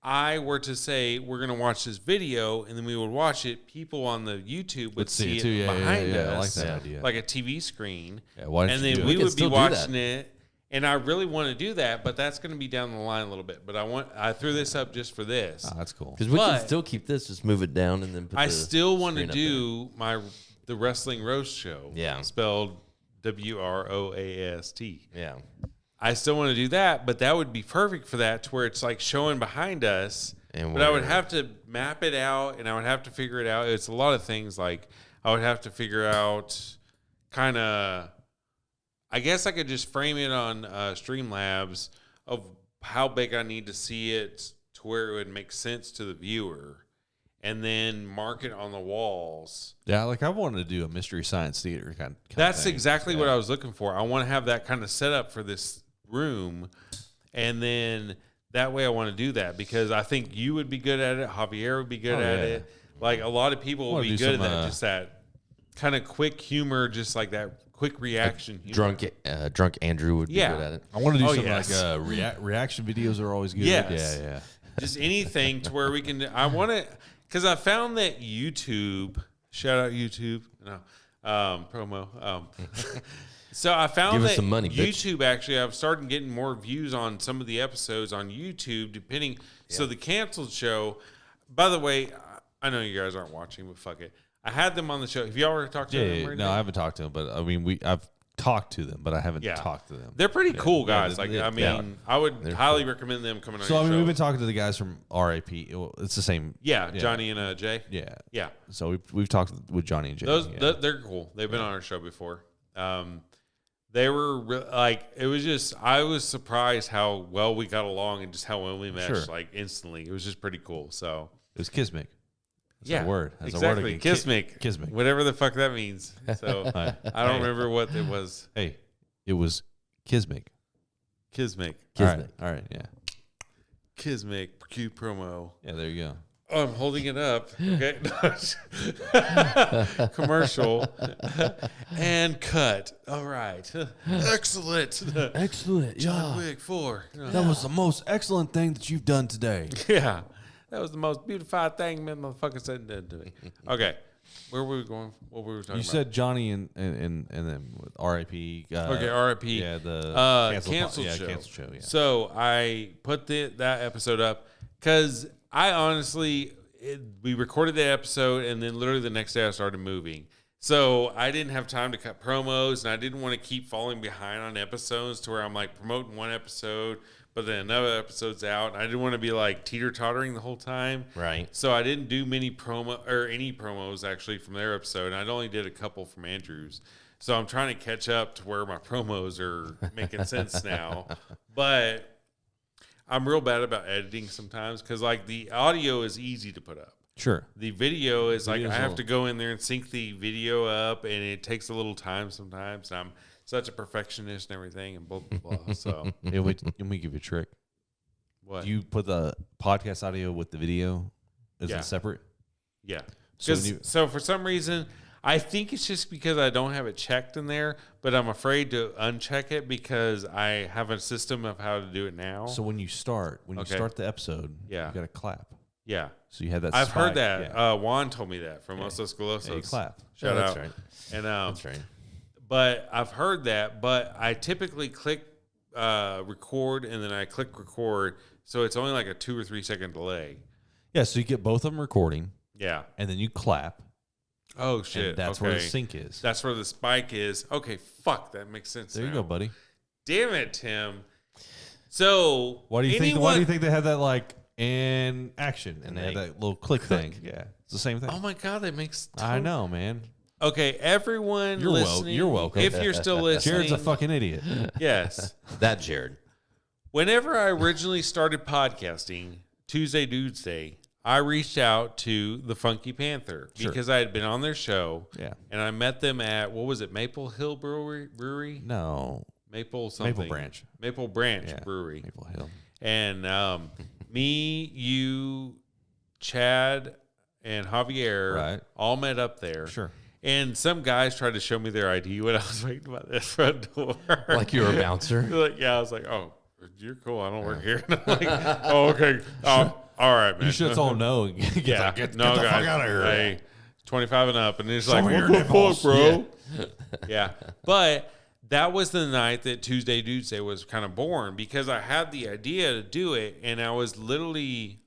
[SPEAKER 3] I were to say we're going to watch this video and then we would watch it, people on the YouTube would see it
[SPEAKER 1] too. Yeah,
[SPEAKER 3] behind
[SPEAKER 1] yeah.
[SPEAKER 3] us,
[SPEAKER 1] I like that idea.
[SPEAKER 3] like a TV screen.
[SPEAKER 1] Yeah, why didn't
[SPEAKER 3] and
[SPEAKER 1] you
[SPEAKER 3] then
[SPEAKER 1] do
[SPEAKER 3] we
[SPEAKER 1] it?
[SPEAKER 2] can
[SPEAKER 3] would be
[SPEAKER 2] still do
[SPEAKER 3] watching
[SPEAKER 2] that.
[SPEAKER 3] it. And I really want to do that, but that's going to be down the line a little bit. But I threw this up just for this.
[SPEAKER 1] Oh, that's cool.
[SPEAKER 2] Because we
[SPEAKER 3] but-
[SPEAKER 2] can still keep this, just move it down and then put
[SPEAKER 3] I
[SPEAKER 2] the
[SPEAKER 3] still want to
[SPEAKER 2] screen up
[SPEAKER 3] do the wrestling roast show.
[SPEAKER 2] Yeah.
[SPEAKER 3] Spelled WROAST.
[SPEAKER 2] there. Yeah.
[SPEAKER 3] I still want to do that, but that would be perfect for that, to where it's like showing behind us.
[SPEAKER 2] And
[SPEAKER 3] But I would
[SPEAKER 2] we're-
[SPEAKER 3] have to map it out, and I would have to figure it out. It's a lot of things. Like I would have to figure out kind of. I guess I could just frame it on Streamlabs of how big I need to see it to where it would make sense to the viewer, and then mark it on the walls.
[SPEAKER 1] Yeah, like I wanted to do a mystery science theater kind of
[SPEAKER 3] That's
[SPEAKER 1] thing.
[SPEAKER 3] exactly what I was looking for. I want to have that kind of setup for this room, and then that way I want to do that because I think you would be good at it. Javier would be good at
[SPEAKER 1] yeah.
[SPEAKER 3] it. Like a lot of people would
[SPEAKER 1] wanna
[SPEAKER 3] be
[SPEAKER 1] do
[SPEAKER 3] good
[SPEAKER 1] some,
[SPEAKER 3] at that. Just that kind of quick humor, just like that quick reaction. Humor.
[SPEAKER 2] Drunk Andrew would be
[SPEAKER 3] Yeah.
[SPEAKER 2] good at it.
[SPEAKER 1] I want to do
[SPEAKER 3] Oh,
[SPEAKER 1] some
[SPEAKER 3] yes.
[SPEAKER 1] like reaction videos are always good.
[SPEAKER 3] Yes.
[SPEAKER 1] Yeah.
[SPEAKER 3] Just anything to where we can. I want to, because I found that YouTube, shout out YouTube, no, promo. So I found
[SPEAKER 2] Give us
[SPEAKER 3] that
[SPEAKER 2] some money, bitch.
[SPEAKER 3] YouTube actually, I've started getting more views on some of the episodes on YouTube, depending. So the canceled show, by the way, I know you guys aren't watching, but fuck it. I had them on the show. Have y'all ever talked to them?
[SPEAKER 1] Yeah,
[SPEAKER 3] or
[SPEAKER 1] no, I haven't talked to them, but I mean, I've talked to them, but I haven't talked to them.
[SPEAKER 3] They're pretty cool guys.
[SPEAKER 1] Yeah,
[SPEAKER 3] I mean, I would highly recommend them coming on.
[SPEAKER 1] So I
[SPEAKER 3] your
[SPEAKER 1] mean,
[SPEAKER 3] show.
[SPEAKER 1] we've been talking to the guys from RIP. It's the same.
[SPEAKER 3] Yeah, Johnny and Jay.
[SPEAKER 1] Yeah,
[SPEAKER 3] Yeah.
[SPEAKER 1] So we've talked with Johnny and Jay.
[SPEAKER 3] Those they're cool. They've been on our show before. They were like, it was just, I was surprised how well we got along and just how well we meshed like instantly. It was just pretty cool. So
[SPEAKER 1] it was Kismic.
[SPEAKER 3] That's
[SPEAKER 1] a word. That's
[SPEAKER 3] exactly.
[SPEAKER 1] a word again.
[SPEAKER 3] Kismic.
[SPEAKER 1] Kismic.
[SPEAKER 3] Whatever the fuck that means. So I don't remember what it was.
[SPEAKER 1] Hey, it was Kismic.
[SPEAKER 3] Kismic.
[SPEAKER 1] All right, yeah.
[SPEAKER 3] Kismic Q promo.
[SPEAKER 1] Yeah, there you go.
[SPEAKER 3] Oh, I'm holding it up. Okay. Commercial. And cut. All right. Excellent.
[SPEAKER 2] Excellent.
[SPEAKER 3] John Wick 4.
[SPEAKER 1] That was the most excellent thing that you've done today.
[SPEAKER 3] Yeah. That was the most beautified thing man motherfucker said to me. Okay. Where were we going? What were we talking about?
[SPEAKER 1] You said Johnny and then with RIP.
[SPEAKER 3] Okay, RIP.
[SPEAKER 1] Yeah, the
[SPEAKER 3] canceled show.
[SPEAKER 1] Canceled show, yeah.
[SPEAKER 3] So I put that episode up because I honestly, we recorded that episode and then literally the next day I started moving. So I didn't have time to cut promos and I didn't want to keep falling behind on episodes to where I'm like promoting one episode, but then another episode's out. And I didn't want to be like teeter-tottering the whole time.
[SPEAKER 2] Right.
[SPEAKER 3] So I didn't do any promos actually from their episode. And I only did a couple from Andrew's. So I'm trying to catch up to where my promos are making sense now. But I'm real bad about editing sometimes because like the audio is easy to put up.
[SPEAKER 1] Sure.
[SPEAKER 3] The video is like I have
[SPEAKER 1] all-
[SPEAKER 3] to go in there and sync the video up, and it takes a little time sometimes. And I'm such a perfectionist and everything, and blah blah blah. So
[SPEAKER 1] Yeah, let me give you a trick.
[SPEAKER 3] what?
[SPEAKER 1] Do you put the podcast audio with the video? Is
[SPEAKER 3] Yeah.
[SPEAKER 1] it separate?
[SPEAKER 3] Yeah.
[SPEAKER 1] So when
[SPEAKER 3] 'Cause-
[SPEAKER 1] you-
[SPEAKER 3] so for some reason, I think it's just because I don't have it checked in there, but I'm afraid to uncheck it because I have a system of how to do it now.
[SPEAKER 1] So when you start
[SPEAKER 3] Okay.
[SPEAKER 1] the episode,
[SPEAKER 3] Yeah.
[SPEAKER 1] you got to clap.
[SPEAKER 3] yeah.
[SPEAKER 1] So you had that.
[SPEAKER 3] I've heard
[SPEAKER 1] spike,
[SPEAKER 3] that.
[SPEAKER 1] yeah.
[SPEAKER 3] Juan told me that from Osos Golosos.
[SPEAKER 1] Yeah, you clap.
[SPEAKER 3] Shout
[SPEAKER 2] that's
[SPEAKER 3] out.
[SPEAKER 2] right.
[SPEAKER 3] And
[SPEAKER 2] That's right.
[SPEAKER 3] But I've heard that. But I typically click record and then I click record, so it's only like a 2 or 3 second delay.
[SPEAKER 1] Yeah, so you get both of them recording,
[SPEAKER 3] Yeah.
[SPEAKER 1] and then you clap,
[SPEAKER 3] Oh shit.
[SPEAKER 1] and that's
[SPEAKER 3] okay.
[SPEAKER 1] where the sync is.
[SPEAKER 3] That's where the spike is. Okay. Fuck. That makes sense.
[SPEAKER 1] There you
[SPEAKER 3] now.
[SPEAKER 1] go, buddy.
[SPEAKER 3] Damn it, Tim. So
[SPEAKER 1] Why do you think? Why
[SPEAKER 3] anyone-
[SPEAKER 1] do you think they have that like in action and they have
[SPEAKER 2] they
[SPEAKER 1] that little click thing? Yeah, it's the same thing.
[SPEAKER 3] Oh my god, that makes.
[SPEAKER 1] I know, man.
[SPEAKER 3] Okay, everyone
[SPEAKER 1] You're
[SPEAKER 3] listening.
[SPEAKER 1] You're welcome.
[SPEAKER 3] If you're still listening,
[SPEAKER 1] Jared's a fucking idiot.
[SPEAKER 3] yes.
[SPEAKER 2] That Jared.
[SPEAKER 3] Whenever I originally started podcasting, Tuesday Dudes Day, I reached out to the Funky Panther because I had been on their show.
[SPEAKER 1] Yeah.
[SPEAKER 3] And I met them at, what was it, Maple Hill Brewery?
[SPEAKER 1] No,
[SPEAKER 3] Maple something.
[SPEAKER 1] Maple Branch.
[SPEAKER 3] Maple Branch
[SPEAKER 1] Yeah.
[SPEAKER 3] Brewery.
[SPEAKER 1] Maple Hill.
[SPEAKER 3] And me, you, Chad, and Javier
[SPEAKER 1] Right.
[SPEAKER 3] all met up there.
[SPEAKER 1] Sure.
[SPEAKER 3] And some guys tried to show me their ID when I was waiting by the front door.
[SPEAKER 2] Like you're a bouncer.
[SPEAKER 3] They're like, yeah, I was like, oh, you're cool. I don't work here. And I'm like, oh, okay. Oh, all right, man.
[SPEAKER 1] You should have told him no. Get
[SPEAKER 3] Yeah,
[SPEAKER 1] the, get,
[SPEAKER 3] no,
[SPEAKER 1] get the
[SPEAKER 3] guys.
[SPEAKER 1] fuck out of here.
[SPEAKER 3] Hey, 25 and up. And it's
[SPEAKER 1] Show
[SPEAKER 3] like,
[SPEAKER 1] me
[SPEAKER 3] what
[SPEAKER 1] your
[SPEAKER 3] the
[SPEAKER 1] nipples.
[SPEAKER 3] fuck, bro? Yeah. But that was the night that Tuesday Dudes Day was kind of born because I had the idea to do it. And I was literally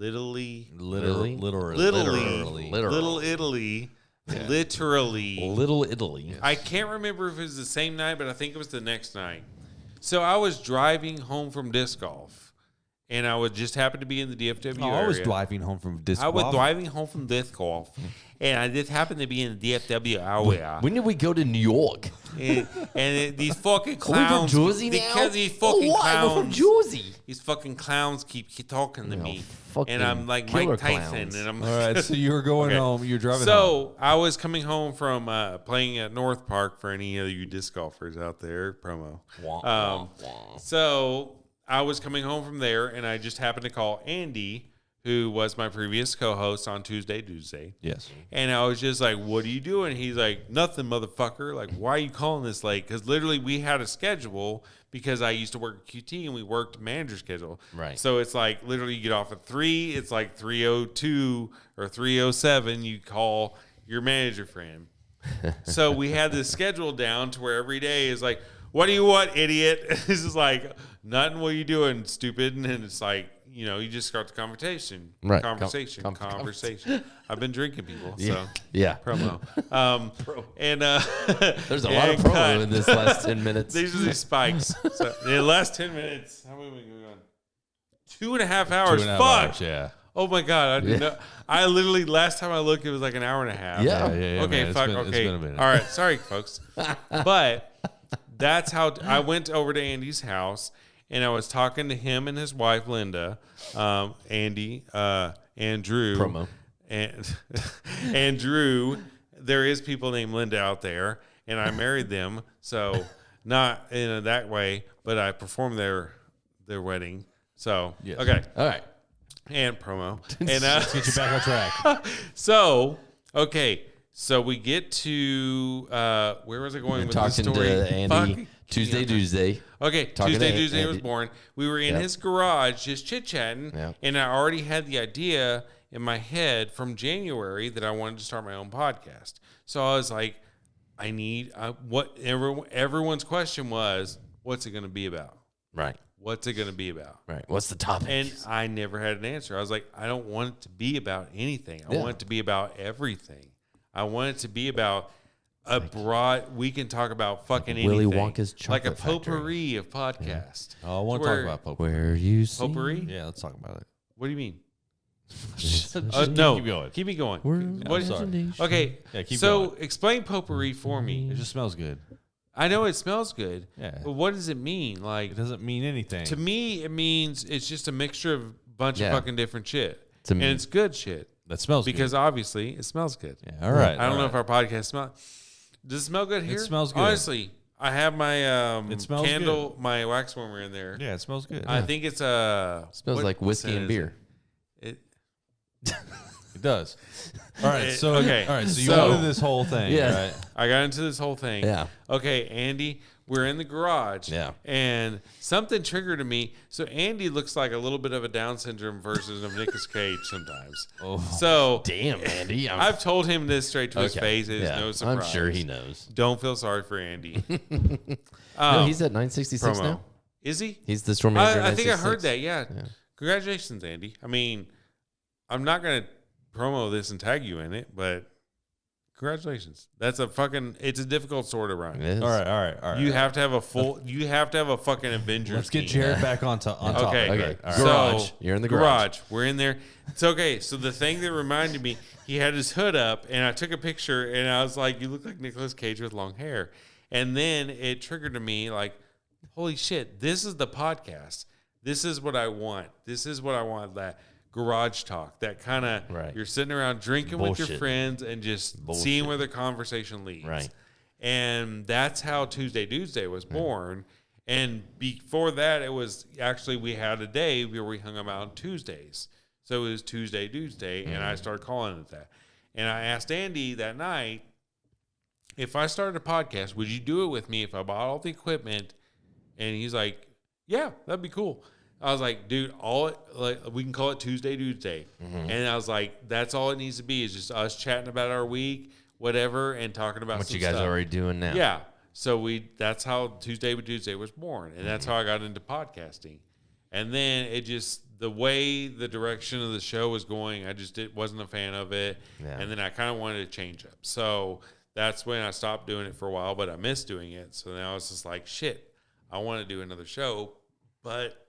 [SPEAKER 1] Literally.
[SPEAKER 2] Literally.
[SPEAKER 3] Little Italy. Literally.
[SPEAKER 2] Little Italy.
[SPEAKER 3] I can't remember if it was the same night, but I think it was the next night. So I was driving home from disc golf, and I would just happen to be in the DFW area.
[SPEAKER 1] I was driving home from disc
[SPEAKER 3] I was
[SPEAKER 1] golf.
[SPEAKER 3] driving home from disc golf, and I just happened to be in the DFW area.
[SPEAKER 2] When did we go to New York?
[SPEAKER 3] And these fucking
[SPEAKER 2] Are we from
[SPEAKER 3] clowns,
[SPEAKER 2] Jersey now?
[SPEAKER 3] because these fucking
[SPEAKER 2] We're
[SPEAKER 3] clowns,
[SPEAKER 2] from Jersey.
[SPEAKER 3] these fucking clowns keep talking to me,
[SPEAKER 2] fucking
[SPEAKER 3] and I'm like
[SPEAKER 2] killer
[SPEAKER 3] Mike Tyson,
[SPEAKER 2] clowns.
[SPEAKER 3] and I'm
[SPEAKER 1] All right, so you were going
[SPEAKER 3] Okay.
[SPEAKER 1] home. You're driving home.
[SPEAKER 3] So I was coming home from playing at North Park for any of you disc golfers out there. Promo. So I was coming home from there, and I just happened to call Andy, who was my previous co-host on Tuesday.
[SPEAKER 1] Yes.
[SPEAKER 3] And I was just like, what are you doing? He's like, nothing, motherfucker. Like, why are you calling this late? Because literally we had a schedule because I used to work at QT and we worked manager schedule.
[SPEAKER 2] Right.
[SPEAKER 3] So it's like literally you get off at 3. It's like 3:02 or 3:07. You call your manager friend. So we had this schedule down to where every day is like, what do you want, idiot? This is like, nothing. What are you doing, stupid? And then it's like, you know, you just start the conversation.
[SPEAKER 2] Right.
[SPEAKER 3] Conversation. I've been drinking, people. So
[SPEAKER 2] Yeah.
[SPEAKER 3] promo. And
[SPEAKER 2] There's a lot of promo in this last 10 minutes.
[SPEAKER 3] These are these spikes. So in the last 10 minutes, how many are we going on? 2.5 hours.
[SPEAKER 1] 2.5
[SPEAKER 3] Fuck.
[SPEAKER 1] hours, yeah.
[SPEAKER 3] Oh my God. I didn't know. I literally, last time I looked, it was like an hour and a half.
[SPEAKER 2] Yeah.
[SPEAKER 3] Okay,
[SPEAKER 1] man.
[SPEAKER 3] fuck.
[SPEAKER 1] It's
[SPEAKER 3] Okay.
[SPEAKER 1] been a minute.
[SPEAKER 3] All right. Sorry, folks. But that's how I went over to Andy's house and I was talking to him and his wife, Linda, Andy, and Drew.
[SPEAKER 2] Promo.
[SPEAKER 3] And Drew. There is people named Linda out there, and I married them. So not in that way, but I performed their wedding. So,
[SPEAKER 1] Yes.
[SPEAKER 3] okay.
[SPEAKER 2] All right.
[SPEAKER 3] And promo. And
[SPEAKER 1] Let's get you back on track.
[SPEAKER 3] so, okay. So we get to where was I going with this
[SPEAKER 2] Talking
[SPEAKER 3] story?
[SPEAKER 2] to Andy.
[SPEAKER 3] Fuck.
[SPEAKER 2] Tuesday.
[SPEAKER 3] Okay,
[SPEAKER 2] Talking
[SPEAKER 3] Tuesday
[SPEAKER 2] to
[SPEAKER 3] was
[SPEAKER 2] Andy.
[SPEAKER 3] born. We were in
[SPEAKER 2] Yep.
[SPEAKER 3] his garage just chit-chatting,
[SPEAKER 2] Yep.
[SPEAKER 3] and I already had the idea in my head from January that I wanted to start my own podcast. So I was like, I need what everyone's question was, what's it going to be about?
[SPEAKER 2] Right.
[SPEAKER 3] What's it going to be about?
[SPEAKER 2] Right. What's the topic?
[SPEAKER 3] And I never had an answer. I was like, I don't want it to be about anything. I
[SPEAKER 2] Yeah.
[SPEAKER 3] want it to be about everything. I want it to be about a broad. We can talk about fucking
[SPEAKER 2] Willy
[SPEAKER 3] anything.
[SPEAKER 2] Wonka's
[SPEAKER 3] like a
[SPEAKER 2] Chocolate Factory.
[SPEAKER 3] potpourri of podcast.
[SPEAKER 1] Oh, I want to talk about potpourri.
[SPEAKER 2] Where you see
[SPEAKER 3] Potpourri?
[SPEAKER 1] Yeah, let's talk about it.
[SPEAKER 3] What do you mean?
[SPEAKER 1] Just
[SPEAKER 3] No,
[SPEAKER 1] keep going.
[SPEAKER 3] keep me going.
[SPEAKER 2] We're
[SPEAKER 1] sorry.
[SPEAKER 3] Okay,
[SPEAKER 1] Yeah, keep
[SPEAKER 3] so
[SPEAKER 1] going.
[SPEAKER 3] explain potpourri for me.
[SPEAKER 1] It just smells good.
[SPEAKER 3] I know it smells good,
[SPEAKER 1] Yeah.
[SPEAKER 3] but what does it mean? Like
[SPEAKER 1] It doesn't mean anything.
[SPEAKER 3] to me, it means it's just a mixture of a bunch
[SPEAKER 2] Yeah.
[SPEAKER 3] of fucking different shit,
[SPEAKER 2] To
[SPEAKER 3] and
[SPEAKER 2] me.
[SPEAKER 3] it's good shit
[SPEAKER 1] That smells
[SPEAKER 3] because obviously it smells good.
[SPEAKER 1] good. Yeah, all right.
[SPEAKER 3] I don't
[SPEAKER 1] all
[SPEAKER 3] know
[SPEAKER 1] right.
[SPEAKER 3] if our podcast smells. Does it smell good here?
[SPEAKER 1] smells good.
[SPEAKER 3] Honestly, I have my
[SPEAKER 1] It smells
[SPEAKER 3] candle, my wax warmer in there.
[SPEAKER 1] Yeah, it smells good.
[SPEAKER 3] I think it's a
[SPEAKER 2] Smells like whiskey
[SPEAKER 3] scent
[SPEAKER 2] and
[SPEAKER 3] is
[SPEAKER 2] beer.
[SPEAKER 3] It,
[SPEAKER 1] It does. All right. So
[SPEAKER 3] okay.
[SPEAKER 1] All right. So you
[SPEAKER 3] So-
[SPEAKER 1] wanted this whole thing,
[SPEAKER 2] Yeah.
[SPEAKER 1] right?
[SPEAKER 3] I got into this whole thing.
[SPEAKER 2] Yeah.
[SPEAKER 3] Okay, Andy, we're in the garage.
[SPEAKER 2] Yeah.
[SPEAKER 3] And something triggered in me. So Andy looks like a little bit of a Down syndrome version of Nicolas Cage sometimes.
[SPEAKER 1] Oh.
[SPEAKER 3] So
[SPEAKER 2] Damn, Andy.
[SPEAKER 3] I've told him this straight to his
[SPEAKER 2] Okay.
[SPEAKER 3] face. It is
[SPEAKER 2] Yeah,
[SPEAKER 3] no surprise.
[SPEAKER 2] I'm sure he knows.
[SPEAKER 3] Don't feel sorry for Andy.
[SPEAKER 2] No, he's at 966
[SPEAKER 3] promo.
[SPEAKER 2] now.
[SPEAKER 3] Is he?
[SPEAKER 2] He's the store manager.
[SPEAKER 3] I
[SPEAKER 2] at
[SPEAKER 3] think I heard
[SPEAKER 2] 966.
[SPEAKER 3] that. Yeah. Congratulations, Andy. I mean, I'm not going to promo this and tag you in it, but congratulations. That's it's a difficult store to run.
[SPEAKER 2] It is.
[SPEAKER 1] All right.
[SPEAKER 3] You have to have a fucking Avengers.
[SPEAKER 1] Let's get
[SPEAKER 3] team.
[SPEAKER 1] Jared back on topic.
[SPEAKER 3] Okay.
[SPEAKER 2] Okay.
[SPEAKER 1] Right. All right.
[SPEAKER 3] So,
[SPEAKER 2] Garage. You're in the garage.
[SPEAKER 3] We're in there. It's okay. So the thing that reminded me, he had his hood up, and I took a picture, and I was like, "You look like Nicolas Cage with long hair." And then it triggered to me, like, "Holy shit! This is the podcast. This is what I want. This is what I want." That garage talk. That kind of
[SPEAKER 2] Right.
[SPEAKER 3] you're sitting around drinking with your
[SPEAKER 2] Bullshit.
[SPEAKER 3] friends and just seeing where the conversation leads.
[SPEAKER 2] Right.
[SPEAKER 3] And that's how Tuesday was born. And before that, it was actually we had a day where we hung them out on Tuesdays. So it was Tuesday, and I started calling it that. And I asked Andy that night, if I started a podcast, would you do it with me if I bought all the equipment? And he's like, yeah, that'd be cool. I was like, dude, we can call it Tuesday. And I was like, that's all it needs to be is just us chatting about our week, whatever, and talking about
[SPEAKER 2] What
[SPEAKER 3] some
[SPEAKER 2] you guys
[SPEAKER 3] stuff.
[SPEAKER 2] are already doing now.
[SPEAKER 3] Yeah. So that's how Tuesday was born. And that's how I got into podcasting. And then it just, the way the direction of the show was going, it wasn't a fan of it.
[SPEAKER 2] Yeah.
[SPEAKER 3] And then I kind of wanted to change up. So that's when I stopped doing it for a while, but I missed doing it. So now it's just like, shit, I want to do another show, but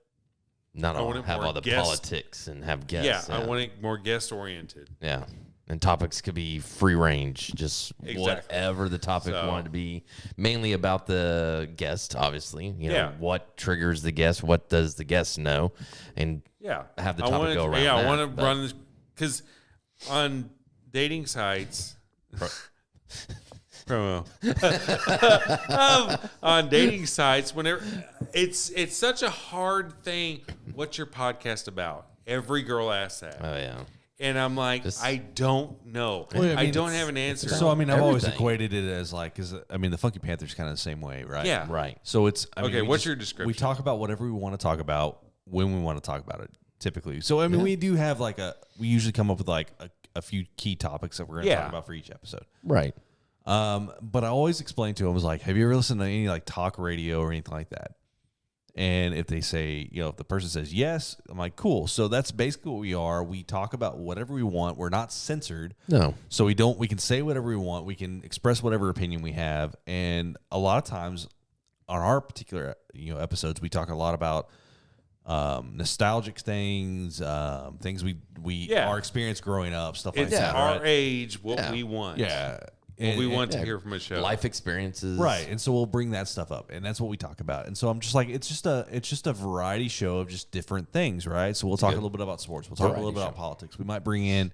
[SPEAKER 2] Not
[SPEAKER 3] I
[SPEAKER 2] all
[SPEAKER 3] want it
[SPEAKER 2] have
[SPEAKER 3] more
[SPEAKER 2] all the
[SPEAKER 3] guest-
[SPEAKER 2] politics and have guests.
[SPEAKER 3] I want it more guest oriented.
[SPEAKER 2] Yeah. And topics could be free range, just
[SPEAKER 3] Exactly.
[SPEAKER 2] whatever the topic
[SPEAKER 3] So-
[SPEAKER 2] wanted to be. Mainly about the guest, obviously. You know,
[SPEAKER 3] Yeah.
[SPEAKER 2] what triggers the guest? What does the guest know? And
[SPEAKER 3] Yeah.
[SPEAKER 2] have the
[SPEAKER 3] I
[SPEAKER 2] topic
[SPEAKER 3] wanna-
[SPEAKER 2] go around
[SPEAKER 3] Yeah, I
[SPEAKER 2] that,
[SPEAKER 3] want to
[SPEAKER 2] but-
[SPEAKER 3] run this because on dating sites, promo. On dating sites, whenever it's such a hard thing. What's your podcast about? Every girl asks that.
[SPEAKER 2] Oh yeah.
[SPEAKER 3] And I'm like, I don't know.
[SPEAKER 1] Well,
[SPEAKER 3] I don't have an answer.
[SPEAKER 1] So, I mean, I've always
[SPEAKER 2] Everything.
[SPEAKER 1] equated it as like, because, I mean, the Funky Panther's kind of the same way, right?
[SPEAKER 3] Yeah.
[SPEAKER 2] Right.
[SPEAKER 1] So it's, I mean,
[SPEAKER 3] Okay,
[SPEAKER 1] we
[SPEAKER 3] what's
[SPEAKER 1] just-
[SPEAKER 3] your description?
[SPEAKER 1] We talk about whatever we want to talk about when we want to talk about it, typically. So, I mean, we do have like we usually come up with like a few key topics that we're going to talk about for each episode.
[SPEAKER 2] Right.
[SPEAKER 1] But I always explain to them, I was like, have you ever listened to any like talk radio or anything like that? And if they say, if the person says yes, I'm like, cool. So that's basically what we are. We talk about whatever we want. We're not censored.
[SPEAKER 2] No.
[SPEAKER 1] So we can say whatever we want. We can express whatever opinion we have. And a lot of times on our particular, episodes, we talk a lot about nostalgic things, things our experience growing up, stuff like
[SPEAKER 3] It's
[SPEAKER 1] that.
[SPEAKER 3] our
[SPEAKER 1] right?
[SPEAKER 3] age, what we want.
[SPEAKER 1] Yeah.
[SPEAKER 3] What we want to
[SPEAKER 2] yeah.
[SPEAKER 3] hear from a show.
[SPEAKER 2] Life experiences.
[SPEAKER 1] Right. And so we'll bring that stuff up, and that's what we talk about. And so I'm just like, it's just a variety show of just different things, right? So we'll talk a little bit about sports. We'll talk a little bit about politics. We might bring in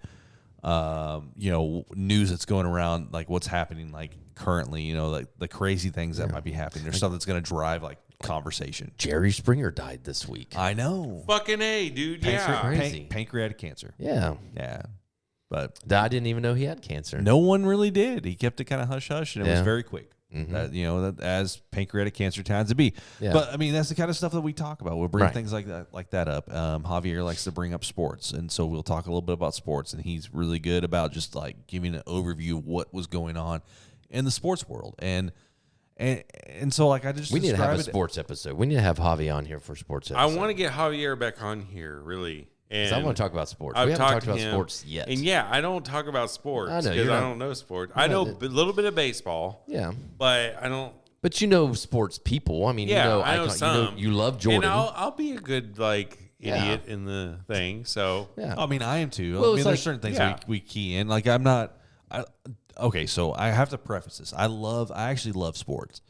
[SPEAKER 1] news that's going around, like what's happening like currently, like the crazy things that might be happening. There's stuff that's going to drive like conversation.
[SPEAKER 2] Jerry Springer died this week.
[SPEAKER 1] I know.
[SPEAKER 3] Fucking A, dude. Yeah.
[SPEAKER 2] Crazy.
[SPEAKER 1] Pancreatic cancer.
[SPEAKER 2] Yeah.
[SPEAKER 1] Yeah. But
[SPEAKER 2] I didn't even know he had cancer.
[SPEAKER 1] no one really did. He kept it kind of hush hush, and it was
[SPEAKER 2] Yeah.
[SPEAKER 1] very quick. That that as pancreatic cancer tends to be.
[SPEAKER 2] Yeah.
[SPEAKER 1] But I mean, that's the kind of stuff that we talk about. We'll bring
[SPEAKER 2] Right.
[SPEAKER 1] things like that up. Javier likes to bring up sports, and so we'll talk a little bit about sports. And he's really good about just like giving an overview of what was going on in the sports world. And so like I just
[SPEAKER 2] We need to have a
[SPEAKER 1] describe it-
[SPEAKER 2] sports episode. We need to have Javi on here for sports
[SPEAKER 3] I
[SPEAKER 2] episode.
[SPEAKER 3] want to get Javier back on here, really.
[SPEAKER 2] 'Cause
[SPEAKER 3] And
[SPEAKER 2] I want to talk about sports.
[SPEAKER 3] I've
[SPEAKER 2] We haven't talked
[SPEAKER 3] to
[SPEAKER 2] about
[SPEAKER 3] him,
[SPEAKER 2] sports yet.
[SPEAKER 3] And yeah, I don't talk about sports
[SPEAKER 2] I know,
[SPEAKER 3] because
[SPEAKER 2] you're
[SPEAKER 3] I
[SPEAKER 2] not-
[SPEAKER 3] don't know sports. I know a little bit of baseball,
[SPEAKER 2] Yeah.
[SPEAKER 3] but I don't.
[SPEAKER 2] But you know sports people. I mean,
[SPEAKER 3] Yeah,
[SPEAKER 2] you know,
[SPEAKER 3] I know some.
[SPEAKER 2] you love Jordan.
[SPEAKER 3] And I'll be a good like idiot in the thing. So
[SPEAKER 2] yeah.
[SPEAKER 1] I mean, I am too.
[SPEAKER 2] Well,
[SPEAKER 1] I mean,
[SPEAKER 2] it's
[SPEAKER 1] there's
[SPEAKER 2] like-
[SPEAKER 1] certain things
[SPEAKER 3] yeah.
[SPEAKER 1] that we key in. Like I'm not. Okay, so I have to preface this. I actually love sports,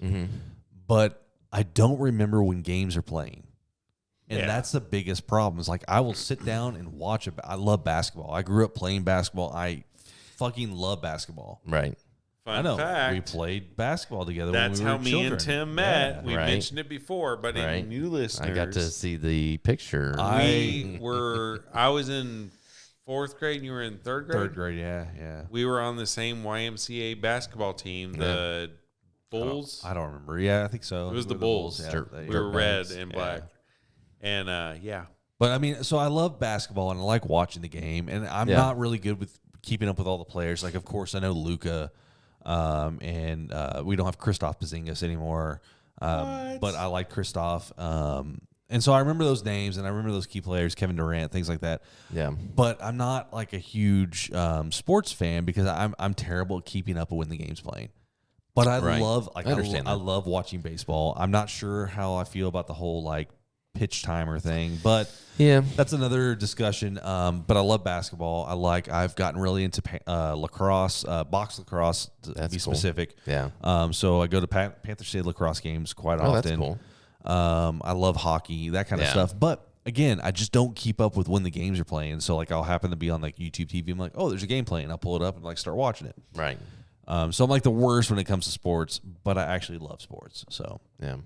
[SPEAKER 1] but I don't remember when games are playing. And that's the biggest problem. Is like I will sit down and watch it. I love basketball. I grew up playing basketball. I fucking love basketball.
[SPEAKER 2] Right.
[SPEAKER 3] fun
[SPEAKER 1] I know.
[SPEAKER 3] fact.
[SPEAKER 1] We played basketball together.
[SPEAKER 3] That's
[SPEAKER 1] when we
[SPEAKER 3] how
[SPEAKER 1] were
[SPEAKER 3] me
[SPEAKER 1] children.
[SPEAKER 3] and Tim met.
[SPEAKER 1] Yeah.
[SPEAKER 3] We
[SPEAKER 2] Right.
[SPEAKER 3] mentioned it before, but
[SPEAKER 2] Right.
[SPEAKER 3] in new listeners,
[SPEAKER 2] I got to see the picture.
[SPEAKER 3] I was in 4th grade and you were in 3rd grade.
[SPEAKER 1] 3rd grade. Yeah.
[SPEAKER 3] We were on the same YMCA basketball team, the Bulls.
[SPEAKER 1] I don't remember. Yeah, I think so.
[SPEAKER 3] It was
[SPEAKER 1] We
[SPEAKER 3] the
[SPEAKER 1] were
[SPEAKER 3] Bulls.
[SPEAKER 1] Yeah,
[SPEAKER 2] Dirt-
[SPEAKER 1] they-
[SPEAKER 3] We were red
[SPEAKER 2] Dirtbags.
[SPEAKER 3] and black. And yeah.
[SPEAKER 1] But I mean, so I love basketball and I like watching the game, and I'm
[SPEAKER 2] Yeah.
[SPEAKER 1] not really good with keeping up with all the players. Like, of course, I know Luka, and we don't have Kristaps Porzingis anymore, but I like Kristaps. And so I remember those names, and I remember those key players, Kevin Durant, things like that.
[SPEAKER 2] Yeah.
[SPEAKER 1] But I'm not like a huge sports fan because I'm terrible at keeping up with when the game's playing. But I
[SPEAKER 2] Right.
[SPEAKER 1] love like
[SPEAKER 2] I understand
[SPEAKER 1] I
[SPEAKER 2] that.
[SPEAKER 1] love watching baseball. I'm not sure how I feel about the whole like pitch timer thing, but
[SPEAKER 2] Yeah.
[SPEAKER 1] that's another discussion. But I love basketball. I've gotten really into lacrosse, box lacrosse to
[SPEAKER 2] That's
[SPEAKER 1] be
[SPEAKER 2] cool.
[SPEAKER 1] specific.
[SPEAKER 2] Yeah.
[SPEAKER 1] So I go to Panther State lacrosse games quite
[SPEAKER 2] Oh,
[SPEAKER 1] often.
[SPEAKER 2] that's cool.
[SPEAKER 1] I love hockey, that kind of
[SPEAKER 2] Yeah.
[SPEAKER 1] stuff. But again, I just don't keep up with when the games are playing. So like I'll happen to be on like YouTube TV. I'm like, oh, there's a game playing. I'll pull it up and like start watching it.
[SPEAKER 2] Right.
[SPEAKER 1] So I'm like the worst when it comes to sports, but I actually love sports. So
[SPEAKER 2] Yeah.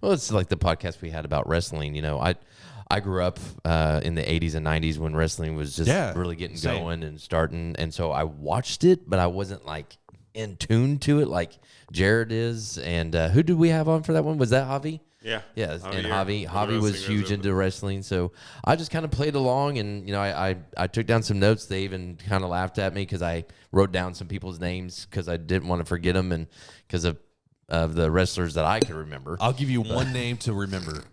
[SPEAKER 2] Well, it's like the podcast we had about wrestling. You know, I grew up in the 80s and 90s when wrestling was just really getting
[SPEAKER 1] same.
[SPEAKER 2] going and starting. And so I watched it, but I wasn't like in tune to it like Jared is. And who did we have on for that one? Was that Javi?
[SPEAKER 3] Yeah.
[SPEAKER 2] Yeah, and
[SPEAKER 3] Javier.
[SPEAKER 2] Javi was huge into wrestling, so I just kind of played along, and you know, I took down some notes. They even kind of laughed at me because I wrote down some people's names because I didn't want to forget them, and because of the wrestlers that I could remember.
[SPEAKER 1] I'll give you one name to remember.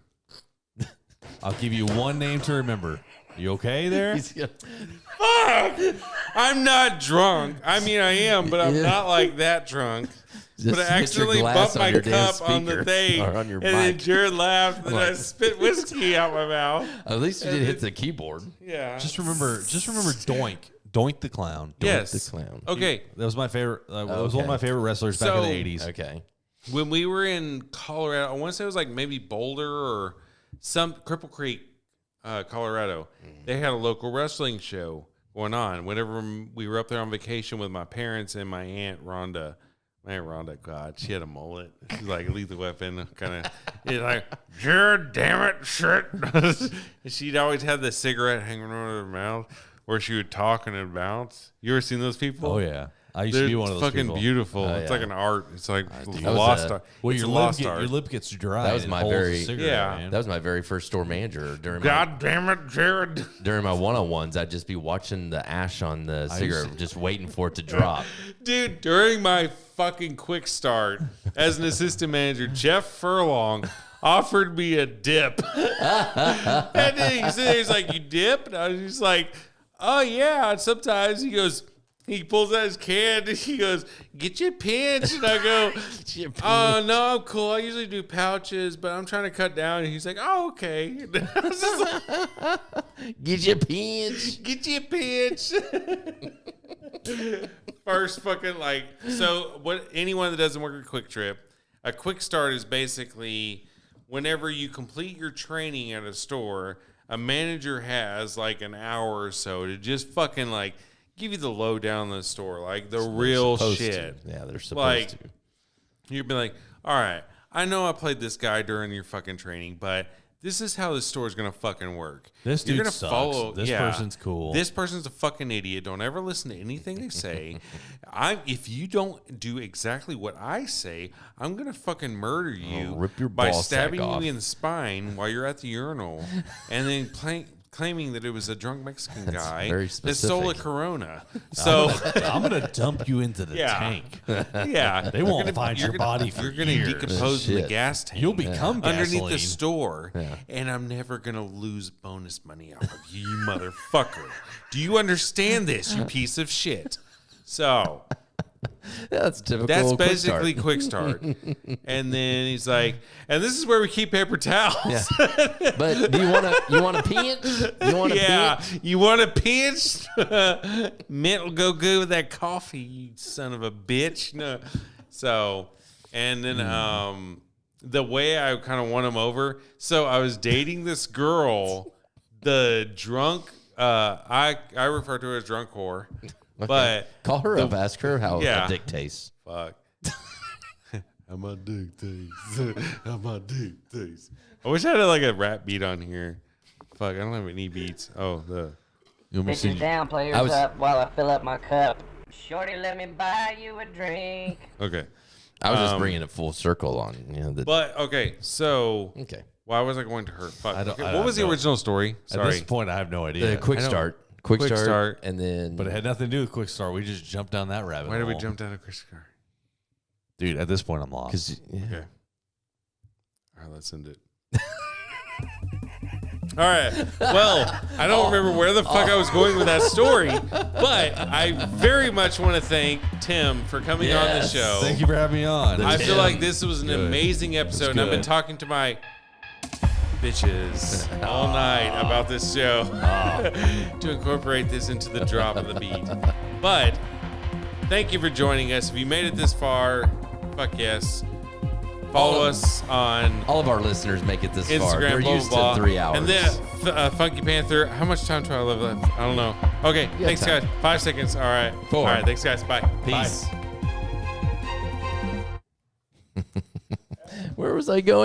[SPEAKER 1] I'll give you one name to remember. You okay there?
[SPEAKER 3] Fuck! I'm not drunk. I mean, I am, but I'm not like that drunk.
[SPEAKER 2] Just
[SPEAKER 3] But I
[SPEAKER 2] hit your
[SPEAKER 3] accidentally
[SPEAKER 2] glass
[SPEAKER 3] bumped
[SPEAKER 2] on
[SPEAKER 3] my
[SPEAKER 2] your damn
[SPEAKER 3] cup on the
[SPEAKER 2] speaker
[SPEAKER 3] thing,
[SPEAKER 2] or on your
[SPEAKER 3] and then
[SPEAKER 2] mic.
[SPEAKER 3] Jared laughed, and I spit whiskey out my mouth.
[SPEAKER 2] At least you did hit the keyboard.
[SPEAKER 3] Yeah.
[SPEAKER 1] Just remember Doink the clown.
[SPEAKER 3] yes.
[SPEAKER 2] The clown.
[SPEAKER 3] Okay.
[SPEAKER 1] That was my favorite. It was one of my favorite wrestlers back in
[SPEAKER 3] So-
[SPEAKER 1] the 80s.
[SPEAKER 2] Okay.
[SPEAKER 3] When we were in Colorado, I want to say it was like maybe Boulder or some Cripple Creek, Colorado. They had a local wrestling show going on. Whenever we were up there on vacation with my parents and my aunt Rhonda, Man, Rhonda, God, she had a mullet. She's like Lethal Weapon, kind of. It's like, Jared, damn it, shit. And she'd always have the cigarette hanging over her mouth where she would talk and it'd bounce. You ever seen those people?
[SPEAKER 1] Oh yeah, I used to be one of those
[SPEAKER 3] fucking
[SPEAKER 1] people.
[SPEAKER 3] beautiful.
[SPEAKER 2] Oh,
[SPEAKER 3] It's
[SPEAKER 2] yeah.
[SPEAKER 3] like an art. It's like
[SPEAKER 2] was
[SPEAKER 3] lost
[SPEAKER 2] a-
[SPEAKER 3] art.
[SPEAKER 1] Well,
[SPEAKER 3] It's
[SPEAKER 1] your
[SPEAKER 3] a
[SPEAKER 1] lip,
[SPEAKER 3] lost
[SPEAKER 1] get,
[SPEAKER 3] art.
[SPEAKER 1] your lip gets dry.
[SPEAKER 2] That was
[SPEAKER 1] and
[SPEAKER 2] my
[SPEAKER 1] holds
[SPEAKER 2] very-
[SPEAKER 1] the cigarette,
[SPEAKER 3] Yeah.
[SPEAKER 1] man.
[SPEAKER 2] That was my very first store manager during my,
[SPEAKER 3] God damn it, Jared.
[SPEAKER 2] during my one-on-ones. I'd just be watching the ash on the cigarette, just waiting for it to drop.
[SPEAKER 3] Dude, during my fucking quick start as an assistant manager, Jeff Furlong offered me a dip. And then he's like, you dip? And I was just like, oh, yeah. And sometimes he pulls out his can and he goes, get your pinch. And I go, oh, no, I'm cool. I usually do pouches, but I'm trying to cut down. And he's like, oh, okay. And I was just like,
[SPEAKER 2] Get your pinch.
[SPEAKER 3] get your pinch. First fucking so what anyone that doesn't work at Quick Trip, a quick start is basically whenever you complete your training at a store, a manager has like an hour or so to just fucking give you the lowdown on the store, like the real
[SPEAKER 2] Supposed
[SPEAKER 3] shit.
[SPEAKER 2] to. Yeah, they're supposed
[SPEAKER 3] Like,
[SPEAKER 2] to.
[SPEAKER 3] You'd be like, all right, I know I played this guy during your fucking training, but this is how this store is going to fucking work.
[SPEAKER 1] This
[SPEAKER 3] You're
[SPEAKER 1] dude
[SPEAKER 3] gonna
[SPEAKER 1] sucks. This person's cool.
[SPEAKER 3] This person's a fucking idiot. Don't ever listen to anything they say. If you don't do exactly what I say, I'm going to fucking murder you
[SPEAKER 2] rip your
[SPEAKER 3] by
[SPEAKER 2] ball sack
[SPEAKER 3] stabbing
[SPEAKER 2] off.
[SPEAKER 3] you in the spine while you're at the urinal and then claiming that it was a drunk Mexican guy
[SPEAKER 2] very
[SPEAKER 3] that stole a
[SPEAKER 2] specific.
[SPEAKER 3] Corona. So
[SPEAKER 1] I'm gonna dump you into the
[SPEAKER 3] Yeah.
[SPEAKER 1] tank.
[SPEAKER 3] yeah,
[SPEAKER 1] They won't find your body for
[SPEAKER 3] You're gonna
[SPEAKER 1] years.
[SPEAKER 3] decompose in the
[SPEAKER 2] Shit.
[SPEAKER 3] gas tank.
[SPEAKER 1] You'll become
[SPEAKER 3] underneath
[SPEAKER 1] gasoline.
[SPEAKER 3] the store, and I'm never gonna lose bonus money off of you, you motherfucker. Do you understand this, you piece of shit? So
[SPEAKER 2] Yeah, that's typical.
[SPEAKER 3] that's
[SPEAKER 2] quick
[SPEAKER 3] basically
[SPEAKER 2] start.
[SPEAKER 3] quick start. And then he's like, and this is where we keep paper towels.
[SPEAKER 2] But do you want a pinch? You want a
[SPEAKER 3] Yeah,
[SPEAKER 2] pinch?
[SPEAKER 3] you want a pinch? Mint will go good with that coffee, you son of a bitch. No. So, and then the way I kind of won him over. So I was dating this girl, the drunk. I refer to her as drunk whore, but
[SPEAKER 2] Call her up, ask her how
[SPEAKER 3] Yeah.
[SPEAKER 2] a dick tastes.
[SPEAKER 3] fuck. How my dick tastes. How my dick tastes. I wish I had like a rap beat on here. Fuck, I don't have any beats. Oh, the.
[SPEAKER 1] You want me to sing
[SPEAKER 7] Bitches down, players
[SPEAKER 2] I was-
[SPEAKER 7] up while I fill up my cup. Shorty, let me buy you a drink.
[SPEAKER 3] Okay.
[SPEAKER 2] I was just bringing it full circle on,
[SPEAKER 3] But okay, so
[SPEAKER 2] okay.
[SPEAKER 3] why was I going to her? Fuck.
[SPEAKER 1] I don't-
[SPEAKER 3] Okay,
[SPEAKER 1] I
[SPEAKER 3] what
[SPEAKER 1] don't
[SPEAKER 3] was the
[SPEAKER 1] know.
[SPEAKER 3] original story?
[SPEAKER 1] At
[SPEAKER 3] Sorry.
[SPEAKER 1] this point, I have no idea.
[SPEAKER 2] The quick
[SPEAKER 3] I know.
[SPEAKER 2] start. Quick
[SPEAKER 3] Quick
[SPEAKER 2] start.
[SPEAKER 3] start.
[SPEAKER 2] And then.
[SPEAKER 1] But it had nothing to do with quick start. We just jumped down that rabbit
[SPEAKER 3] Why did
[SPEAKER 1] hole.
[SPEAKER 3] we jump down to Chris car?
[SPEAKER 1] Dude, at this point, I'm lost.
[SPEAKER 2] Because
[SPEAKER 3] Okay. All right, let's end it. All right. Well, I don't remember where the fuck I was going with that story, but I very much want to thank Tim for coming on the
[SPEAKER 2] Yes.
[SPEAKER 3] show.
[SPEAKER 1] Thank you for having me on.
[SPEAKER 3] I feel like this was an
[SPEAKER 1] Good.
[SPEAKER 3] amazing episode, and I've been
[SPEAKER 1] good.
[SPEAKER 3] talking to my bitches all night about this show to incorporate this into the drop of the beat. But thank you for joining us. If you made it this far, fuck yes. Follow us on
[SPEAKER 2] all of our listeners make it this far.
[SPEAKER 3] Instagram,
[SPEAKER 2] They're
[SPEAKER 3] blah,
[SPEAKER 2] used
[SPEAKER 3] blah,
[SPEAKER 2] to
[SPEAKER 3] blah.
[SPEAKER 2] 3 hours.
[SPEAKER 3] And then Funky Panther, how much time do I have left? I don't know. Okay,
[SPEAKER 2] Yeah,
[SPEAKER 3] thanks,
[SPEAKER 2] time.
[SPEAKER 3] guys. 5 seconds. All right.
[SPEAKER 2] 4.
[SPEAKER 3] All right, thanks, guys. Bye.
[SPEAKER 2] Peace.
[SPEAKER 3] Bye.
[SPEAKER 2] Where was I going?